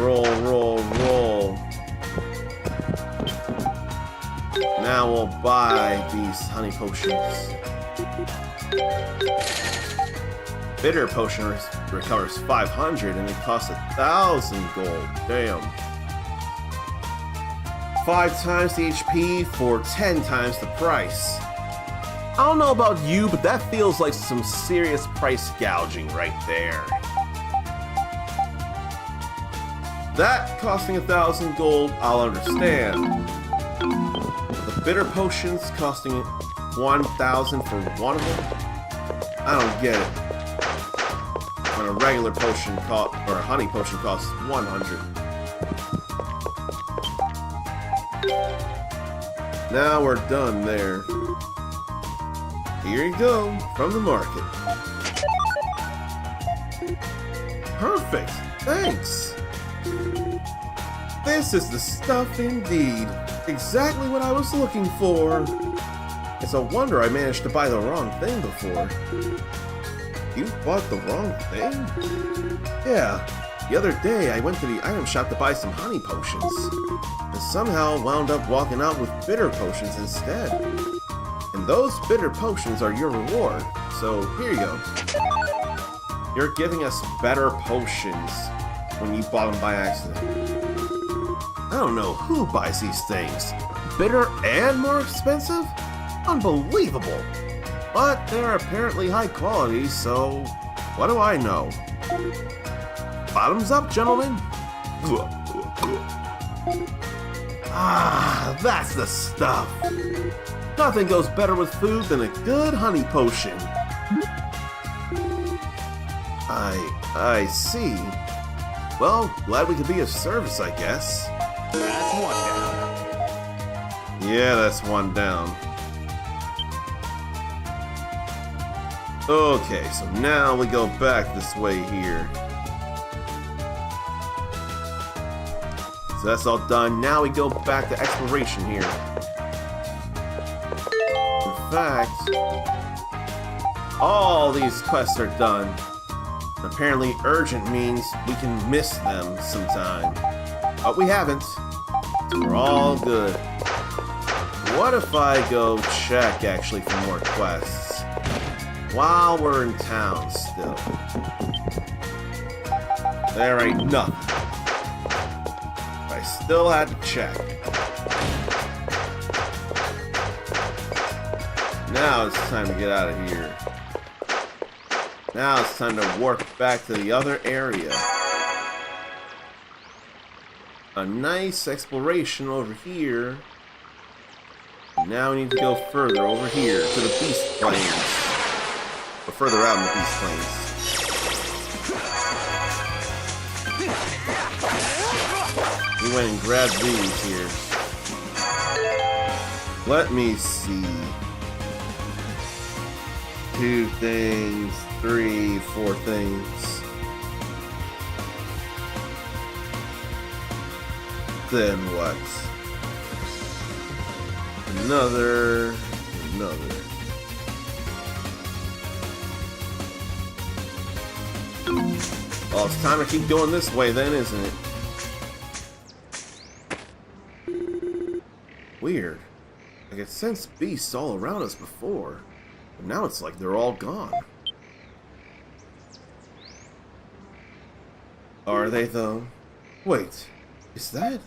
Roll, roll, roll. Now we'll buy these honey potions. Bitter potion recovers 500 and it costs 1,000 gold. Damn. 5 times the HP for 10 times the price. I don't know about you, but that feels like some serious price gouging right there. That costing 1,000 gold, I'll understand. The bitter potions costing 1,000 for one of them? I don't get it. When a regular potion or a honey potion costs 100. Now we're done there. Here you go, from the market. Perfect, thanks. This is the stuff indeed. Exactly what I was looking for. It's a wonder I managed to buy the wrong thing before. You bought the wrong thing? Yeah, the other day I went to the item shop to buy some honey potions. And somehow wound up walking out with bitter potions instead. And those bitter potions are your reward. So here you go. You're giving us better potions when you bought them by accident. I don't know who buys these things. Bitter and more expensive? Unbelievable. But they're apparently high quality, so what do I know? Bottoms up, gentlemen. Ah, that's the stuff. Nothing goes better with food than a good honey potion. I see. Well, glad we could be of service, I guess. That's one down. Yeah, that's one down. Okay, so now we go back this way here. So that's all done. Now we go back to exploration here. In fact, all these quests are done. Apparently urgent means we can miss them sometime. But we haven't. So we're all good. What if I go check actually for more quests? While we're in town still. There ain't nothing. I still had to check. Now it's time to get out of here. Now it's time to warp back to the other area. A nice exploration over here. Now we need to go further over here to the Beast Plains. Or further out in the Beast Plains. We went and grabbed these here. Let me see. 2 things, 3, 4 things. Then what? Another. Well, it's time to keep going this way then, isn't it? Weird. I could sense beasts all around us before, but now it's like they're all gone. Are they though? Wait, is that?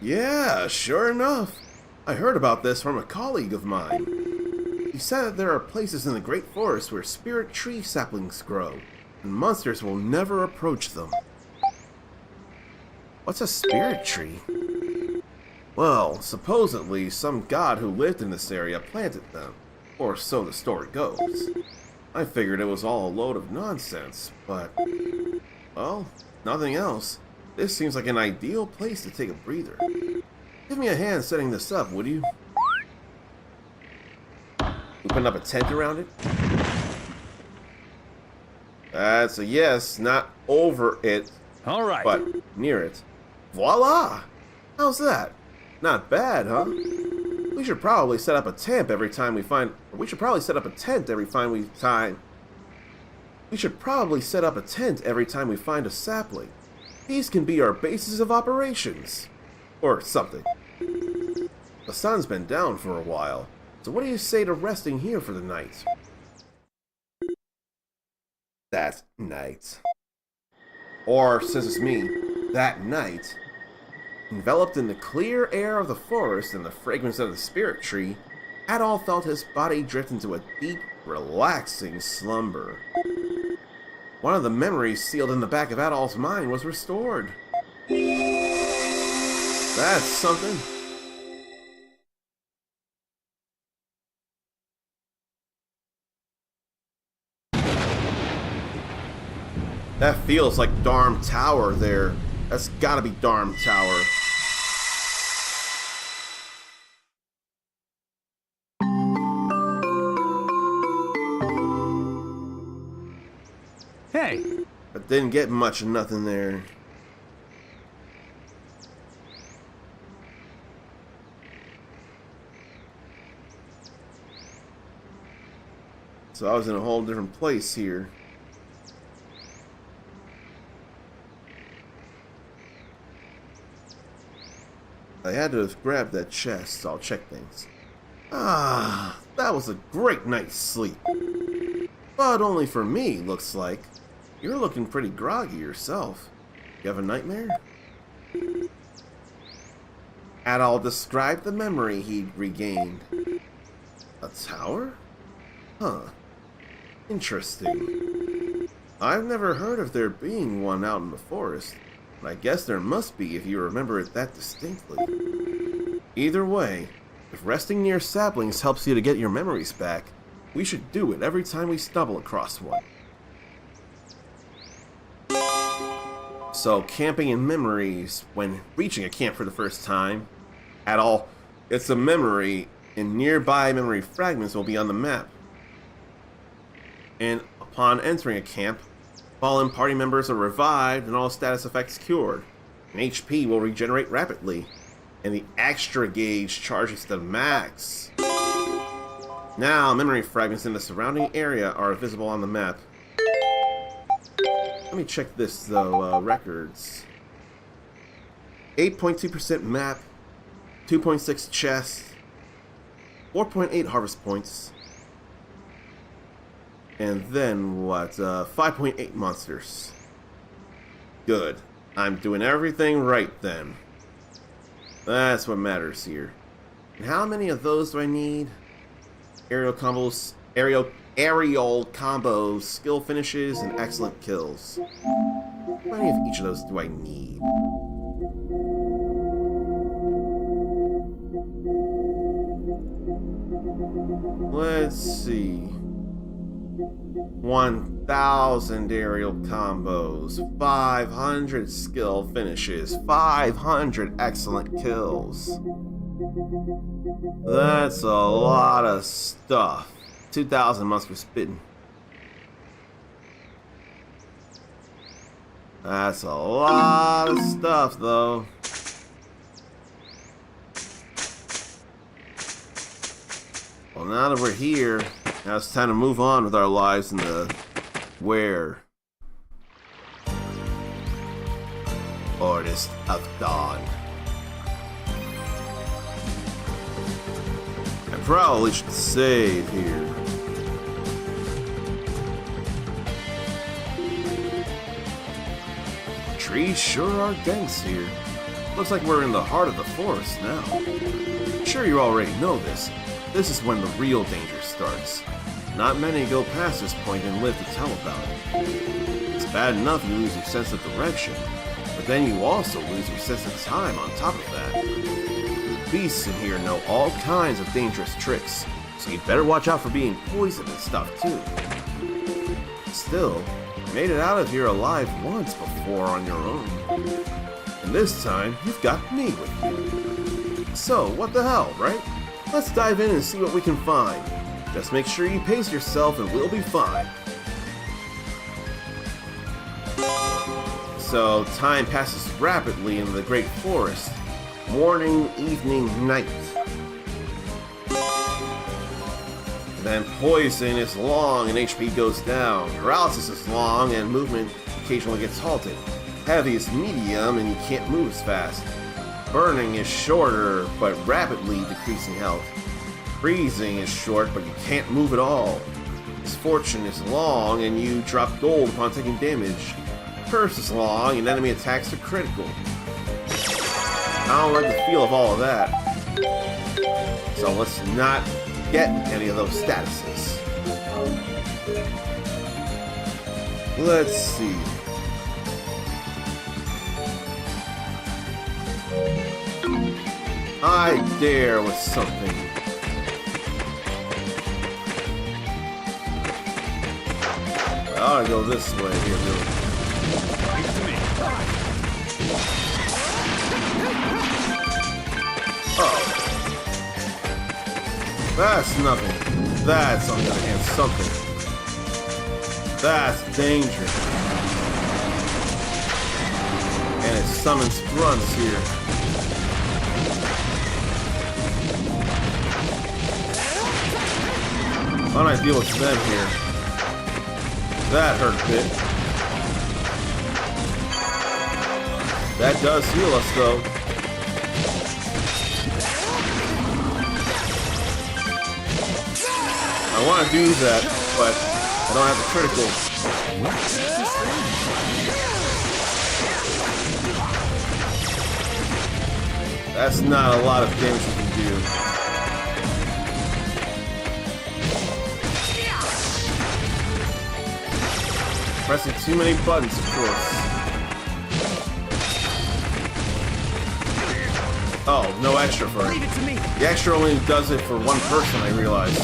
Yeah, sure enough. I heard about this from a colleague of mine. He said that there are places in the Great Forest where spirit tree saplings grow, and monsters will never approach them. What's a spirit tree? Well, supposedly some god who lived in this area planted them, or so the story goes. I figured it was all a load of nonsense, but, well, nothing else. This seems like an ideal place to take a breather. Give me a hand setting this up, would you? We putting up a tent around it? That's a yes, not over it, All right. but near it. Voila! How's that? Not bad, huh? We should probably set up a tent every time we find. We should probably set up a tent every time we find. We should probably set up a tent every time we find a sapling. These can be our bases of operations. Or something. The sun's been down for a while, so what do you say to resting here for the night? That night. Or, says it's me, that night. Enveloped in the clear air of the forest and the fragrance of the spirit tree, Adol felt his body drift into a deep, relaxing slumber. One of the memories sealed in the back of Adol's mind was restored. That's something. That feels like Darm Tower there. That's gotta be Darm Tower. Hey, I didn't get much of nothing there. So I was in a whole different place here. I had to have grabbed that chest, so I'll check things. Ah, that was a great night's sleep. But only for me, looks like. You're looking pretty groggy yourself. You have a nightmare? Adol described the memory he'd regained. A tower? Huh. Interesting. I've never heard of there being one out in the forest. I guess there must be if you remember it that distinctly. Either way, if resting near saplings helps you to get your memories back, we should do it every time we stumble across one. So, camping in memories when reaching a camp for the first time. Adol, it's a memory, and nearby memory fragments will be on the map. And upon entering a camp, fallen party members are revived and all status effects cured. And HP will regenerate rapidly. And the extra gauge charges to the max. Now, memory fragments in the surrounding area are visible on the map. Let me check this though, records. 8.2% map, 2.6 chest, 4.8 harvest points, and then what, 5.8 monsters. Good. I'm doing everything right then. That's what matters here. And how many of those do I need? Aerial combos, aerial combos, skill finishes, and excellent kills. How many of each of those do I need? Let's see. 1,000 aerial combos, 500 skill finishes, 500 excellent kills. That's a lot of stuff. 2,000 must be spitting. That's a lot of stuff, though. Well, now that we're here, now it's time to move on with our lives in the where? Artist of Dawn. I probably should save here. Trees sure are dense here. Looks like we're in the heart of the forest now. Sure, you already know this. This is when the real danger starts. Not many go past this point and live to tell about it. It's bad enough you lose your sense of direction, but then you also lose your sense of time on top of that. Beasts in here know all kinds of dangerous tricks, so you'd better watch out for being poisoned and stuff too. Still, you made it out of here alive once before on your own. And this time, you've got me with you. So, what the hell, right? Let's dive in and see what we can find. Just make sure you pace yourself and we'll be fine. So, time passes rapidly in the Great Forest. Morning, evening, night. Then poison is long and HP goes down. Paralysis is long and movement occasionally gets halted. Heavy is medium and you can't move as fast. Burning is shorter but rapidly decreasing health. Freezing is short but you can't move at all. Misfortune is long and you drop gold upon taking damage. Curse is long and enemy attacks are critical. I don't like the feel of all of that. So let's not get any of those statuses. Let's see. I dare with something. I ought to go this way here, really. Oh. That's nothing. That's, on the other hand, something. That's danger. And it summons grunts here. Why don't I deal with them here? That hurt a bit. That does heal us, though. I want to do that, but I don't have the critical. That's not a lot of damage we can do. Pressing too many buttons, of course. Oh, no extra for it. The extra only does it for one person, I realize.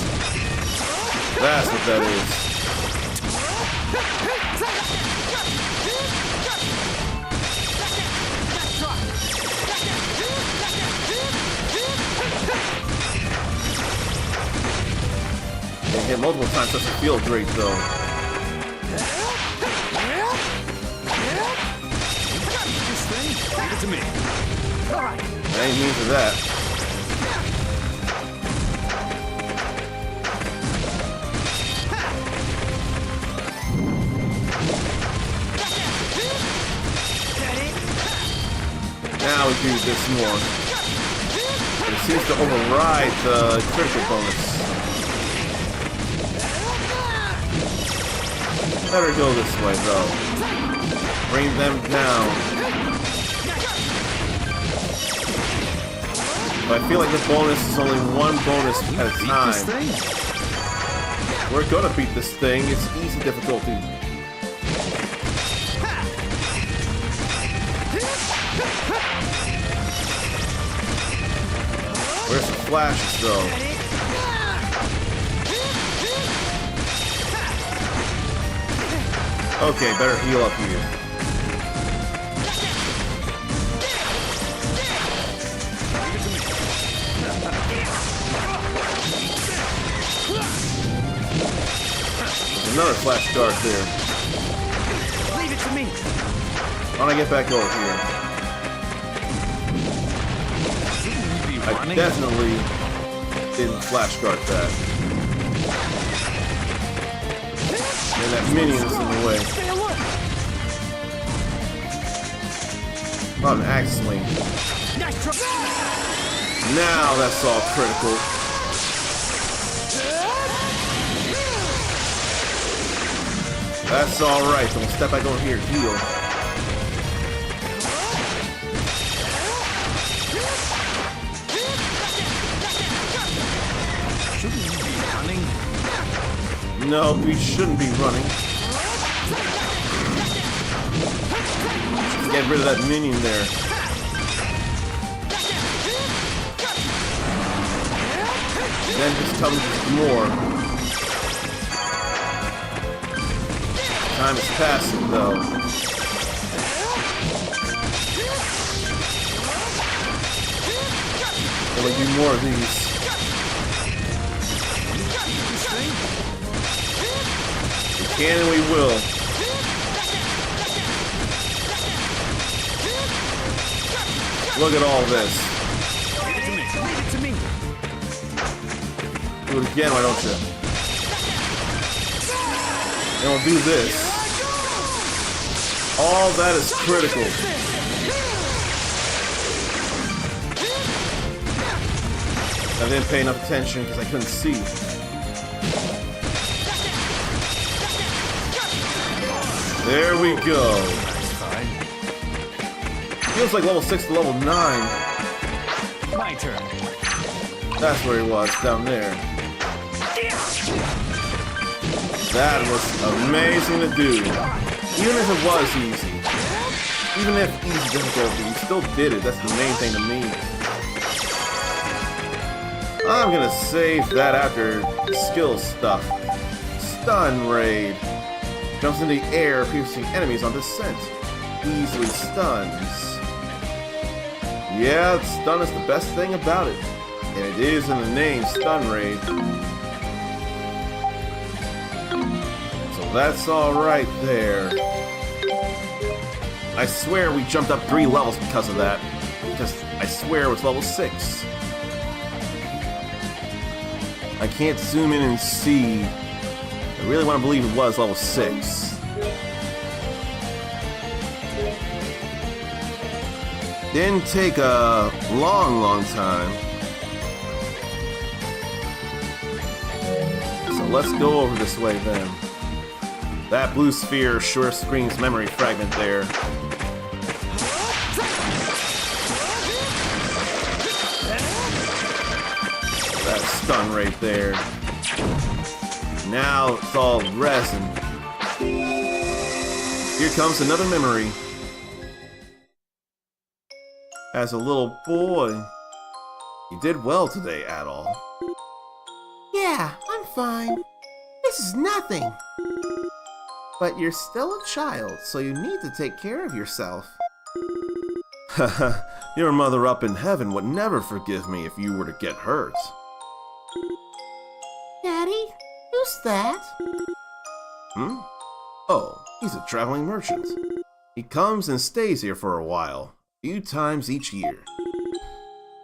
That's what that is. Getting hit multiple times doesn't feel great, though. Leave it to me. I ain't mean for that. Now we do this more. It seems to override the critical bonus. Better go this way, though. Bring them down. But I feel like the bonus is only one bonus at a time. We're gonna beat this thing. It's easy difficulty. Where's the flashes, though? Okay, better heal up here. Another flash dart there. Leave it to me. Why don't I get back over here? I definitely didn't flash guard that. And that minion is in the way. About an axe swing. Now that's all critical. That's alright, so we'll step back over here and heal. Shouldn't we be running? No, we shouldn't be running. Get rid of that minion there. Then just comes more. Time is passing, though. And we do more of these. We can and we will. Look at all this. Leave it to me. Leave it to me. Do it again, why don't you? And we'll do this. All that is critical. I didn't pay enough attention because I couldn't see. There we go. Feels like level 6 to level 9. My turn. That's where he was, down there. That was amazing to do. Even if it was easy. Even if easy difficulty, you still did it. That's the main thing to me. I'm gonna save that after skill stuff. Stun Raid. Jumps in the air, piercing enemies on descent. Easily stuns. Yeah, stun is the best thing about it. And it is in the name, Stun Raid. So that's alright there. I swear we jumped up 3 levels because of that. Because I swear it was level 6. I can't zoom in and see. I really want to believe it was level 6. Didn't take a long time. So let's go over this way then. That blue sphere sure screams memory fragment there. That stun right there. Now it's all resin. Here comes another memory. As a little boy, you did well today, Adol. Yeah, I'm fine. This is nothing. But you're still a child, so you need to take care of yourself. Haha, your mother up in heaven would never forgive me if you were to get hurt. Daddy, who's that? Oh, he's a traveling merchant. He comes and stays here for a while, a few times each year.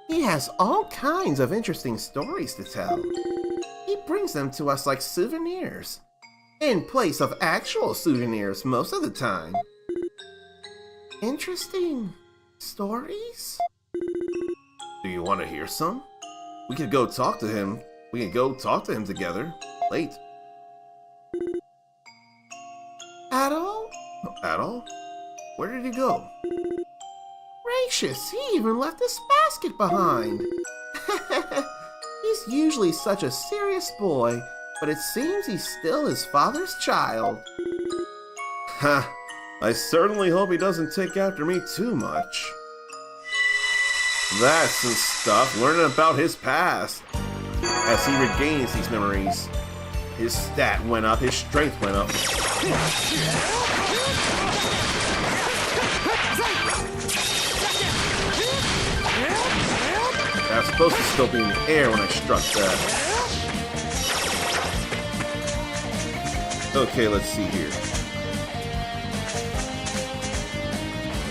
He has all kinds of interesting stories to tell. He brings them to us like souvenirs, in place of actual souvenirs most of the time. Interesting stories? Do you want to hear some? We could go talk to him. We could go talk to him together. Late. Adol? Adol? Where did he go? Gracious, he even left this basket behind. He's usually such a serious boy, but it seems he's still his father's child. Ha! I certainly hope he doesn't take after me too much. That's some stuff, learning about his past. As he regains these memories, his stat went up, his strength went up. I was supposed to still be in the air when I struck that. Okay, let's see here.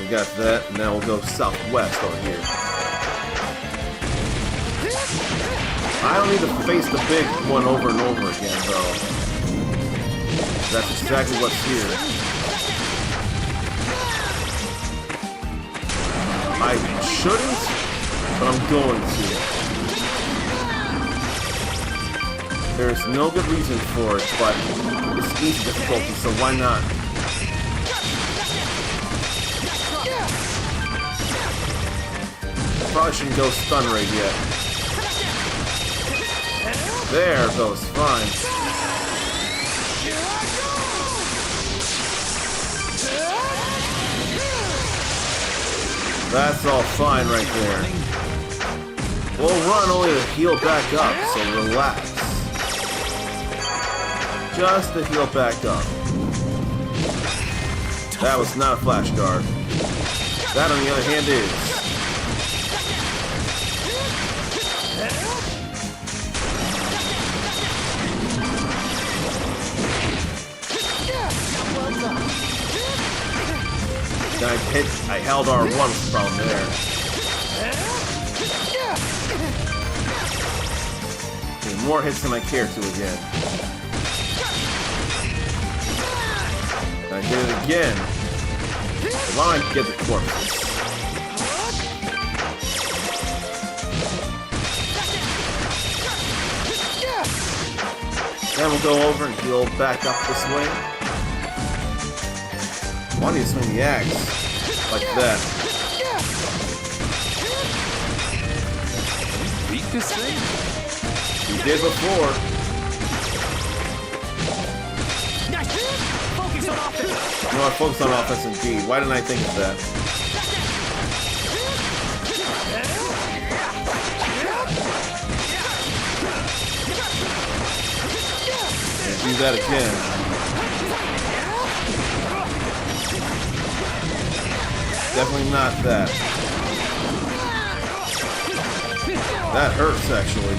We got that, and now we'll go southwest over here. I don't need to face the big one over and over again, though. That's exactly what's here. I shouldn't, but I'm going to. There's no good reason for it, but it's easy difficulty, so why not? Probably shouldn't go stun raid yet. There goes, fine. That's all fine right there. We'll run only to heal back up, so relax. Just to heal back up. That was not a flash guard. That, on the other hand, is. I held R1 was the problem there. Okay, more hits than I care to again. I did it again. Come on, get the corpse. Then we'll go over and heal back up this way. Why do you swing the axe? Like that. Beat this thing? You did before. Focus on offense. You know what? Focus on offense indeed. Why didn't I think of that? And do that again. Definitely not that. That hurts, actually.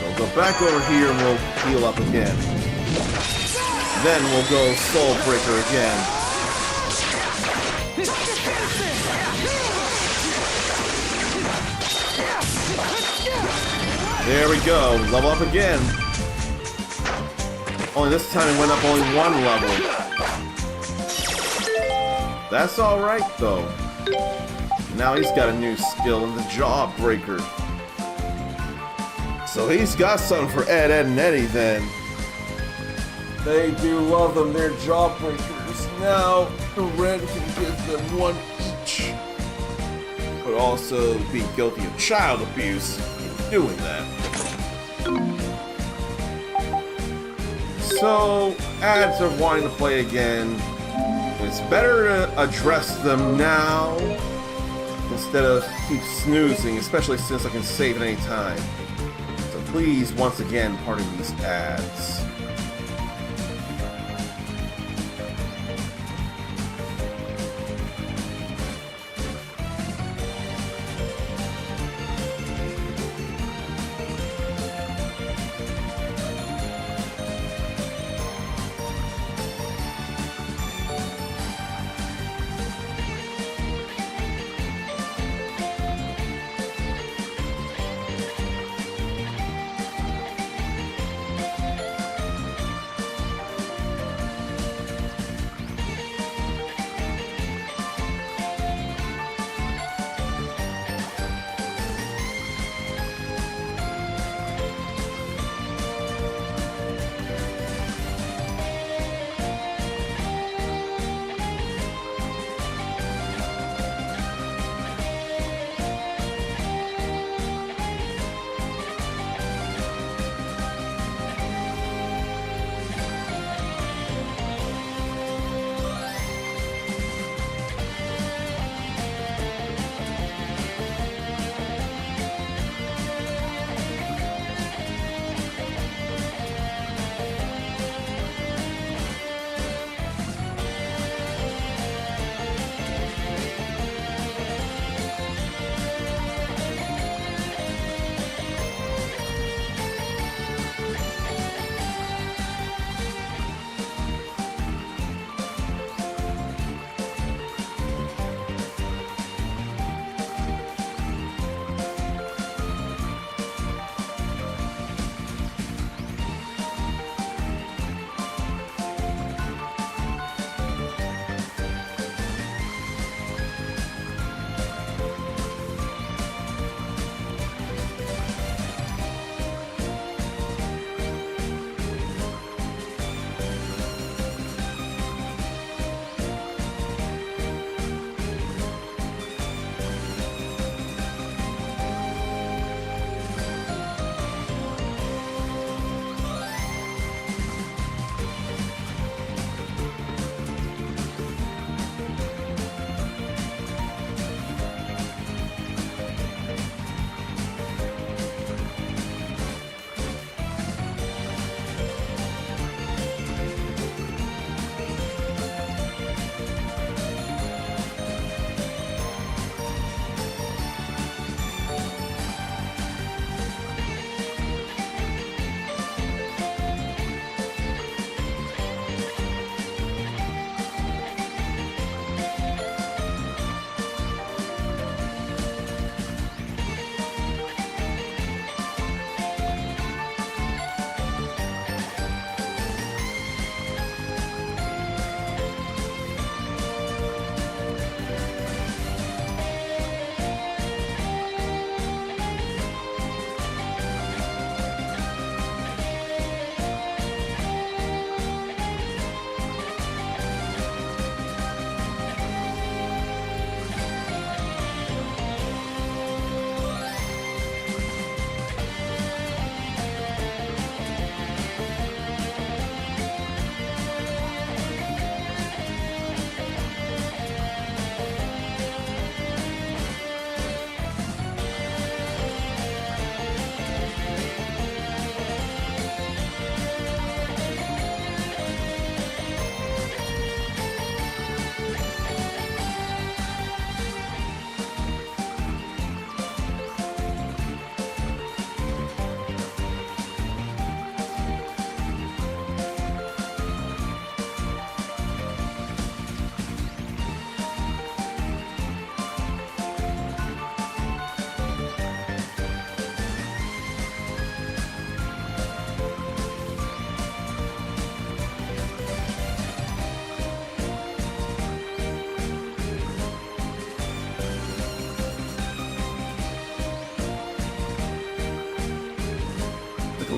We'll go back over here and we'll heal up again. Then we'll go Soul Breaker again. There we go. Level up again. Only this time it went up only one level. That's alright, though. Now he's got a new skill in the Jawbreaker. So he's got something for Ed, and Eddie, then. They do love them. They're Jawbreakers. Now, the Red can give them one each. But also be guilty of child abuse in doing that. So, ads are wanting to play again. It's better to address them now instead of keep snoozing, especially since I can save at any time. So please, once again, pardon these ads.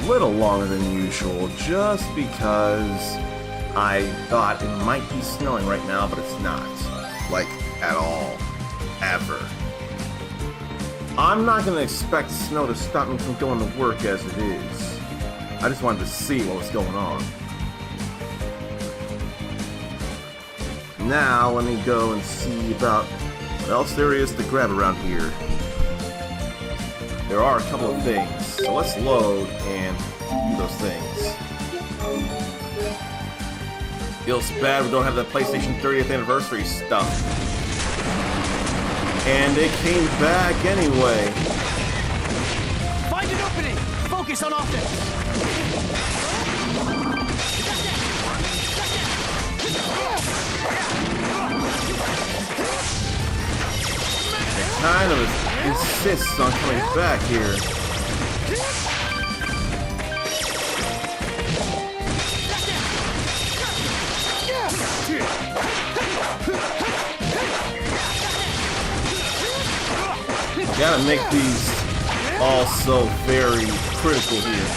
little longer than usual, just because I thought it might be snowing right now, but it's not. Like, at all. Ever. I'm not going to expect snow to stop me from going to work as it is. I just wanted to see what was going on. Now, let me go and see about what else there is to grab around here. There are a couple of things, so let's load and do those things. Feels bad we don't have the PlayStation 30th anniversary stuff. And it came back anyway. Find an opening! Focus on offense! It kind of insists on coming back here. Gotta make these all so very critical here.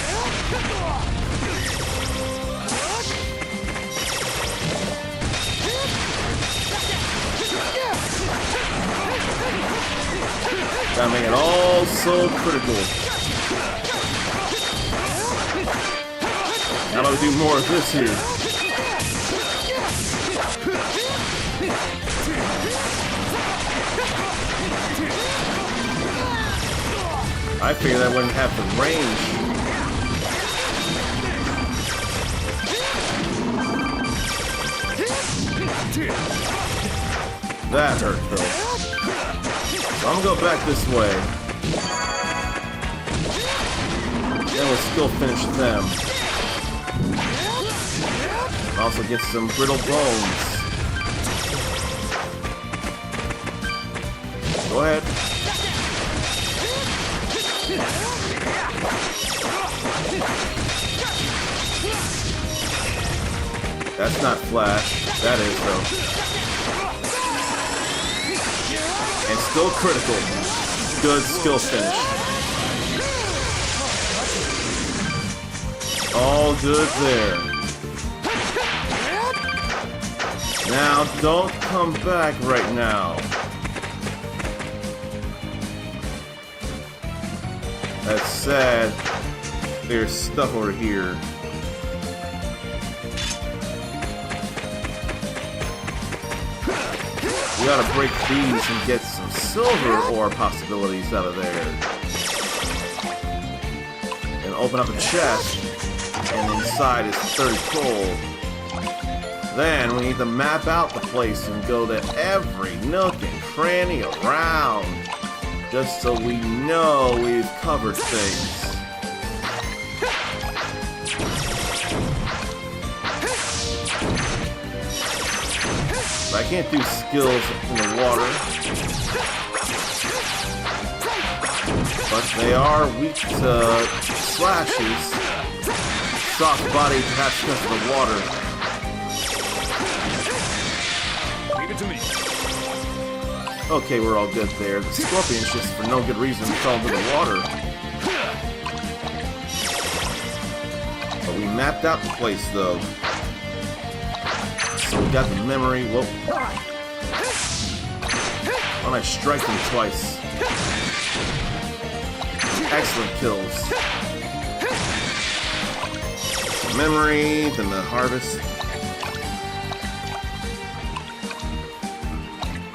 Gotta make it all so critical. Now let's do more of this here. I figured I wouldn't have the range. That hurt though. So I'm gonna go back this way. Then we'll still finish them. Also get some brittle bones. Go ahead. That's not Flash. That is, though. And still critical. Good skill finish. All good there. Now, don't come back right now. That said, there's stuff over here. We gotta break these and get some silver ore possibilities out of there. And open up a chest, and inside is 30 coal. Then we need to map out the place and go to every nook and cranny around, just so we know we've covered things. I can't do skills in the water, but they are weak to slashes. Soft body, perhaps because of the water. Leave it to me. Okay, we're all good there. The scorpions just for no good reason fell into the water. But we mapped out the place though. So we got the memory. Whoa. Why don't I strike them twice? Excellent kills. Memory, then the harvest.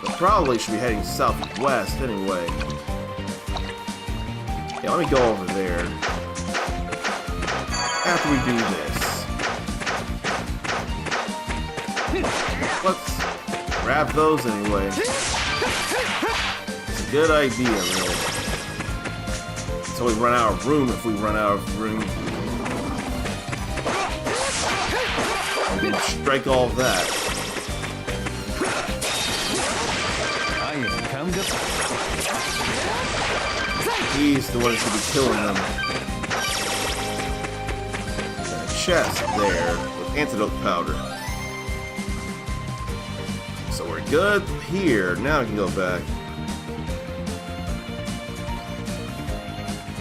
But probably should be heading southwest anyway. Yeah, let me go over there. After we do this. Let's grab those anyway. It's a good idea, really. Until we run out of room, if we run out of room. And then strike all of that. I have come to... He's the one who should be killing them. And a chest there with antidote powder. So we're good here. Now we can go back.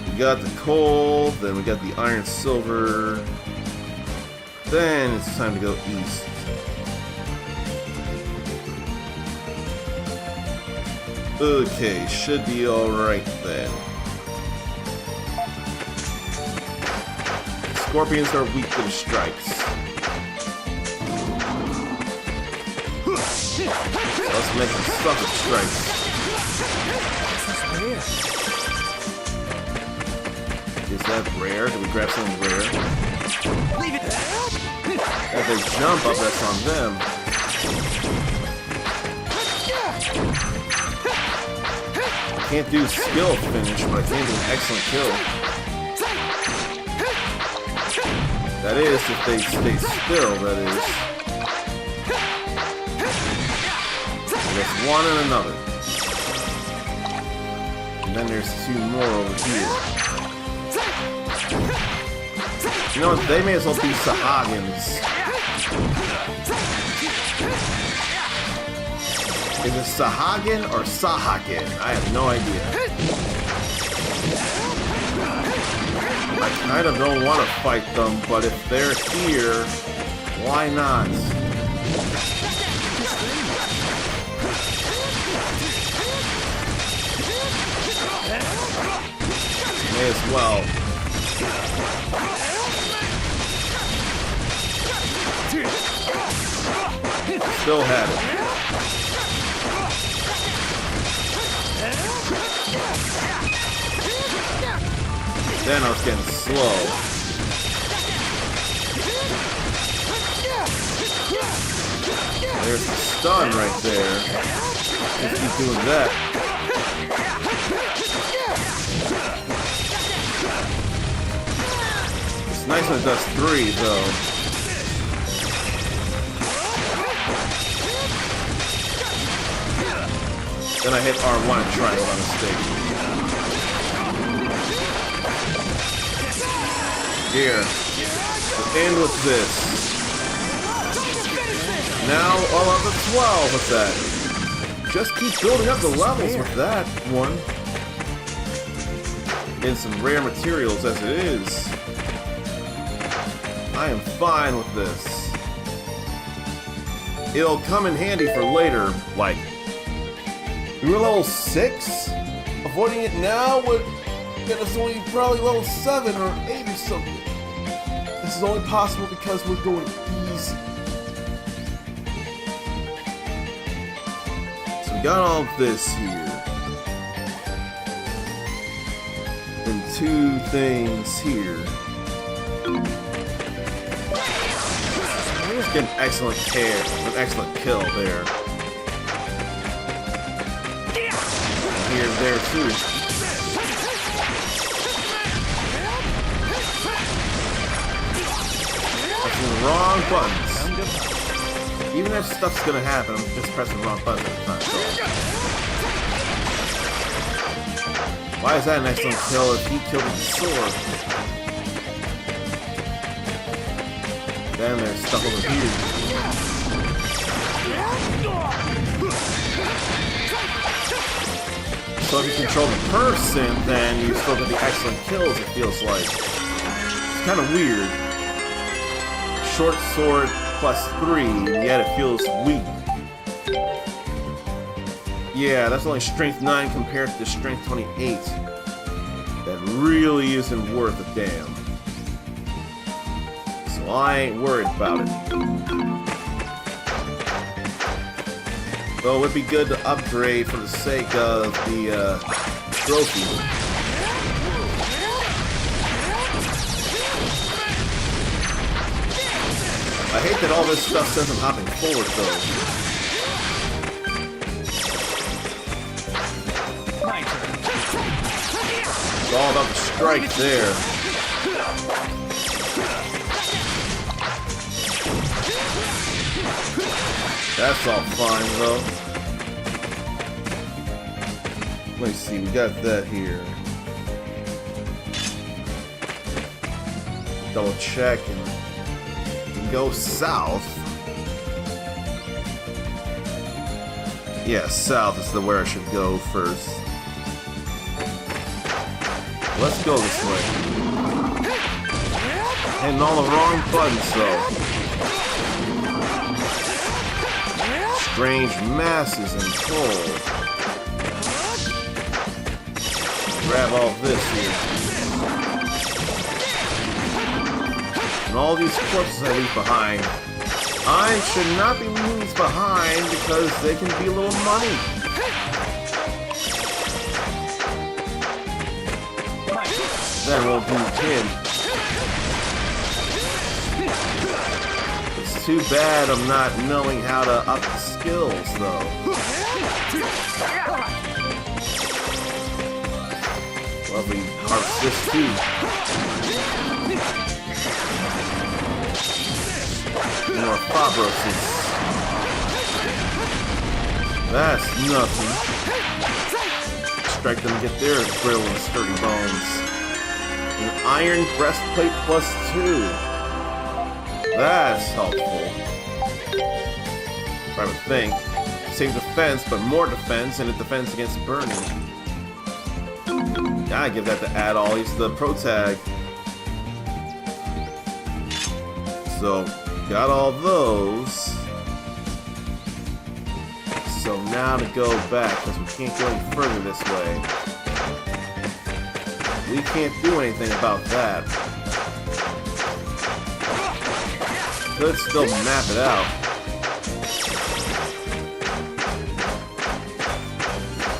We got the coal, then we got the iron silver. Then it's time to go east. Okay, should be alright then. Scorpions are weak to the strikes. Let's make some sucker strikes. Is that rare? Did we grab something rare? If they jump up, that's on them. I can't do skill finish, but I can do an excellent kill. That is, if they stay still, that is. There's one and another. And then there's two more over here. You know what? They may as well be Sahagins. Is it Sahagin or Sahagin? I have no idea. I kind of don't want to fight them, but if they're here, why not? May as well. Still have it. Then I was getting slow. There's the stun right there. Let's keep doing that. It's nice when it does 3, though. Then I hit R1 and triangle by mistake. Here. We'll end with this. Now all up to 12 with that. Just keep building up the levels with that one. And some rare materials as it is. I am fine with this. It'll come in handy for later, like we were level 6? Avoiding it now would get us only probably level 7 or 8 or something. This is only possible because we're going easy. So we got all of this here. And 2 things here. Let's get an excellent kill there. Here, there too. Pressing the wrong buttons. Even if stuff's gonna happen, I'm just pressing the wrong button every time. So. Why is that an excellent kill if he killed with the sword? Then there's stuff over here. So if you control the person, then you still get the excellent kills, it feels like. It's kind of weird. Short sword plus 3, and yet it feels weak. Yeah, that's only strength 9 compared to strength 28. That really isn't worth a damn. So I ain't worried about it. Though it would be good to upgrade for the sake of the trophy. I hate that all this stuff sends him hopping forward, though. It's all about the strike there. That's all fine, though. Let me see, we got that here. Double check and go south. Yeah, south is where I should go first. Let's go this way. Hitting all the wrong buttons, though. Strange masses and cold. Grab all this here. And all these corpses I leave behind. I should not be leaving these behind because they can be a little money. Then we'll do him. It's too bad I'm not knowing how to up the skills, though. Lovely harvest this too. More Fabroses. That's nothing. Strike them and get their brittle and sturdy bones. An iron breastplate +2. That's helpful. I would think. Same defense, but more defense, and a defense against burning. Gotta give that to Adol. He's the pro tag. So, got all those. So now to go back, because we can't go any further this way. We can't do anything about that. Could still map it out.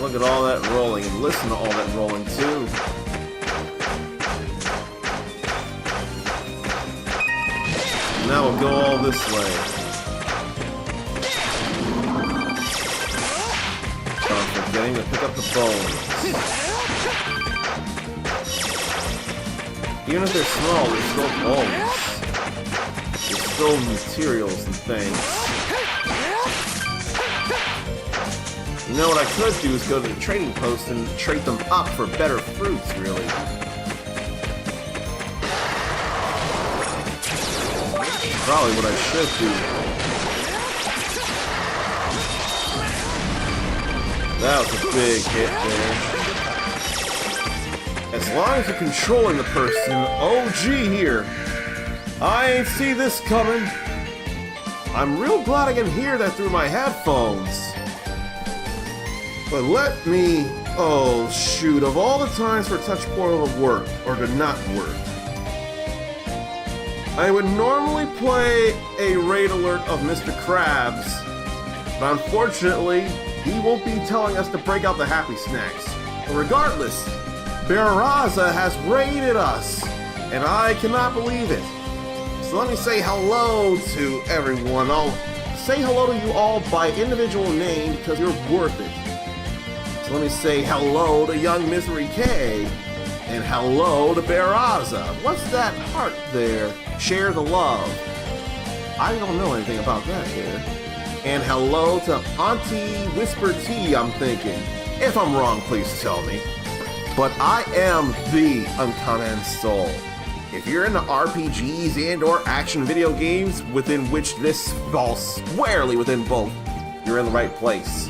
Look at all that rolling, and listen to all that rolling too. Now we'll go all this way. So I'm forgetting to pick up the bones. Even if they're small, they're still bones. They're still materials and things. You know what I could do is go to the trading post and trade them up for better fruits, really. Probably what I should do. That was a big hit there. As long as you're controlling the person, OG here. I ain't see this coming. I'm real glad I can hear that through my headphones. But let me... Oh, shoot. Of all the times for Touch Portal to work, or to not work, I would normally play a raid alert of Mr. Krabs, but unfortunately, he won't be telling us to break out the happy snacks. But regardless, Barraza has raided us, and I cannot believe it. So let me say hello to everyone. I'll say hello to you all by individual name because you're worth it. So let me say hello to Young Misery K, and hello to Barraza. What's that heart there? Share the love. I don't know anything about that here. And hello to Auntie Whisper T, I'm thinking. If I'm wrong, please tell me. But I am the Uncommon Soul. If you're into RPGs and or action video games within which this falls squarely within both, you're in the right place.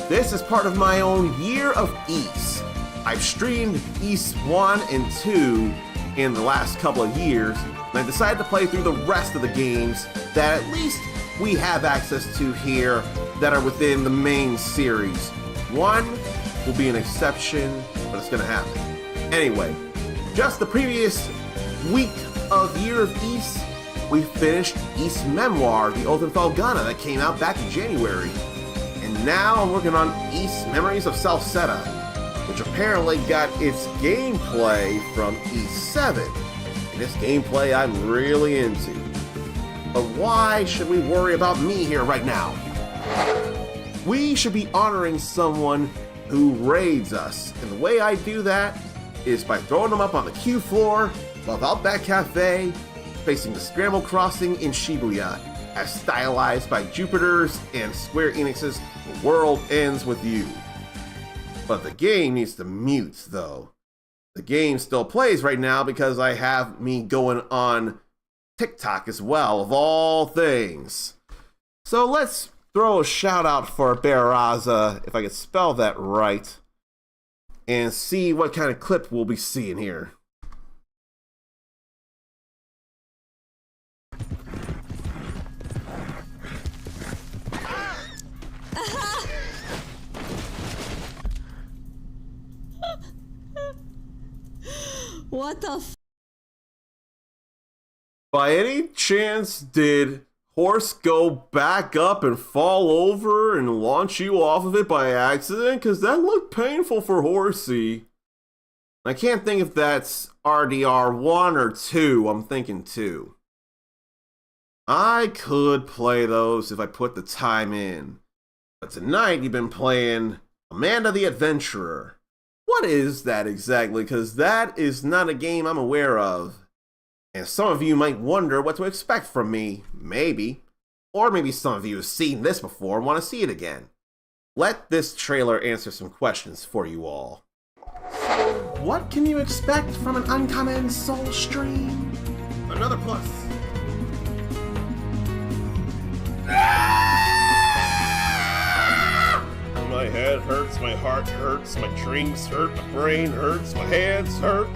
This is part of my own year of Ys. I've streamed Ys 1 and 2 in the last couple of years, and I decided to play through the rest of the games that at least we have access to here that are within the main series. One will be an exception, but it's gonna happen. Anyway, just the previous week of Year of Ys, we finished Ys Memoir, the Oath and Felghana that came out back in January. And now I'm working on Ys Memories of Salsetta, which apparently got its gameplay from Ys 7. And this gameplay I'm really into. But why should we worry about me here right now? We should be honoring someone who raids us. And the way I do that is by throwing them up on the Q floor above Outback Cafe, facing the Scramble Crossing in Shibuya, as stylized by Jupiter's and Square Enix's The World Ends With You. But the game needs to mute, though. The game still plays right now because I have me going on TikTok as well, of all things. So let's throw a shout out for Barraza, if I could spell that right. and see what kind of clip we'll be seeing here. What the f? By any chance, did Horse go back up and fall over and launch you off of it by accident? Because that looked painful for Horsey. I can't think if that's RDR 1 or 2. I'm thinking 2. I could play those if I put the time in. But tonight you've been playing Amanda the Adventurer. What is that exactly? Because that is not a game I'm aware of. And some of you might wonder what to expect from me. Maybe. Or maybe some of you have seen this before and want to see it again. Let this trailer answer some questions for you all. What can you expect from an uncommon soul stream? Another plus. My head hurts, my heart hurts, my dreams hurt, my brain hurts, my hands hurt.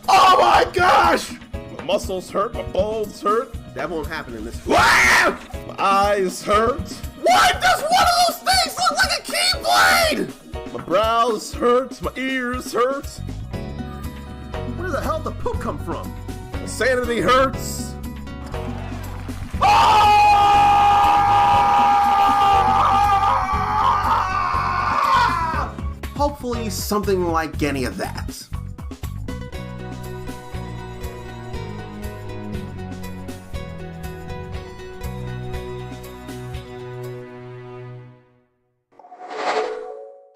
Oh my gosh! My muscles hurt, my bones hurt. That won't happen in this. My eyes hurt. Why does one of those things look like a keyblade? My brows hurt, my ears hurt. Where the hell did the poop come from? My sanity hurts. Hopefully something like any of that.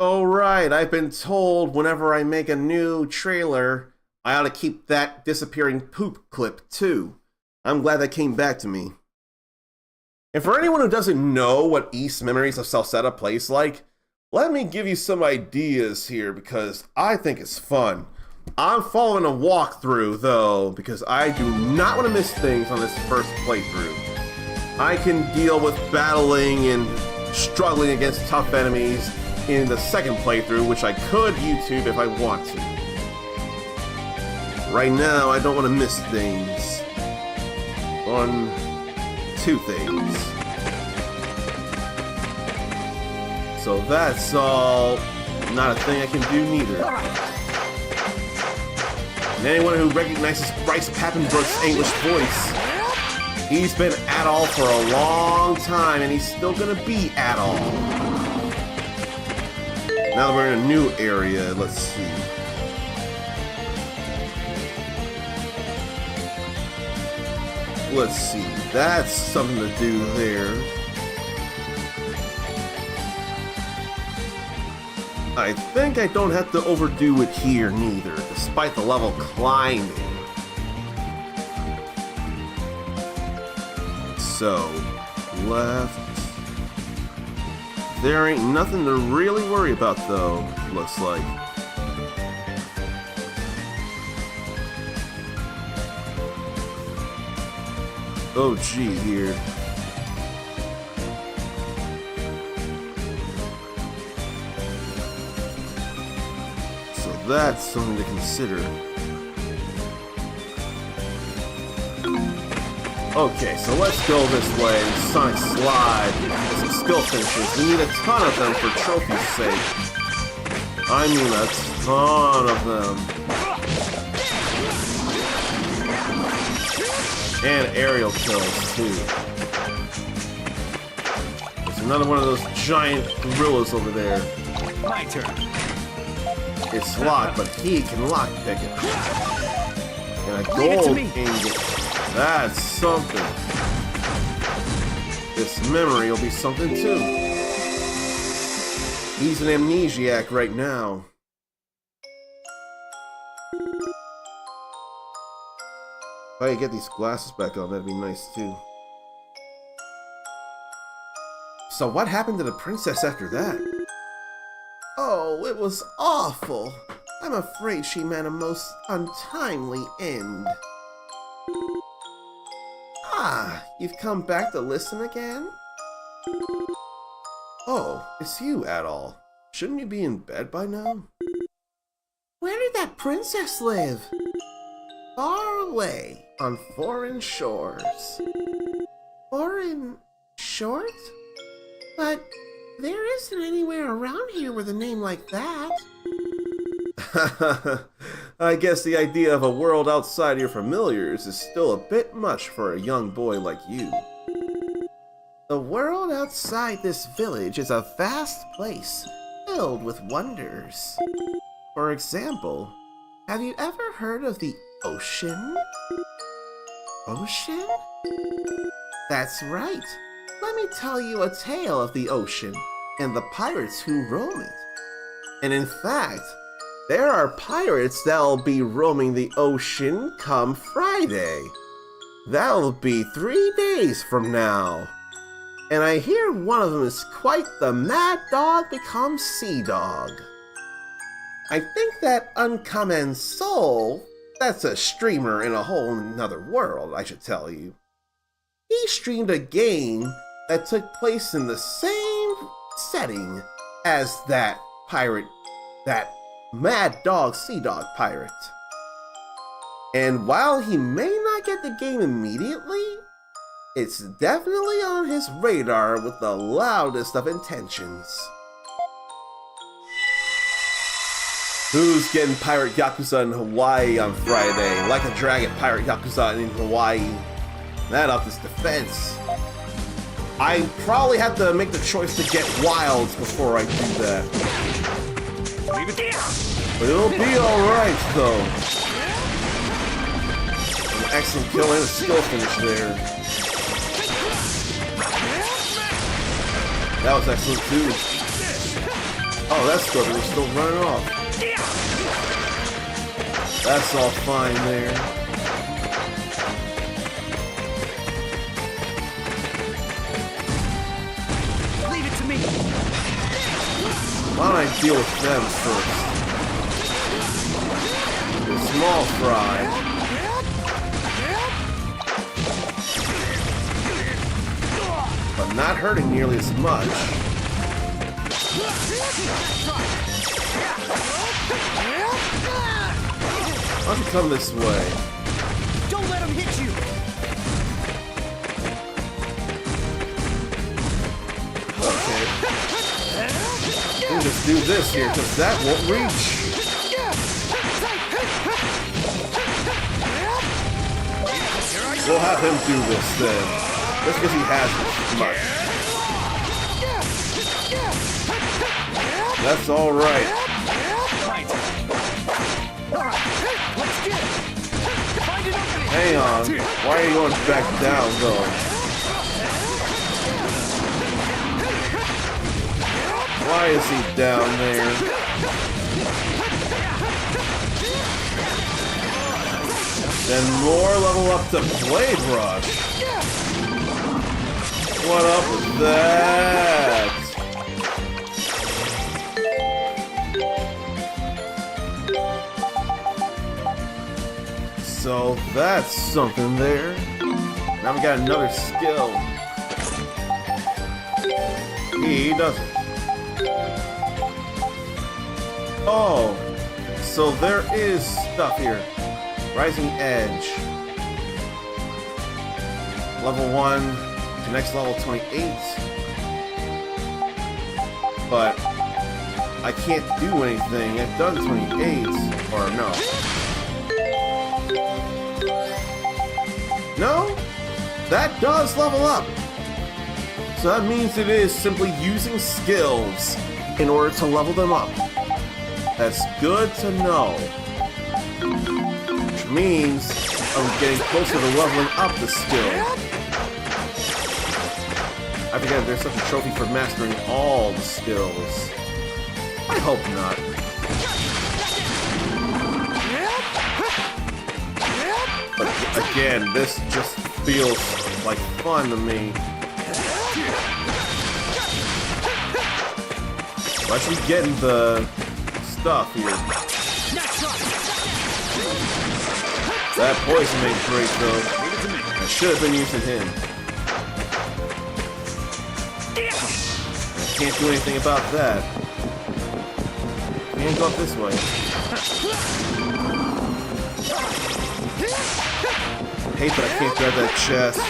Alright, I've been told whenever I make a new trailer, I ought to keep that disappearing poop clip too. I'm glad that came back to me. And for anyone who doesn't know what East Memories of Salsetta plays like, let me give you some ideas here because I think it's fun. I'm following a walkthrough though because I do not want to miss things on this first playthrough. I can deal with battling and struggling against tough enemies in the second playthrough, which I could YouTube if I want to. Right now, I don't want to miss things. On 2 things. So that's all not a thing I can do neither. And anyone who recognizes Bryce Pappenbrook's English voice, he's been Adol for a long time and he's still gonna be Adol. Now that we're in a new area, let's see. Let's see, that's something to do there. I think I don't have to overdo it here neither, despite the level climbing. So, left. There ain't nothing to really worry about though, looks like. Oh gee here. So that's something to consider. Okay, so let's go this way. Sonic Slide. With some skill finishes. We need a ton of them for trophy's sake. I mean a ton of them. And aerial kills, too. There's another one of those giant gorillas over there. My turn. It's locked, but he can lockpick it. And a Leave it to gold me. ingot. That's something. This memory will be something, too. He's an amnesiac right now. If I could get these glasses back on, that'd be nice too. So what happened to the princess after that? Oh, it was awful. I'm afraid she met a most untimely end. Ah, you've come back to listen again? Oh, it's you, Adol. Shouldn't you be in bed by now? Where did that princess live? Far away on foreign shores. Foreign shores? But there isn't anywhere around here with a name like that. I guess the idea of a world outside your familiars is still a bit much for a young boy like you. The world outside this village is a vast place filled with wonders. For example, have you ever heard of the ocean? Ocean? That's right. Let me tell you a tale of the ocean and the pirates who roam it. And in fact, there are pirates that'll be roaming the ocean come Friday. That'll be 3 days from now. And I hear one of them is quite the mad dog becomes sea dog. I think that Uncommon Soul, that's a streamer in a whole nother world, I should tell you. He streamed a game that took place in the same setting as that pirate, that Mad Dog Sea Dog pirate. And while he may not get the game immediately, it's definitely on his radar with the loudest of intentions. Who's getting Pirate Yakuza in Hawaii on Friday? Like a Dragon Pirate Yakuza in Hawaii. That up is defense. I probably have to make the choice to get wilds before I do that. But it'll be alright though. An excellent kill and a skill finish there. That was excellent too. Oh, that Scorpion was still running off. That's all fine there. Leave it to me. Why don't I deal with them first? The small fry. But not hurting nearly as much. Why don't you come this way? Don't let him hit you. Okay. We'll just do this here, because that won't reach. We'll have him do this then. Just because he has much. That's alright. Hang on. Why are you going back down though? Why is he down there? Then more level up to Blade Rush. What up with that? So that's something there. Now we got another skill. He doesn't. Oh, so there is stuff here. Rising Edge. Level 1 connects level 28. But I can't do anything. I've done 28. Or no. No? That does level up. So that means it is simply using skills in order to level them up. That's good to know. Which means I'm getting closer to leveling up the skill. I forget there's such a trophy for mastering all the skills. I hope not. But again, this just feels like fun to me. I should be getting the stuff here. That poison made great though. I should have been using him. can't do anything about that. Can't go up this way. Hate that I can't grab that chest.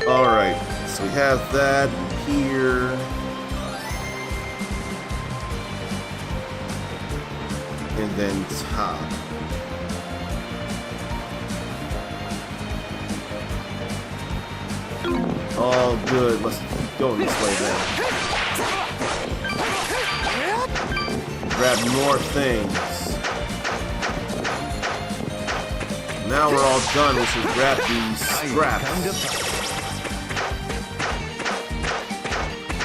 Alright, so we have that here. And then top. All good. Let's keep going this way then. Grab more things. Now we're all done. We should grab these scraps.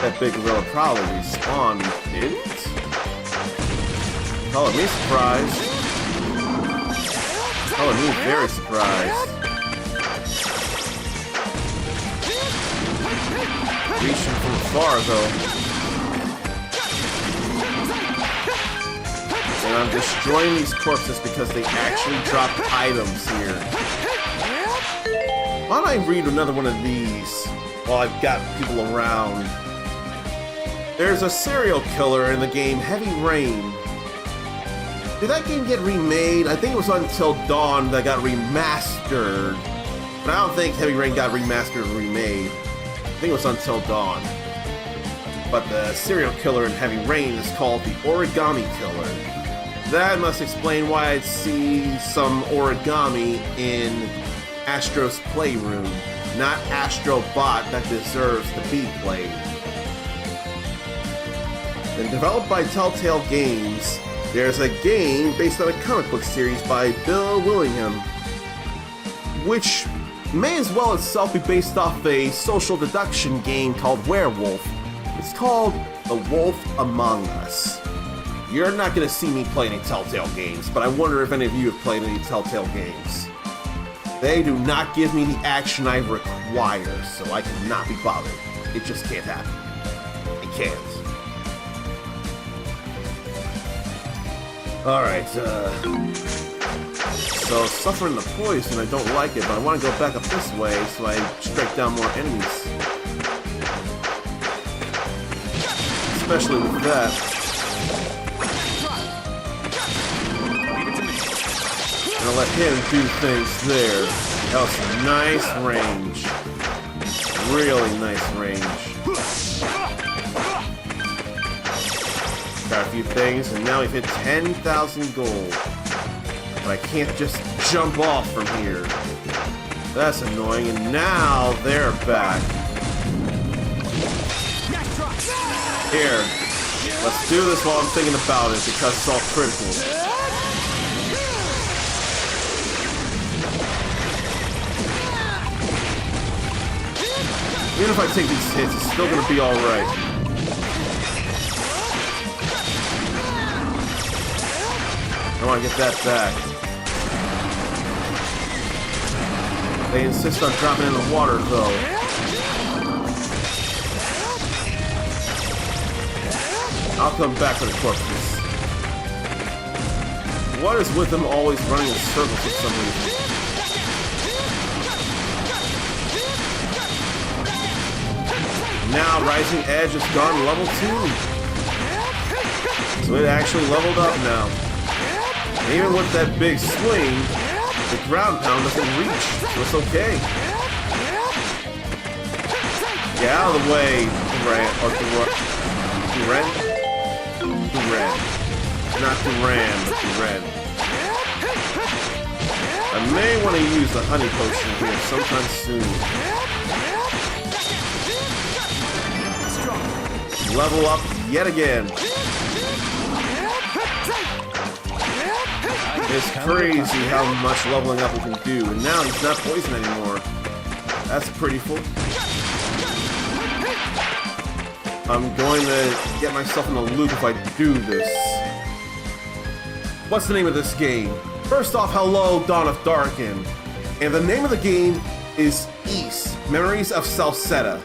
That big gorilla probably respawned. Didn't? Color me surprised. Color me very surprised. Reaching from afar though. And I'm destroying these corpses because they actually drop items here. Why don't I read another one of these while I've got people around? There's a serial killer in the game Heavy Rain. Did that game get remade? I think it was Until Dawn that got remastered. But I don't think Heavy Rain got remastered or remade. I think it was Until Dawn. But the serial killer in Heavy Rain is called the Origami Killer. That must explain why I'd see some origami in Astro's Playroom, not Astro Bot that deserves to be played. And developed by Telltale Games, there's a game based on a comic book series by Bill Willingham, which may as well itself be based off a social deduction game called Werewolf. It's called The Wolf Among Us. You're not going to see me play any Telltale games, but I wonder if any of you have played any Telltale games. They do not give me the action I require, so I cannot be bothered. It just can't happen. It can't. Alright, so suffering the poison, I don't like it, but I want to go back up this way so I strike down more enemies. Especially with that. And I'll let him do things there. That was some nice range. Really nice range. Got a few things, and now we've hit 10,000 gold. But I can't just jump off from here. That's annoying, and now they're back. Here, let's do this while I'm thinking about it, because it's all critical. Even if I take these hits, it's still gonna be alright. I want to get that back. They insist on dropping in the water, though. I'll come back for the corpses. What is with them always running in circles for some reason? Now Rising Edge has gone level 2. So it actually leveled up now. Even with that big swing, the ground pound doesn't reach, so it's okay. Get out of the way, Duran, or Duran? Duran. Not Duran, but Duran. I may want to use the honey potion here sometime soon. Level up yet again. It's crazy how much leveling up we can do, and now he's not poison anymore. That's pretty cool. I'm going to get myself in a loop if I do this. What's the name of this game? First off, hello, Dawn of Darkin. And the name of the game is Ys, Memories of Salsetta.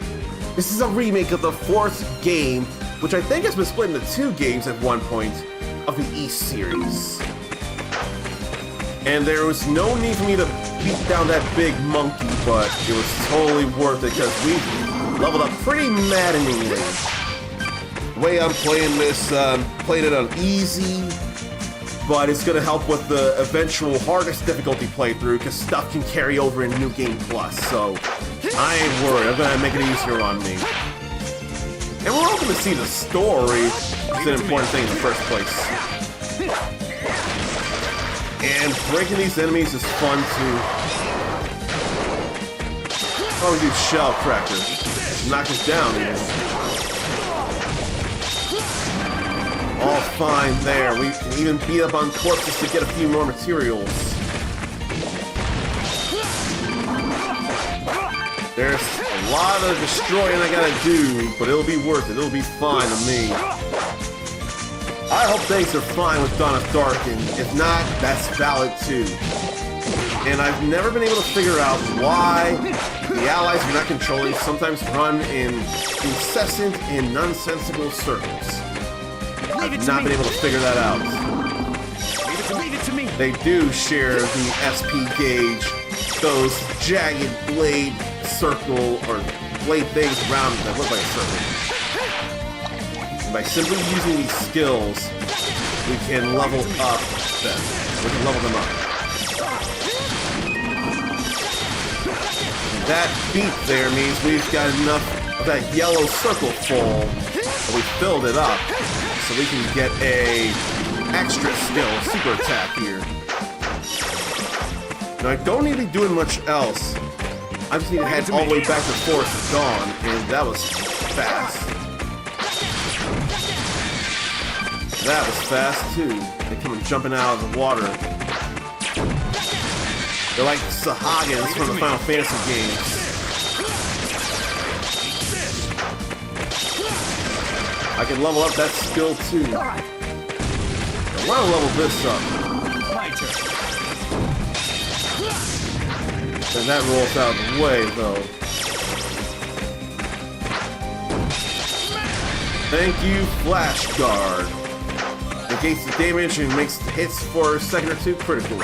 This is a remake of the 4th game, which I think has been split into 2 games at one point, of the Ys series. And there was no need for me to beat down that big monkey, but it was totally worth it because we leveled up pretty maddeningly. The way I'm playing this, played it on easy, but it's going to help with the eventual hardest difficulty playthrough because stuff can carry over in New Game Plus, so I ain't worried. I'm going to make it easier on me. And we're all going to see the story. It's an important thing in the first place. And breaking these enemies is fun too. Oh, we do Shell Cracker. Knock us down here. All fine there. We can even beat up on corpses to get a few more materials. There's a lot of destroying I gotta do, but it'll be worth it. It'll be fine to me. I hope things are fine with Dawn of Darken. If not, that's valid too. And I've never been able to figure out why the allies we're not controlling sometimes run in incessant and nonsensical circles. I've not been able to figure that out. Leave it to me. They do share the SP gauge, those jagged blade circle or blade things around that look like a circle. By simply using these skills, we can level up them. We can level them up. That beat there means we've got enough of that yellow circle full that we filled it up, so we can get a extra skill super attack here. Now I don't need to be doing much else. I just need to head all the way back to Forest of Dawn, and that was fast. That was fast too. They come jumping out of the water. They're like Sahagins from the Final Fantasy games. I can level up that skill too. I want to level this up. And that rolls out of the way though. Thank you, Flash Guard. Negates the damage and makes the hits for a second or two critical.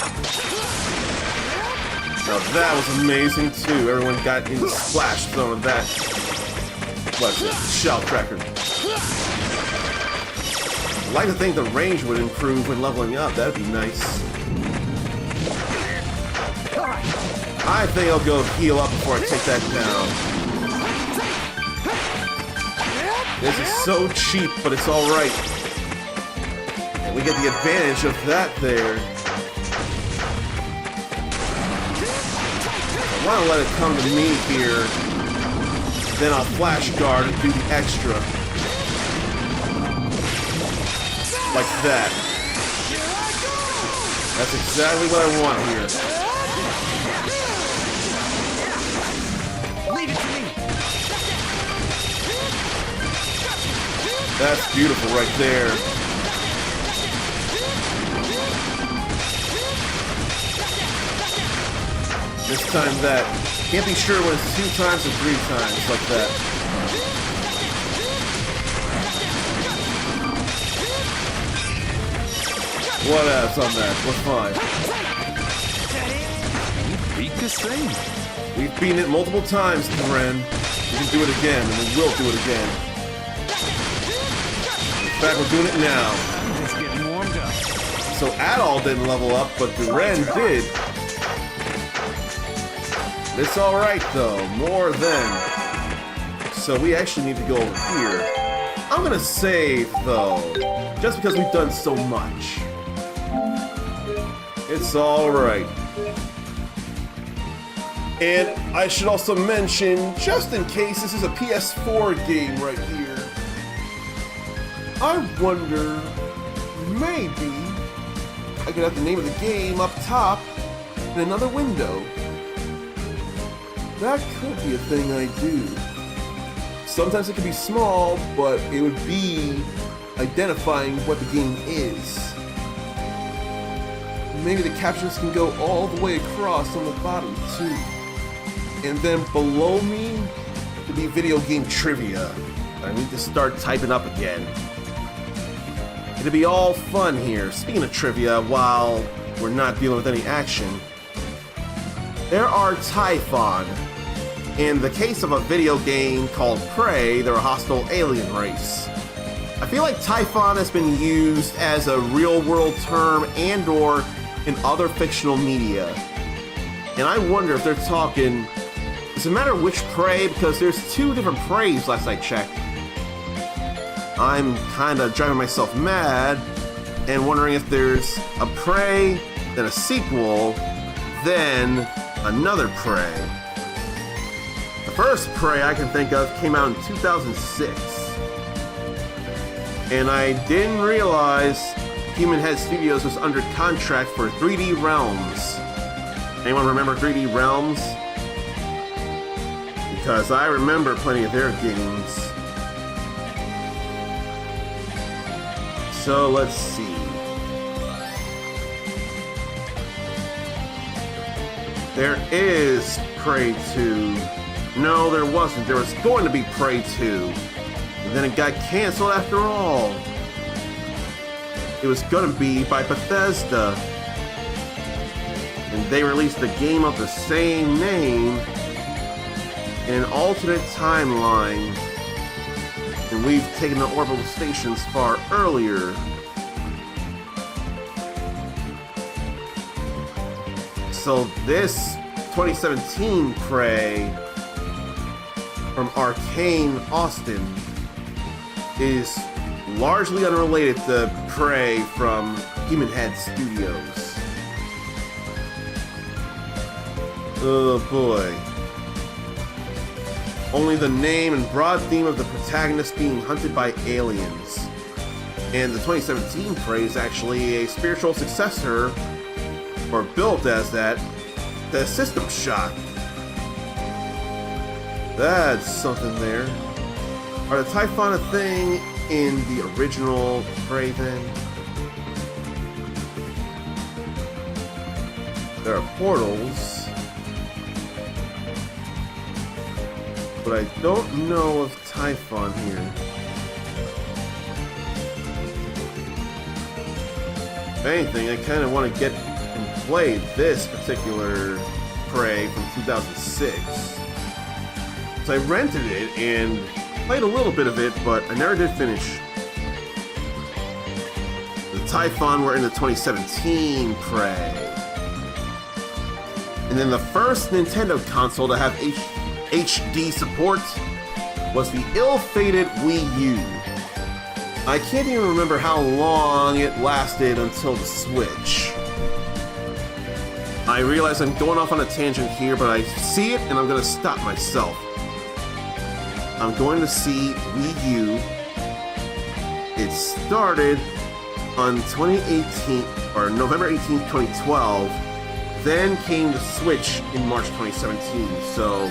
Now that was amazing too. Everyone got in the splash zone of that. What's it? Shell Cracker. I'd like to think the range would improve when leveling up. That'd be nice. I think I'll go heal up before I take that down. This is so cheap, but it's alright. And we get the advantage of that there. I want to let it come to me here. Then I'll flash guard and do the extra. Like that. That's exactly what I want here. Leave it to me. That's beautiful right there. This time that. Can't be sure when it's 2 times or 3 times like that. What else on that? We're fine. Beat this thing. We've beaten it multiple times, Ren. We can do it again, and we will do it again. In fact, we're doing it now. I'm just getting warmed up. So Adol didn't level up, but Ren did. It's alright though, more than. So we actually need to go over here. I'm gonna save though, just because we've done so much. It's alright. And I should also mention, just in case this is a PS4 game right here, I wonder, maybe I could have the name of the game up top in another window. That could be a thing I do. Sometimes it could be small, but it would be identifying what the game is. Maybe the captions can go all the way across on the bottom too. And then below me could be video game trivia. I need to start typing up again. It'll be all fun here. Speaking of trivia, while we're not dealing with any action. There are Typhon. In the case of a video game called Prey, they're a hostile alien race. I feel like Typhon has been used as a real-world term and/or in other fictional media. And I wonder if they're talking... Does it matter which Prey? Because there's 2 different Preys last I checked. I'm kinda driving myself mad and wondering if there's a Prey, then a sequel, then another Prey. The first Prey I can think of came out in 2006. And I didn't realize Human Head Studios was under contract for 3D Realms. Anyone remember 3D Realms? Because I remember plenty of their games. So let's see. There is Prey 2. No, there wasn't. There was going to be Prey 2. And then it got canceled after all. It was gonna be by Bethesda. And they released a game of the same name in an alternate timeline. And we've taken the orbital stations far earlier. So this 2017 Prey from Arcane Austin is largely unrelated to Prey from Human Head Studios. Oh boy. Only the name and broad theme of the protagonist being hunted by aliens. And the 2017 Prey is actually a spiritual successor, or built as that, to System Shock. That's something there. Are the Typhon a thing in the original Prey then? There are portals, but I don't know of Typhon here. If anything, I kind of want to get and play this particular Prey from 2006. So I rented it and played a little bit of it, but I never did finish. The Typhon were in the 2017 Prey. And then the first Nintendo console to have HD support was the ill-fated Wii U. I can't even remember how long it lasted until the Switch. I realize I'm going off on a tangent here, but I see it and I'm going to stop myself. I'm going to see Wii U. It started on 2018, or November 18th, 2012. Then came the Switch in March 2017. So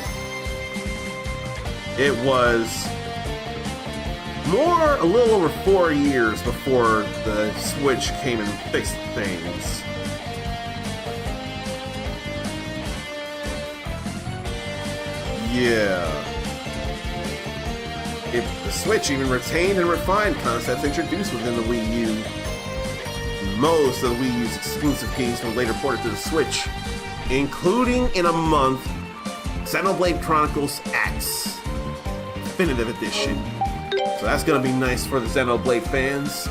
it was a little over 4 years before the Switch came and fixed things. Yeah. The Switch even retained and refined concepts introduced within the Wii U. Most of the Wii U's exclusive games were later ported to the Switch, including in a month, Xenoblade Chronicles X Definitive Edition. So that's gonna be nice for the Xenoblade fans.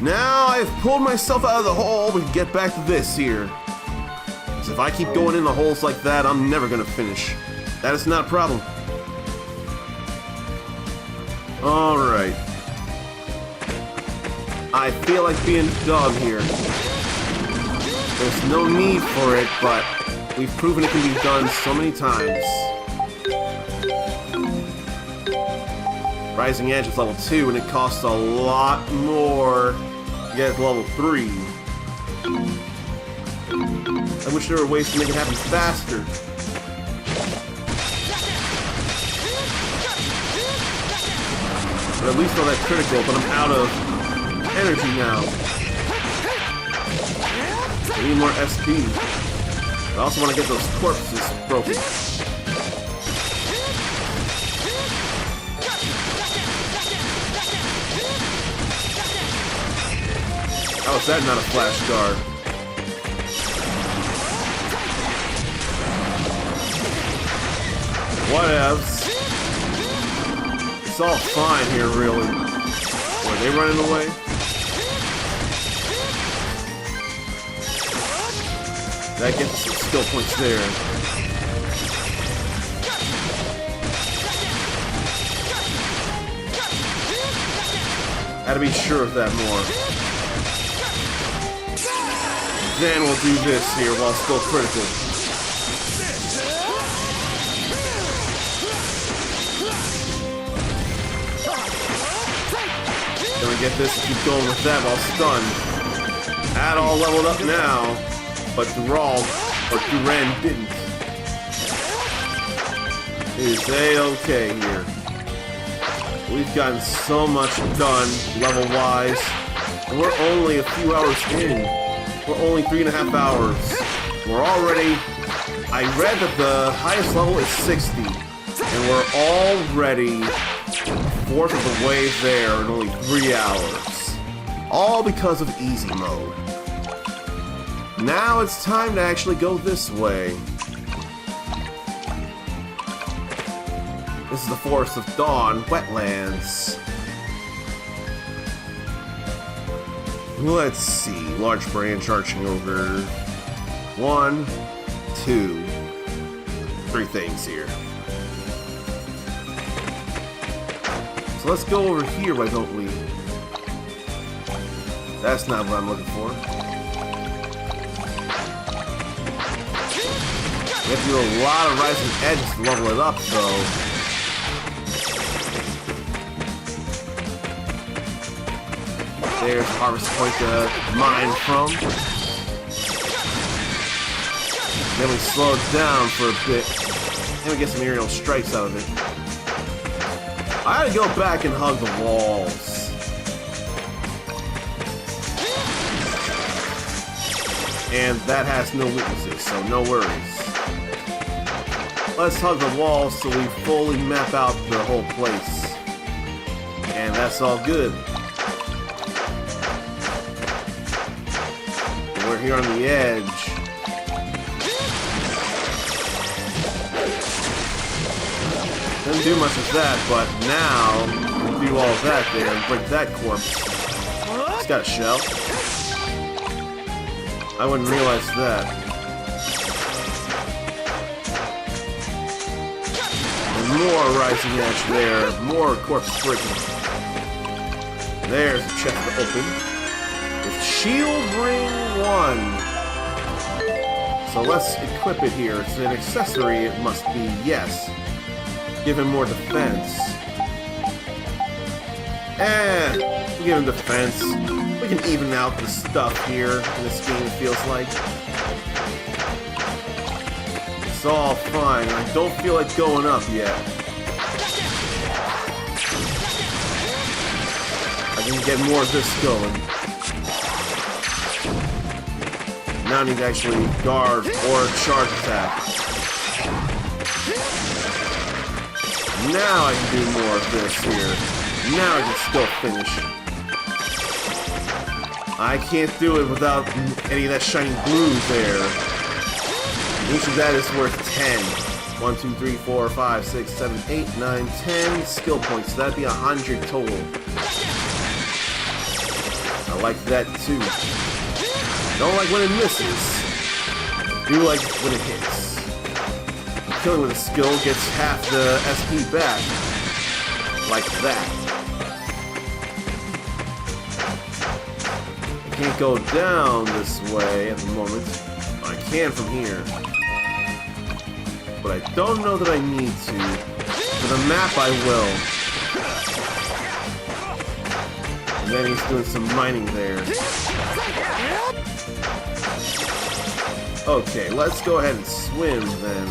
Now I've pulled myself out of the hole, we can get back to this here. Because if I keep going in the holes like that, I'm never gonna finish. That is not a problem. Alright. I feel like being dumb here. There's no need for it, but we've proven it can be done so many times. Rising Edge is level 2 and it costs a lot more to get to level 3. I wish there were ways to make it happen faster. But at least all that critical, but I'm out of energy now. I need more SP. I also want to get those corpses broken. How is that not a flash guard? Whatevs. It's all fine here, really. Are they running away? That gets some skill points there. Gotta be sure of that more. Then we'll do this here while still critical. Gonna get this and keep going with that while stunned. At all leveled up now, but Duran didn't. It is A-okay here. We've gotten so much done level-wise, and we're only a few hours in. We're only 3.5 hours. We're already... I read that the highest level is 60, and we're already a fourth of the way there in only 3 hours. All because of easy mode. Now it's time to actually go this way. This is the Forest of Dawn wetlands. Let's see. Large branch arching over 1, 2, 3 things here. So let's go over here, why don't we? That's not what I'm looking for. We have to do a lot of rising edges to level it up, though. There's a harvest point to mine from. Then we slow it down for a bit. Then we get some aerial strikes out of it. I gotta go back and hug the walls. And that has no weaknesses, so no worries. Let's hug the walls so we fully map out the whole place. And that's all good. We're here on the edge. Didn't do much with that, but now we do all of that there and break that corpse. It's got a shell. I wouldn't realize that. And more rising edge there, more corpse breaking. There's the chest to open. Shield Ring 1. So let's equip it here. It's an accessory, it must be, yes. Give him more defense. We give him defense. We can even out the stuff here in this game, it feels like. It's all fine. I don't feel like going up yet. I can get more of this going. Now I need to actually guard or charge attack. Now I can do more of this here. Now I can still finish. I can't do it without any of that shiny blue there. Each of that is worth 10. 1, 2, 3, 4, 5, 6, 7, 8, 9, 10 skill points. So that'd be 100 total. I like that too. Don't like when it misses. Do like when it hits. Killing with a skill gets half the SP back. Like that. I can't go down this way at the moment. I can from here. But I don't know that I need to. For the map I will. And then he's doing some mining there. Okay, let's go ahead and swim then.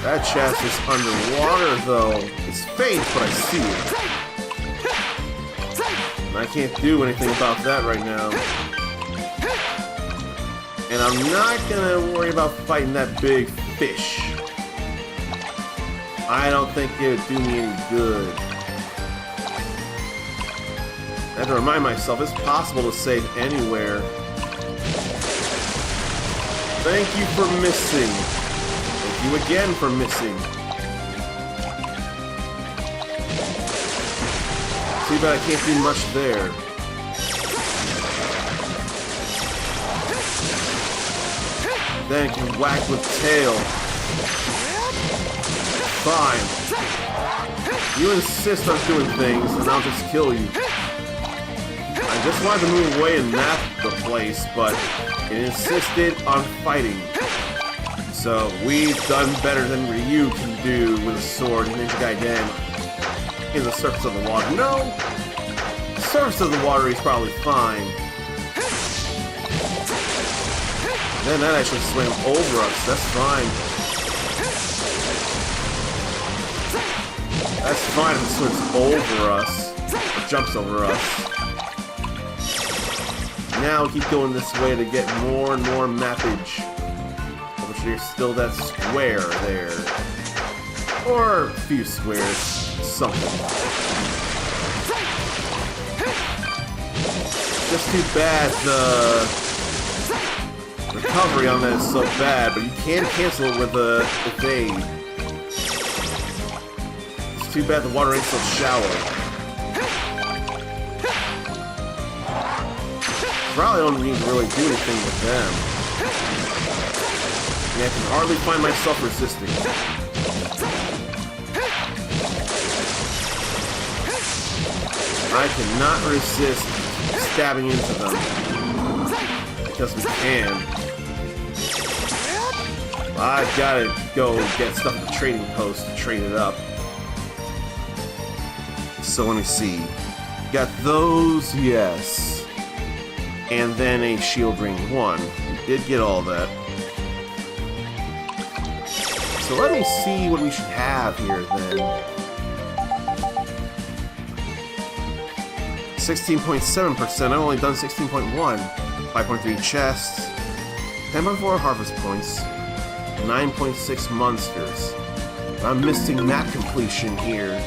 That chest is underwater though. It's faint, but I see it. And I can't do anything about that right now. And I'm not gonna worry about fighting that big fish. I don't think it would do me any good. have to remind myself it's possible to save anywhere. Thank you for missing. Thank you again for missing. Too bad I can't do much there. Then you can whack with tail. Fine. You insist on doing things, and I'll just kill you. I just wanted to move away and map the place, but it insisted on fighting. So we've done better than Ryu can do with a sword in Ninja Gaiden in the surface of the water. No! The surface of the water is probably fine. Then that actually swam over us. That's fine. That's fine if it swims over us. Or jumps over us. Now we keep going this way to get more and more mappage. Which there's still that square there. Or a few squares. Something. Just too bad the recovery on that is so bad, but you can cancel it with a evade. It's too bad the water ain't so shallow. Probably don't need to really do anything with them. Yeah, I can hardly find myself resisting. I cannot resist stabbing into them. Because we can. I've gotta go get stuff at the trading post to trade it up. So let me see. Got those, yes. And then a shield ring 1. We did get all that. So let me see what we should have here then. 16.7%, I've only done 16.1. 5.3 chests, 10.4 harvest points, 9.6 monsters. I'm missing map completion here.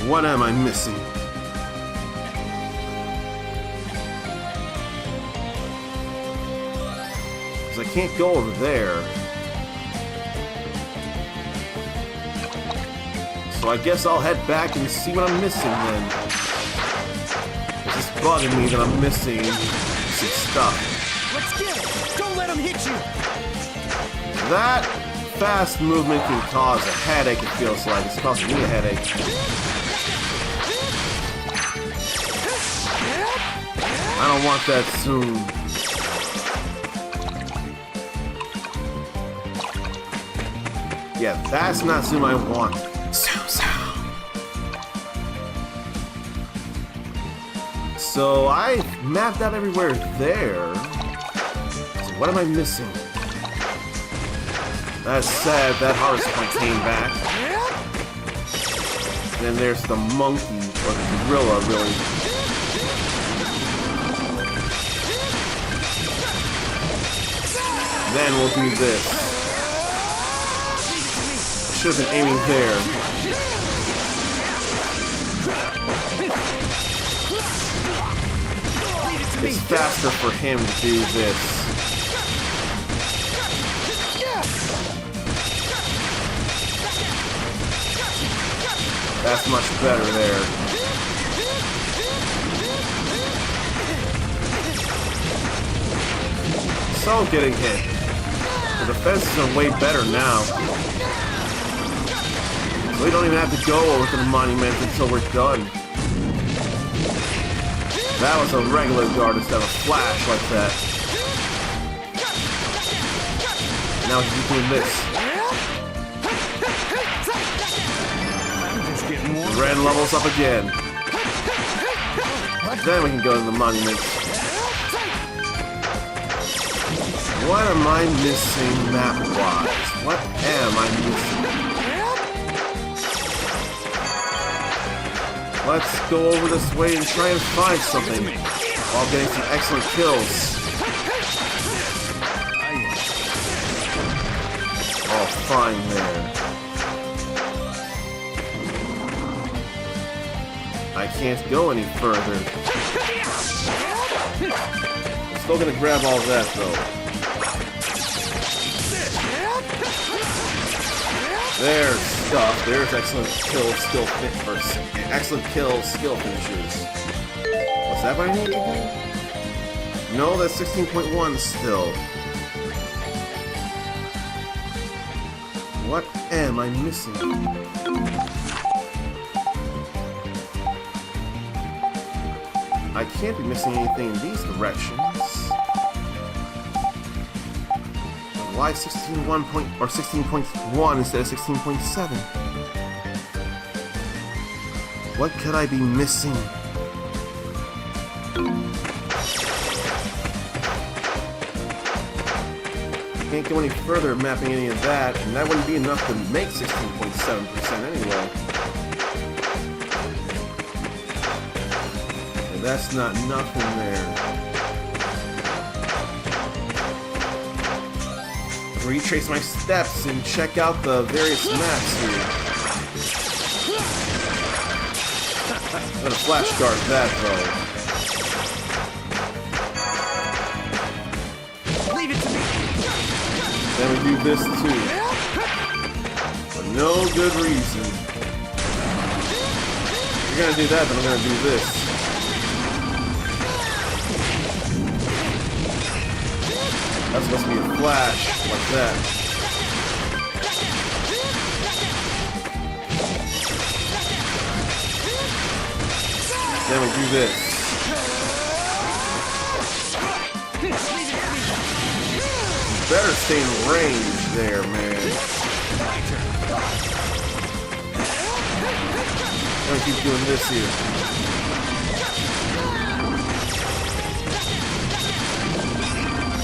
What am I missing? Because I can't go over there. So I guess I'll head back and see what I'm missing then. It's just bugging me that I'm missing some stuff. Let's get it! Don't let him hit you! That fast movement can cause a headache, it feels like. It's causing me a headache. I don't want that soon. Yeah, that's not Zoom I want. So I mapped out everywhere there. So what am I missing? That's sad, that harvest point came back. And then there's the monkey, or the gorilla, really. Then we'll do this. I should have been aiming there. It's faster for him to do this. That's much better there. So getting hit. The defenses are way better now. So we don't even have to go over to the monument until we're done. That was a regular guard instead of a flash like that. Now we can keep doing this. Red levels up again. Then we can go to the monument. What am I missing map-wise? What am I missing? Let's go over this way and try and find something while getting some excellent kills. fine there. I can't go any further. I'm still gonna grab all that though. There's stuff. There's excellent kill, skill fit, or excellent kill, skill finishes. Was that what I need to do? No, that's 16.1 still. What am I missing? I can't be missing anything in these directions. Why 16.1 instead of 16.7? What could I be missing? Can't go any further mapping any of that, and that wouldn't be enough to make 16.7% anyway. And that's not nothing there. Retrace my steps and check out the various maps here. I'm gonna flash guard that though. Leave it to me. Then we do this too. For no good reason. If you're gonna do that, then I'm gonna do this. That's supposed to be a flash, like that. Then we do this. Better stay in range there, man. I'm gonna keep doing this here.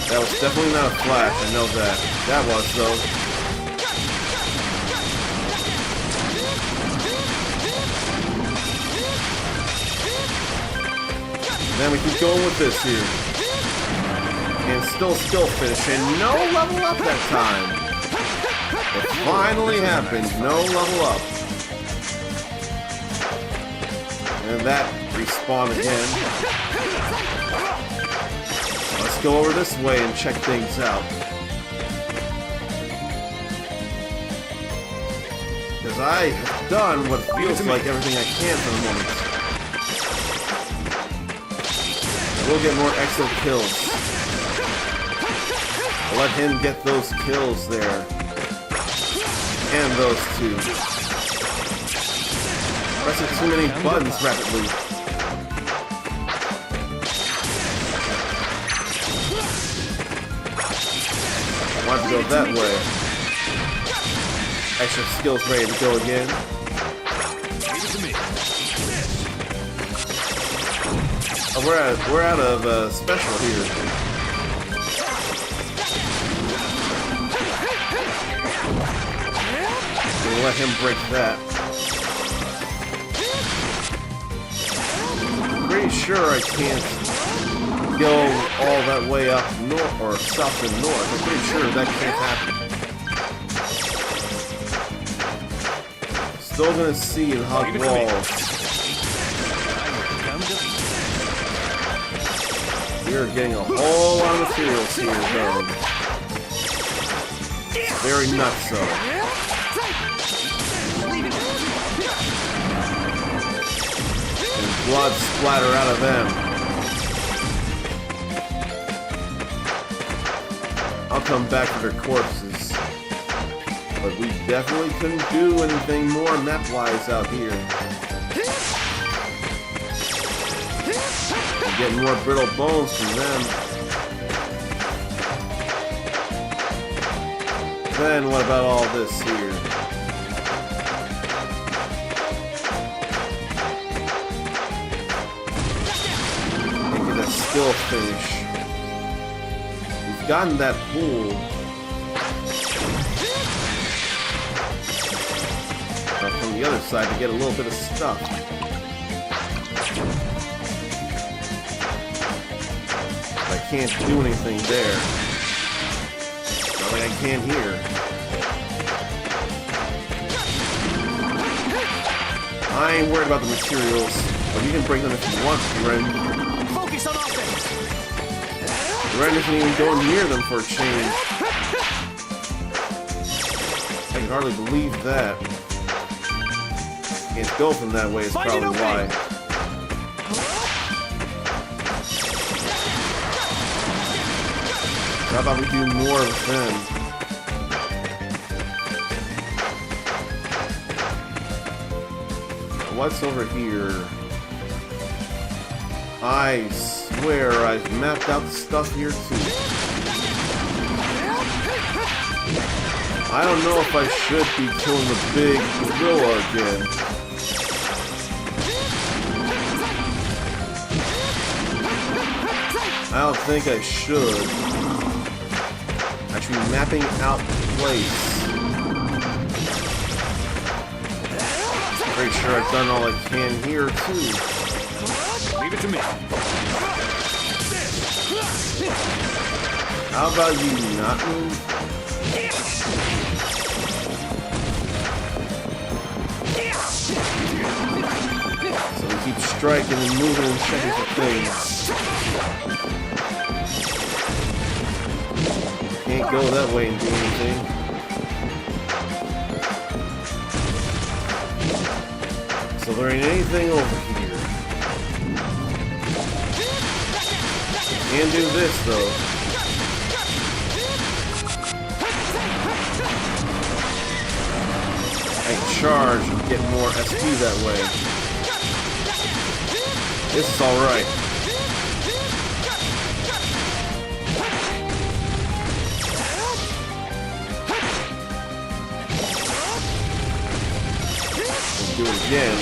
That was definitely not a flash, I know that. That was, though. Then we keep going with this here. And still skill finish, and no level up that time. It finally happened, no level up. And that respawned again. Let's go over this way and check things out. Because I have done what feels like everything I can for the moment. I will get more excellent kills. I'll let him get those kills there. And those two. Pressing too many buttons rapidly. I want to go that way. Extra skills ready to go again. Oh, we're out of special here. We'll let him break that. I'm pretty sure I can't go all that way up north or south and north. I'm pretty sure that can't happen. Still gonna see and hug walls. We're getting a whole lot of materials here, though. Very nuts, though. And blood splatter out of them. I'll come back for their corpses. But we definitely couldn't do anything more map-wise out here. We're getting more brittle bones from them. Then what about all this here? Making a skill finish. We've gotten that pool. From the other side to get a little bit of stuff. I can't do anything there. Not like I can here. I ain't worried about the materials, but you can break them if you want, Ren. Focus on offense. Ren isn't even going near them for a change. I can hardly believe that. Can't go from that way is probably why. How about we do more of them? What's over here? I swear I've mapped out the stuff here too. I don't know if I should be killing the big gorilla again. I don't think I should. I should be mapping out the place. Pretty sure I've done all I can here too. Leave it to me. How about you not move? So we keep striking and moving and checking for things. Can't go that way and do anything. So there ain't anything over here. Can do this though. I can charge and get more SP that way. This is alright. Do it again.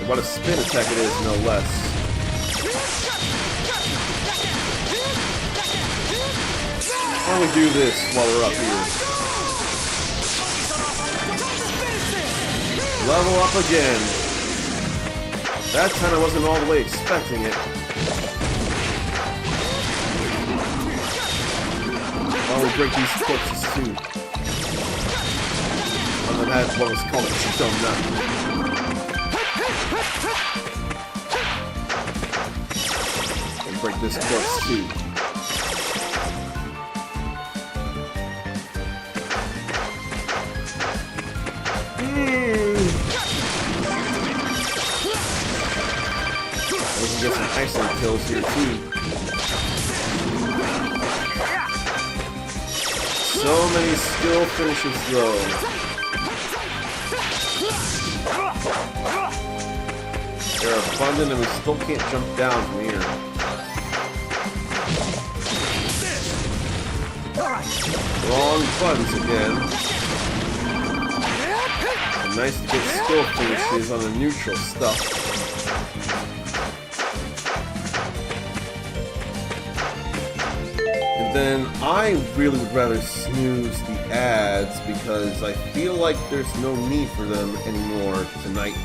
What a spin attack it is, no less. Why don't we do this while we're up here? Level up again. That time I wasn't all the way expecting it. Why don't we break these corpses too? Other than that, what was called a donut. And break this corpse too. We can get some excellent kills here too. So many skill finishes though. They're abundant and we still can't jump down from here. Wrong buttons again. Nice to get skill finishes on the neutral stuff. And then I really would rather snooze the ads because I feel like there's no need for them anymore tonight.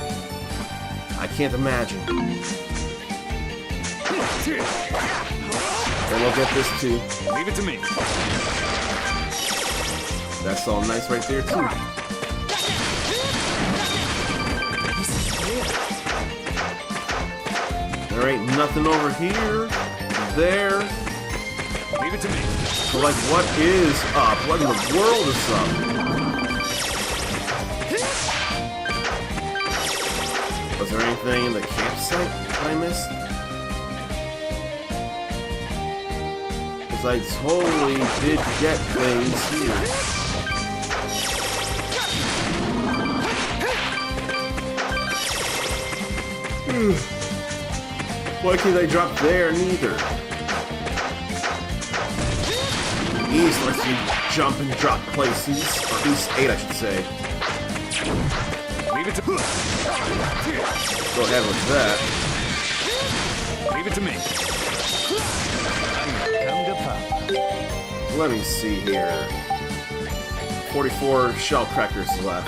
I can't imagine. And we'll get this too. Leave it to me. That's all nice right there too. There ain't nothing over here. There. Leave it to me. So like, what is up? What in the world is up? Was there anything in the campsite I missed? Because I totally did get things here. Why can't I drop there neither? East lets you jump and drop places. Or East 8, I should say. Leave it to Go ahead with that. Leave it to me. Let me see here. 44 shell crackers left.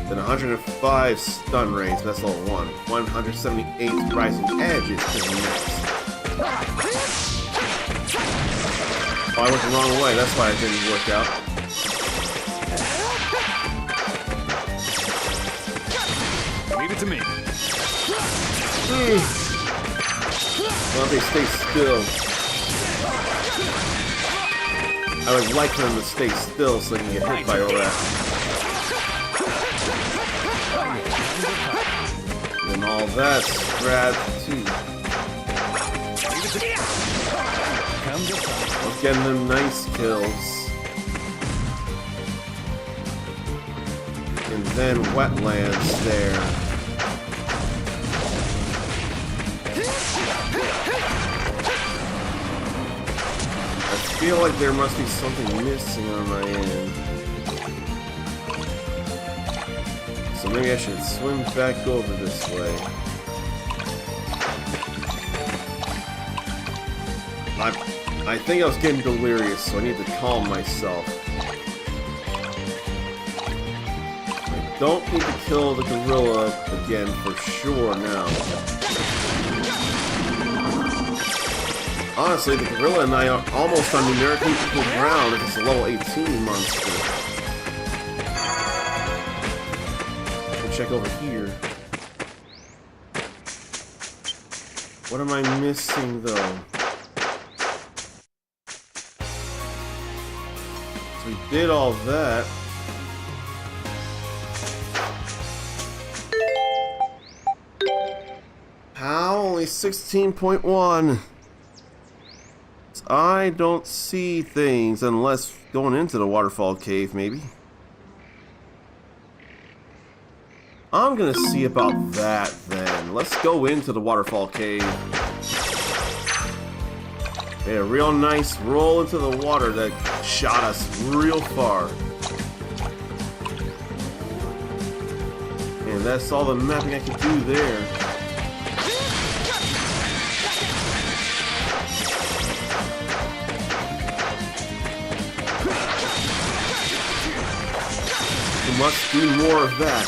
Then 105 stun rays, that's level 1. 178 rising edges to the next. Oh, I went the wrong way. That's why it didn't work out. Leave it to me. Well, they stay still. I would like for them to stay still so they can get hit by all that. And all that's grabbed too. Let's get them nice kills. And then wetlands there. I feel like there must be something missing on my end. So maybe I should swim back over this way. I think I was getting delirious, so I need to calm myself. I don't need to kill the gorilla again for sure now. Honestly, the gorilla and I are almost on numerically equal ground if it's a level 18 monster. We'll check over here. What am I missing though? So we did all that. How? Only 16.1. I don't see things unless going into the waterfall cave, maybe. I'm gonna see about that then. Let's go into the waterfall cave. Okay, a real nice roll into the water that shot us real far. And that's all the mapping I can do there. We must do more of that.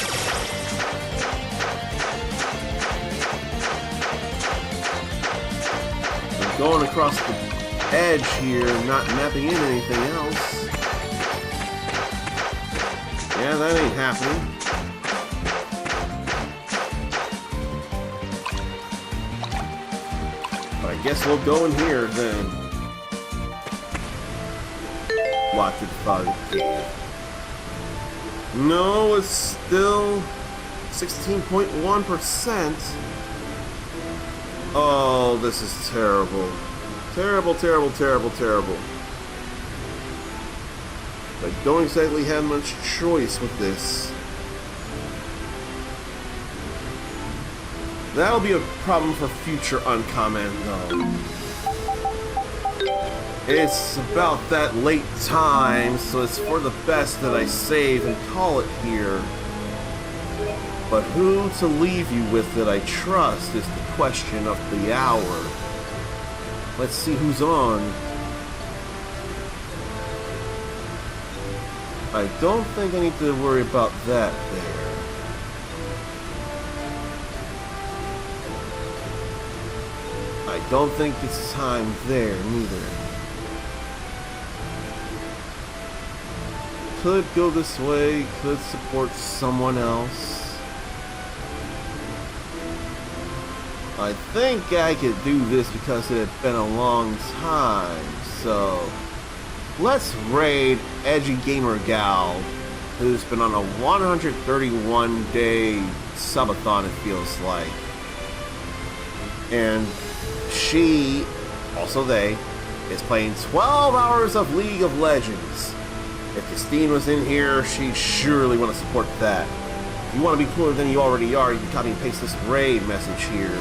I'm going across the edge here, not mapping in anything else. Yeah, that ain't happening. But I guess we'll go in here then. Locked in fog cave. No, it's still 16.1%. Oh, this is terrible. Terrible, terrible, terrible, terrible. I don't exactly have much choice with this. That'll be a problem for future Uncommon, though. It's about that late time, so it's for the best that I save and call it here. But who to leave you with that I trust is the question of the hour. Let's see who's on. I don't think I need to worry about that there. I don't think it's time there neither. Could go this way, could support someone else. I think I could do this because it had been a long time, so let's raid Edgy Gamer Gal, who's been on a 131-day subathon, it feels like. And she, also they, is playing 12 hours of League of Legends. If Christine was in here, she'd surely want to support that. If you want to be cooler than you already are, you can copy and paste this raid message here.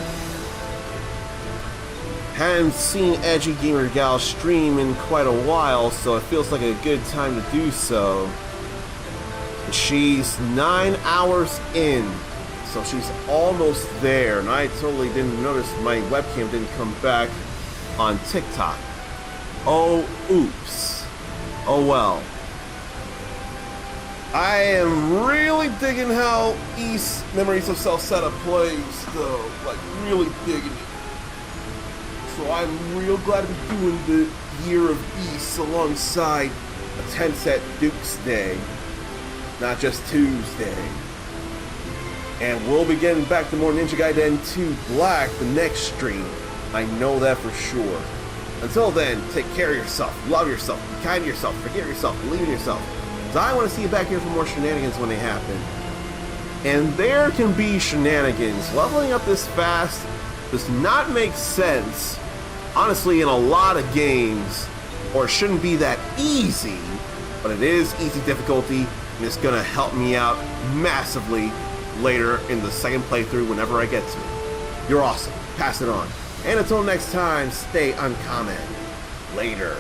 Haven't seen Edgy Gamer Gal stream in quite a while, so it feels like a good time to do so. She's 9 hours in, so she's almost there, and I totally didn't notice my webcam didn't come back on TikTok. Oh, oops. Oh well. I am really digging how East Memories of Self Setup plays, though. Like, really digging it. So I'm real glad to be doing the Year of Beasts alongside attempts at Duke's Day, not just Tuesday. And we'll be getting back to more Ninja Gaiden 2 Black the next stream. I know that for sure. Until then, take care of yourself, love yourself, be kind to yourself, forgive yourself, believe in yourself. Because I want to see you back here for more shenanigans when they happen. And there can be shenanigans. Leveling up this fast does not make sense, honestly, in a lot of games, or it shouldn't be that easy, but it is easy difficulty, and it's going to help me out massively later in the second playthrough whenever I get to it. You're awesome. Pass it on. And until next time, stay uncommon. Later.